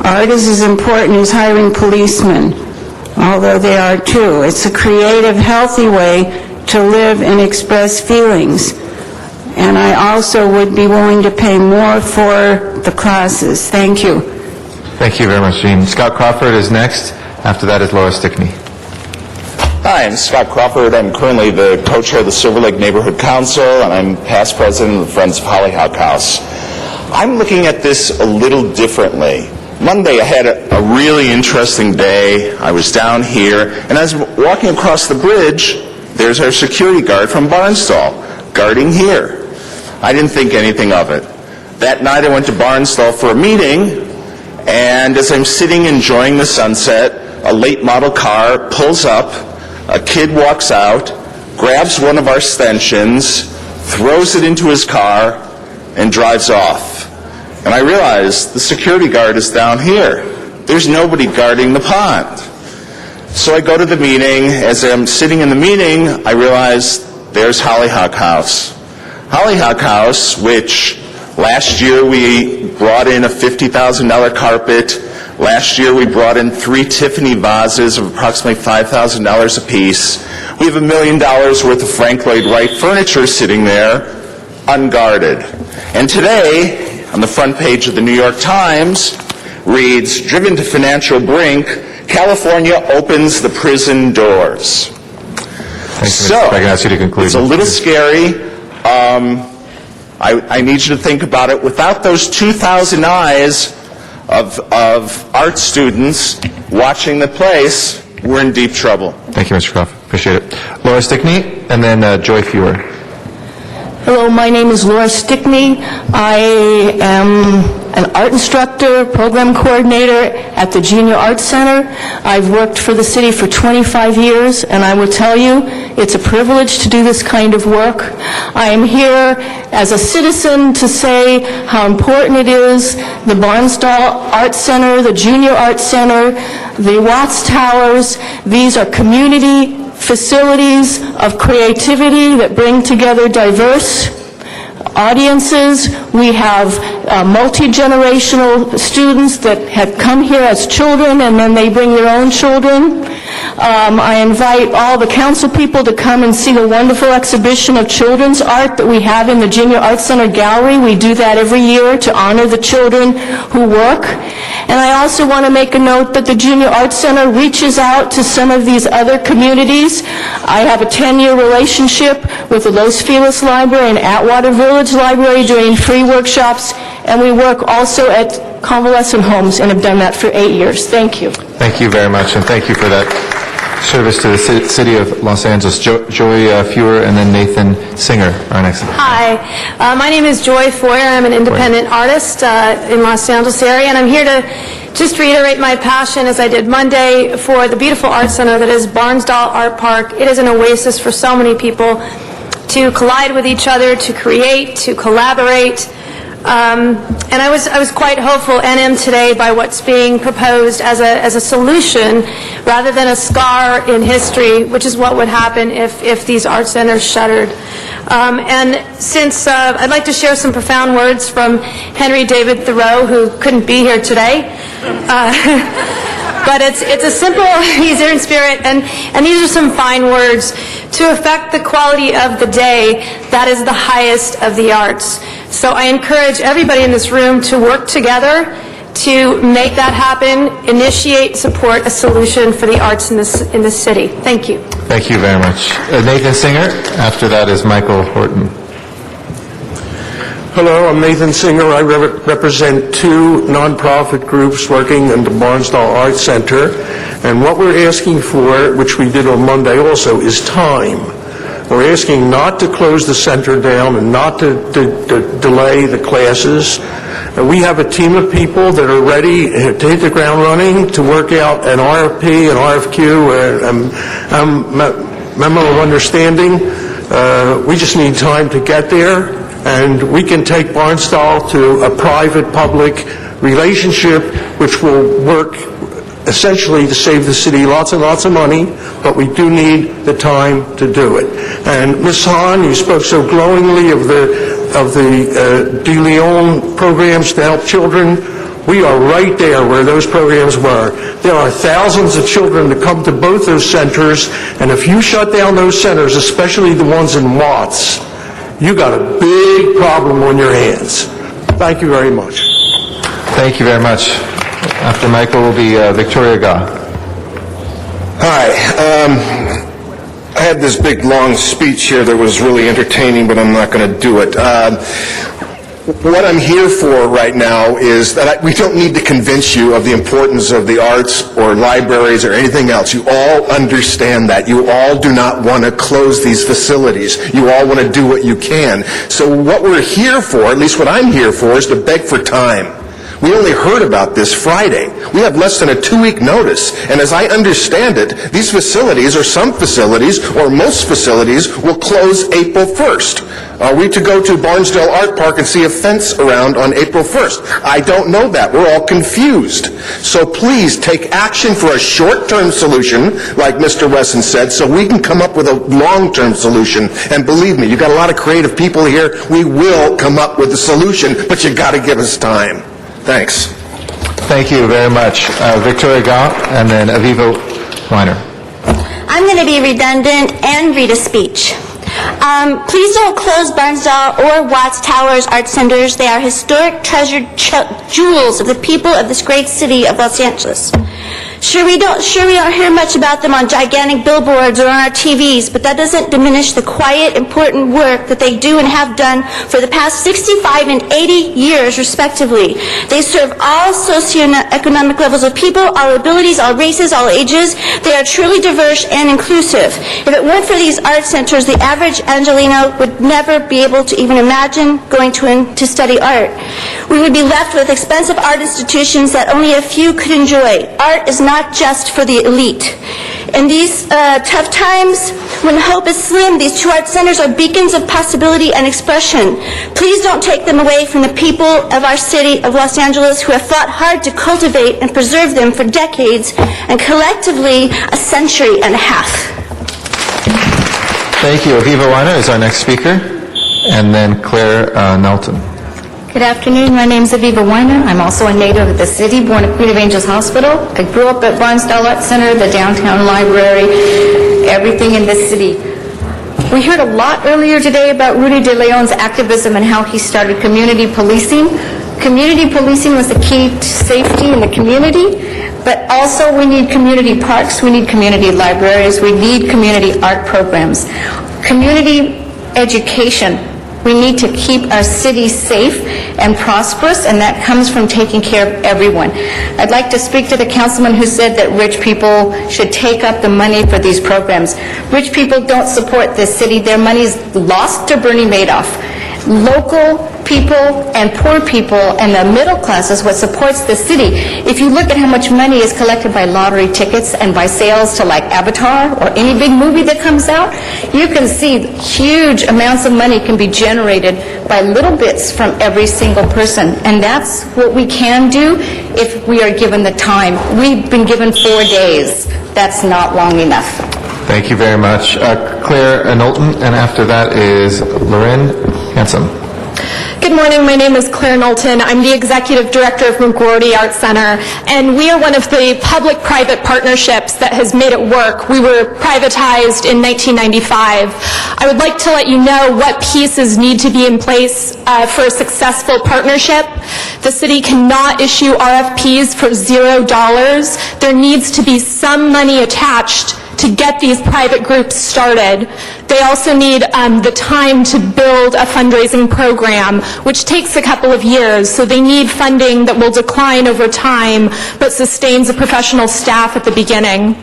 Art is as important as hiring policemen, although they are too. It's a creative, healthy way to live and express feelings. And I also would be willing to pay more for the classes. Thank you. Thank you very much, Jean. Scott Crawford is next. After that is Laura Stickney. Hi, I'm Scott Crawford. I'm currently the co-chair of the Silver Lake Neighborhood Council, and I'm past president of the Friends of Hollyhock House. I'm looking at this a little differently. Monday, I had a really interesting day. I was down here, and as I was walking across the bridge, there's our security guard from Barnstall, guarding here. I didn't think anything of it. That night, I went to Barnstall for a meeting, and as I'm sitting enjoying the sunset, a late model car pulls up, a kid walks out, grabs one of our stanchions, throws it into his car, and drives off. And I realize the security guard is down here. There's nobody guarding the pond. So I go to the meeting. As I'm sitting in the meeting, I realize there's Hollyhock House. Hollyhock House, which last year we brought in a $50,000 carpet. Last year we brought in 3 Tiffany vases of approximately $5,000 apiece. We have $1 million worth of Frank Lloyd Wright furniture sitting there, unguarded. And today, on the front page of the New York Times, reads, "Driven to financial brink, California opens the prison doors." So, I can ask you to conclude. it's a little scary. I need you to think about it. Without those 2,000 eyes of art students watching the place, we're in deep trouble. Thank you, Mr. Croft. Appreciate it. Laura Stickney, and then Joy Fewer. Hello, my name is Laura Stickney. I am an art instructor, program coordinator at the Junior Arts Center. I've worked for the city for 25 years, and I will tell you, it's a privilege to do this kind of work. I am here as a citizen to say how important it is, the Barnsdall Arts Center, the Junior Arts Center, the Watts Towers. These are community facilities of creativity that bring together diverse audiences. We have multi-generational students that have come here as children, and then they bring their own children. I invite all the council people to come and see the wonderful exhibition of children's art that we have in the Junior Arts Center Gallery. We do that every year to honor the children who work. And I also want to make a note that the Junior Arts Center reaches out to some of these other communities. I have a 10-year relationship with the Los Feliz Library and Atwater Village Library doing free workshops, and we work also at convalescent homes and have done that for 8 years. Thank you. Thank you very much, and thank you for that service to the city of Los Angeles. Joy Fewer, and then Nathan Singer are next. Hi, my name is Joy Foyer. I'm an independent artist in Los Angeles area, and I'm here to just reiterate my passion, as I did Monday, for the beautiful art center that is Barnsdall Art Park. It is an oasis for so many people to collide with each other, to create, to collaborate. And I was quite hopeful and am today by what's being proposed as a solution rather than a scar in history, which is what would happen if these art centers shuttered. And since I'd like to share some profound words from Henry David Thoreau, who couldn't be here today. But it's a simple, he's here in spirit, and these are some fine words. To affect the quality of the day, that is the highest of the arts. So I encourage everybody in this room to work together to make that happen, initiate, support a solution for the arts in this city. Thank you. Thank you very much. Nathan Singer. After that is Michael Horton. Hello, I'm Nathan Singer. I represent 2 nonprofit groups working in the Barnsdall Arts Center. And what we're asking for, which we did on Monday also, is time. We're asking not to close the center down and not to delay the classes. We have a team of people that are ready to hit the ground running to work out an RFP, an RFQ, a memo of understanding. We just need time to get there, and we can take Barnsdall to a private-public relationship which will work essentially to save the city lots and lots of money, but we do need the time to do it. And Ms. Hahn, you spoke so glowingly of the De Leon programs to help children. We are right there where those programs were. There are thousands of children that come to both those centers, and if you shut down those centers, especially the ones in Watts, you got a big problem on your hands. Thank you very much. Thank you very much. After Michael will be Victoria Ga. Hi. I had this big, long speech here that was really entertaining, but I'm not going to do it. What I'm here for right now is that we don't need to convince you of the importance of the arts or libraries or anything else. You all understand that. You all do not want to close these facilities. You all want to do what you can. So what we're here for, at least what I'm here for, is to beg for time. We only heard about this Friday. We have less than a 2-week notice, and as I understand it, these facilities, or some facilities, or most facilities, will close April 1st. Are we to go to Barnsdall Art Park and see a fence around on April 1st? I don't know that. We're all confused. So please take action for a short-term solution, like Mr. Wesson said, so we can come up with a long-term solution. And believe me, you've got a lot of creative people here. We will come up with a solution, but you got to give us time. Thanks. Thank you very much. Victoria Gaunt, and then Aviva Weiner. I'm going to be redundant and read a speech. Please don't close Barnsdall or Watts Towers Art Centers. They are historic, treasured jewels of the people of this great city of Los Angeles. Sure, we don't hear much about them on gigantic billboards or on our TVs, but that doesn't diminish the quiet, important work that they do and have done for the past 65 and 80 years, respectively. They serve all socioeconomic levels of people, all abilities, all races, all ages. They are truly diverse and inclusive. If it weren't for these art centers, the average Angelino would never be able to even imagine going to study art. We would be left with expensive art institutions that only a few could enjoy. Art is not just for the elite. In these tough times, when hope is slim, these two art centers are beacons of possibility and expression. Please don't take them away from the people of our city of Los Angeles who have fought hard to cultivate and preserve them for decades and collectively a century and a half. Thank you. Aviva Weiner is our next speaker, and then Claire Nelton. Good afternoon. My name is Aviva Weiner. I'm also a native of the city, born at Queen of Angels Hospital. I grew up at Barnsdall Art Center, the downtown library, everything in this city. We heard a lot earlier today about Rudy De Leon's activism and how he started community policing. Community policing was the key to safety in the community, but also we need community parks, we need community libraries, we need community art programs. Community education. We need to keep our city safe and prosperous, and that comes from taking care of everyone. I'd like to speak to the councilman who said that rich people should take up the money for these programs. Rich people don't support this city. Their money's lost to Bernie Madoff. Local people and poor people and the middle class is what supports the city. If you look at how much money is collected by lottery tickets and by sales to like Avatar or any big movie that comes out, you can see huge amounts of money can be generated by little bits from every single person. And that's what we can do if we are given the time. We've been given 4 days. That's not long enough. Thank you very much. Claire Knowlton, and after that is Lauren Hanson. Good morning. My name is Claire Knowlton. I'm the Executive Director of McGroarty Art Center, and we are one of the public-private partnerships that has made it work. We were privatized in 1995. I would like to let you know what pieces need to be in place for a successful partnership. The city cannot issue RFPs for $0. There needs to be some money attached to get these private groups started. They also need the time to build a fundraising program, which takes a couple of years, so they need funding that will decline over time, but sustains a professional staff at the beginning.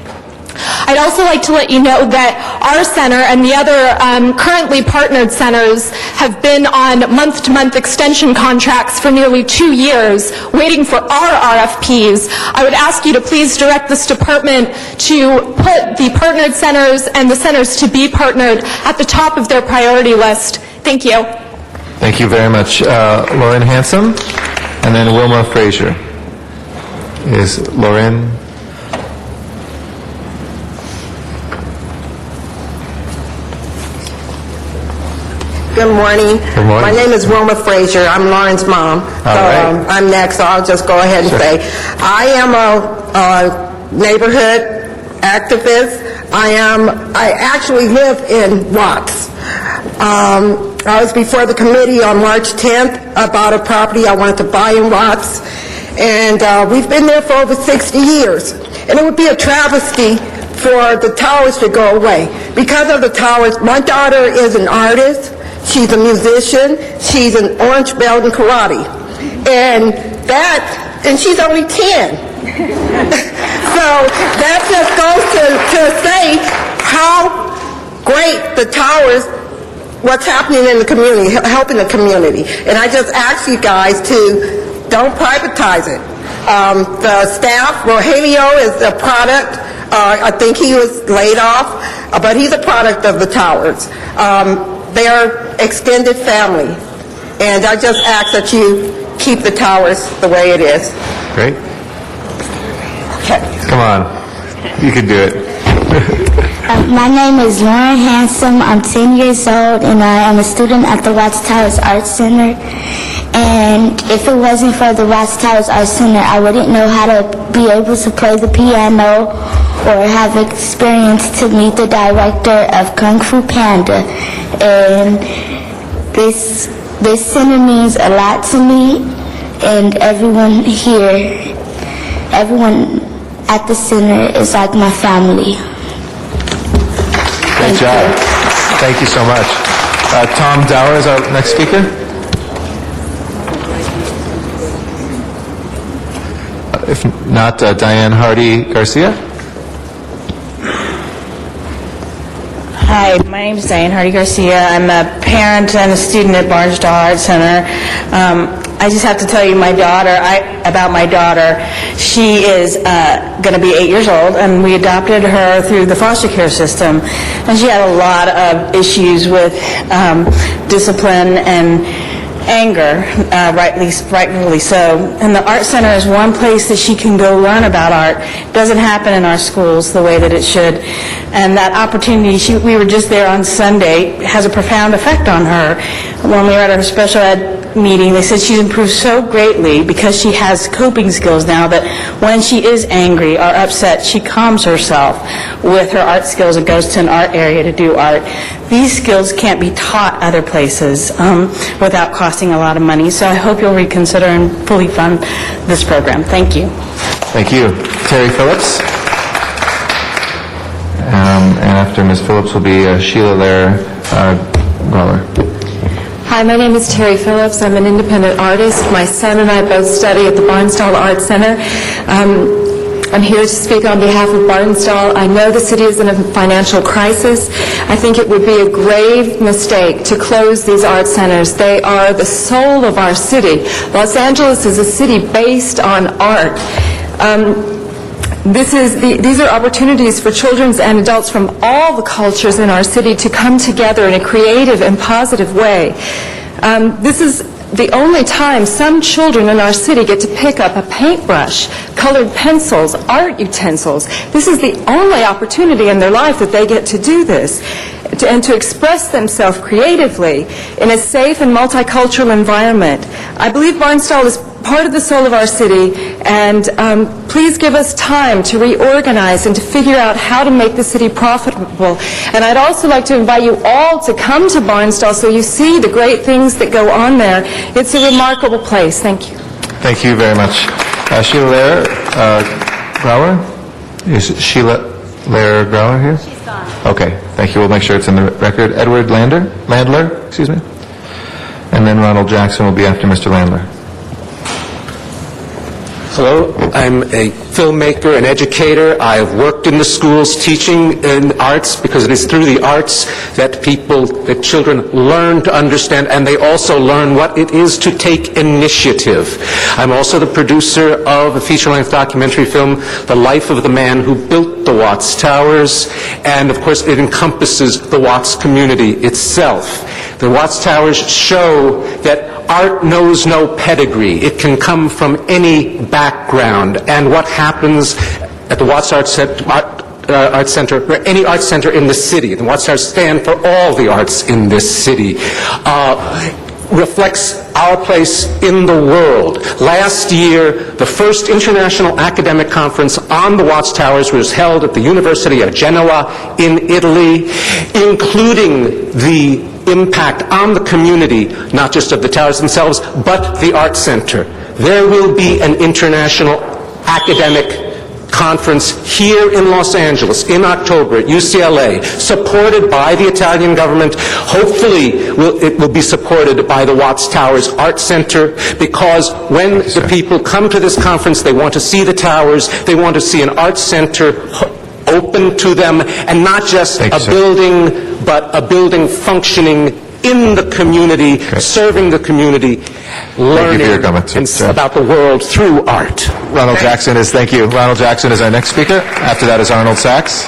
I'd also like to let you know that our center and the other currently partnered centers have been on month-to-month extension contracts for nearly 2 years, waiting for our RFPs. I would ask you to please direct this department to put the partnered centers and the centers to be partnered at the top of their priority list. Thank you. Thank you very much. Lauren Hanson, and then Wilma Frazier. Is Lauren? Good morning. Good morning. My name is Wilma Frazier. I'm Lauren's mom. I'm next, so I'll just go ahead and say, I am a neighborhood activist. I actually live in Watts. I was before the committee on March 10th about a property I wanted to buy in Watts, and we've been there for over 60 years. And it would be a travesty for the towers to go away. Because of the towers, my daughter is an artist. She's a musician. She's an orange belt in karate. And she's only 10. So that just goes to say how great the towers, what's happening in the community, helping the community. And I just ask you guys to don't privatize it. The staff, Rogelio is a product, I think he was laid off, but he's a product of the towers. They're extended family, and I just ask that you keep the towers the way it is. Great. Okay. Come on. You can do it. My name is Lauren Handsome. I'm 10 years old, and I am a student at the Watts Towers Arts Center. And if it wasn't for the Watts Towers Arts Center, I wouldn't know how to be able to play the piano or have experience to meet the director of Kung Fu Panda. And this center means a lot to me, and everyone here, everyone at the center is like my family. Great job. Thank you so much. Tom Dower is our next speaker. If not, Diane Hardy Garcia. Hi, my name is Diane Hardy Garcia. I'm a parent and a student at Barnsdall Arts Center. I just have to tell you about my daughter. She is going to be 8 years old, and we adopted her through the foster care system. And she had a lot of issues with discipline and anger, rightfully so. And the Art Center is one place that she can go learn about art. It doesn't happen in our schools the way that it should. And that opportunity, we were just there on Sunday, has a profound effect on her. When we were at her special ed meeting, they said she's improved so greatly because she has coping skills now that when she is angry or upset, she calms herself with her art skills and goes to an art area to do art. These skills can't be taught other places without costing a lot of money, so I hope you'll reconsider and fully fund this program. Thank you. Thank you. Terry Phillips. And after Ms. Phillips will be Sheila Lair Grauer. Hi, my name is Terry Phillips. I'm an independent artist. My son and I both study at the Barnsdall Arts Center. I'm here to speak on behalf of Barnsdall. I know the city is in a financial crisis. I think it would be a grave mistake to close these art centers. They are the soul of our city. Los Angeles is a city based on art. These are opportunities for children and adults from all the cultures in our city to come together in a creative and positive way. This is the only time some children in our city get to pick up a paintbrush, colored pencils, art utensils. This is the only opportunity in their life that they get to do this and to express themselves creatively in a safe and multicultural environment. I believe Barnsdall is part of the soul of our city, and please give us time to reorganize and to figure out how to make the city profitable. And I'd also like to invite you all to come to Barnsdall so you see the great things that go on there. It's a remarkable place. Thank you. Thank you very much. Sheila Lair Grauer? Is Sheila Lair Grauer here? She's gone. Okay, thank you. We'll make sure it's in the record. Edward Landler, excuse me. And then Ronald Jackson will be after Mr. Landler. Hello, I'm a filmmaker and educator. I have worked in the schools teaching in arts because it is through the arts that children learn to understand, and they also learn what it is to take initiative. I'm also the producer of a feature-length documentary film, The Life of the Man Who Built the Watts Towers, and of course it encompasses the Watts community itself. The Watts Towers show that art knows no pedigree. It can come from any background. And what happens at the Watts Art Center, or any art center in the city, the Watts Towers stand for all the arts in this city, reflects our place in the world. Last year, the first international academic conference on the Watts Towers was held at the University of Genoa in Italy, including the impact on the community, not just of the towers themselves, but the Art Center. There will be an international academic conference here in Los Angeles in October at UCLA, supported by the Italian government. Hopefully, it will be supported by the Watts Towers Art Center, because when the people come to this conference, they want to see the towers, they want to see an art center open to them, and not just a building, but a building functioning in the community, serving the community, learning about the world through art. Ronald Jackson is our next speaker. After that is Arnold Sachs.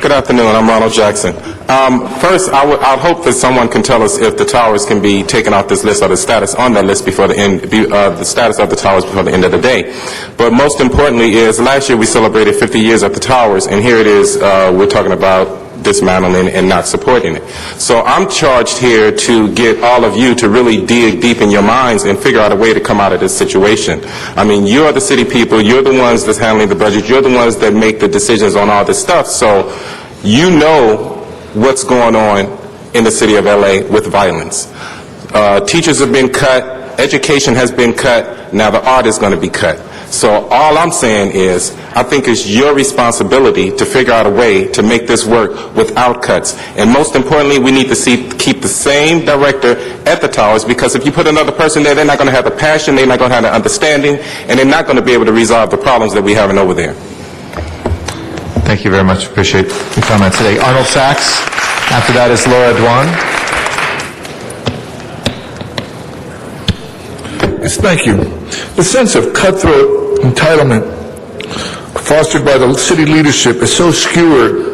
Good afternoon. I'm Ronald Jackson. First, I'd hope that someone can tell us if the towers can be taken off this list or the status on that list before the end, the status of the towers before the end of the day. But most importantly is last year we celebrated 50 years of the towers, and here it is, we're talking about dismantling and not supporting it. So I'm charged here to get all of you to really dig deep in your minds and figure out a way to come out of this situation. I mean, you're the city people, you're the ones that's handling the budget, you're the ones that make the decisions on all this stuff, so you know what's going on in the city of LA with violence. Teachers have been cut, education has been cut, now the art is going to be cut. So all I'm saying is, I think it's your responsibility to figure out a way to make this work without cuts. And most importantly, we need to keep the same director at the towers, because if you put another person there, they're not going to have the passion, they're not going to have the understanding, and they're not going to be able to resolve the problems that we're having over there. Thank you very much. Appreciate your comments today. Arnold Sachs. After that is Laura Dwan. Yes, thank you. The sense of cutthroat entitlement fostered by the city leadership is so skewered.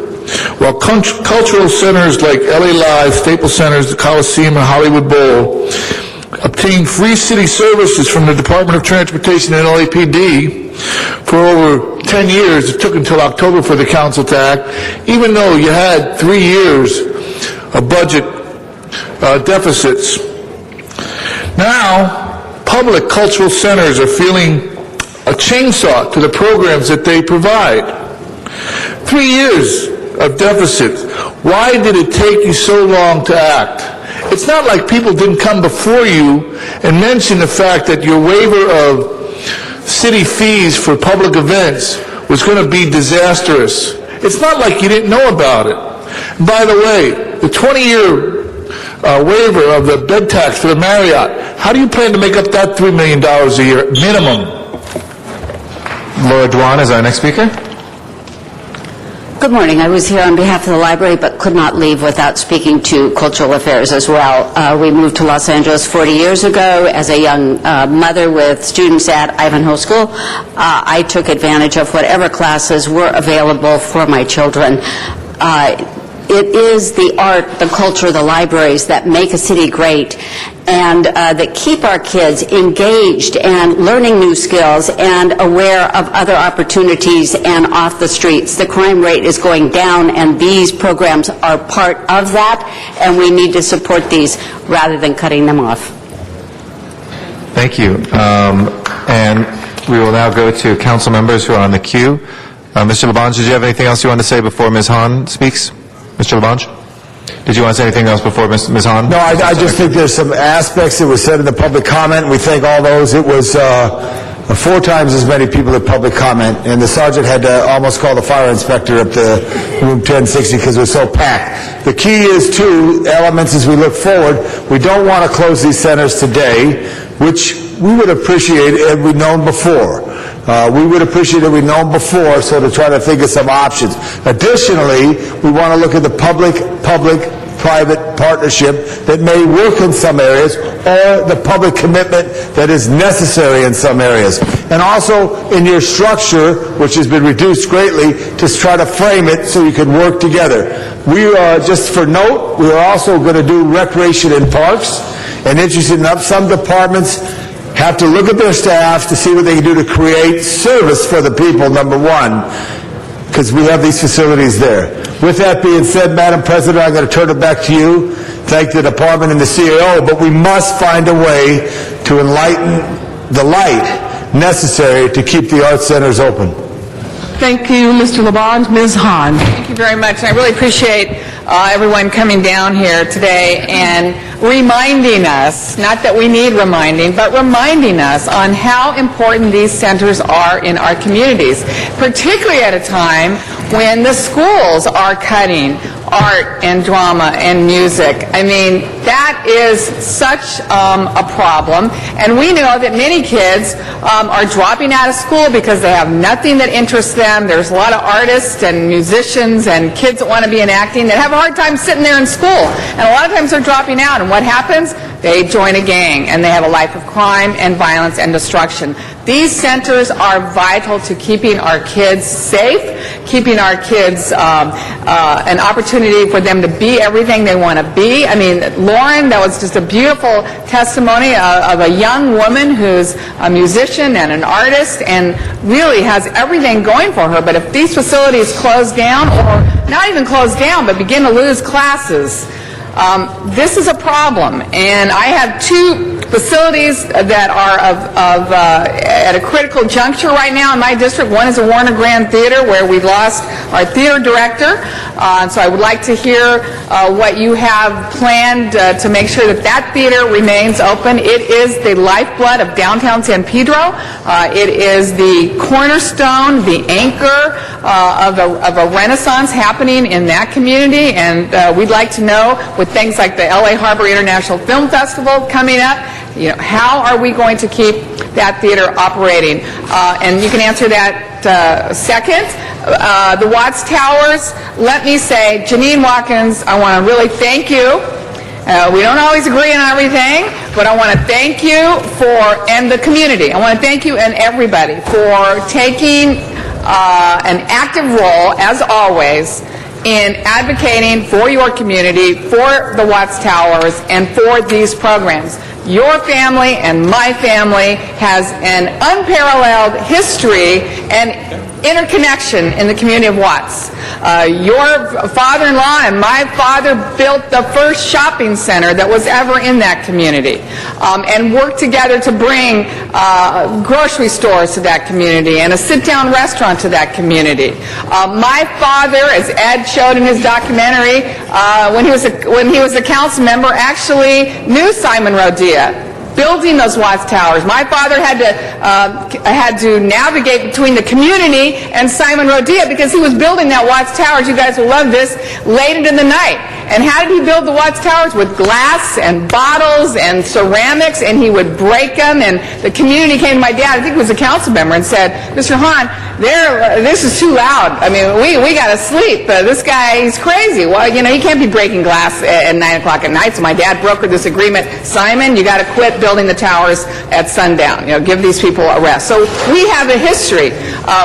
While cultural centers like LA Live, Staples Centers, the Coliseum, and Hollywood Bowl obtain free city services from the Department of Transportation and LAPD for over 10 years. It took until October for the council to act, even though you had 3 years of budget deficits. Now, public cultural centers are feeling a chainsaw to the programs that they provide. 3 years of deficit. Why did it take you so long to act? It's not like people didn't come before you and mention the fact that your waiver of city fees for public events was going to be disastrous. It's not like you didn't know about it. By the way, the 20-year waiver of the bed tax for the Marriott, how do you plan to make up that $3 million a year minimum? Laura Dwan is our next speaker. Good morning. I was here on behalf of the library but could not leave without speaking to cultural affairs as well. We moved to Los Angeles 40 years ago as a young mother with students at Ivanhoe School. I took advantage of whatever classes were available for my children. It is the art, the culture, the libraries that make a city great and that keep our kids engaged and learning new skills and aware of other opportunities and off the streets. The crime rate is going down, and these programs are part of that, and we need to support these rather than cutting them off. Thank you. And we will now go to council members who are on the queue. Mr. Labange, did you have anything else you want to say before Ms. Hahn speaks? Mr. Labange? Did you want to say anything else before Ms. Hahn? No, I just think there's some aspects that were said in the public comment. We thank all those. It was 4 times as many people at public comment, and the sergeant had to almost call the fire inspector up to room 1060 because it was so packed. The key is 2 elements as we look forward. We don't want to close these centers today, which we would appreciate had we known before. We would appreciate it we'd known before, so to try to think of some options. Additionally, we want to look at the public-private partnership that may work in some areas, or the public commitment that is necessary in some areas. And also in your structure, which has been reduced greatly, to try to frame it so you can work together. We are, just for note, we are also going to do recreation in parks, and interested enough, some departments have to look at their staffs to see what they can do to create service for the people, number one, because we have these facilities there. With that being said, Madam President, I'm going to turn it back to you. Thank the department and the CAO, but we must find a way to enlighten the light necessary to keep the art centers open. Thank you, Mr. Labange. Ms. Hahn. Thank you very much. And I really appreciate everyone coming down here today and reminding us, not that we need reminding, but reminding us on how important these centers are in our communities, particularly at a time when the schools are cutting art and drama and music. I mean, That is such a problem, and we know that many kids are dropping out of school because they have nothing that interests them. There's a lot of artists and musicians and kids that want to be in acting that have a hard time sitting there in school, and a lot of times they're dropping out, and what happens? They join a gang, and they have a life of crime and violence and destruction. These centers are vital to keeping our kids safe, keeping our kids an opportunity for them to be everything they want to be. I mean, Lauren, that was just a beautiful testimony of a young woman who's a musician and an artist and really has everything going for her. But if these facilities close down, or not even close down, but begin to lose classes, this is a problem. And I have two facilities that are at a critical juncture right now in my district. One is a Warner Grand Theater, where we lost our theater director. So I would like to hear what you have planned to make sure that that theater remains open. It is the lifeblood of downtown San Pedro. It is the cornerstone, the anchor of a renaissance happening in that community. And we'd like to know, with things like the LA Harbor International Film Festival coming up, how are we going to keep that theater operating? And you can answer that second. The Watts Towers, let me say, Janine Watkins, I want to really thank you. We don't always agree on everything, but I want to thank you and the community. I want to thank you and everybody for taking an active role, as always, in advocating for your community, for the Watts Towers, and for these programs. Your family and my family has an unparalleled history and interconnection in the community of Watts. Your father-in-law and my father built the first shopping center that was ever in that community, and worked together to bring grocery stores to that community and a sit-down restaurant to that community. My father, as Ed showed in his documentary, when he was a council member, actually knew Simon Rodia, building those Watts Towers. My father had to navigate between the community and Simon Rodia because he was building that Watts Towers. You guys will love this. Late into the night. And how did he build the Watts Towers? With glass and bottles and ceramics, and he would break them. And the community came to my dad, I think he was a council member, and said, "Mr. Hahn, this is too loud. I mean, we got to sleep. This guy, he's crazy. Well, he can't be breaking glass at 9 o'clock at night." So my dad brokered this agreement. "Simon, you got to quit building the towers at sundown. Give these people a rest." So we have a history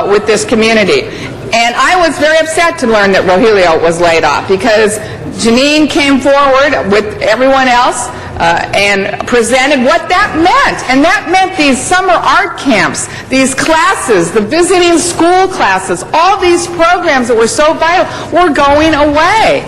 with this community. And I was very upset to learn that Rogelio was laid off, because Janine came forward with everyone else and presented what that meant. And that meant these summer art camps, these classes, the visiting school classes, all these programs that were so vital were going away.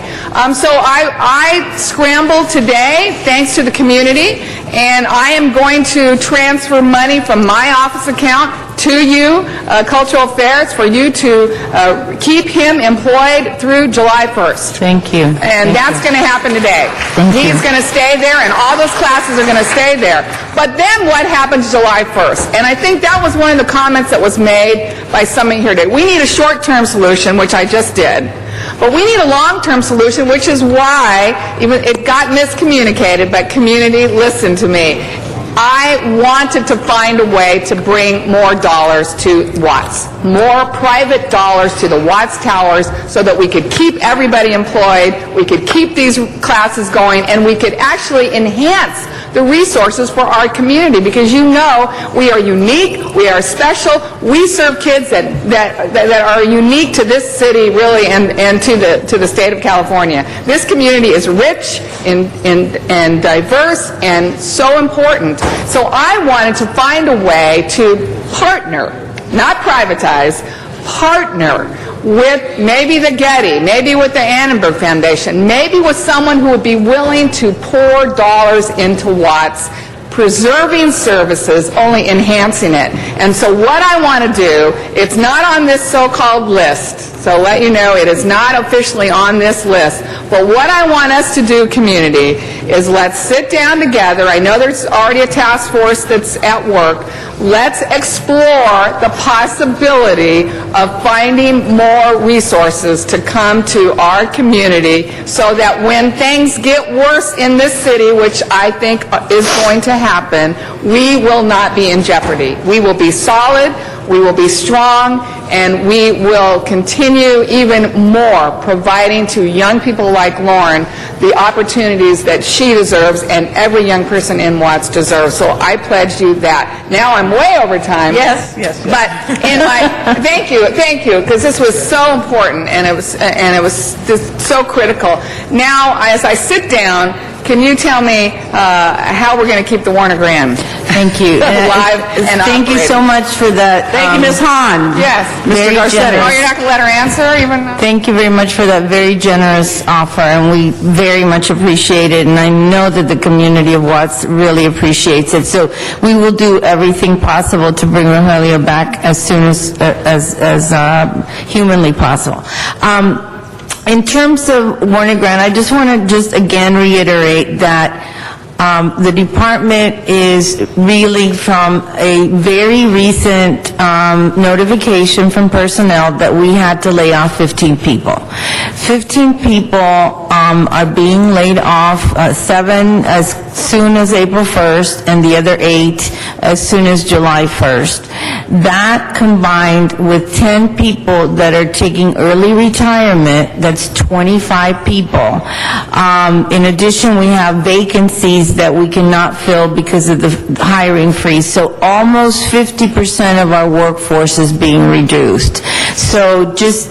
So I scrambled today, thanks to the community, and I am going to transfer money from my office account to you, Cultural Affairs, for you to keep him employed through July 1st. Thank you. And that's going to happen today. He's going to stay there, and all those classes are going to stay there. But then what happens July 1st? And I think that was one of the comments that was made by somebody here today. We need a short-term solution, which I just did. But we need a long-term solution, which is why it got miscommunicated, but community, listen to me. I wanted to find a way to bring more dollars to Watts, more private dollars to the Watts Towers, so that we could keep everybody employed, we could keep these classes going, and we could actually enhance the resources for our community, because we are unique, we are special, we serve kids that are unique to this city, really, and to the state of California. This community is rich and diverse and so important. So I wanted to find a way to partner, not privatize, partner with maybe the Getty, maybe with the Annenberg Foundation, maybe with someone who would be willing to pour dollars into Watts preserving services, only enhancing it. And so what I want to do, it's not on this so-called list, so I'll let you know it is not officially on this list, but what I want us to do, community, is let's sit down together. I know there's already a task force that's at work. Let's explore the possibility of finding more resources to come to our community so that when things get worse in this city, which I think is going to happen, we will not be in jeopardy. We will be solid, we will be strong, and we will continue even more providing to young people like Lauren the opportunities that she deserves and every young person in Watts deserves. So I pledge you that. Now I'm way over time. Yes. But in my thank you, because this was so important and it was just so critical. Now, as I sit down, can you tell me how we're going to keep the Warner Grand Thank you. live and Thank you operating? so much for that. Thank you, Ms. Hahn. Yes, Mr. Very Garcetti. generous. Oh, you're not going to let her answer even? Thank you very much for that very generous offer, and we very much appreciate it, and I know that the community of Watts really appreciates it. So we will do everything possible to bring Rogelio back as soon as humanly possible. In terms of Warner Grand, I just want to again reiterate that the department is reeling from a very recent notification from personnel that we had to lay off 15 people. 15 people are being laid off, 7 as soon as April 1st, and the other 8 as soon as July 1st. That combined with 10 people that are taking early retirement, that's 25 people. In addition, we have vacancies that we cannot fill because of the hiring freeze. So almost 50% of our workforce is being reduced. So just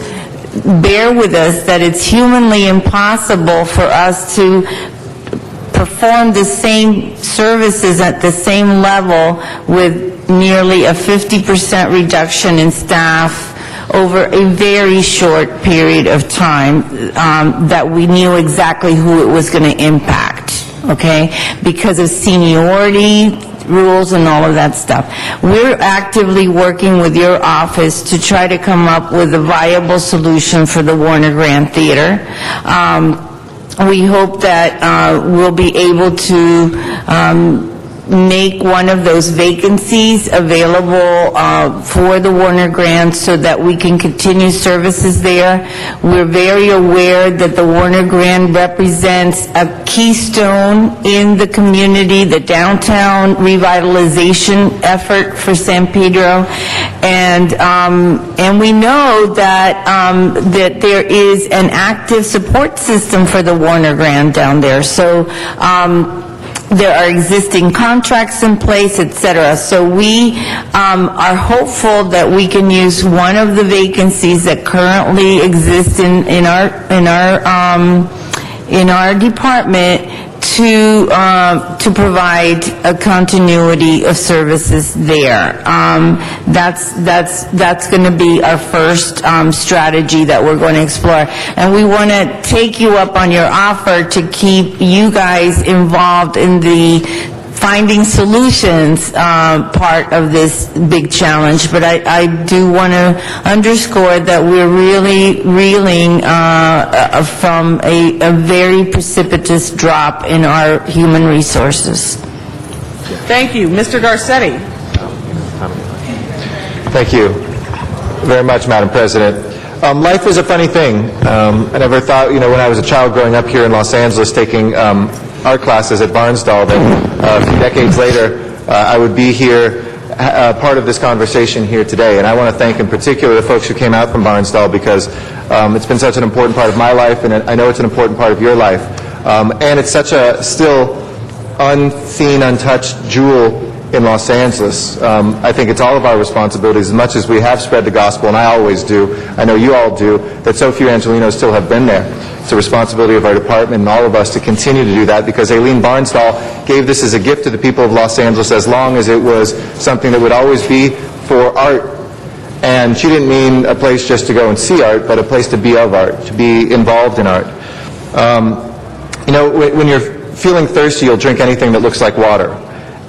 bear with us that it's humanly impossible for us to perform the same services at the same level with nearly a 50% reduction in staff over a very short period of time that we knew exactly who it was going to impact, okay, because of seniority rules and all of that stuff. We're actively working with your office to try to come up with a viable solution for the Warner Grand Theater. We hope that we'll be able to make one of those vacancies available for the Warner Grand so that we can continue services there. We're very aware that the Warner Grand represents a keystone in the community, the downtown revitalization effort for San Pedro, and we know that that there is an active support system for the Warner Grand down there. So there are existing contracts in place, et cetera. So we are hopeful that we can use one of the vacancies that currently exist in our department to provide a continuity of services there. That's going to be our first strategy that we're going to explore. And we want to take you up on your offer to keep you guys involved in the finding solutions part of this big challenge. But I do want to underscore that we're really reeling from a very precipitous drop in our human resources. Thank you. Mr. Garcetti. Thank you very much, Madam President. Life is a funny thing. I never thought, when I was a child growing up here in Los Angeles taking art classes at Barnsdall, that a few decades later I would be here, part of this conversation here today. And I want to thank in particular the folks who came out from Barnsdall, because it's been such an important part of my life, and I know it's an important part of your life. And it's such a still unseen, untouched jewel in Los Angeles. I think it's all of our responsibilities, as much as we have spread the gospel, and I always do, I know you all do, that so few Angelenos still have been there. It's a responsibility of our department and all of us to continue to do that, because Aileen Barnsdall gave this as a gift to the people of Los Angeles as long as it was something that would always be for art. And she didn't mean a place just to go and see art, but a place to be of art, to be involved in art. When you're feeling thirsty, you'll drink anything that looks like water.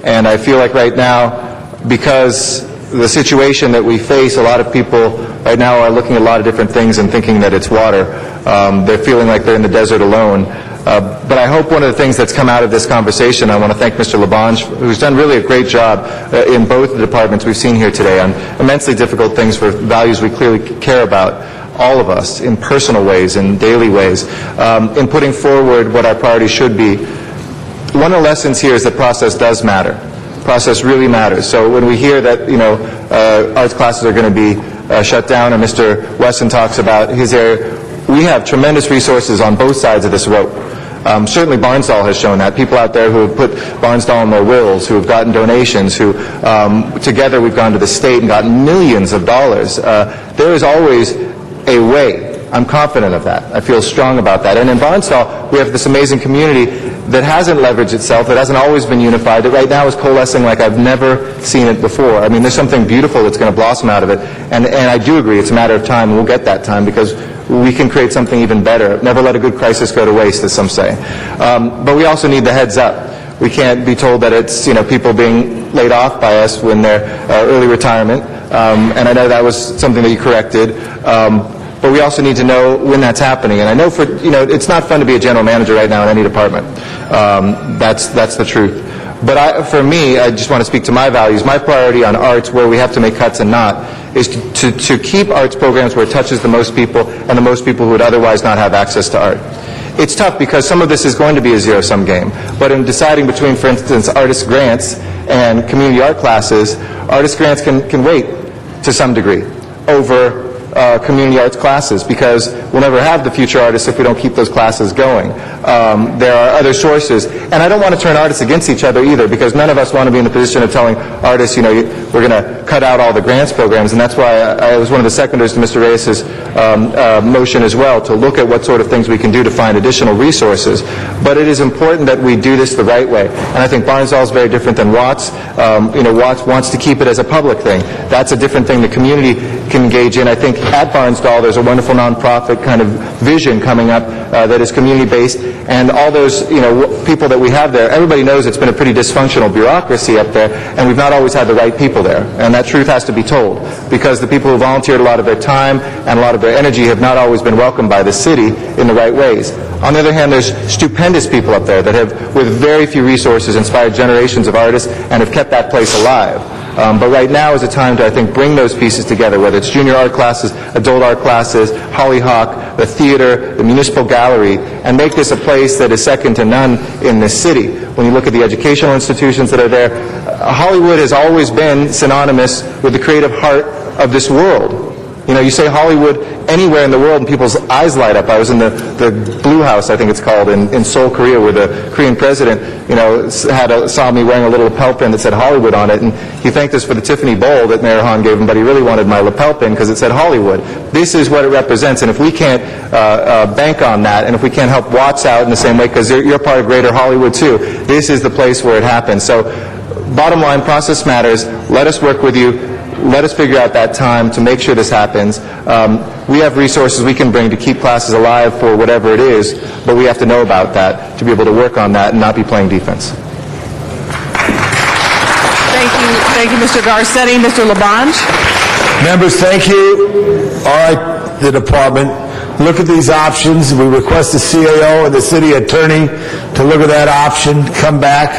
And I feel like right now, because the situation that we face, a lot of people right now are looking at a lot of different things and thinking that it's water. They're feeling like they're in the desert alone. But I hope one of the things that's come out of this conversation, I want to thank Mr. Labange, who's done really a great job in both the departments we've seen here today on immensely difficult things for values we clearly care about, all of us, in personal ways, in daily ways, in putting forward what our priorities should be. One of the lessons here is that process does matter. Process really matters. So when we hear that, arts classes are going to be shut down, and Mr. Wesson talks about his area, we have tremendous resources on both sides of this rope. Certainly Barnsdall has shown that. People out there who have put Barnsdall in their wills, who have gotten donations, who together we've gone to the state and gotten millions of dollars. There is always a way. I'm confident of that. I feel strong about that. And in Barnsdall, we have this amazing community that hasn't leveraged itself, that hasn't always been unified, that right now is coalescing like I've never seen it before. I mean, there's something beautiful that's going to blossom out of it. And I do agree, it's a matter of time, and we'll get that time, because we can create something even better. Never let a good crisis go to waste, as some say. But we also need the heads up. We can't be told that it's, people being laid off by us when they're early retirement. And I know that was something that you corrected. But we also need to know when that's happening. And I know it's not fun to be a general manager right now in any department. That's the truth. But for me, I just want to speak to my values. My priority on arts, where we have to make cuts and not, is to keep arts programs where it touches the most people and the most people who would otherwise not have access to art. It's tough because some of this is going to be a zero-sum game. But in deciding between, for instance, artist grants and community art classes, artist grants can wait to some degree over community arts classes, because we'll never have the future artists if we don't keep those classes going. There are other sources. And I don't want to turn artists against each other either, because none of us want to be in the position of telling artists, we're going to cut out all the grants programs. And that's why I was one of the seconders to Mr. Reyes's motion as well, to look at what sort of things we can do to find additional resources. But it is important that we do this the right way. And I think Barnsdall is very different than Watts. Watts wants to keep it as a public thing. That's a different thing the community can engage in. I think at Barnsdall there's a wonderful nonprofit kind of vision coming up that is community-based, and all those people that we have there, everybody knows it's been a pretty dysfunctional bureaucracy up there, and we've not always had the right people there. And that truth has to be told, because the people who volunteered a lot of their time and a lot of their energy have not always been welcomed by the city in the right ways. On the other hand, there's stupendous people up there that have, with very few resources, inspired generations of artists and have kept that place alive. But right now is a time to, I think, bring those pieces together, whether it's junior art classes, adult art classes, Hollyhock, the theater, the municipal gallery, and make this a place that is second to none in this city. When you look at the educational institutions that are there, Hollywood has always been synonymous with the creative heart of this world. You say Hollywood anywhere in the world and people's eyes light up. I was in the Blue House, I think it's called, in Seoul, Korea, where the Korean president, saw me wearing a little lapel pin that said Hollywood on it, and he thanked us for the Tiffany bowl that Mayor Han gave him, but he really wanted my lapel pin because it said Hollywood. This is what it represents, and if we can't bank on that, and if we can't help Watts out in the same way, because you're part of Greater Hollywood too, this is the place where it happens. So, bottom line, process matters. Let us work with you. Let us figure out that time to make sure this happens. We have resources we can bring to keep classes alive for whatever it is, but we have to know about that to be able to work on that and not be playing defense. Thank you, Mr. Garcetti. Mr. Labange? Members, thank you. All right, the department, look at these options. We request the CAO and the city attorney to look at that option, come back.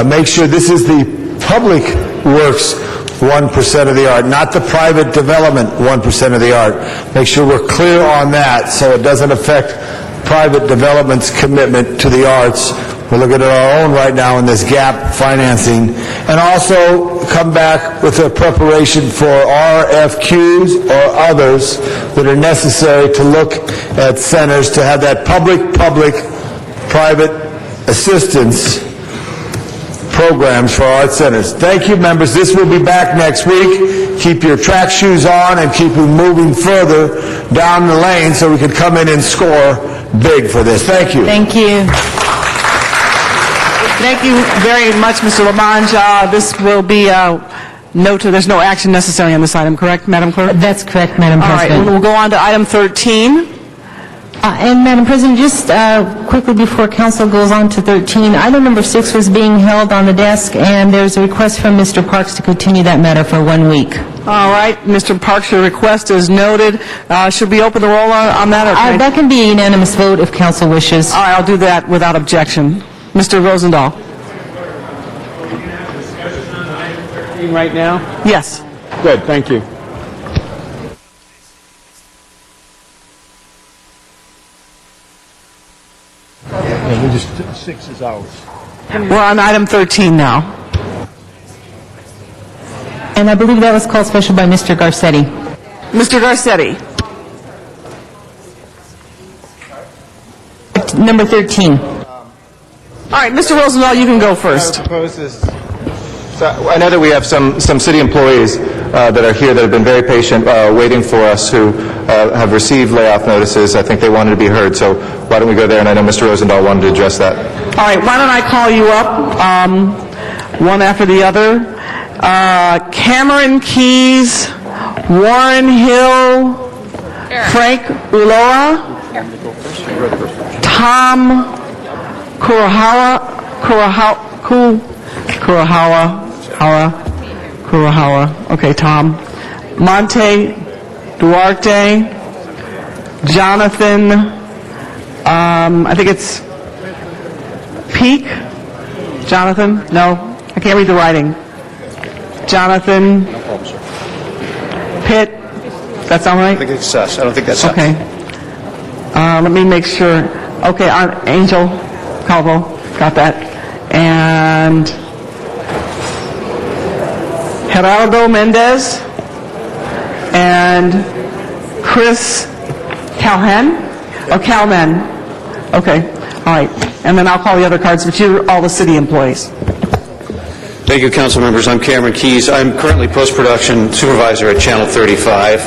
Make sure this is the public works 1% of the art, not the private development 1% of the art. Make sure we're clear on that so it doesn't affect private development's commitment to the arts. We're looking at our own right now in this gap financing. And also come back with a preparation for RFQs or others that are necessary to look at centers to have that public-private assistance programs for art centers. Thank you, members. This will be back next week. Keep your track shoes on and keep moving further down the lane so we can come in and score big for this. Thank you. Thank you. Thank you very much, Mr. Labange. This will be noted. There's no action necessary on this item, correct, Madam Clerk? That's correct, Madam President. All right, we'll go on to item 13. And Madam President, just quickly before council goes on to 13, item number 6 was being held on the desk, and there's a request from Mr. Parks to continue that matter for 1 week. All right, Mr. Parks, your request is noted. Should we open the roll on that? Or can I- That can be a unanimous vote if council wishes. All right, I'll do that without objection. Mr. Rosendahl. Right now? Yes. Good, thank you. Yeah, we just, 6 is ours. We're on item 13 now. And I believe that was called special by Mr. Garcetti. Mr. Garcetti. Number 13. All right, Mr. Rosendahl, you can go first. I know that we have some city employees that are here that have been very patient, waiting for us, who have received layoff notices. I think they wanted to be heard, so why don't we go there? And I know Mr. Rosendahl wanted to address that. All right, why don't I call you up, one after the other. Cameron Keys, Warren Hill, Frank Ulloa, Tom Kurohawa. Okay, Tom. Monte Duarte, Jonathan, I think it's Peak. Jonathan? No, I can't read the writing. Jonathan Pitt. Does that sound right? I think it's us. I don't think that's us. Okay. Let me make sure. Okay, Angel Calvo, got that. And Gerardo Mendez and Chris Calhan? Or Calman? Okay, all right. And then I'll call the other cards, but you're all the city employees. Thank you, council members. I'm Cameron Keys. I'm currently post-production supervisor at Channel 35.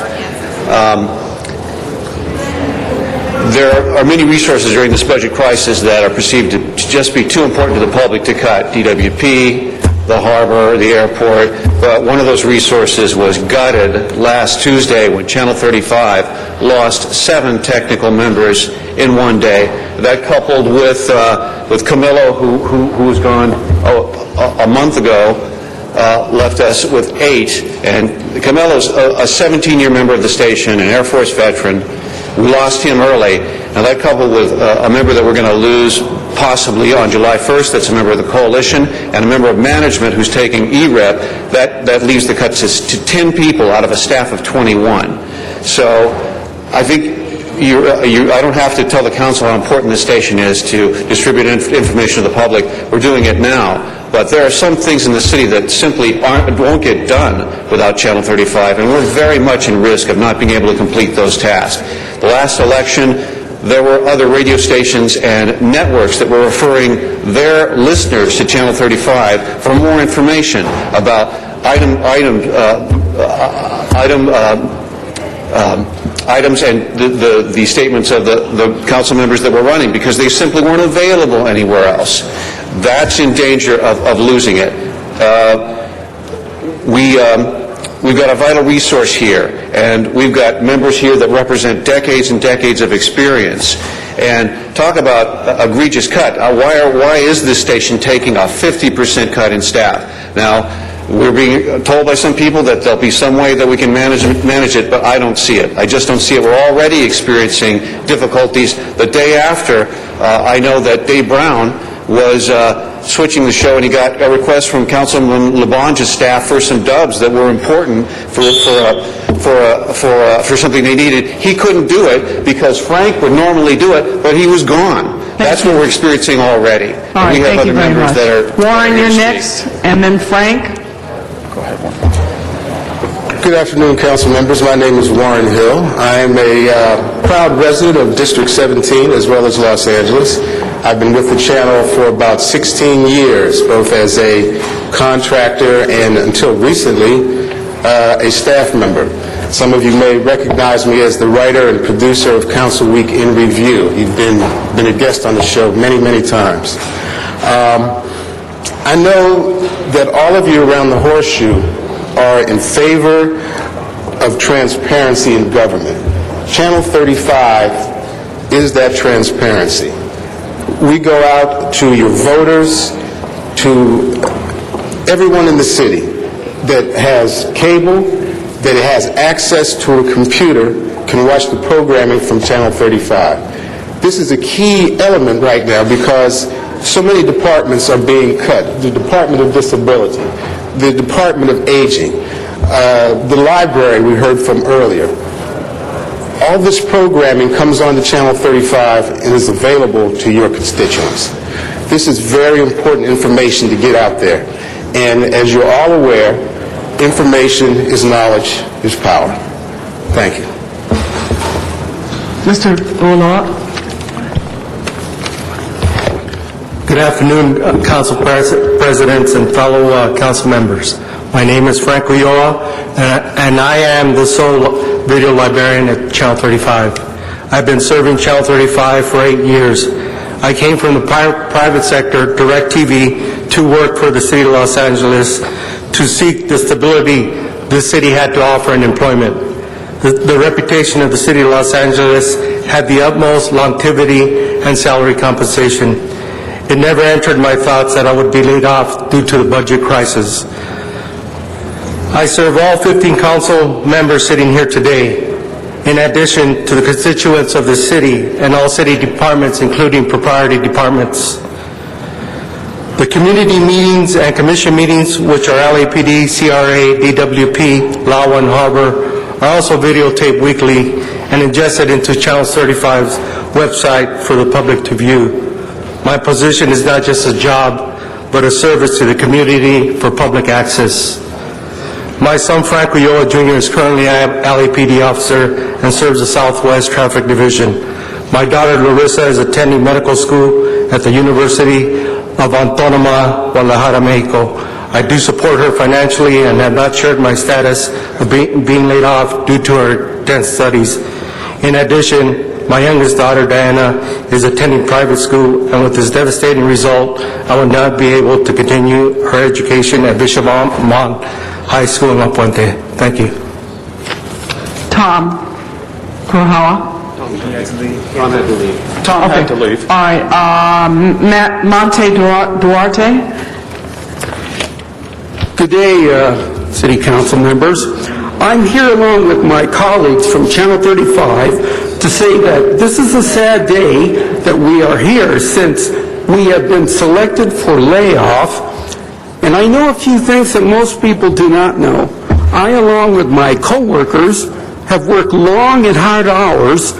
There are many resources during this budget crisis that are perceived to just be too important to the public to cut. DWP, the harbor, the airport, but one of those resources was gutted last Tuesday when Channel 35 lost 7 technical members in one day. That coupled with Camilo, who was gone a month ago, left us with 8. And Camilo's a 17-year member of the station, an Air Force veteran. We lost him early, and that coupled with a member that we're going to lose possibly on July 1st, that's a member of the coalition, and a member of management who's taking EREP, that leaves the cuts to 10 people out of a staff of 21. So I think I don't have to tell the council how important this station is to distribute information to the public. We're doing it now. But there are some things in the city that simply won't get done without Channel 35, and we're very much in risk of not being able to complete those tasks. The last election, there were other radio stations and networks that were referring their listeners to Channel 35 for more information about items and the statements of the council members that were running, because they simply weren't available anywhere else. That's in danger of losing it. We've got a vital resource here, and we've got members here that represent decades and decades of experience. And talk about egregious cut. Why is this station taking a 50% cut in staff? Now, we're being told by some people that there'll be some way that we can manage it, but I don't see it. I just don't see it. We're already experiencing difficulties. The day after, I know that Dave Brown was switching the show, and he got a request from Councilman LaBonge's staff for some dubs that were important for something they needed. He couldn't do it because Frank would normally do it, but he was gone. That's what we're experiencing already. All right, we have thank other you very members much. that are... Warren, you're next, and then Frank. Good afternoon, council members. My name is Warren Hill. I am a proud resident of District 17 as well as Los Angeles. I've been with the channel for about 16 years, both as a contractor and, until recently, a staff member. Some of you may recognize me as the writer and producer of Council Week in Review. You've been a guest on the show many, many times. I know that all of you around the Horseshoe are in favor of transparency in government. Channel 35 is that transparency. We go out to your voters, to everyone in the city that has cable, that has access to a computer, can watch the programming from Channel 35. This is a key element right now because so many departments are being cut. The Department of Disability, the Department of Aging, the library we heard from earlier. All this programming comes on to Channel 35 and is available to your constituents. This is very important information to get out there. And as you're all aware, information is knowledge, is power. Thank you. Mr. Ullah. Good afternoon, Council Presidents and fellow council members. My name is Frank Ulloa, and I am the sole video librarian at Channel 35. I've been serving Channel 35 for 8 years. I came from the private sector, DirecTV, to work for the City of Los Angeles to seek the stability the city had to offer in employment. The reputation of the City of Los Angeles had the utmost longevity and salary compensation. It never entered my thoughts that I would be laid off due to the budget crisis. I serve all 15 council members sitting here today, in addition to the constituents of the city and all city departments, including proprietary departments. The community meetings and commission meetings, which are LAPD, CRA, DWP, LAWA, and Harbor, are also videotaped weekly and ingested into Channel 35's website for the public to view. My position is not just a job, but a service to the community for public access. My son, Frank Ulloa Jr., is currently an LAPD officer and serves the Southwest Traffic Division. My daughter, Larissa, is attending medical school at the University of Autónoma, Guadalajara, Mexico. I do support her financially and have not shared my status of being laid off due to her dense studies. In addition, my youngest daughter, Diana, is attending private school, and with this devastating result, I will not be able to continue her education at Bishop Amon High School in La Puente. Thank you. Tom Kurohawa. Tom had to leave. Tom had to leave. All right. Monte Duarte. Good day, City Council members. I'm here along with my colleagues from Channel 35 to say that this is a sad day that we are here since we have been selected for layoff. And I know a few things that most people do not know. I, along with my co-workers, have worked long and hard hours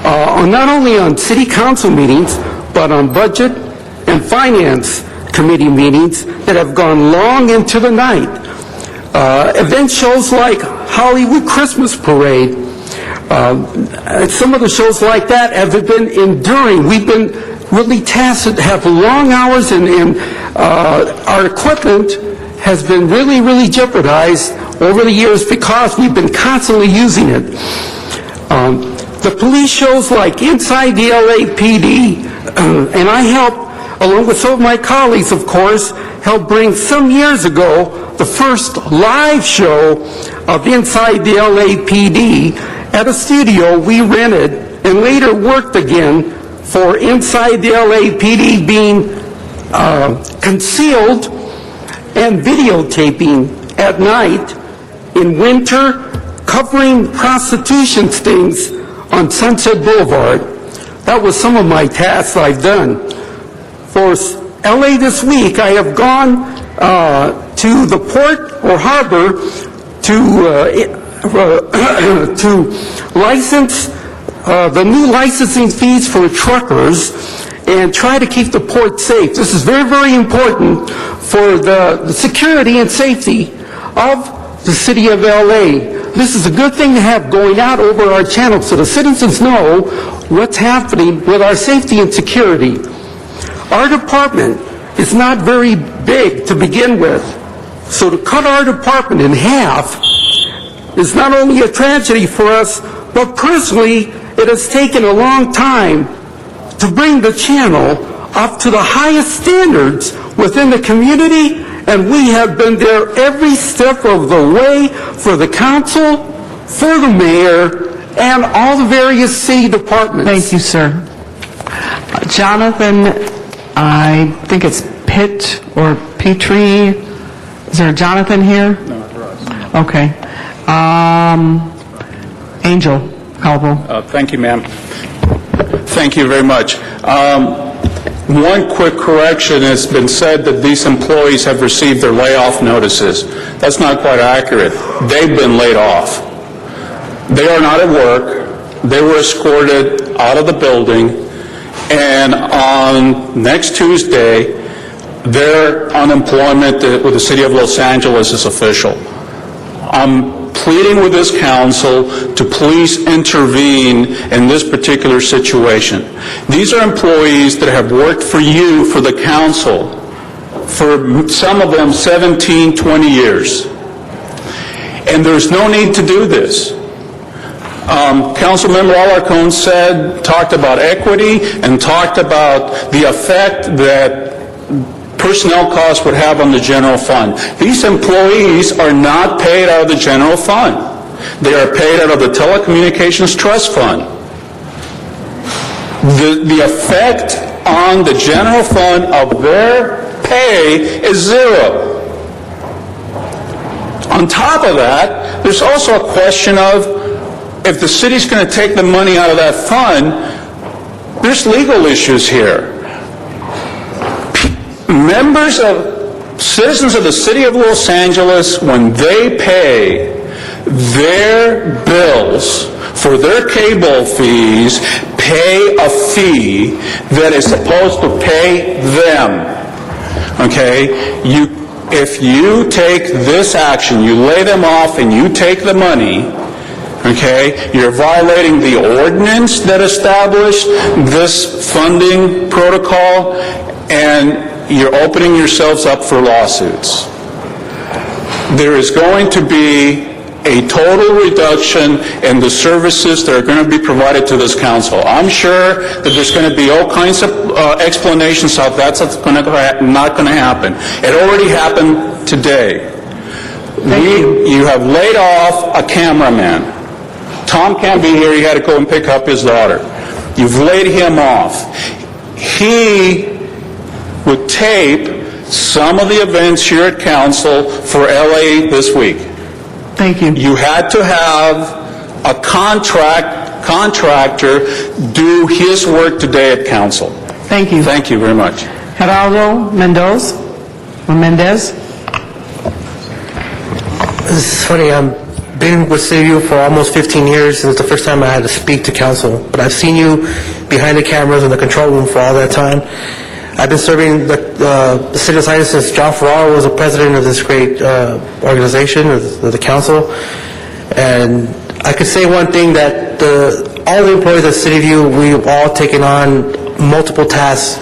not only on city council meetings, but on budget and finance committee meetings that have gone long into the night. Event shows like Hollywood Christmas Parade, some of the shows like that have been enduring. We've been really tasked to have long hours, and our equipment has been really jeopardized over the years because we've been constantly using it. The police shows like Inside the LAPD, and I helped, along with some of my colleagues, of course, helped bring some years ago the first live show of Inside the LAPD at a studio we rented and later worked again for Inside the LAPD being concealed and videotaping at night in winter, covering prostitution stings on Sunset Boulevard. That was some of my tasks I've done. For LA this week, I have gone to the port or harbor to license the new licensing fees for truckers and try to keep the port safe. This is very important for the security and safety of the city of LA. This is a good thing to have going out over our channel so the citizens know what's happening with our safety and security. Our department is not very big to begin with, so to cut our department in half is not only a tragedy for us, but personally, it has taken a long time to bring the channel up to the highest standards within the community, and we have been there every step of the way for the council, for the mayor, and all the various city departments. Thank you, sir. Jonathan, I think it's Pitt or Petrie. Is there a Jonathan here? No, for us. Okay. Angel Calvo. Thank you, ma'am. Thank you very much. One quick correction. It's been said that these employees have received their layoff notices. That's not quite accurate. They've been laid off. They are not at work. They were escorted out of the building, and on next Tuesday, their unemployment with the City of Los Angeles is official. I'm pleading with this council to please intervene in this particular situation. These are employees that have worked for you, for the council, for some of them 17, 20 years. And there's no need to do this. Councilmember Alarcón talked about equity and talked about the effect that personnel costs would have on the general fund. These employees are not paid out of the general fund. They are paid out of the Telecommunications Trust Fund. The effect on the general fund of their pay is zero. On top of that, there's also a question of if the city's going to take the money out of that fund, there's legal issues here. Citizens of the City of Los Angeles, when they pay their bills for their cable fees, pay a fee that is supposed to pay them. Okay? If you take this action, you lay them off and you take the money, okay, you're violating the ordinance that established this funding protocol, and you're opening yourselves up for lawsuits. There is going to be a total reduction in the services that are going to be provided to this council. I'm sure that there's going to be all kinds of explanations how that's not going to happen. It already happened today. You have laid off a cameraman. Tom can't be here. He had to go and pick up his daughter. You've laid him off. He would tape some of the events here at council for LA this week. Thank you. You had to have a contractor do his work today at council. Thank you. Thank you very much. Geraldo Mendez. This is funny. I've been with CityView for almost 15 years, and it's the first time I had to speak to council. But I've seen you behind the cameras in the control room for all that time. I've been serving the city of Los Angeles since John Ferraro was the president of this great organization, of the council. And I could say one thing, that all the employees at CityView, we've all taken on multiple tasks.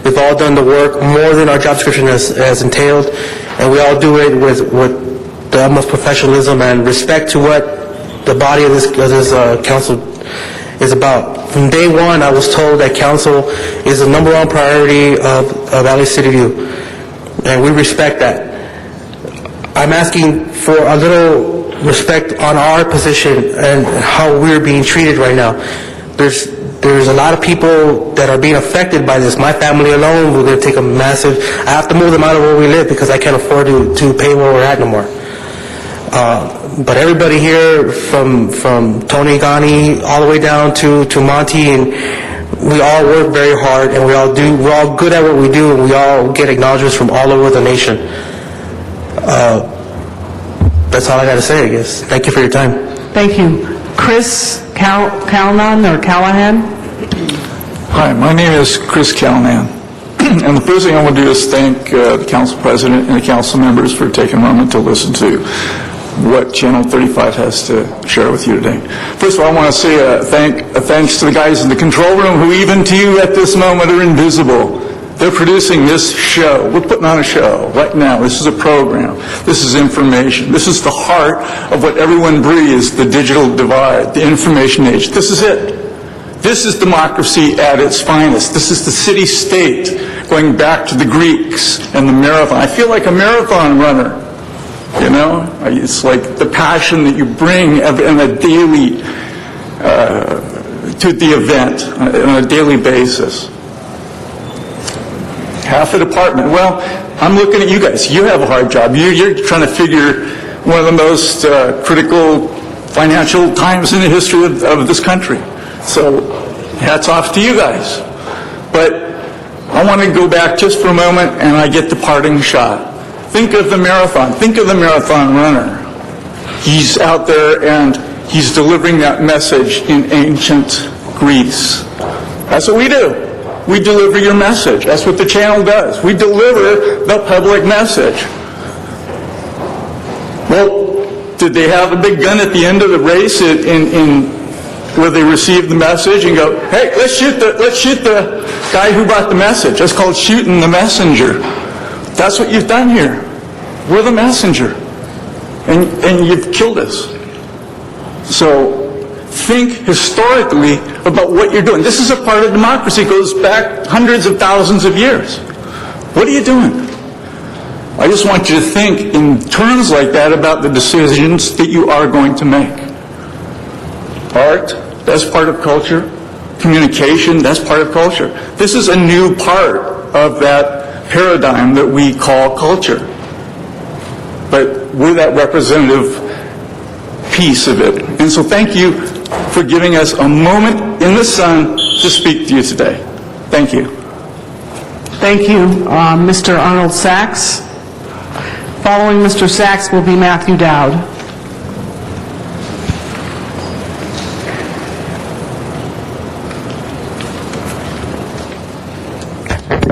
We've all done the work more than our job description has entailed, and we all do it with the utmost professionalism and respect to what the body of this council is about. From day one, I was told that council is the number one priority of LA CityView, and we respect that. I'm asking for a little respect on our position and how we're being treated right now. There's a lot of people that are being affected by this. My family alone, we're going to take a massive... I have to move them out of where we live because I can't afford to pay where we're at no more. But everybody here, from Tony Gani all the way down to Monty, and we all work very hard, and we're all good at what we do, and we all get acknowledgments from all over the nation. That's all I got to say, I guess. Thank you for your time. Thank you. Chris Callahan or Callahan? Hi, my name is Chris Callahan. And the first thing I want to do is thank the council president and the council members for taking a moment to listen to what Channel 35 has to share with you today. First of all, I want to say thanks to the guys in the control room who, even to you at this moment, are invisible. They're producing this show. We're putting on a show right now. This is a program. This is information. This is the heart of what everyone breathes, the digital divide, the information age. This is it. This is democracy at its finest. This is the city-state going back to the Greeks and the marathon. I feel like a marathon runner, you know? It's like the passion that you bring in a daily to the event on a daily basis. Half a department. Well, I'm looking at you guys. You have a hard job. You're trying to figure one of the most critical financial times in the history of this country. So hats off to you guys. But I want to go back just for a moment, and I get the parting shot. Think of the marathon. Think of the marathon runner. He's out there and he's delivering that message in ancient Greece. That's what we do. We deliver your message. That's what the channel does. We deliver the public message. Well, did they have a big gun at the end of the race where they received the message and go, hey, let's shoot the guy who brought the message? That's called shooting the messenger. That's what you've done here. We're the messenger. And you've killed us. So think historically about what you're doing. This is a part of democracy. It goes back hundreds of thousands of years. What are you doing? I just want you to think in terms like that about the decisions that you are going to make. Art, that's part of culture. Communication, that's part of culture. This is a new part of that paradigm that we call culture. But we're that representative piece of it. And so thank you for giving us a moment in the sun to speak to you today. Thank you. Thank you, Mr. Arnold Sachs. Following Mr. Sachs will be Matthew Dowd.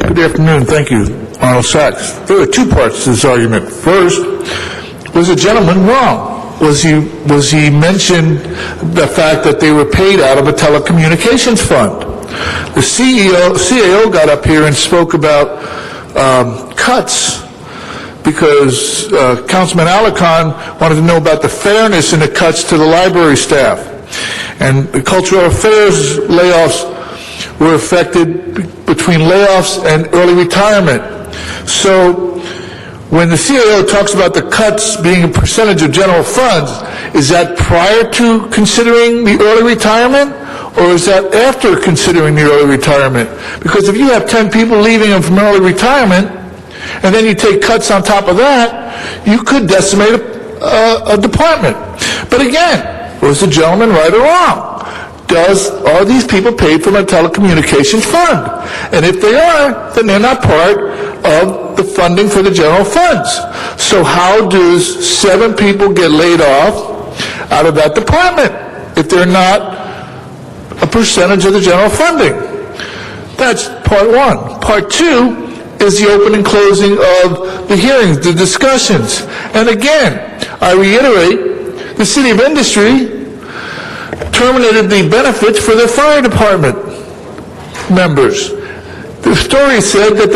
Good afternoon. Thank you, Arnold Sachs. There are two parts to this argument. First, was the gentleman wrong? Was he mentioned the fact that they were paid out of a telecommunications fund? The CAO got up here and spoke about cuts because Councilman Alarcon wanted to know about the fairness in the cuts to the library staff. And the cultural affairs layoffs were affected between layoffs and early retirement. So when the CAO talks about the cuts being a percentage of general funds, is that prior to considering the early retirement, or is that after considering the early retirement? Because if you have 10 people leaving them from early retirement, and then you take cuts on top of that, you could decimate a department. But again, was the gentleman right or wrong? Are these people paid from a telecommunications fund? And if they are, then they're not part of the funding for the general funds. So how does 7 people get laid off out of that department if they're not a percentage of the general funding? That's part one. Part two is the open and closing of the hearings, the discussions. And again, I reiterate, the City of Industry terminated the benefits for their fire department members. The story said that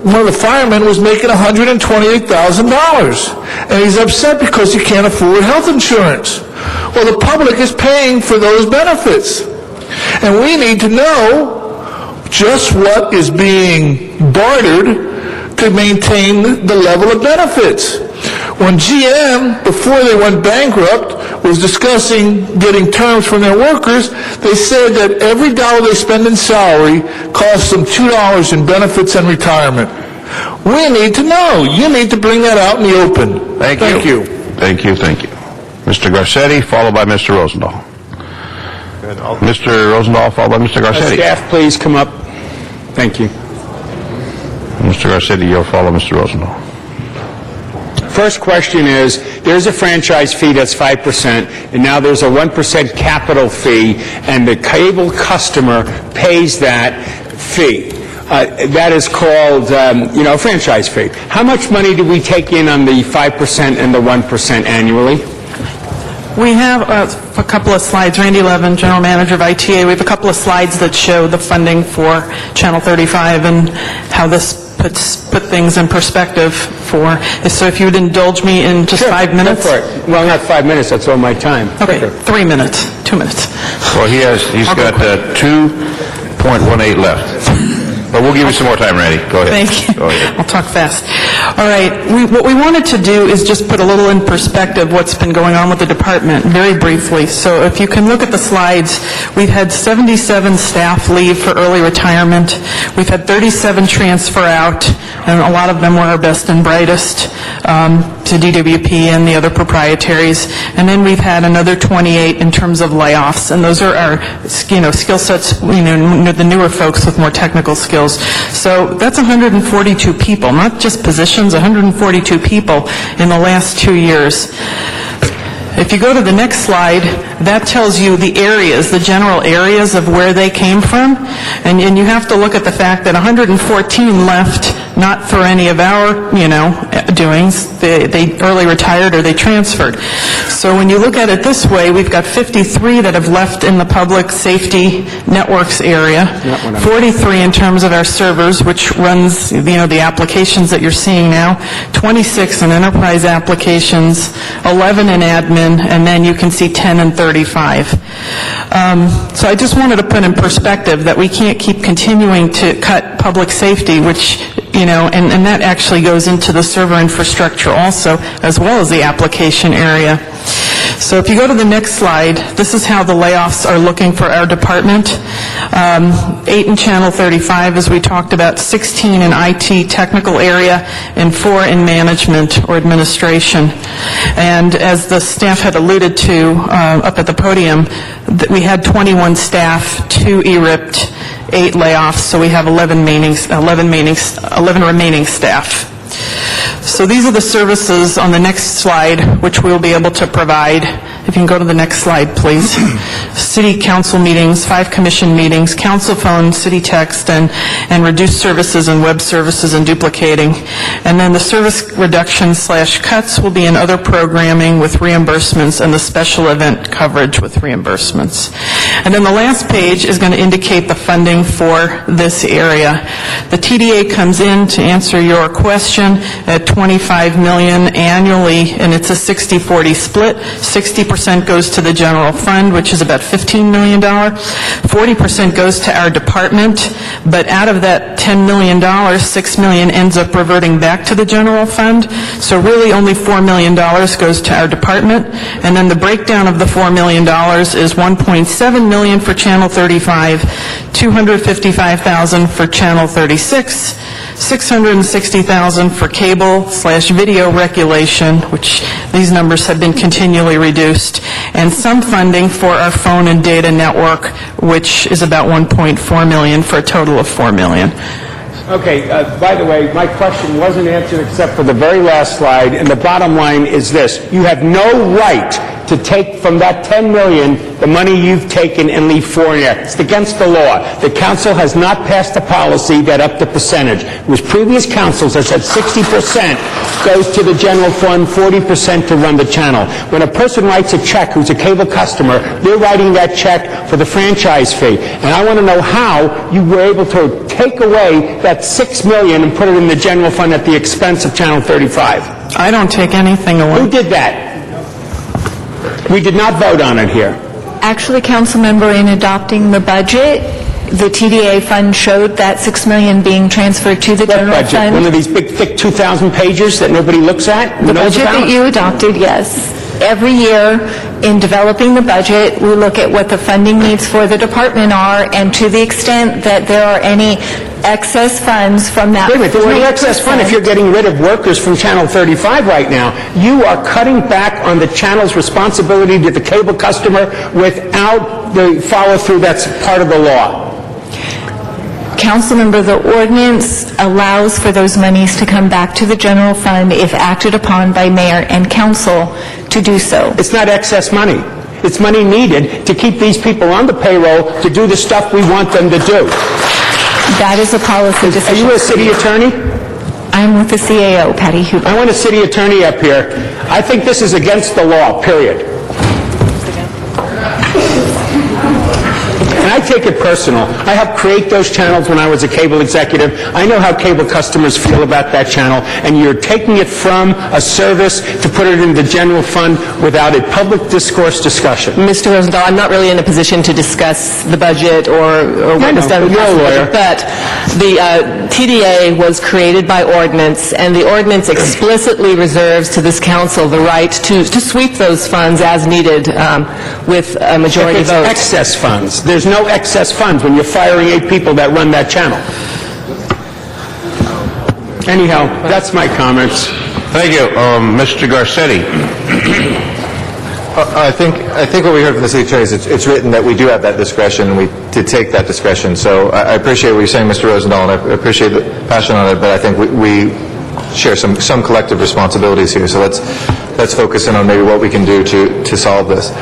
one of the firemen was making $128,000, and he's upset because he can't afford health insurance. Well, the public is paying for those benefits, and we need to know just what is being bartered to maintain the level of benefits. When GM, before they went bankrupt, was discussing getting terms from their workers, they said that every dollar they spend in salary costs them $2 in benefits and retirement. We need to know. You need to bring that out in the open. Thank you. Thank you. Mr. Garcetti, followed by Mr. Rosendahl. Mr. Rosendahl, followed by Mr. Garcetti. Staff, please come up. Thank you. Mr. Garcetti, you'll follow Mr. Rosendahl. First question is, there's a franchise fee that's 5%, and now there's a 1% capital fee, and the cable customer pays that fee. That is called, a franchise fee. How much money do we take in on the 5% and the 1% annually? We have a couple of slides. Randy Levin, General Manager of ITA. We have a couple of slides that show the funding for Channel 35 and how this put things in perspective for this. So if you would indulge me in just 5 minutes. Go for it. Well, not 5 minutes. That's all my time. Okay, 3 minutes, 2 minutes. Well, he's got 2.18 left. But we'll give you some more time, Randy. Go ahead. Thank you. Go ahead. I'll talk fast. All right. What we wanted to do is just put a little in perspective what's been going on with the department, very briefly. So if you can look at the slides, we've had 77 staff leave for early retirement. We've had 37 transfer out, and a lot of them were our best and brightest to DWP and the other proprietaries. And then we've had another 28 in terms of layoffs, and those are our, skill sets, the newer folks with more technical skills. So that's 142 people, not just positions, 142 people in the last 2 years. If you go to the next slide, that tells you the areas, the general areas of where they came from. And you have to look at the fact that 114 left, not for any of our, doings. They early retired or they transferred. So when you look at it this way, we've got 53 that have left in the public safety networks area, 43 in terms of our servers, which runs, the applications that you're seeing now, 26 in enterprise applications, 11 in admin, and then you can see 10 and 35. So I just wanted to put in perspective that we can't keep continuing to cut public safety, which, and that actually goes into the server infrastructure also, as well as the application area. So if you go to the next slide, this is how the layoffs are looking for our department. 8 in Channel 35, as we talked about, 16 in IT technical area, and 4 in management or administration. And as the staff had alluded to up at the podium, that we had 21 staff, 2 ERIPT, 8 layoffs, so we have 11 remaining staff. So these are the services on the next slide, which we'll be able to provide. If you can go to the next slide, please. City council meetings, 5 commission meetings, council phone, city text, and reduced services and web services and duplicating. And then the service reduction/cuts will be in other programming with reimbursements and the special event coverage with reimbursements. And then the last page is going to indicate the funding for this area. The TDA comes in, to answer your question, at $25 million annually, and it's a 60-40 split. 60% goes to the general fund, which is about $15 million. 40% goes to our department, but out of that $10 million, $6 million ends up reverting back to the general fund. So really only $4 million goes to our department. And then the breakdown of the $4 million is $1.7 million for Channel 35, $255,000 for Channel 36, $660,000 for cable/video regulation, which these numbers have been continually reduced, and some funding for our phone and data network, which is about $1.4 million for a total of $4 million. Okay, by the way, my question wasn't answered except for the very last slide, and the bottom line is this. You have no right to take from that $10 million the money you've taken and leave $4 in there. It's against the law. The council has not passed a policy that upped the percentage. It was previous councils that said 60% goes to the general fund, 40% to run the channel. When a person writes a check who's a cable customer, they're writing that check for the franchise fee. And I want to know how you were able to take away that $6 million and put it in the general fund at the expense of Channel 35. I don't take anything away. Who did that? We did not vote on it here. Actually, Councilmember, in adopting the budget, the TDA fund showed that $6 million being transferred to the general budget? fund. One of these big, thick 2,000 pages that nobody looks at? The budget that you adopted, yes. Every year, in developing the budget, we look at what the funding needs for the department are, and to the extent that there are any excess funds from that 40%. Wait a minute, there's no excess fund if you're getting rid of workers from Channel 35 right now. You are cutting back on the channel's responsibility to the cable customer without the follow-through that's part of the law. Councilmember, the ordinance allows for those monies to come back to the general fund if acted upon by mayor and council to do so. It's not excess money. It's money needed to keep these people on the payroll to do the stuff we want them to do. That is a policy decision. Are you a city attorney? I'm with the CAO, Patty Huber. I want a city attorney up here. I think this is against the law, period. And I I take it personal. I helped create those channels when I was a cable executive. I know how cable customers feel about that channel, and you're taking it from a service to put it in the general fund without a public discourse discussion. Mr. Rosendahl, I'm not really in a position to discuss the budget or what was done with you're a the lawyer. budget, but the TDA was created by ordinance, and the ordinance explicitly reserves to this council the right to sweep those funds as needed with a majority If it's vote. excess funds. There's no excess funds when you're firing 8 people that run that channel. Anyhow, that's my comments. Thank you. Mr. Garcetti. I think what we heard from the city attorney is it's written that we do have that discretion, and we did take that discretion. So I appreciate what you're saying, Mr. Rosendahl, and I appreciate the passion on it, but I think we share some collective responsibilities here. So let's focus in on maybe what we can do to solve this.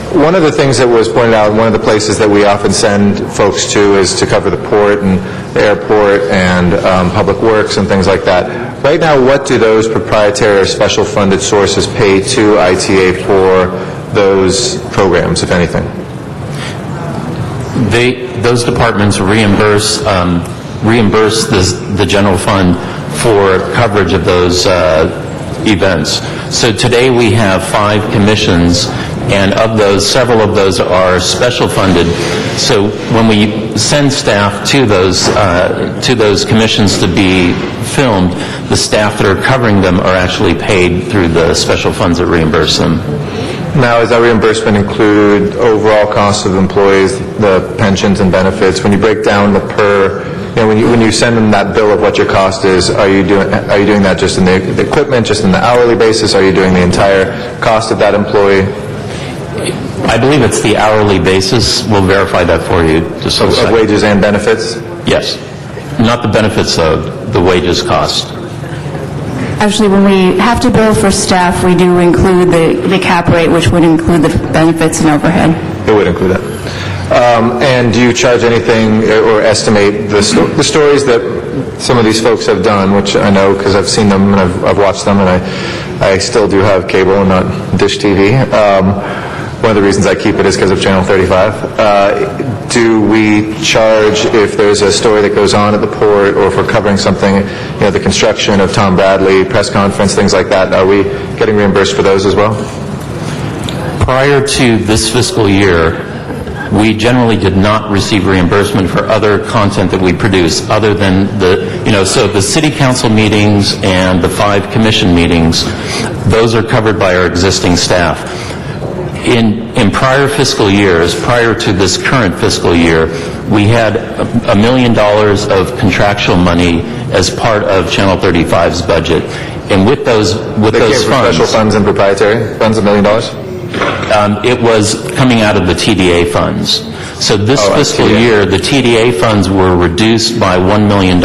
One of the things that was pointed out, one of the places that we often send folks to is to cover the port and the airport and public works and things like that. Right now, what do those proprietary or special funded sources pay to ITA for those programs, if anything? Those departments reimburse the general fund for coverage of those events. So today we have 5 commissions, and of those, several of those are special funded. So when we send staff to those commissions to be filmed, the staff that are covering them are actually paid through the special funds that reimburse them. Now, does that reimbursement include overall costs of employees, the pensions and benefits? When you break down the when you send them that bill of what your cost is, are you doing that just in the equipment, just in the hourly basis? Are you doing the entire cost of that employee? I believe it's the hourly basis. We'll verify that for you. Just of wages and benefits? Yes. Not the benefits, though, the wages cost. Actually, when we have to bill for staff, we do include the cap rate, which would include the benefits and overhead. It would include that. And do you charge anything or estimate the stories that some of these folks have done, which I know because I've seen them and I've watched them, and I still do have cable and not Dish TV. One of the reasons I keep it is because of Channel 35. Do we charge if there's a story that goes on at the port, or if we're covering something, the construction of Tom Bradley, press conference, things like that, are we getting reimbursed for those as well? Prior to this fiscal year, we generally did not receive reimbursement for other content that we produce other than so the city council meetings and the 5 commission meetings, those are covered by our existing staff. In prior fiscal years, prior to this current fiscal year, we had $1 million of contractual money as part of Channel 35's budget. And with those funds... special funds and proprietary funds, $1 million? It was coming out of the TDA funds. So this fiscal year, the TDA funds were reduced by $1 million.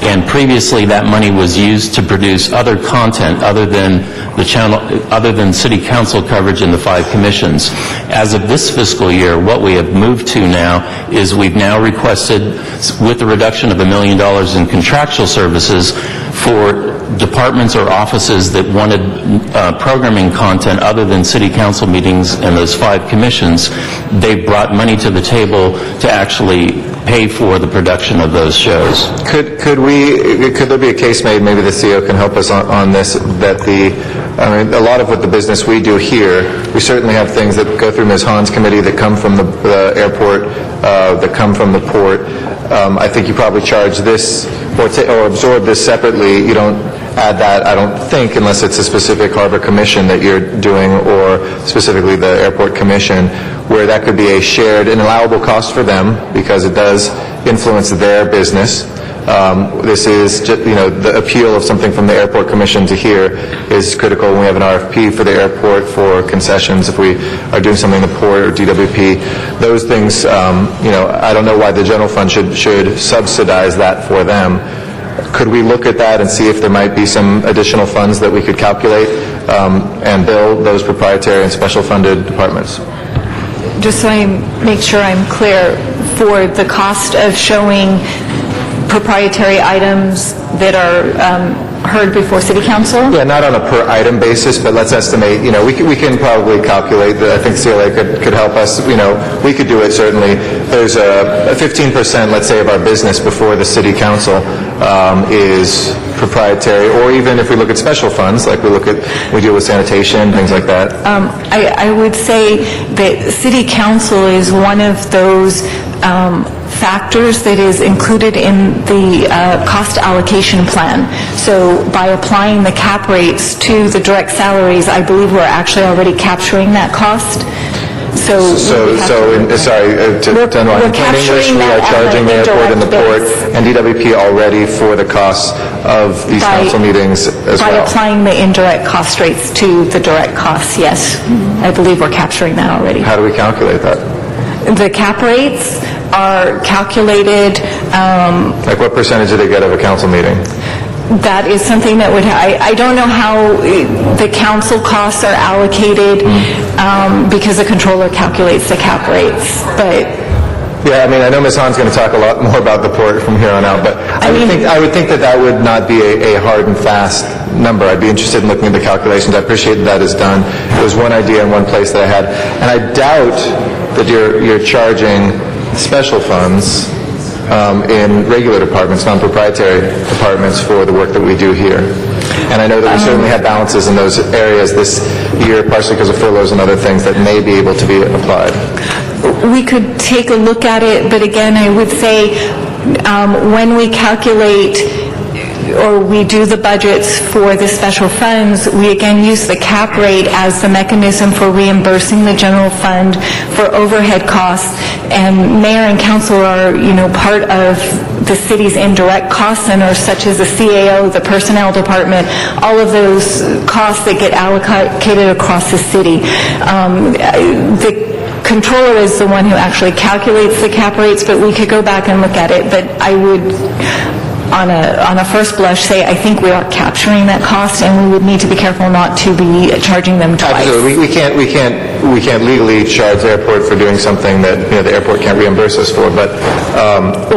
And previously, that money was used to produce other content other than city council coverage in the 5 commissions. As of this fiscal year, what we have moved to now is we've now requested, with the reduction of $1 million in contractual services, for departments or offices that wanted programming content other than city council meetings and those 5 commissions, they brought money to the table to actually pay for the production of those shows. Could there be a case made, maybe the CEO can help us on this, that a lot of what the business we do here, we certainly have things that go through Ms. Hahn's committee that come from the airport, that come from the port. I think you probably charge this or absorb this separately. You don't add that, I don't think, unless it's a specific harbor commission that you're doing, or specifically the airport commission, where that could be a shared and allowable cost for them because it does influence their business. This is just, the appeal of something from the airport commission to here is critical when we have an RFP for the airport for concessions, if we are doing something in the port or DWP. Those things, I don't know why the general fund should subsidize that for them. Could we look at that and see if there might be some additional funds that we could calculate and bill those proprietary and special funded departments? Just so I make sure I'm clear, for the cost of showing proprietary items that are heard before City Council. Yeah, not on a per item basis, but let's estimate, we can probably calculate that. I think CLA could help us, we could do it certainly. There's a 15%, let's say, of our business before the City Council is proprietary, or even if we look at special funds, like we deal with sanitation, things like that. I would say that City Council is one of those factors that is included in the cost allocation plan. So by applying the cap rates to the direct salaries, I believe we're actually already capturing that cost. Sorry, to underline, in plain English, we are charging the airport and the port and DWP already for the costs of these council meetings as well. By applying the indirect cost rates to the direct costs, yes. I believe we're capturing that already. How do we calculate that? The cap rates are calculated... like what percentage do they get of a council meeting? That is something that would... I don't know how the council costs are allocated because the controller calculates the cap rates, but... Yeah, I know Ms. Hahn's going to talk a lot more about the port from here on out, but I would think that would not be a hard and fast number. I'd be interested in looking at the calculations. I appreciate that is done. It was one idea in one place that I had, and I doubt that you're charging special funds in regular departments, non-proprietary departments, for the work that we do here. And I know that we certainly have balances in those areas this year, partially because of furloughs and other things that may be able to be applied. We could take a look at it, but again, I would say when we calculate or we do the budgets for the special funds, we again use the cap rate as the mechanism for reimbursing the general fund for overhead costs. And mayor and council are, part of the city's indirect cost centers, such as the CAO, the personnel department, all of those costs that get allocated across the city. The controller is the one who actually calculates the cap rates, but we could go back and look at it. But I would, on a first blush, say I think we are capturing that cost, and we would need to be careful not to be charging them twice. Absolutely. We can't legally charge the airport for doing something that the airport can't reimburse us for. But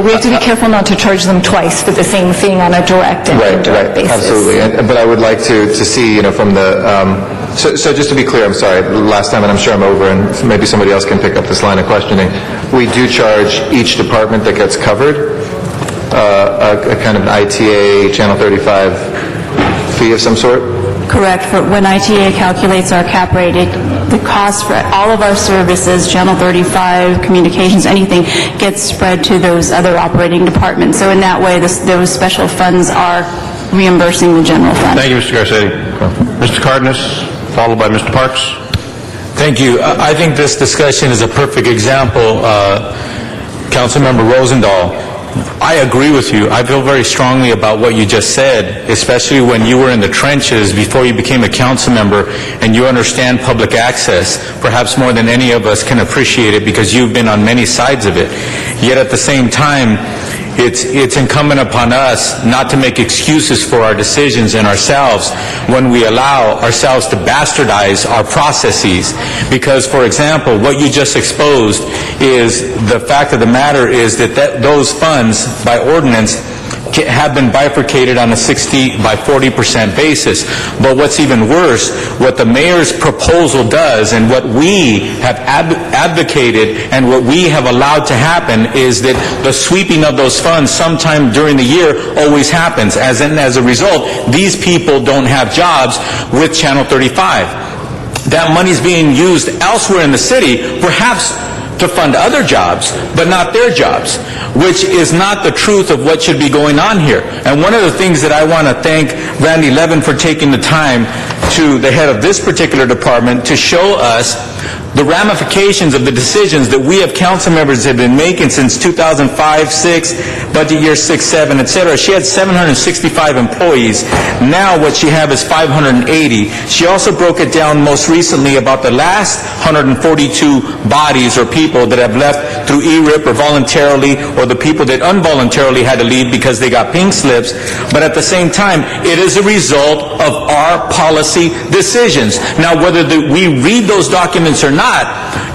we have to be careful not to charge them twice for the same thing on a direct and indirect basis. Absolutely. But I would like to see, from the. So just to be clear, I'm sorry, last time, and I'm sure I'm over, and maybe somebody else can pick up this line of questioning. We do charge each department that gets covered a kind of an ITA Channel 35 fee of some sort? Correct. When ITA calculates our cap rate, the cost for all of our services, Channel 35, communications, anything, gets spread to those other operating departments. So in that way, those special funds are reimbursing the general fund. Thank you, Mr. Garcetti. Mr. Cardenas, followed by Mr. Parks. Thank you. I think this discussion is a perfect example. Councilmember Rosendahl, I agree with you. I feel very strongly about what you just said, especially when you were in the trenches before you became a council member and you understand public access, perhaps more than any of us can appreciate it because you've been on many sides of it. Yet at the same time, it's incumbent upon us not to make excuses for our decisions and ourselves when we allow ourselves to bastardize our processes. Because, for example, what you just exposed is the fact of the matter is that those funds, by ordinance, have been bifurcated on a 60 by 40% basis. But what's even worse, what the mayor's proposal does and what we have advocated and what we have allowed to happen is that the sweeping of those funds sometime during the year always happens. As a result, these people don't have jobs with Channel 35. That money's being used elsewhere in the city, perhaps to fund other jobs, but not their jobs, which is not the truth of what should be going on here. And one of the things that I want to thank Randy Levin for taking the time to the head of this particular department to show us the ramifications of the decisions that we have council members have been making since 2005, 6, budget year 6, 7, etc. She had 765 employees. Now what she have is 580. She also broke it down most recently about the last 142 bodies or people that have left through ERIP or voluntarily, or the people that involuntarily had to leave because they got pink slips. But at the same time, it is a result of our policy decisions. Now, whether we read those documents or not,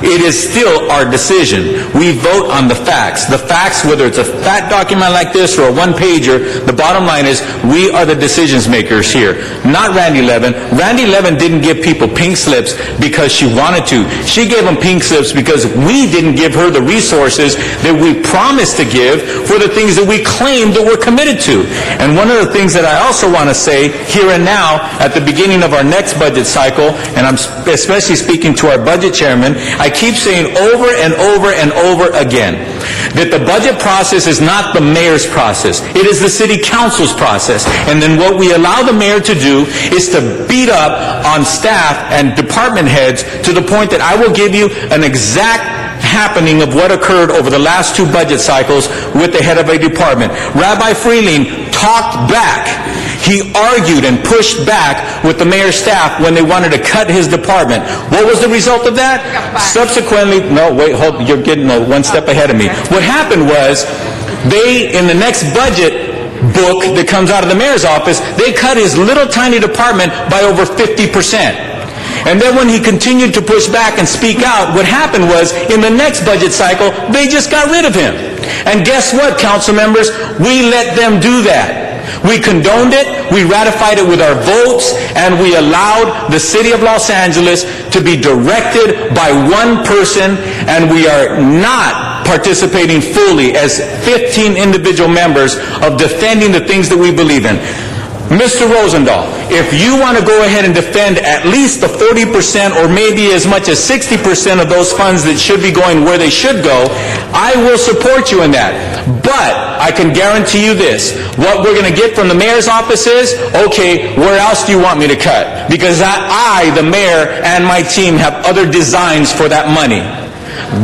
it is still our decision. We vote on the facts. The facts, whether it's a fat document like this or a one-pager, the bottom line is we are the decisions makers here, not Randy Levin. Randy Levin didn't give people pink slips because she wanted to. She gave them pink slips because we didn't give her the resources that we promised to give for the things that we claimed that we're committed to. And one of the things that I also want to say here and now at the beginning of our next budget cycle, and I'm especially speaking to our budget chairman, I keep saying over and over and over again that the budget process is not the mayor's process. It is the city council's process. And then what we allow the mayor to do is to beat up on staff and department heads to the point that I will give you an exact happening of what occurred over the last 2 budget cycles with the head of a department. Rabbi Freeling talked back. He argued and pushed back with the mayor's staff when they wanted to cut his department. What was the result of that? Subsequently, no, wait, hold, you're getting one step ahead of me. What happened was they, in the next budget book that comes out of the mayor's office, they cut his little tiny department by over 50%. And then when he continued to push back and speak out, what happened was, in the next budget cycle, they just got rid of him. And guess what, council members? We let them do that. We condoned it, we ratified it with our votes, and we allowed the city of Los Angeles to be directed by one person, and we are not participating fully as 15 individual members of defending the things that we believe in. Mr. Rosendahl, if you want to go ahead and defend at least the 40% or maybe as much as 60% of those funds that should be going where they should go, I will support you in that. But I can guarantee you this, what we're going to get from the mayor's office is, okay, where else do you want me to cut? Because I, the mayor, and my team have other designs for that money.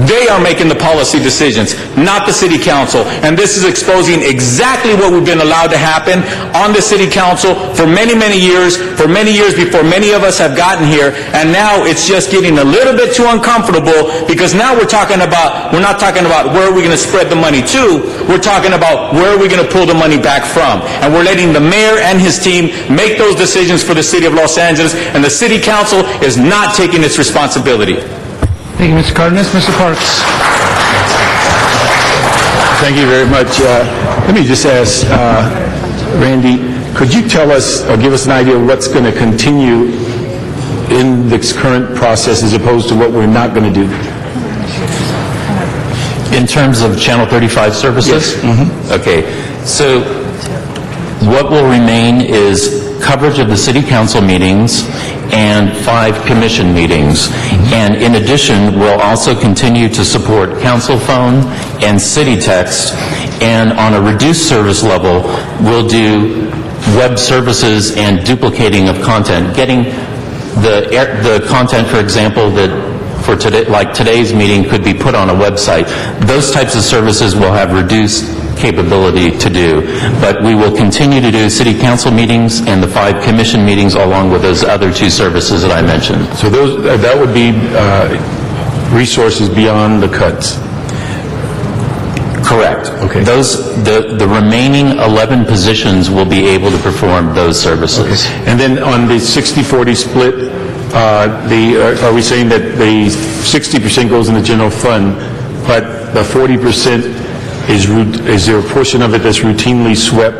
They are making the policy decisions, not the city council. And this is exposing exactly what we've been allowed to happen on the city council for many, many years before many of us have gotten here. And now it's just getting a little bit too uncomfortable because now we're not talking about where are we going to spread the money to. We're talking about where are we going to pull the money back from. And we're letting the mayor and his team make those decisions for the city of Los Angeles, and the city council is not taking its responsibility. Thank you, Mr. Cardenas. Mr. Parks. Thank you very much. Let me just ask, Randy, could you tell us or give us an idea of what's going to continue in this current process as opposed to what we're not going to do? In terms of Channel 35 services? Yes. Okay. So what will remain is coverage of the city council meetings and 5 commission meetings. And in addition, we'll also continue to support council phone and city text. And on a reduced service level, we'll do web services and duplicating of content, getting the content, for example, that for today, like today's meeting, could be put on a website. Those types of services will have reduced capability to do. But we will continue to do city council meetings and the 5 commission meetings along with those other 2 services that I mentioned. So those that would be resources beyond the cuts? Correct. Okay. The remaining 11 positions will be able to perform those services. Okay. And then on the 60-40 split, are we saying that the 60% goes in the general fund, but the 40% is there a portion of it that's routinely swept,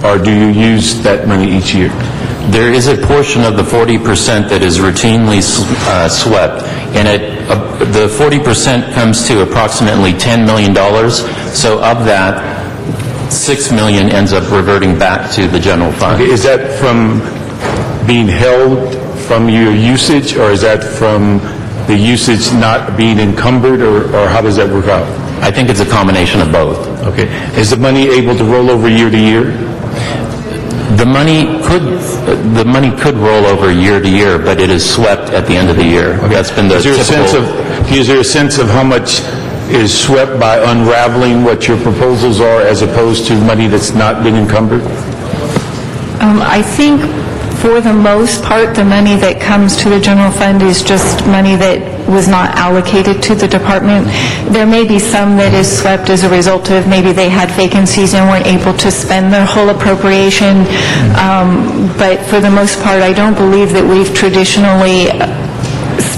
or do you use that money each year? There is a portion of the 40% that is routinely swept, and the 40% comes to approximately $10 million. So of that, $6 million ends up reverting back to the general fund. Okay, is that from being held from your usage, or is that from the usage not being encumbered, or how does that work out? I think it's a combination of both. Okay. Is the money able to roll over year to year? The money could roll over year to year, but it is swept at the end of the year. Okay. That's been the is there a sense of how much is swept by unraveling what your proposals are as opposed to money that's not been encumbered? I think for the most part, the money that comes to the general fund is just money that was not allocated to the department. There may be some that is swept as a result of maybe they had vacancies and weren't able to spend their whole appropriation. But for the most part, I don't believe that we've traditionally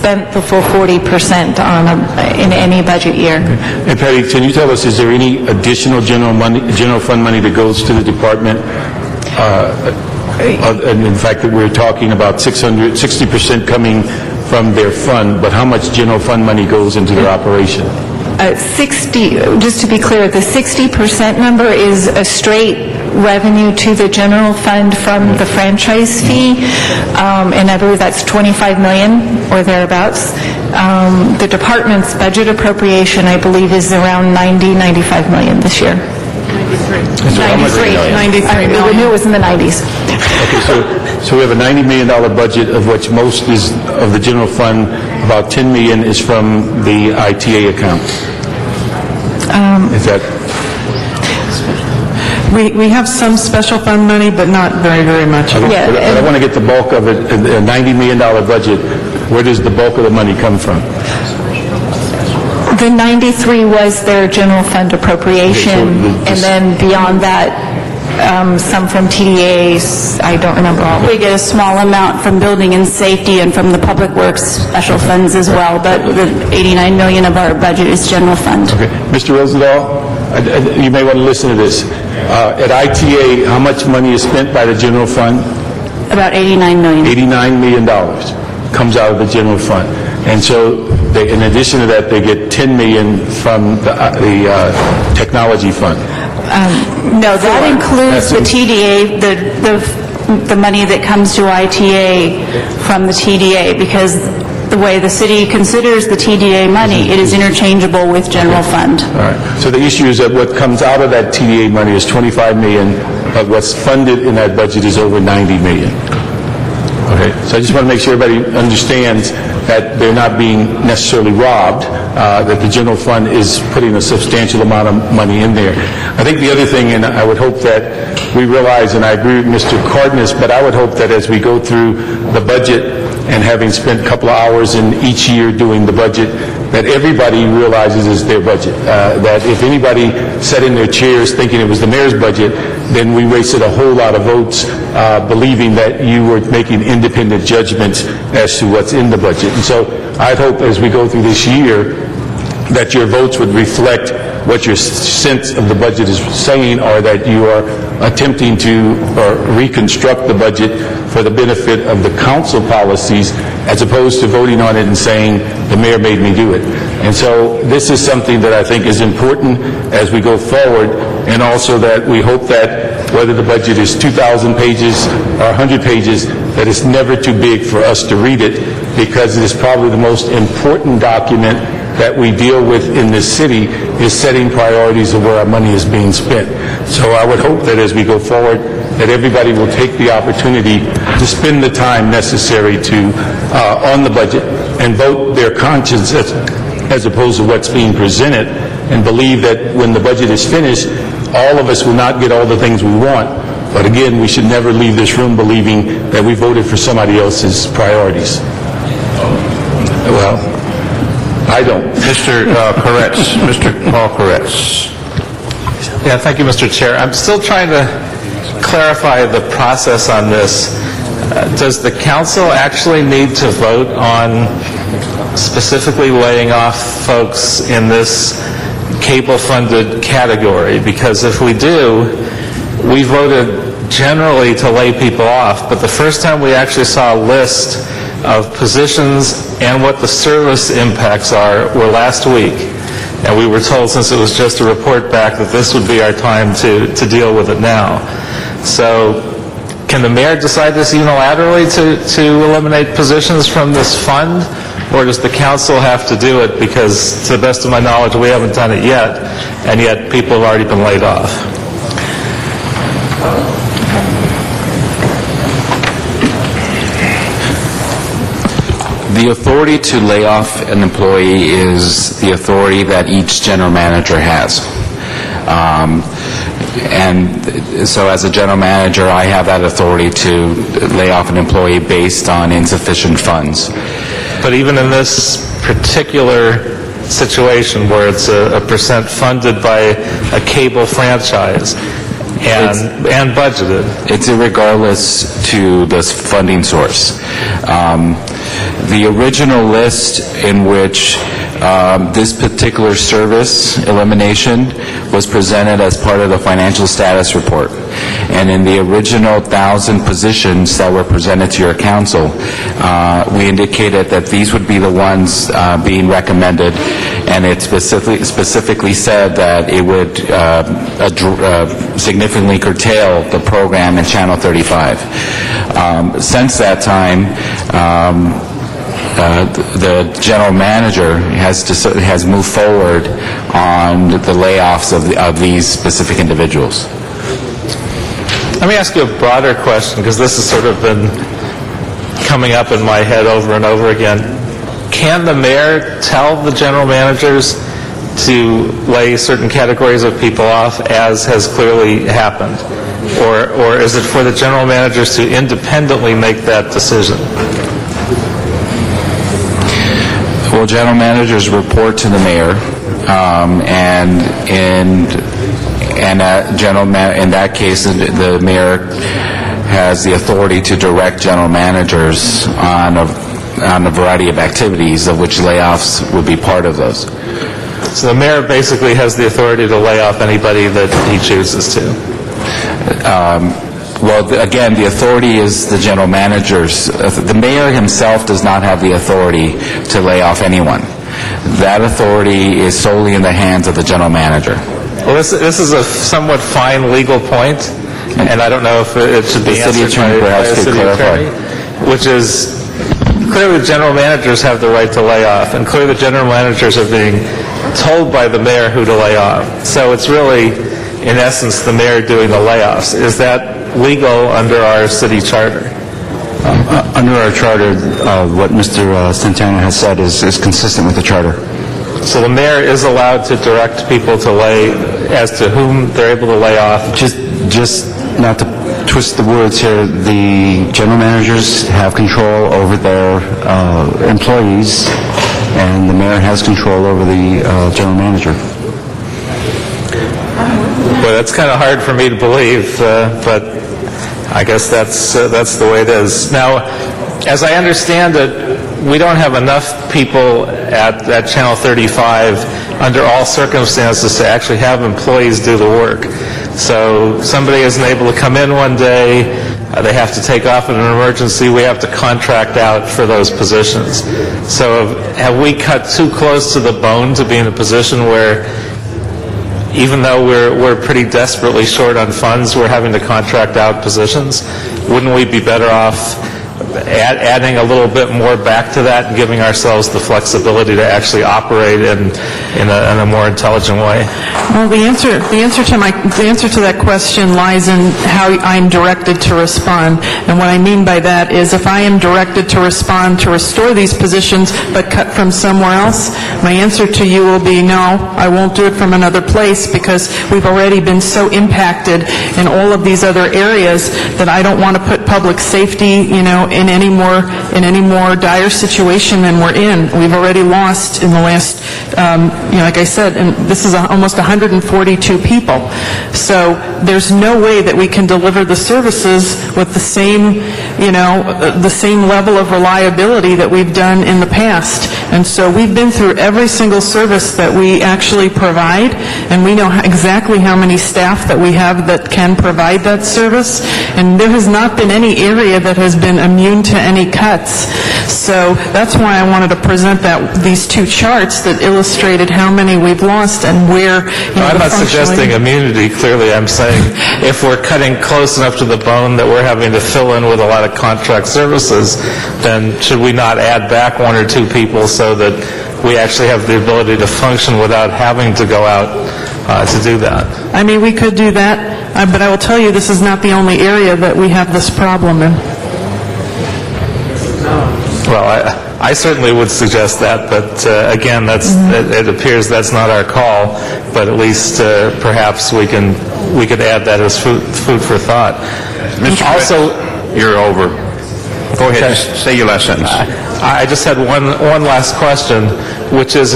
spent the full 40% in any budget year. And Patty, can you tell us, is there any additional general fund money that goes to the department? And in fact, that we're talking about 60% coming from their fund, but how much general fund money goes into their operation? 60, just to be clear, the 60% number is a straight revenue to the general fund from the franchise fee, and I believe that's 25 million or thereabouts. The department's budget appropriation, I believe, is around 95 million this year. 93 million. We knew it was in the 90s. Okay, so we have a $90 million budget, of which most is of the general fund. About 10 million is from the ITA account. Is that? We have some special fund money, but not very, very much. But I want to get the bulk of it, a $90 million budget. Where does the bulk of the money come from? The 93 was their general fund appropriation, and then beyond that, some from TDAs, I don't remember all. We get a small amount from building and safety and from the public works special funds as well, but the 89 million of our budget is general fund. Okay. Mr. Rosendahl, you may want to listen to this. At ITA, how much money is spent by the general fund? About 89 million. $89 million comes out of the general fund. And so, in addition to that, they get 10 million from the technology fund. No, that includes the TDA, the money that comes to ITA from the TDA, because the way the city considers the TDA money, it is interchangeable with general fund. All right. So the issue is that what comes out of that TDA money is 25 million, but what's funded in that budget is over 90 million. Okay. So I just want to make sure everybody understands that they're not being necessarily robbed, that the general fund is putting a substantial amount of money in there. I think the other thing, and I would hope that we realize, and I agree with Mr. Cardenas, but I would hope that as we go through the budget, and having spent a couple of hours in each year doing the budget, that everybody realizes it's their budget. That if anybody sat in their chairs thinking it was the mayor's budget, then we wasted a whole lot of votes believing that you were making independent judgments as to what's in the budget. And so I'd hope as we go through this year that your votes would reflect what your sense of the budget is saying, or that you are attempting to reconstruct the budget for the benefit of the council policies, as opposed to voting on it and saying, the mayor made me do it. And so this is something that I think is important as we go forward, and also that we hope that whether the budget is 2,000 pages or 100 pages, that it's never too big for us to read it, because it is probably the most important document that we deal with in this city, is setting priorities of where our money is being spent. So I would hope that as we go forward, that everybody will take the opportunity to spend the time necessary to on the budget and vote their conscience as opposed to what's being presented, and believe that when the budget is finished, all of us will not get all the things we want. But again, we should never leave this room believing that we voted for somebody else's priorities. Well, I don't. Mr. Koretz, Mr. Paul Koretz. Yeah, thank you, Mr. Chair. I'm still trying to clarify the process on this. Does the council actually need to vote on specifically laying off folks in this cable-funded category? Because if we do, we voted generally to lay people off, but the first time we actually saw a list of positions and what the service impacts are were last week. And we were told, since it was just a report back, that this would be our time to deal with it now. So can the mayor decide this unilaterally to eliminate positions from this fund? Or does the council have to do it? Because to the best of my knowledge, we haven't done it yet, and yet people have already been laid off. The authority to lay off an employee is the authority that each general manager has. And so as a general manager, I have that authority to lay off an employee based on insufficient funds. But even in this particular situation where it's a percent funded by a cable franchise, and budgeted. It's irregardless to the funding source. The original list in which this particular service elimination was presented as part of the financial status report. And in the original 1,000 positions that were presented to your council, we indicated that these would be the ones being recommended, and it specifically said that it would significantly curtail the program in Channel 35. Since that time, the general manager has moved forward on the layoffs of these specific individuals. Let me ask you a broader question, because this has sort of been coming up in my head over and over again. Can the mayor tell the general managers to lay certain categories of people off, as has clearly happened? Or is it for the general managers to independently make that decision? Well, general managers report to the mayor, and in that case, the mayor has the authority to direct general managers on a variety of activities, of which layoffs would be part of those. So the mayor basically has the authority to lay off anybody that he chooses to? Well, again, the authority is the general managers. The mayor himself does not have the authority to lay off anyone. That authority is solely in the hands of the general manager. Well, this is a somewhat fine legal point, and I don't know if it should be answered by a city attorney, which is clearly the general managers have the right to lay off, and clearly the general managers are being told by the mayor who to lay off. So it's really, in essence, the mayor doing the layoffs. Is that legal under our city charter? Under our charter, what Mr. Santana has said is consistent with the charter. So the mayor is allowed to direct people to as to whom they're able to lay off? Just not to twist the words here, the general managers have control over their employees, and the mayor has control over the general manager. Well, that's kind of hard for me to believe, but I guess that's the way it is. Now, as I understand it, we don't have enough people at Channel 35 under all circumstances to actually have employees do the work. So somebody isn't able to come in one day, they have to take off in an emergency, we have to contract out for those positions. So have we cut too close to the bone to be in a position where, even though we're pretty desperately short on funds, we're having to contract out positions? Wouldn't we be better off adding a little bit more back to that and giving ourselves the flexibility to actually operate in a more intelligent way? Well, the answer to that question lies in how I'm directed to respond. And what I mean by that is, if I am directed to respond to restore these positions but cut from somewhere else, my answer to you will be no, I won't do it from another place, because we've already been so impacted in all of these other areas that I don't want to put public safety, in any more dire situation than we're in. We've already lost in the last, like I said, and this is almost 142 people. So there's no way that we can deliver the services with the same level of reliability that we've done in the past. And so we've been through every single service that we actually provide, and we know exactly how many staff that we have that can provide that service. And there has not been any area that has been immune to any cuts. So that's why I wanted to present these two charts that illustrated how many we've lost and where. I'm not suggesting immunity, clearly. I'm saying if we're cutting close enough to the bone that we're having to fill in with a lot of contract services, then should we not add back one or two people so that we actually have the ability to function without having to go out to do that? I mean, we could do that, but I will tell you this is not the only area that we have this problem in. Well, I certainly would suggest that, but again, it appears that's not our call, but at least perhaps we could add that as food for thought. Mr. Also, you're over. Go ahead, say your last sentence. I just had one last question, which is,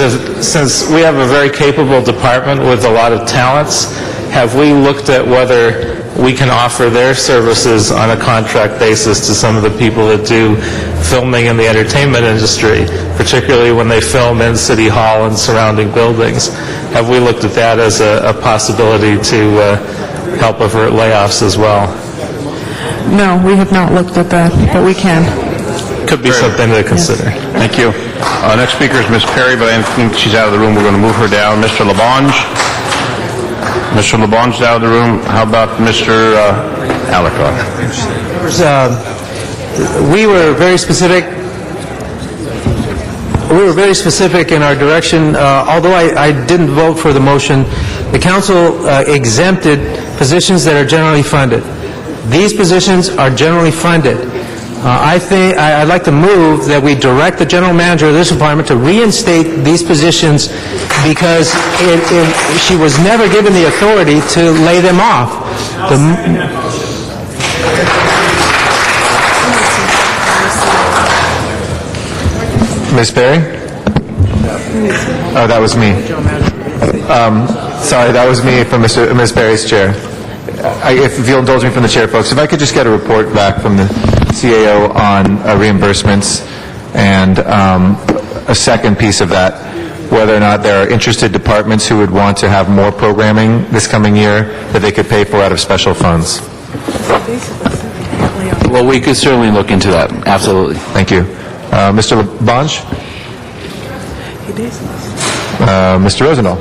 since we have a very capable department with a lot of talents, have we looked at whether we can offer their services on a contract basis to some of the people that do filming in the entertainment industry, particularly when they film in City Hall and surrounding buildings. Have we looked at that as a possibility to help avert layoffs as well? No, we have not looked at that, but we can. Could be something to consider. Thank you. Next speaker is Ms. Perry, but I think she's out of the room. We're going to move her down. Mr. Labange. Mr. Labange out of the room. How about Mr. Alacon? We were very specific. We were very specific in our direction. Although I didn't vote for the motion, the council exempted positions that are generally funded. These positions are generally funded. I'd like to move that we direct the general manager of this department to reinstate these positions because she was never given the authority to lay them off. Ms. Perry? Oh, that was me. Sorry, that was me from Ms. Perry's chair. If you'll indulge me from the chair, folks, if I could just get a report back from the CAO on reimbursements and a second piece of that, whether or not there are interested departments who would want to have more programming this coming year that they could pay for out of special funds. Well, we could certainly look into that. Absolutely. Thank you. Mr. Labange? Mr. Rosendahl?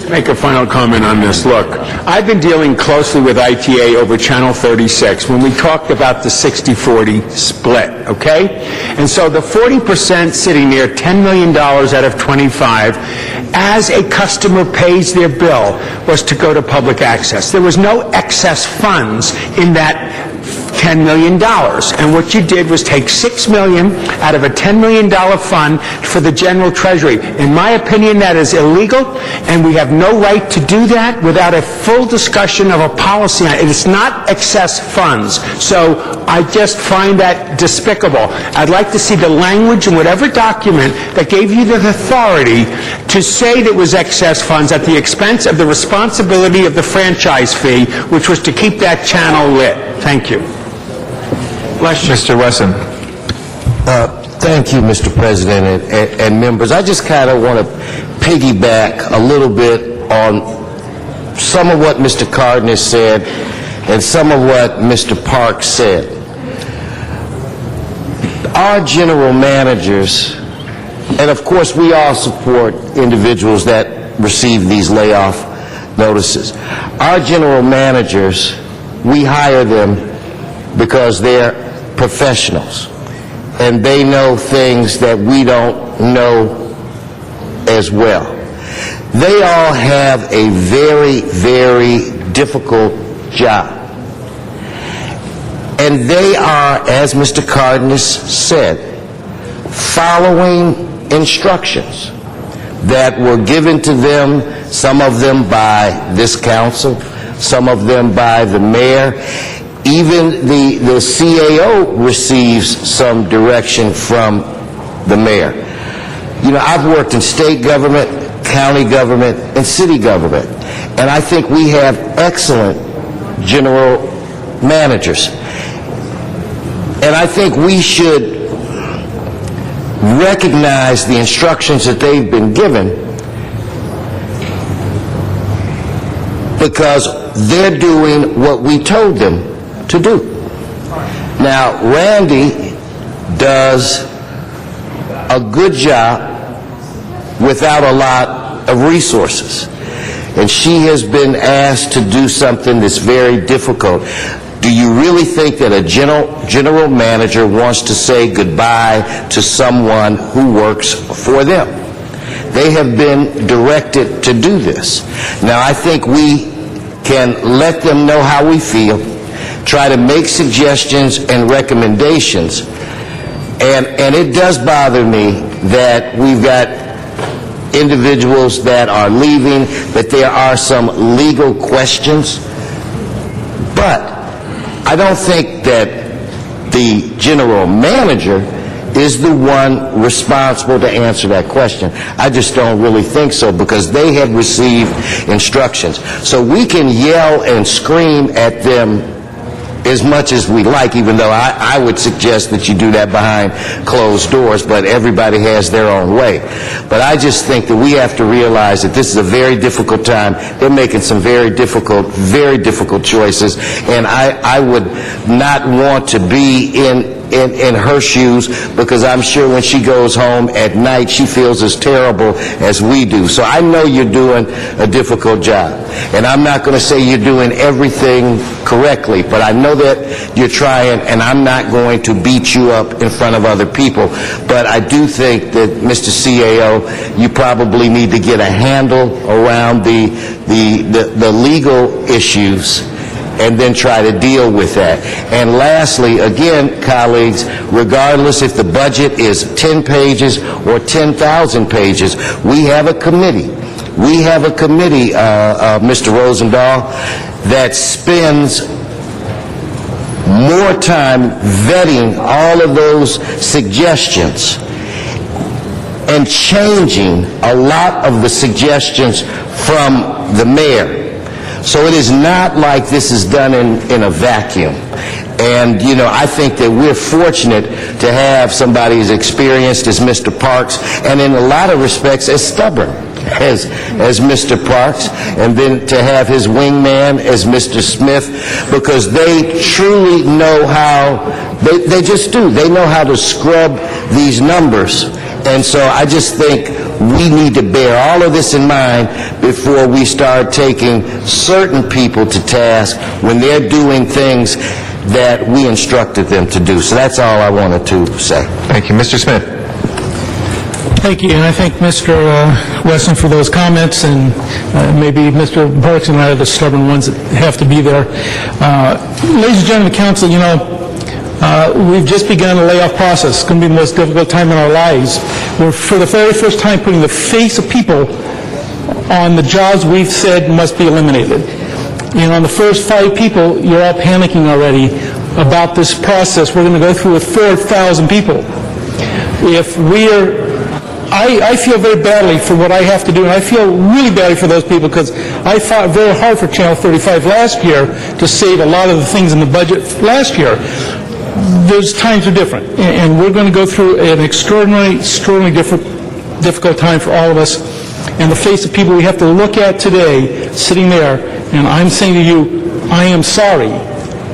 Make a final comment on this. Look, I've been dealing closely with ITA over Channel 36 when we talked about the 60-40 split, okay? And so the 40% sitting there, $10 million out of 25, as a customer pays their bill, was to go to public access. There was no excess funds in that $10 million. And what you did was take $6 million out of a $10 million fund for the general treasury. In my opinion, that is illegal, and we have no right to do that without a full discussion of a policy on it. It's not excess funds. So I just find that despicable. I'd like to see the language in whatever document that gave you the authority to say that it was excess funds at the expense of the responsibility of the franchise fee, which was to keep that channel lit. Thank you. Mr. Wesson. Thank you, Mr. President and members. I just kind of want to piggyback a little bit on some of what Mr. Cardenas said and some of what Mr. Parks said. Our general managers, and of course we all support individuals that receive these layoff notices. Our general managers, we hire them because they're professionals and they know things that we don't know as well. They all have a very, very difficult job. And they are, as Mr. Cardenas said, following instructions that were given to them, some of them by this council, some of them by the mayor. Even the CAO receives some direction from the mayor. You know, I've worked in state government, county government, and city government, and I think we have excellent general managers. And I think we should recognize the instructions that they've been given because they're doing what we told them to do. Now, Randy does a good job without a lot of resources. And she has been asked to do something that's very difficult. Do you really think that a general manager wants to say goodbye to someone who works for them? They have been directed to do this. Now, I think we can let them know how we feel, try to make suggestions and recommendations. And it does bother me that we've got individuals that are leaving, that there are some legal questions. But I don't think that the general manager is the one responsible to answer that question. I just don't really think so, because they have received instructions. So we can yell and scream at them as much as we like, even though I would suggest that you do that behind closed doors, but everybody has their own way. But I just think that we have to realize that this is a very difficult time. They're making some very difficult choices, and I would not want to be in her shoes, because I'm sure when she goes home at night, she feels as terrible as we do. So I know you're doing a difficult job, and I'm not going to say you're doing everything correctly, but I know that you're trying, and I'm not going to beat you up in front of other people. But I do think that, Mr. CAO, you probably need to get a handle around the legal issues, and then try to deal with that. And lastly, again, colleagues, regardless if the budget is 10 pages or 10,000 pages, we have a committee. We have a committee, Mr. Rosendahl, that spends more time vetting all of those suggestions and changing a lot of the suggestions from the mayor. So it is not like this is done in a vacuum. And, you know, I think that we're fortunate to have somebody as experienced as Mr. Parks, and in a lot of respects as stubborn as Mr. Parks, and then to have his wingman as Mr. Smith, because they truly know how, they just do. They know how to scrub these numbers. And so I just think we need to bear all of this in mind before we start taking certain people to task when they're doing things that we instructed them to do. So that's all I wanted to say. Thank you. Mr. Smith. Thank you, and I thank Mr. Wesson for those comments, and maybe Mr. Parks and I are the stubborn ones that have to be there. Ladies and gentlemen of the council, you know, we've just begun a layoff process. It's going to be the most difficult time in our lives. We're, for the very first time, putting the face of people on the jobs we've said must be eliminated. And on the first 5 people, you're all panicking already about this process we're going to go through with 4,000 people. If we're I feel very badly for what I have to do, and I feel really badly for those people, because I fought very hard for Channel 35 last year to save a lot of the things in the budget last year. Those times are different, and we're going to go through an extraordinarily difficult time for all of us. And the face of people we have to look at today, sitting there, and I'm saying to you, I am sorry,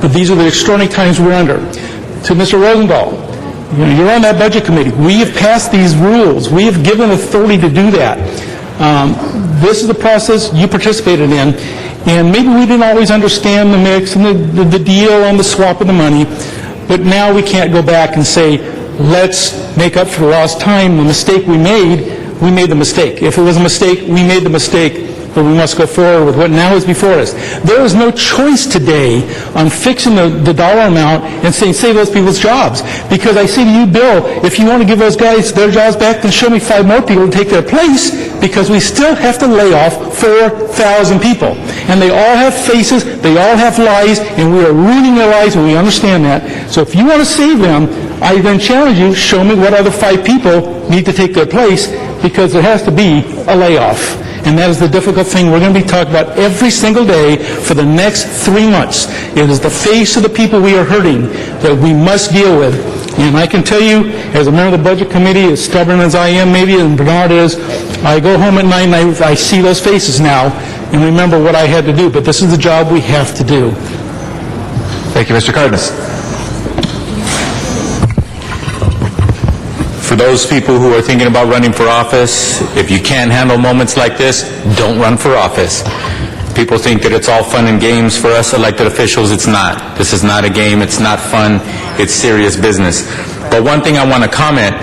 but these are the extraordinary times we're under. To Mr. Rosendahl, you know, you're on that budget committee. We have passed these rules. We have given authority to do that. This is the process you participated in, and maybe we didn't always understand the mix and the deal on the swap of the money, but now we can't go back and say, let's make up for the lost time. The mistake we made the mistake. If it was a mistake, we made the mistake, but we must go forward with what now is before us. There is no choice today on fixing the dollar amount and saying, save those people's jobs. Because I say to you, Bill, if you want to give those guys their jobs back, then show me 5 more people to take their place, because we still have to lay off 4,000 people. And they all have faces, they all have lies, and we are ruining their lives, and we understand that. So if you want to save them, I then challenge you, show me what other 5 people need to take their place, because there has to be a layoff. And that is the difficult thing we're going to be talking about every single day for the next 3 months. It is the face of the people we are hurting that we must deal with. And I can tell you, as a member of the Budget Committee, as stubborn as I am maybe, and Bernard is, I go home at night and I see those faces now and remember what I had to do. But this is the job we have to do. Thank you, Mr. Cardenas. For those people who are thinking about running for office, if you can't handle moments like this, don't run for office. People think that it's all fun and games. For us elected officials, it's not. This is not a game. It's not fun. It's serious business. But one thing I want to comment,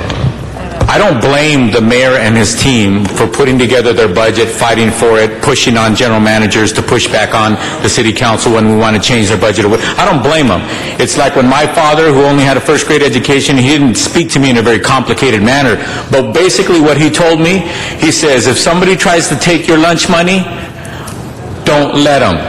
I don't blame the mayor and his team for putting together their budget, fighting for it, pushing on general managers to push back on the city council when we want to change their budget. I don't blame them. It's like when my father, who only had a first grade education, he didn't speak to me in a very complicated manner. But basically what he told me, he says, if somebody tries to take your lunch money, don't let them.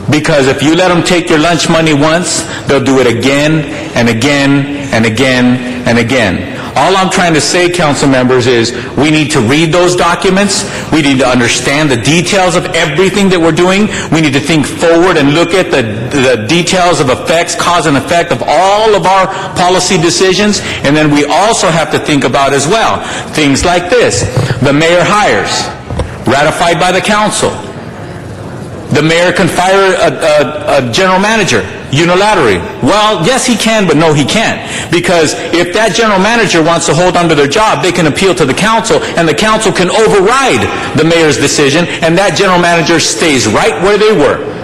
Because if you let them take your lunch money once, they'll do it again and again and again and again. All I'm trying to say, council members, is we need to read those documents. We need to understand the details of everything that we're doing. We need to think forward and look at the details of effects, cause and effect of all of our policy decisions. And then we also have to think about as well things like this. The mayor hires, ratified by the council. The mayor can fire a general manager unilaterally. Well, yes, he can, but no, he can't. Because if that general manager wants to hold on to their job, they can appeal to the council, and the council can override the mayor's decision, and that general manager stays right where they were.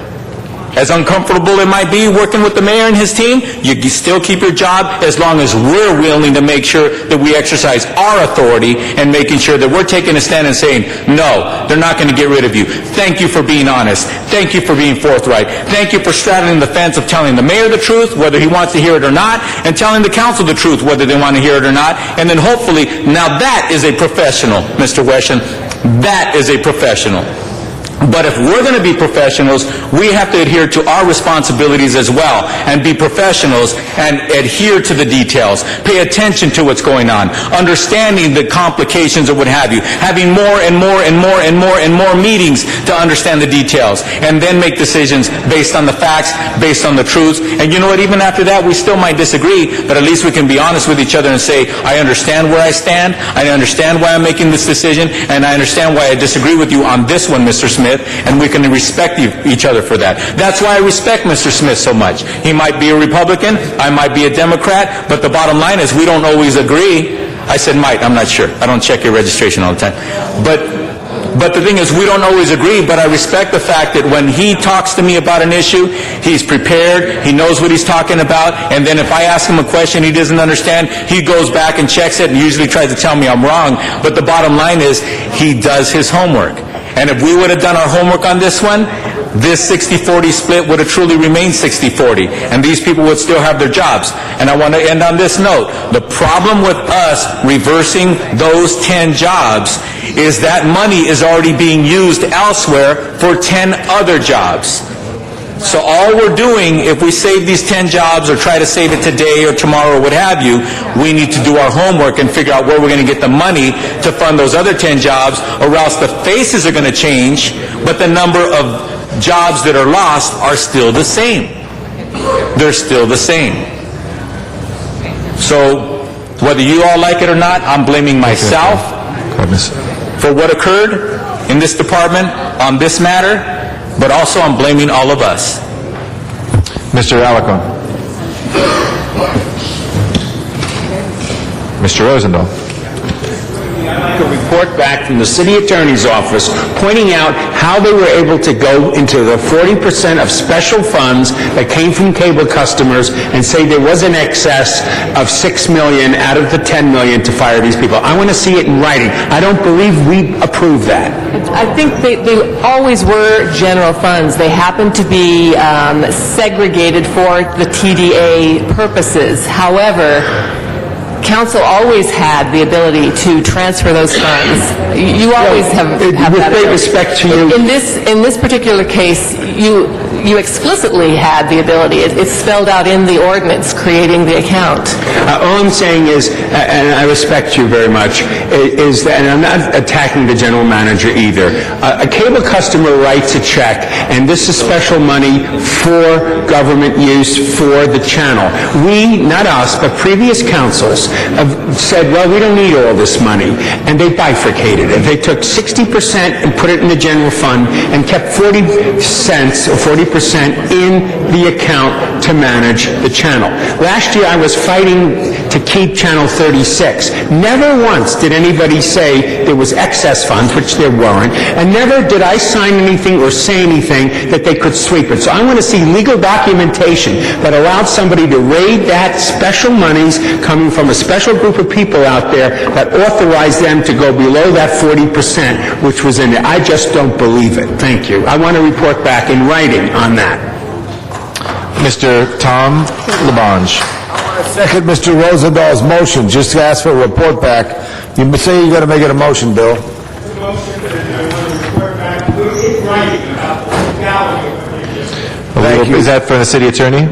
As uncomfortable it might be working with the mayor and his team, you still keep your job as long as we're willing to make sure that we exercise our authority and making sure that we're taking a stand and saying, no, they're not going to get rid of you. Thank you for being honest. Thank you for being forthright. Thank you for straddling the fence of telling the mayor the truth, whether he wants to hear it or not, and telling the council the truth, whether they want to hear it or not. And then hopefully, now that is a professional, Mr. Wesson. That is a professional. But if we're going to be professionals, we have to adhere to our responsibilities as well and be professionals and adhere to the details, pay attention to what's going on, understanding the complications or what have you, having more and more and more and more and more meetings to understand the details, and then make decisions based on the facts, based on the truth. And you know what, even after that, we still might disagree, but at least we can be honest with each other and say, I understand where I stand, I understand why I'm making this decision, and I understand why I disagree with you on this one, Mr. Smith, and we can respect each other for that. That's why I respect Mr. Smith so much. He might be a Republican, I might be a Democrat, but the bottom line is we don't always agree. I said might, I'm not sure. I don't check your registration all the time. But the thing is, we don't always agree, but I respect the fact that when he talks to me about an issue, he's prepared, he knows what he's talking about, and then if I ask him a question he doesn't understand, he goes back and checks it and usually tries to tell me I'm wrong. But the bottom line is, he does his homework. And if we would have done our homework on this one, this 60-40 split would have truly remained 60-40, and these people would still have their jobs. And I want to end on this note. The problem with us reversing those 10 jobs is that money is already being used elsewhere for 10 other jobs. So all we're doing, if we save these 10 jobs or try to save it today or tomorrow or what have you, we need to do our homework and figure out where we're going to get the money to fund those other 10 jobs, or else the faces are going to change, but the number of jobs that are lost are still the same. They're still the same. So whether you all like it or not, I'm blaming myself for what occurred in this department on this matter, but also I'm blaming all of us. Mr. Alarcon. Mr. Rosendahl. A report back from the city attorney's office pointing out how they were able to go into the 40% of special funds that came from cable customers and say there was an excess of $6 million out of the $10 million to fire these people. I want to see it in writing. I don't believe we approve that. I think they always were general funds. They happened to be segregated for the TDA purposes. However, council always had the ability to transfer those funds. You always have that ability. With great respect to you. In this particular case, you explicitly had the ability. It's spelled out in the ordinance creating the account. All I'm saying is, and I respect you very much, is that, and I'm not attacking the general manager either, a cable customer writes a check, and this is special money for government use for the channel. We, not us, but previous councils have said, well, we don't need all this money, and they bifurcated it. They took 60% and put it in the general fund and kept 40 cents or 40% in the account to manage the channel. Last year I was fighting to keep Channel 36. Never once did anybody say there was excess funds, which there weren't, and never did I sign anything or say anything that they could sweep it. So I want to see legal documentation that allowed somebody to raid that special monies coming from a special group of people out there that authorized them to go below that 40%, which was in there. I just don't believe it. Thank you. I want to report back in writing on that. Mr. Tom Labange. Second Mr. Rosendall's motion, just to ask for a report back. You say you're going to make it a motion, Bill. Is that for the city attorney?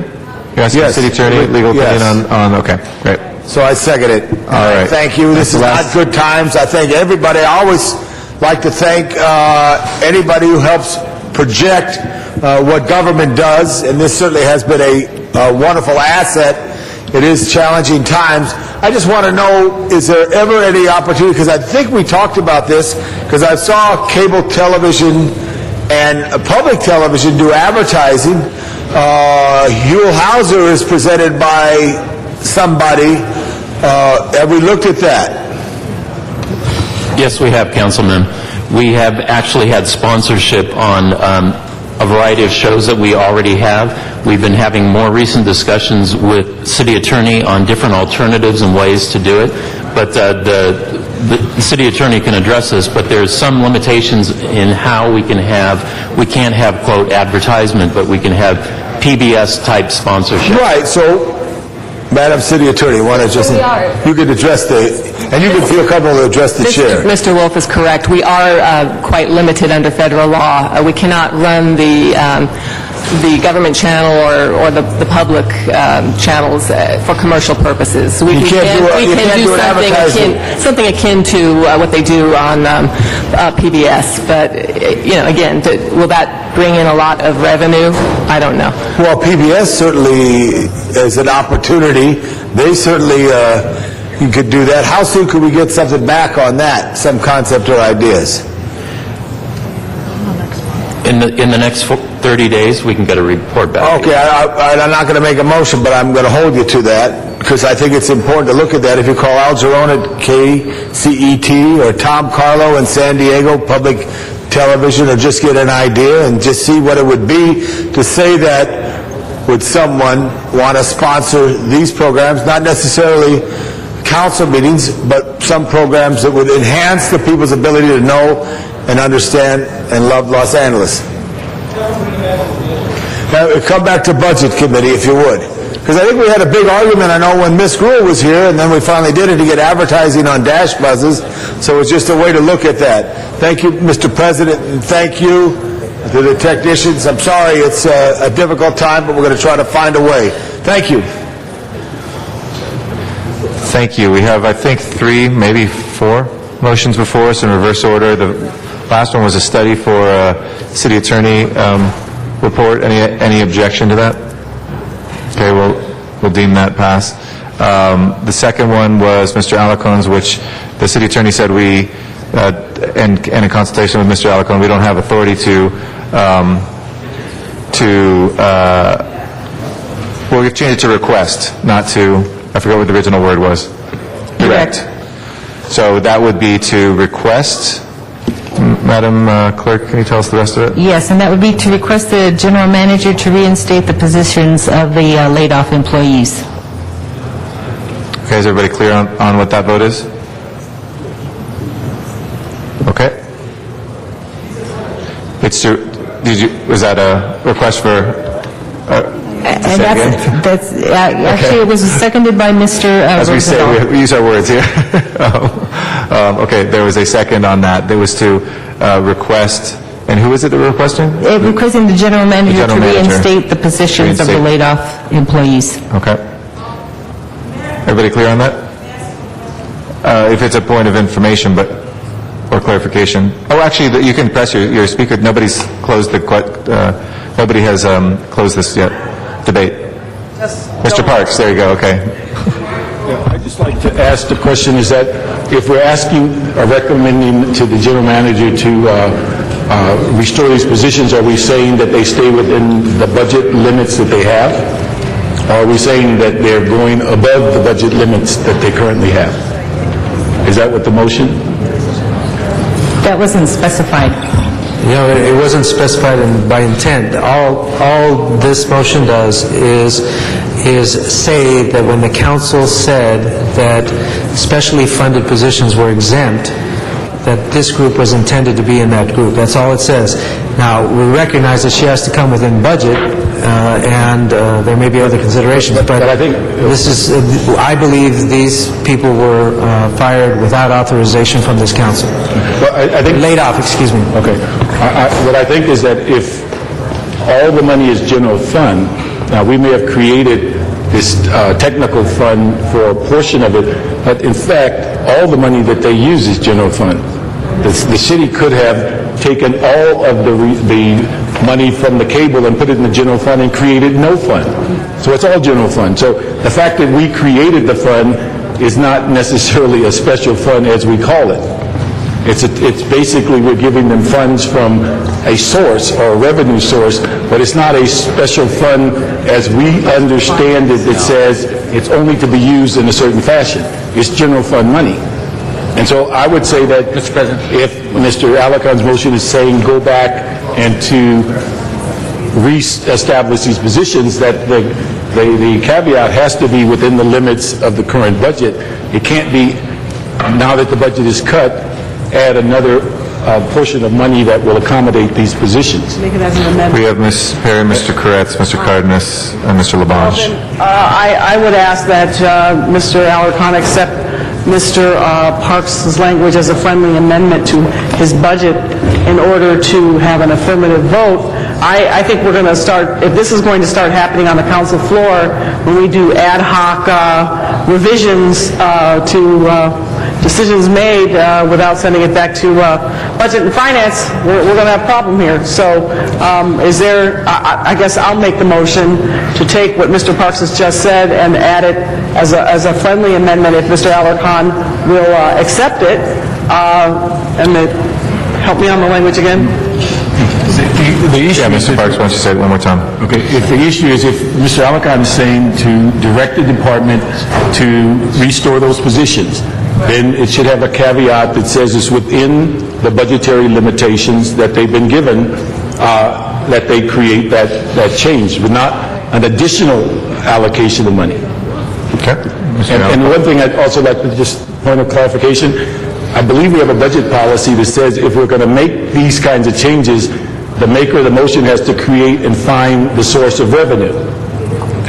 You're asking the Yes. city attorney legal opinion Yes. on, okay, great. So I second it. All right. Thank you. This That's is the not last- good times. I thank everybody. I always like to thank anybody who helps project what government does, and this certainly has been a wonderful asset. It is challenging times. I just want to know, is there ever any opportunity, because I think we talked about this, because I saw cable television and public television do advertising. Huell Hauser is presented by somebody. Have we looked at that? Yes, we have, Councilman. We have actually had sponsorship on a variety of shows that we already have. We've been having more recent discussions with city attorney on different alternatives and ways to do it. But the city attorney can address this, but there's some limitations in how we can't have, quote, advertisement, but we can have PBS-type sponsorship. Right, so, Madam City Attorney, want to just, you could address and you could feel comfortable to address the chair. Mr. Wolf is correct. We are quite limited under federal law. We cannot run the government channel or the public channels for commercial purposes. So we You can't do something akin to what they do on PBS. But, again, will that bring in a lot of revenue? I don't know. Well, PBS certainly is an opportunity. They certainly, you could do that. How soon could we get something back on that, some concept or ideas? In the next 30 days, we can get a report back. Okay, I'm not going to make a motion, but I'm going to hold you to that, because I think it's important to look at that. If you call Al Jarone at KCET or Tom Carlo in San Diego Public Television, or just get an idea and just see what it would be to say that, would someone want to sponsor these programs, not necessarily council meetings, but some programs that would enhance the people's ability to know and understand and love Los Angeles. Now, come back to Budget Committee, if you would. Because I think we had a big argument, I know, when Ms. Gruhl was here, and then we finally did it to get advertising on dash buses, so it's just a way to look at that. Thank you, Mr. President, and thank you to the technicians. I'm sorry it's a difficult time, but we're going to try to find a way. Thank you. Thank you. We have, I think, 3, maybe 4 motions before us in reverse order. The last one was a study for city attorney report. Any objection to that? Okay, we'll deem that pass. The second one was Mr. Alacone's, which the city attorney said we, and in consultation with Mr. Alacone, we don't have authority well, we've changed it to request, not to, I forgot what the original word was. Direct. So that would be to request. Madam Clerk, can you tell us the rest of it? Yes, and that would be to request the general manager to reinstate the positions of the laid-off employees. Okay, is everybody clear on what that vote is? Okay. Was that a request for? And actually, it was seconded by Mr. As we say, we use our words here. Okay, there was a second on that. There was to request, and who is it that we're requesting? Requesting the general manager to reinstate the positions of the laid-off employees. Okay. Everybody clear on that? If it's a point of information, or clarification. Oh, actually, you can press your speaker. Nobody's closed nobody has closed this yet. Debate. Mr. Parks, there you go, okay. I'd just like to ask the question, is that if we're asking or recommending to the general manager to restore these positions, are we saying that they stay within the budget limits that they have? Or are we saying that they're going above the budget limits that they currently have? Is that what the motion? That wasn't specified. It wasn't specified by intent. All this motion does is say that when the council said that specially funded positions were exempt, that this group was intended to be in that group. That's all it says. Now, we recognize that she has to come within budget, and there may be other considerations, but I think I believe these people were fired without authorization from this council. Well, I think laid off, excuse me. Okay. What I think is that if all the money is general fund, Now, we may have created this technical fund for a portion of it, but in fact, all the money that they use is general fund. The city could have taken all of the money from the cable and put it in the general fund and created no fund. So it's all general fund. So the fact that we created the fund is not necessarily a special fund as we call it. It's basically we're giving them funds from a source or a revenue source, but it's not a special fund as we understand it that says it's only to be used in a certain fashion. It's general fund money. And so I would say that Mr. President, if Mr. Alakon's motion is saying go back and to re-establish these positions, that the caveat has to be within the limits of the current budget. It can't be, now that the budget is cut, add another portion of money that will accommodate these positions. Make it as an amendment. We have Ms. Perry, Mr. Koretz, Mr. Cardenas, and Mr. Labange. I would ask that Mr. Alarcon accept Mr. Parks' language as a friendly amendment to his budget in order to have an affirmative vote. I think we're going to start, if this is going to start happening on the council floor, when we do ad hoc revisions to decisions made without sending it back to Budget and Finance, we're going to have a problem here. So is there, I guess I'll make the motion to take what Mr. Parks has just said and add it as a friendly amendment if Mr. Alarcon will accept it. And help me on the language again. The issue Mr. Parks, why don't you say it one more time? Okay, if the issue is if Mr. Alacon is saying to direct the department to restore those positions, then it should have a caveat that says it's within the budgetary limitations that they've been given, that they create that change, but not an additional allocation of money. Okay. And one thing I'd also like to just point of clarification, I believe we have a budget policy that says if we're going to make these kinds of changes, the maker of the motion has to create and find the source of revenue.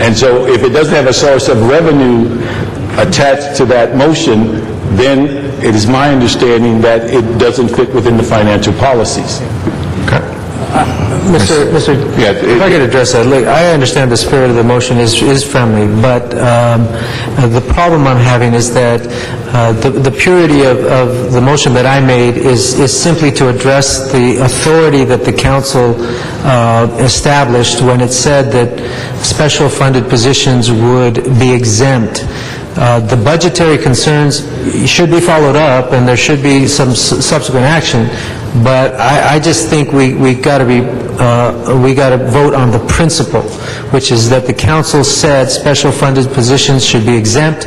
And so if it doesn't have a source of revenue attached to that motion, then it is my understanding that it doesn't fit within the financial policies. Okay. If I could address that, look, I understand the spirit of the motion is friendly, but the problem I'm having is that the purity of the motion that I made is simply to address the authority that the council established when it said that special funded positions would be exempt. The budgetary concerns should be followed up, and there should be some subsequent action. But I just think we got to vote on the principle, which is that the council said special funded positions should be exempt.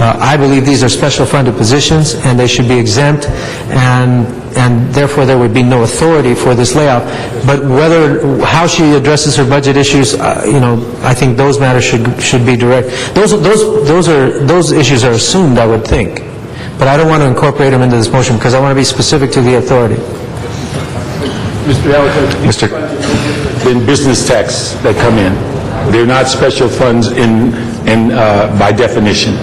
I believe these are special funded positions, and they should be exempt, and therefore there would be no authority for this layoff. But how she addresses her budget issues, I think those matters should be direct. Those issues are assumed, I would think. But I don't want to incorporate them into this motion because I want to be specific to the authority. Mr. Alacon, in business tax that come in, they're not special funds by definition.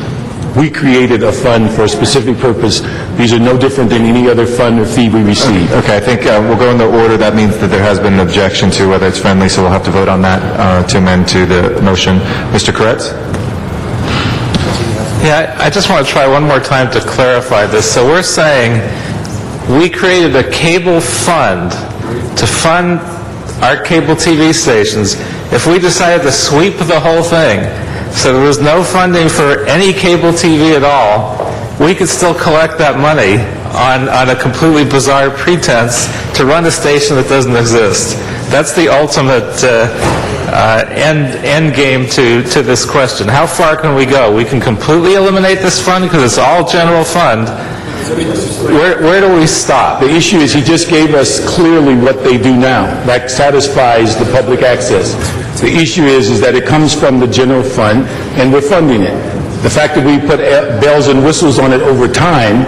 We created a fund for a specific purpose. These are no different than any other fund or fee we receive. Okay, I think we'll go in the order. That means that there has been an objection to whether it's friendly, so we'll have to vote on that to amend to the motion. Mr. Koretz? Yeah, I just want to try one more time to clarify this. So we're saying we created a cable fund to fund our cable TV stations. If we decided to sweep the whole thing, so there was no funding for any cable TV at all, we could still collect that money on a completely bizarre pretense to run a station that doesn't exist. That's the ultimate end game to this question. How far can we go? We can completely eliminate this fund because it's all general fund. Where do we stop? The issue is he just gave us clearly what they do now. That satisfies the public access. The issue is that it comes from the general fund and we're funding it. The fact that we put bells and whistles on it over time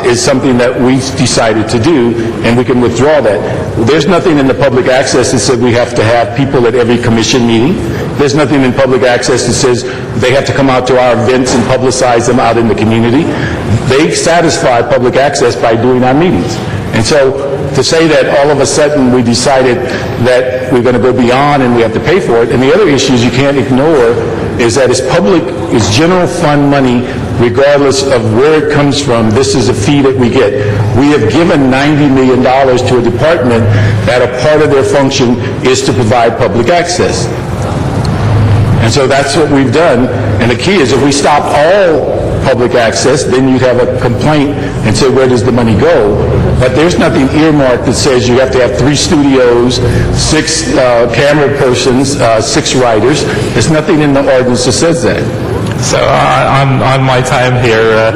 is something that we decided to do, and we can withdraw that. There's nothing in the public access that said we have to have people at every commission meeting. There's nothing in public access that says they have to come out to our events and publicize them out in the community. They satisfy public access by doing our meetings. And so to say that all of a sudden we decided that we're going to go beyond and we have to pay for it. And the other issues you can't ignore is that it's general fund money regardless of where it comes from. This is a fee that we get. We have given $90 million to a department that a part of their function is to provide public access. And so that's what we've done. And the key is if we stop all public access, then you'd have a complaint and say, where does the money go? But there's nothing earmarked that says you have to have 3 studios, 6 camera persons, 6 writers. There's nothing in the ordinance that says that. So on my time here,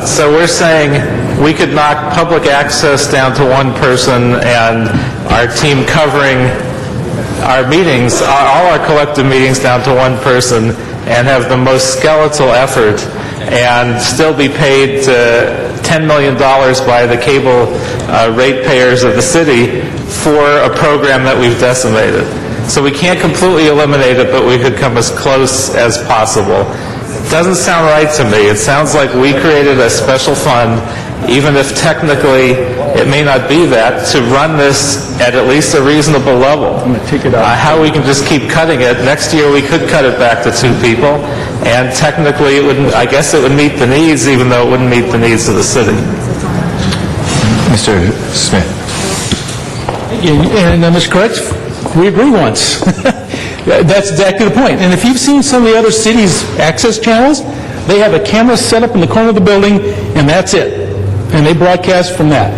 so we're saying we could knock public access down to 1 person and our team covering our meetings, all our collective meetings down to 1 person and have the most skeletal effort and still be paid $10 million by the cable ratepayers of the city for a program that we've decimated. So we can't completely eliminate it, but we could come as close as possible. It doesn't sound right to me. It sounds like we created a special fund, even if technically it may not be that, to run this at least a reasonable level. I'm going to take it out. How we can just keep cutting it. Next year we could cut it back to 2 people, and technically it would, I guess it would meet the needs, even though it wouldn't meet the needs of the city. Mr. Smith. And Mr. Correct, we agree once. That's exactly the point. And if you've seen some of the other cities' access channels, they have a camera set up in the corner of the building, and that's it. And they broadcast from that.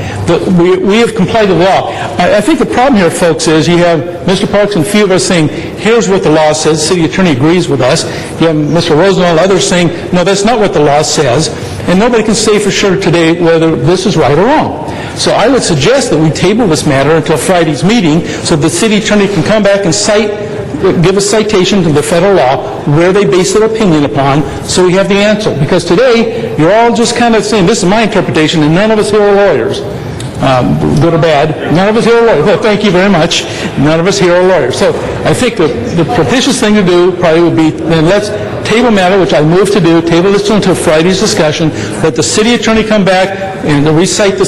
We have complied with the law. I think the problem here, folks, is you have Mr. Parks and a few of us saying, here's what the law says. The city attorney agrees with us. You have Mr. Rosendahl and others saying, no, that's not what the law says. And nobody can say for sure today whether this is right or wrong. So I would suggest that we table this matter until Friday's meeting so the city attorney can come back and give a citation to the federal law where they base their opinion upon, so we have the answer. Because today, you're all just kind of saying, this is my interpretation, and none of us here are lawyers. Good or bad, none of us here are lawyers. Well, thank you very much. None of us here are lawyers. So I think the propitious thing to do probably would be, then let's table matter, which I move to do, table this until Friday's discussion, let the city attorney come back and recite the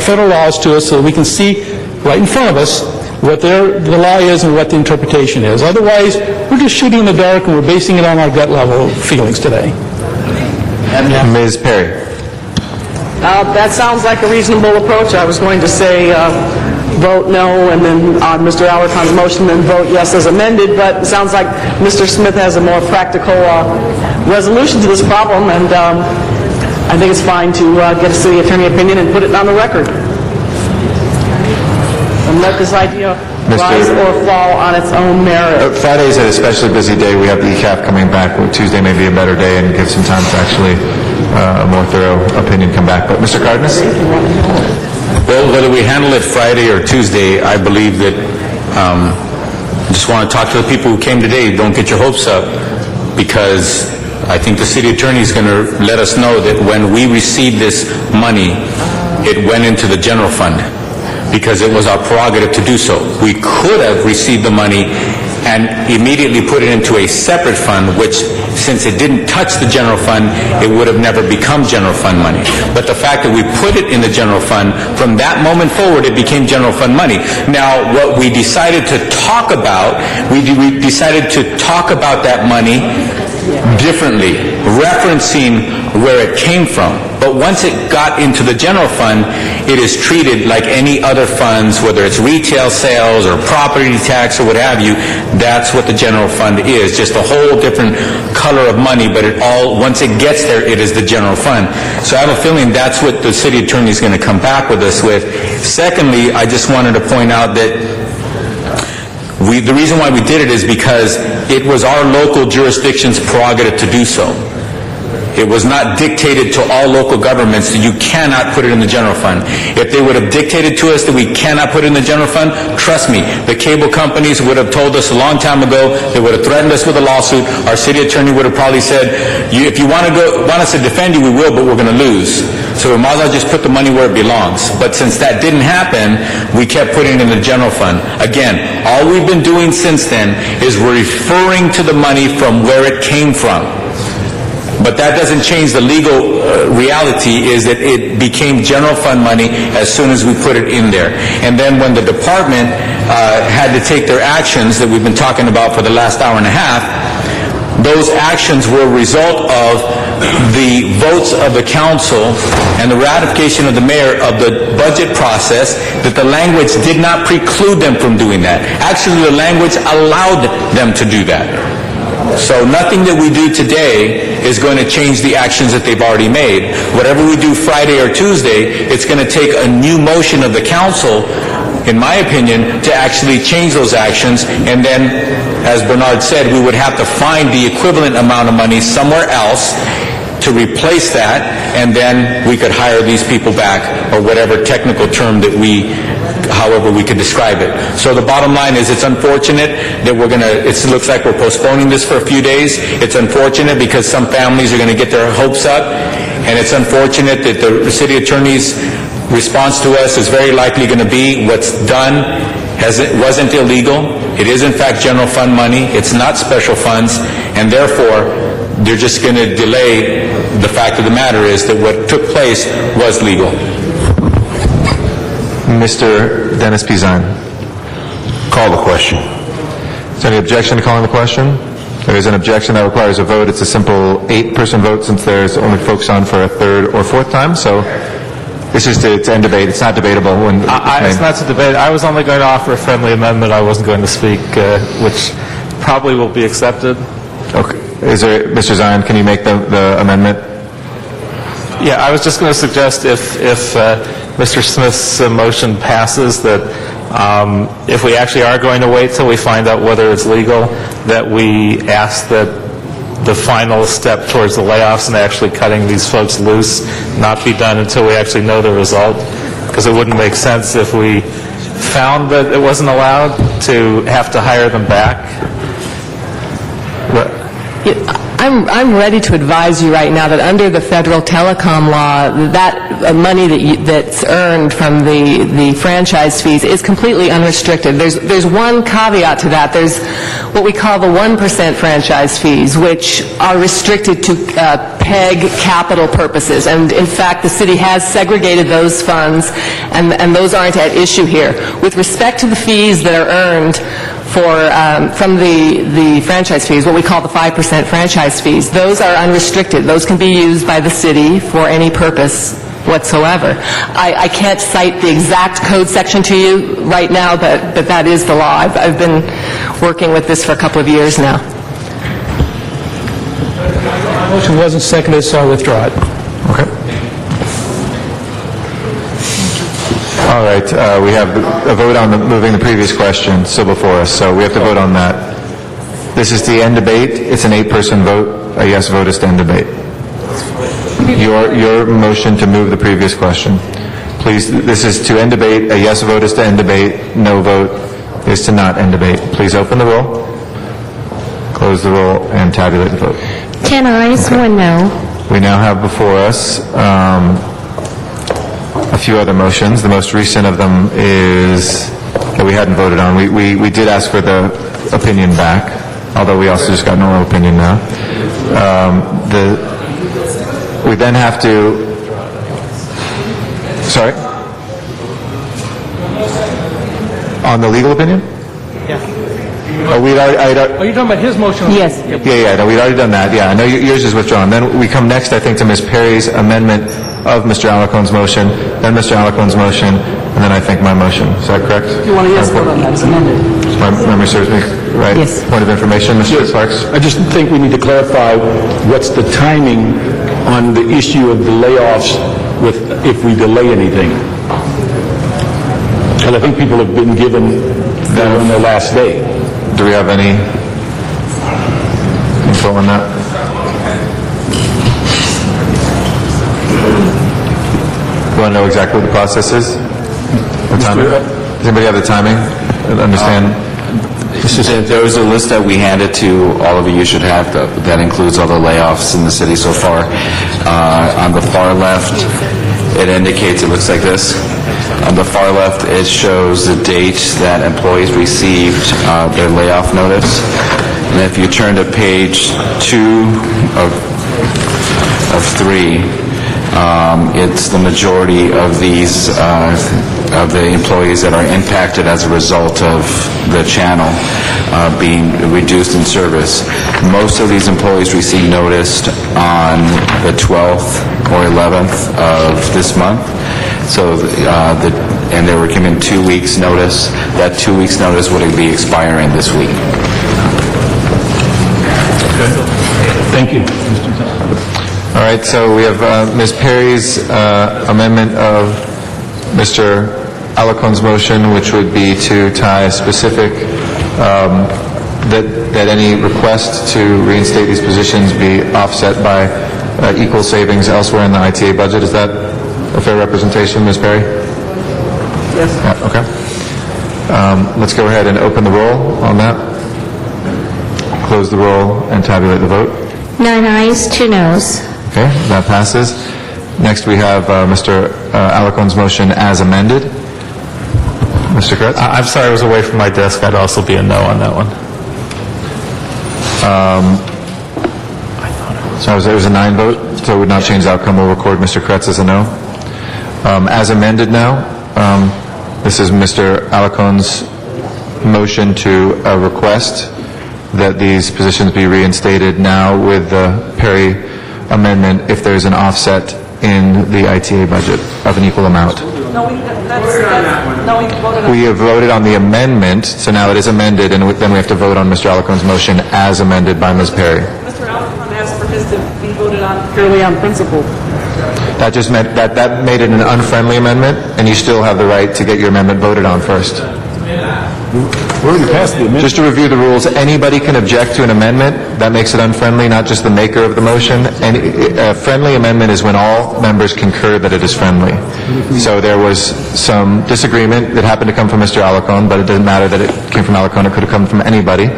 federal laws to us so that we can see right in front of us what the law is and what the interpretation is. Otherwise, we're just shooting in the dark and we're basing it on our gut level feelings today. Ms. Perry. That sounds like a reasonable approach. I was going to say vote no, and then on Mr. Alarcon's motion, then vote yes as amended, but it sounds like Mr. Smith has a more practical resolution to this problem, and I think it's fine to get a city attorney opinion and put it on the record. And let this idea rise or fall on its own merit. Friday's an especially busy day. We have the ECAP coming back. Tuesday may be a better day and give some time to actually a more thorough opinion come back. But Mr. Cardenas? Well, whether we handle it Friday or Tuesday, I believe that I just want to talk to the people who came today. Don't get your hopes up, because I think the city attorney is going to let us know that when we received this money, it went into the general fund, because it was our prerogative to do so. We could have received the money and immediately put it into a separate fund, which, since it didn't touch the general fund, it would have never become general fund money. But the fact that we put it in the general fund, from that moment forward, it became general fund money. Now, what we decided to talk about, we decided to talk about that money differently, referencing where it came from. But once it got into the general fund, it is treated like any other funds, whether it's retail sales or property tax or what have you. That's what the general fund is, just a whole different color of money, but it all, once it gets there, it is the general fund. So I have a feeling that's what the city attorney is going to come back with us with. Secondly, I just wanted to point out that the reason why we did it is because it was our local jurisdiction's prerogative to do so. It was not dictated to all local governments that you cannot put it in the general fund. If they would have dictated to us that we cannot put it in the general fund, trust me, the cable companies would have told us a long time ago. They would have threatened us with a lawsuit. Our city attorney would have probably said, if you want us to defend you, we will, but we're going to lose. So we might as well just put the money where it belongs. But since that didn't happen, we kept putting it in the general fund. Again, all we've been doing since then is we're referring to the money from where it came from. But that doesn't change the legal reality, is that it became general fund money as soon as we put it in there. And then when the department had to take their actions that we've been talking about for the last hour and a half, those actions were a result of the votes of the council and the ratification of the mayor of the budget process, that the language did not preclude them from doing that. Actually, the language allowed them to do that. So nothing that we do today is going to change the actions that they've already made. Whatever we do Friday or Tuesday, it's going to take a new motion of the council, in my opinion, to actually change those actions. And then, as Bernard said, we would have to find the equivalent amount of money somewhere else to replace that, and then we could hire these people back, or whatever technical term that however we could describe it. So the bottom line is, it's unfortunate that it looks like we're postponing this for a few days. It's unfortunate because some families are going to get their hopes up, and it's unfortunate that the city attorney's response to us is very likely going to be, what's done wasn't illegal. It is in fact general fund money. It's not special funds, and therefore they're just going to delay. The fact of the matter is that what took place was legal. Mr. Dennis Pizan. Call the question. Is there any objection to calling the question? There is an objection that requires a vote. It's a simple 8-person vote, since there's only folks on for a third or fourth time. So this is to end debate. It's not debatable. It's not to debate. I was only going to offer a friendly amendment. I wasn't going to speak, which probably will be accepted. Okay. Mr. Zion, can you make the amendment? Yeah, I was just going to suggest if Mr. Smith's motion passes, that if we actually are going to wait till we find out whether it's legal, that we ask that the final step towards the layoffs and actually cutting these folks loose not be done until we actually know the result, because it wouldn't make sense if we found that it wasn't allowed to have to hire them back. I'm ready to advise you right now that under the federal telecom law, that money that's earned from the franchise fees is completely unrestricted. There's one caveat to that. There's what we call the 1% franchise fees, which are restricted to PEG capital purposes. And in fact, the city has segregated those funds, and those aren't at issue here. With respect to the fees that are earned from the franchise fees, what we call the 5% franchise fees, those are unrestricted. Those can be used by the city for any purpose whatsoever. I can't cite the exact code section to you right now, but that is the law. I've been working with this for a couple of years now. The motion wasn't seconded, so I withdraw it. Okay. All right, we have a vote on moving the previous question still before us, so we have to vote on that. This is to end debate. It's an 8-person vote. A yes vote is to end debate. Your motion to move the previous question. Please, this is to end debate. A yes vote is to end debate. No vote is to not end debate. Please open the roll, close the roll, and tabulate the vote. 10 ayes, 1 no. We now have before us a few other motions. The most recent of them is that we hadn't voted on. We did ask for the opinion back, although we also just got an oral opinion now. We then have to... Sorry? On the legal opinion? Yeah. Oh, you're talking about his motion? Yes. Yeah, no, we'd already done that. Yeah, I know yours is withdrawn. Then we come next, I think, to Ms. Perry's amendment of Mr. Alacone's motion, then Mr. Alacone's motion, and then I think my motion. Is that correct? You want a yes vote on that, it's amended. My memory serves me right? Yes. Point of information, Mr. Sparks? I just think we need to clarify what's the timing on the issue of the layoffs if we delay anything. And I think people have been given that on their last day. Do we have any info on that? You want to know exactly what the process is? The timing? Does anybody have the timing? Understand? There was a list that we handed to all of you. You should have that includes all the layoffs in the city so far. On the far left, it indicates, it looks like this. On the far left, it shows the date that employees received their layoff notice. And if you turn to page 2 of 3, it's the majority of these, of the employees that are impacted as a result of the channel being reduced in service. Most of these employees received notice on the 12th or 11th of this month. So, and they were given 2 weeks' notice. That 2 weeks' notice would be expiring this week. Thank you. All right, so we have Ms. Perry's amendment of Mr. Alacon's motion, which would be to tie a specific, that any request to reinstate these positions be offset by equal savings elsewhere in the ITA budget. Is that a fair representation, Ms. Perry? Yes. Yeah, okay. Let's go ahead and open the roll on that. Close the roll and tabulate the vote. 9 ayes, 2 noes. Okay, that passes. Next, we have Mr. Alacon's motion as amended. Mr. Kretz? I'm sorry, I was away from my desk. I'd also be a no on that one. So it was a 9 vote, so it would not change the outcome. We'll record Mr. Kretz as a no. As amended now, this is Mr. Alacon's motion to request that these positions be reinstated now with the Perry amendment if there's an offset in the ITA budget of an equal amount. No, we voted We have voted on the amendment, so now it is amended, and then we have to vote on Mr. Alacon's motion as amended by Ms. Perry. Mr. Alacon asked for his to be voted on purely on principle. That just meant, that made it an unfriendly amendment, and you still have the right to get your amendment voted on first. Just to review the rules, anybody can object to an amendment. That makes it unfriendly, not just the maker of the motion. A friendly amendment is when all members concur that it is friendly. So there was some disagreement that happened to come from Mr. Alacon, but it doesn't matter that it came from Alacon. It could have come from anybody.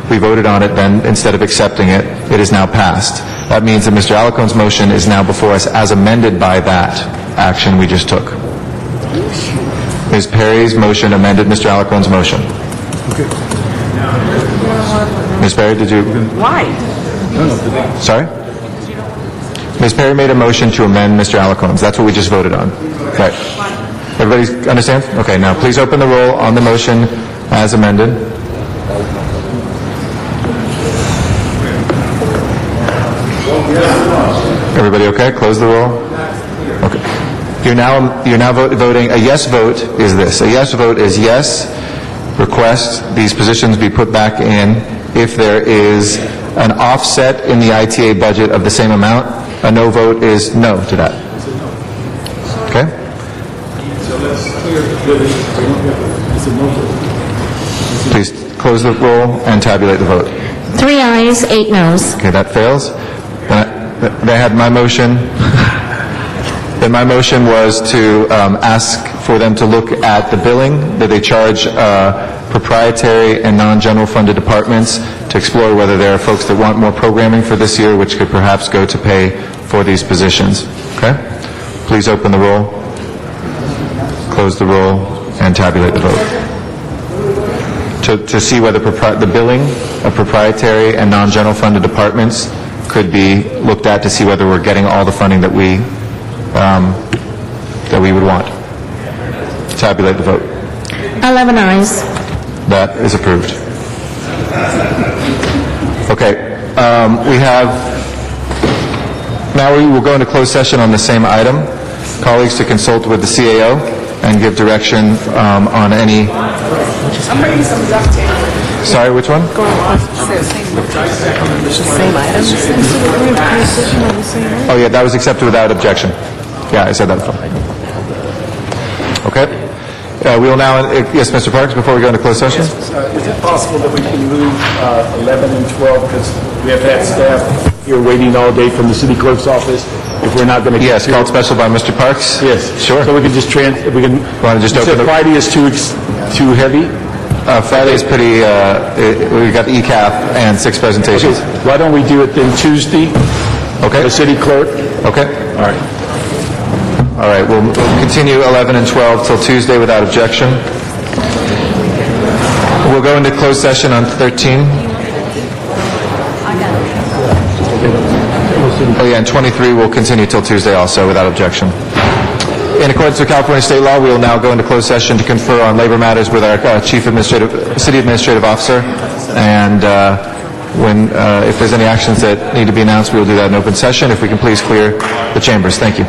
We voted on it then. Instead of accepting it, it is now passed. That means that Mr. Alacon's motion is now before us as amended by that action we just took. Ms. Perry's motion amended Mr. Alacon's motion. Ms. Perry, did you... Why? Sorry? Ms. Perry made a motion to amend Mr. Alacon's. That's what we just voted on. Right. Everybody understand? Okay, now please open the roll on the motion as amended. Everybody okay? Close the roll. Okay. You're now voting, a yes vote is this. A yes vote is yes, request these positions be put back in if there is an offset in the ITA budget of the same amount. A no vote is no to that. Okay? Please close the roll and tabulate the vote. 3 ayes, 8 noes. Okay, that fails. Then I had my motion. Then my motion was to ask for them to look at the billing that they charge proprietary and non-general funded departments to explore whether there are folks that want more programming for this year, which could perhaps go to pay for these positions. Okay? Please open the roll, close the roll, and tabulate the vote. To see whether the billing of proprietary and non-general funded departments could be looked at to see whether we're getting all the funding that we would want. Tabulate the vote. 11 ayes. That is approved. Okay, we have, now we will go into closed session on the same item. Colleagues to consult with the CAO and give direction on any... I'm bringing some duct tape. Sorry, which one? Same item? Oh, yeah, that was accepted without objection. Yeah, I said that before. Okay. We will now, yes, Mr. Parks, before we go into closed session? Is it possible that we can move 11 and 12, because we have had staff here waiting all day from the city clerk's office, if we're not going to... Yes, called special by Mr. Parks? Yes. Sure. So we can just if we can... Want to just open the... Friday is too heavy? Friday is pretty, we've got the ECAP and 6 presentations. Okay. Why don't we do it then Tuesday? Okay. The city clerk? Okay. All right. All right, we'll continue 11 and 12 till Tuesday without objection. We'll go into closed session on 13. Oh, yeah, and 23 will continue till Tuesday also, without objection. In accordance with California state law, we will now go into closed session to confer on labor matters with our city administrative officer, and if there's any actions that need to be announced, we will do that in open session. If we can please clear the chambers. Thank you.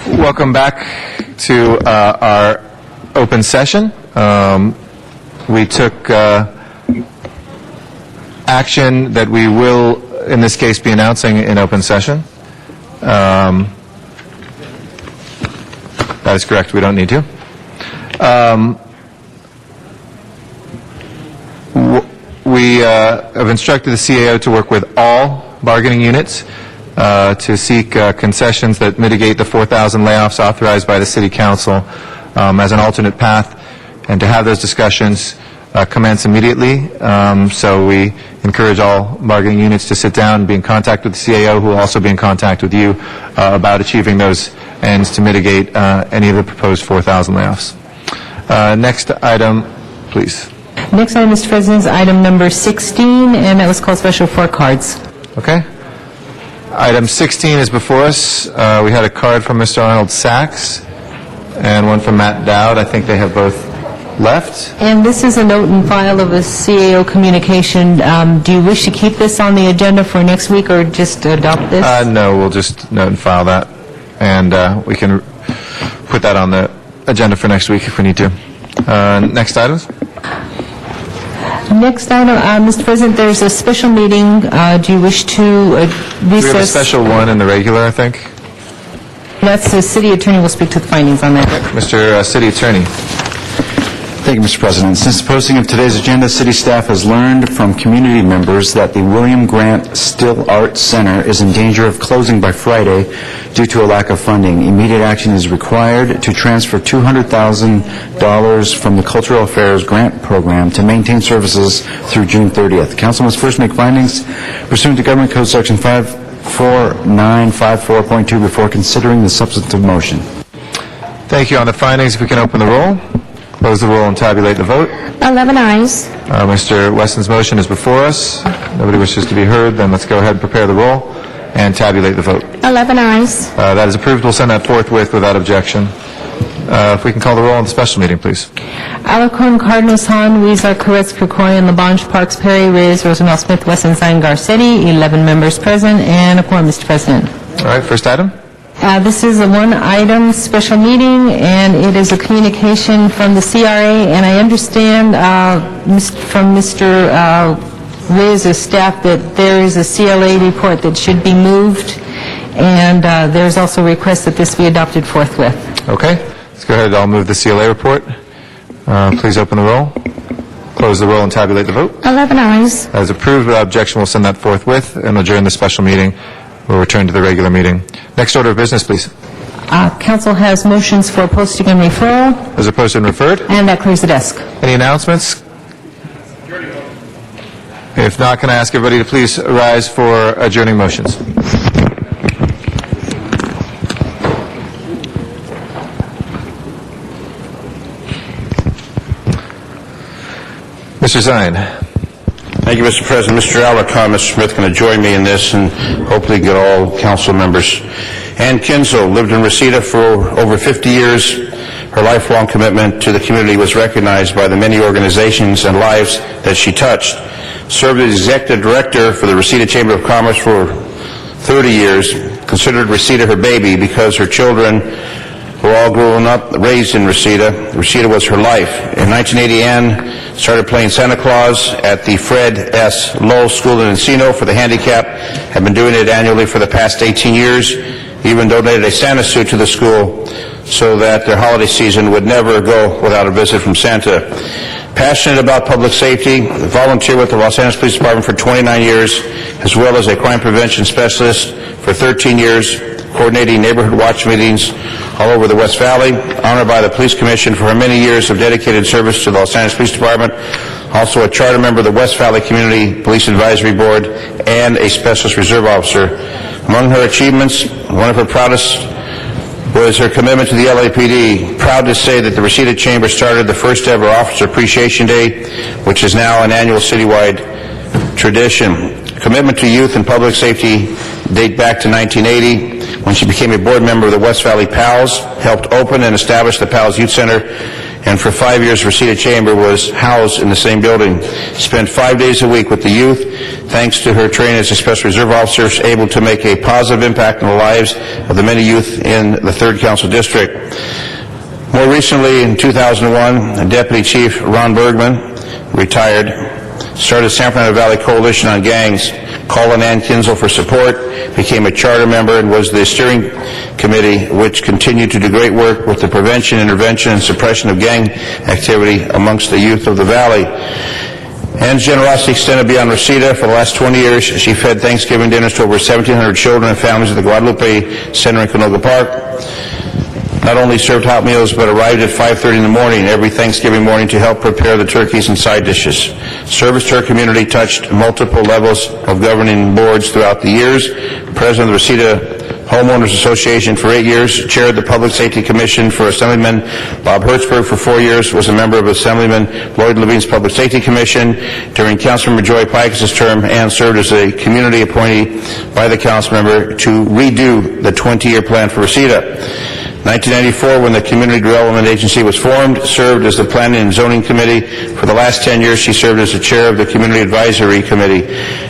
Welcome back to our open session. We took action that we will, in this case, be announcing in open session. That is correct. We don't need to. We have instructed the CAO to work with all bargaining units to seek concessions that mitigate the 4,000 layoffs authorized by the City Council as an alternate path, and to have those discussions commence immediately. So we encourage all bargaining units to sit down and be in contact with the CAO, who will also be in contact with you about achieving those ends to mitigate any of the proposed 4,000 layoffs. Next item, please. Next item, Mr. President, is item number 16, and that was called special for cards. Okay. Item 16 is before us. We had a card from Mr. Arnold Sachs and one from Matt Dowd. I think they have both left. And this is a note and file of a CAO communication. Do you wish to keep this on the agenda for next week or just adopt this? No, we'll just note and file that, and we can put that on the agenda for next week if we need to. Next items? Next item, Mr. President, there's a special meeting. Do you wish to recess? We have a special one in the regular, I think. That's the city attorney will speak to the findings on that. Mr. City Attorney. Thank you, Mr. President. Since the posting of today's agenda, city staff has learned from community members that the William Grant Still Arts Center is in danger of closing by Friday due to a lack of funding. Immediate action is required to transfer $200,000 from the Cultural Affairs Grant Program to maintain services through June 30th. Council must first make findings pursuant to Government Code Section 54954.2 before considering the substantive motion. Thank you. On the findings, if we can open the roll, close the roll, and tabulate the vote. 11 ayes. Mr. Weston's motion is before us. Nobody wishes to be heard. Then let's go ahead and prepare the roll and tabulate the vote. 11 ayes. That is approved. We'll send that forthwith without objection. If we can call the roll on the special meeting, please. Alarcon, Cardenas, Han, Weezer, Koretz, Krikoyan, Labange, Parks, Perry, Reyes, Rosendahl, Smith, Wesson, Zine, Garcetti, 11 members present, and a quorum, Mr. President. All right, first item. This is a one-item special meeting, and it is a communication from the CRA, and I understand from Mr. Reyes' staff that there is a CLA report that should be moved, and there's also a request that this be adopted forthwith. Okay. Let's go ahead. I'll move the CLA report. Please open the roll, close the roll, and tabulate the vote. 11 ayes. That is approved. Without objection, we'll send that forthwith and adjourn the special meeting. We'll return to the regular meeting. Next order of business, please. Council has motions for posting and referral, As opposed to referred. and that clears the desk. Any announcements? If not, can I ask everybody to please rise for adjourning motions? Mr. Zine. Thank you, Mr. President. Mr. Alarcon, Mr. Smith going to join me in this and hopefully get all council members. Ann Kinzel lived in Reseda for over 50 years. Her lifelong commitment to the community was recognized by the many organizations and lives that she touched. Served as executive director for the Reseda Chamber of Commerce for 30 years. Considered Reseda her baby because her children were all grown up, raised in Reseda. Reseda was her life. In 1980, Ann started playing Santa Claus at the Fred S. Lowell School in Encino for the handicapped. Have been doing it annually for the past 18 years. Even donated a Santa suit to the school so that their holiday season would never go without a visit from Santa. Passionate about public safety, volunteer with the Los Angeles Police Department for 29 years, as well as a crime prevention specialist for 13 years, coordinating neighborhood watch meetings all over the West Valley. Honored by the Police Commission for her many years of dedicated service to the Los Angeles Police Department. Also a charter member of the West Valley Community Police Advisory Board and a Specialist Reserve Officer. Among her achievements, one of her proudest was her commitment to the LAPD. Proud to say that the Reseda Chamber started the first ever Officer Appreciation Day, which is now an annual citywide tradition. Commitment to youth and public safety date back to 1980 when she became a board member of the West Valley PALS, helped open and establish the PALS Youth Center, and for 5 years Reseda Chamber was housed in the same building. Spent 5 days a week with the youth. Thanks to her training as a Special Reserve Officer, she was able to make a positive impact on the lives of the many youth in the 3rd Council District. More recently, in 2001, Deputy Chief Ron Bergman, retired, started San Fernando Valley Coalition on Gangs, called on Ann Kinzel for support, became a charter member, and was the steering committee, which continued to do great work with the prevention, intervention, and suppression of gang activity amongst the youth of the Valley. Ann's generosity extended beyond Reseda. For the last 20 years, she fed Thanksgiving dinners to over 1,700 children and families at the Guadalupe Center in Canoga Park. Not only served hot meals, but arrived at 5:30 in the morning every Thanksgiving morning to help prepare the turkeys and side dishes. Service to her community touched multiple levels of governing boards throughout the years. President of the Reseda Homeowners Association for 8 years, chaired the Public Safety Commission for Assemblyman Bob Hertzberg for 4 years, was a member of Assemblyman Lloyd Levine's Public Safety Commission during Councilmember Joy Pikes' term, and served as a community appointee by the council member to redo the 20-year plan for Reseda. 1994, when the Community Development Agency was formed, served as the Planning and Zoning Committee. For the last 10 years, she served as the chair of the Community Advisory Committee.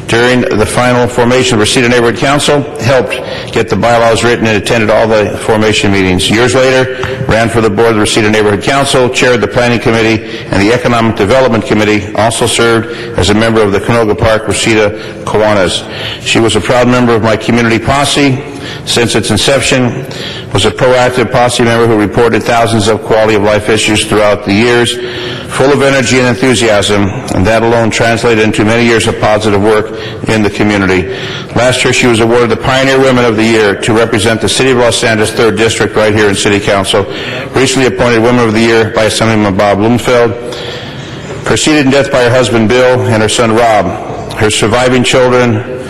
During the final formation of Reseda Neighborhood Council, helped get the bylaws written and attended all the formation meetings. Years later, ran for the board of the Reseda Neighborhood Council, chaired the Planning Committee and the Economic Development Committee, also served as a member of the Canoga Park Reseda Kiwanis. She was a proud member of my community posse since its inception, was a proactive posse member who reported thousands of quality of life issues throughout the years, full of energy and enthusiasm, and that alone translated into many years of positive work in the community. Last year, she was awarded the Pioneer Women of the Year to represent the City of Los Angeles 3rd District right here in City Council. Recently appointed Women of the Year by Assemblyman Bob Bloomfield. Preceded in death by her husband Bill and her son Rob. Her surviving children,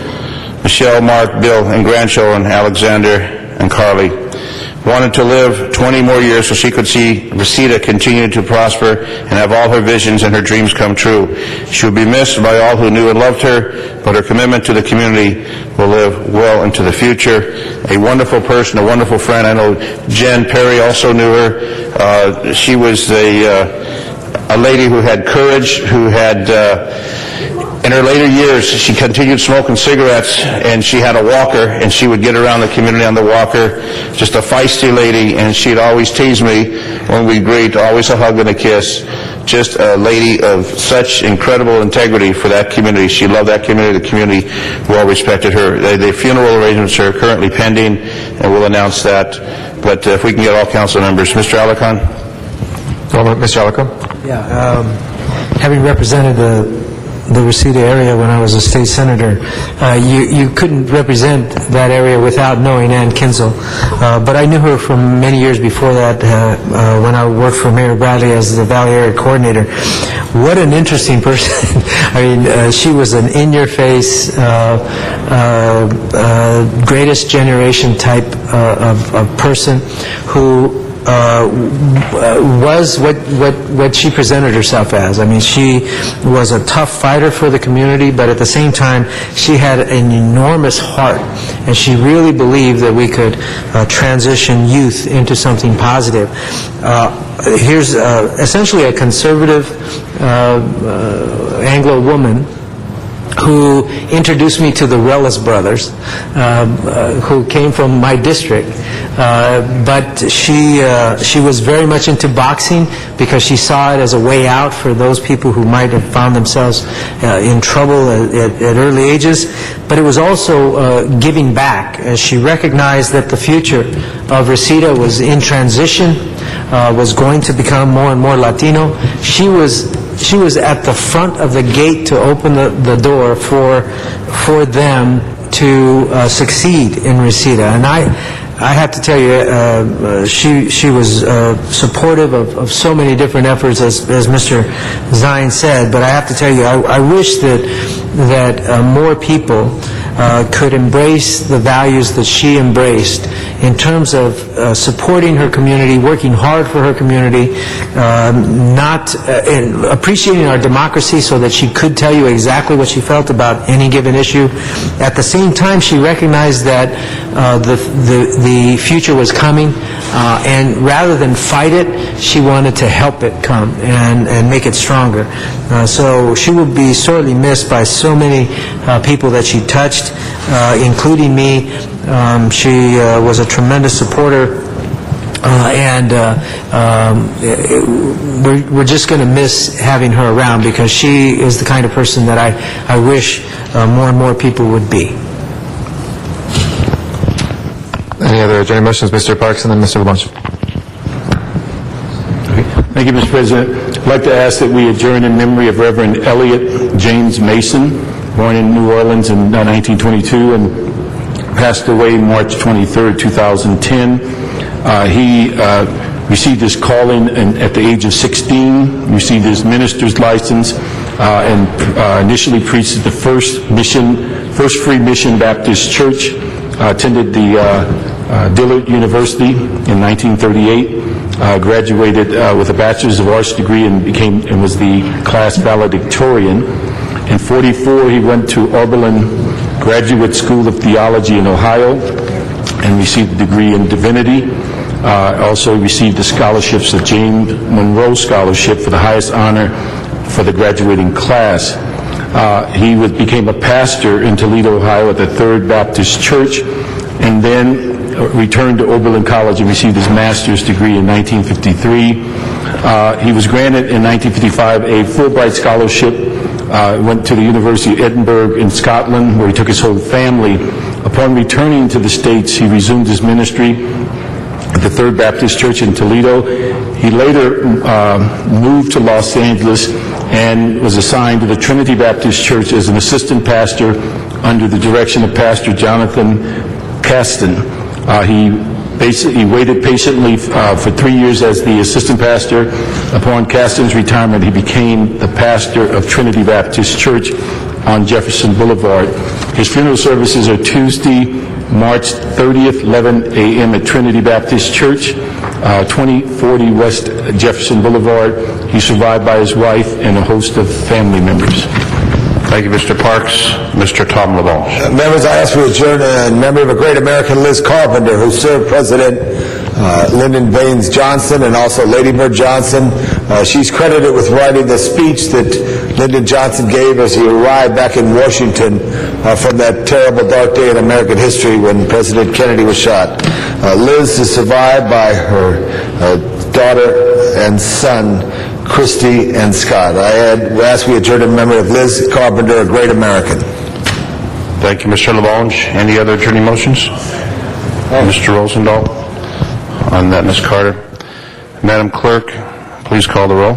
Michelle, Mark, Bill, and grandchildren, Alexander and Carly, wanted to live 20 more years so she could see Reseda continue to prosper and have all her visions and her dreams come true. She will be missed by all who knew and loved her, but her commitment to the community will live well into the future. A wonderful person, a wonderful friend. I know Jen Perry also knew her. She was a lady who had courage, who had... in her later years, she continued smoking cigarettes, and she had a walker, and she would get around the community on the walker. Just a feisty lady, and she'd always tease me when we'd greet, always a hug and a kiss. Just a lady of such incredible integrity for that community. She loved that community. The community well respected her. The funeral arrangements are currently pending, and we'll announce that. But if we can get all council members. Mr. Alarcon? Mr. Alarcon? Yeah, having represented the Reseda area when I was a state senator, you couldn't represent that area without knowing Ann Kinzel. But I knew her from many years before that when I worked for Mayor Bradley as the Valley Area Coordinator. What an interesting person. I mean, she was an in-your-face, greatest generation type of person who was what she presented herself as. I mean, she was a tough fighter for the community, but at the same time, she had an enormous heart, and she really believed that we could transition youth into something positive. Here's essentially a conservative Anglo woman who introduced me to the Rellis brothers, who came from my district. But she was very much into boxing because she saw it as a way out for those people who might have found themselves in trouble at early ages. But it was also giving back, as she recognized that the future of Reseda was in transition, was going to become more and more Latino. She was at the front of the gate to open the door for them to succeed in Reseda. And I have to tell you, she was supportive of so many different efforts, as Mr. Zine said. But I have to tell you, I wish that more people could embrace the values that she embraced in terms of supporting her community, working hard for her community, appreciating our democracy so that she could tell you exactly what she felt about any given issue. At the same time, she recognized that the future was coming, and rather than fight it, she wanted to help it come and make it stronger. So she will be sorely missed by so many people that she touched, including me. She was a tremendous supporter, and we're just going to miss having her around because she is the kind of person that I wish more and more people would be. Any other adjourned motions, Mr. Parks and then Mr. LaBonge? Thank you, Mr. President. I'd like to ask that we adjourn in memory of Reverend Elliot James Mason, born in New Orleans in 1922 and passed away March 23, 2010. He received his calling at the age of 16, received his minister's license, and initially preached at the First Free Mission Baptist Church, attended the Dillard University in 1938, graduated with a Bachelor's of Arts degree and was the class valedictorian. In 1944, he went to Oberlin Graduate School of Theology in Ohio and received a degree in divinity. Also received the scholarships, the James Monroe Scholarship for the highest honor for the graduating class. He became a pastor in Toledo, Ohio at the Third Baptist Church, and then returned to Oberlin College and received his master's degree in 1953. He was granted in 1955 a Fulbright Scholarship, went to the University of Edinburgh in Scotland, where he took his whole family. Upon returning to the States, he resumed his ministry at the Third Baptist Church in Toledo. He later moved to Los Angeles and was assigned to the Trinity Baptist Church as an assistant pastor under the direction of Pastor Jonathan Caston. He waited patiently for 3 years as the assistant pastor. Upon Caston's retirement, he became the pastor of Trinity Baptist Church on Jefferson Boulevard. His funeral services are Tuesday, March 30th, 11 a.m. at Trinity Baptist Church, 2040 West Jefferson Boulevard. He's survived by his wife and a host of family members. Thank you, Mr. Parks. Mr. Tom LaBonge. Members, I ask for adjournment in memory of a great American, Liz Carpenter, who served President Lyndon Baines Johnson and also Lady Bird Johnson. She's credited with writing the speech that Lyndon Johnson gave as he arrived back in Washington from that terrible dark day in American history when President Kennedy was shot. Liz is survived by her daughter and son, Christy and Scott. I ask we adjourn in memory of Liz Carpenter, a great American. Thank you, Mr. LaBonge. Any other adjourning motions? Mr. Rosendahl. On that, Ms. Carter. Madam Clerk, please call the roll.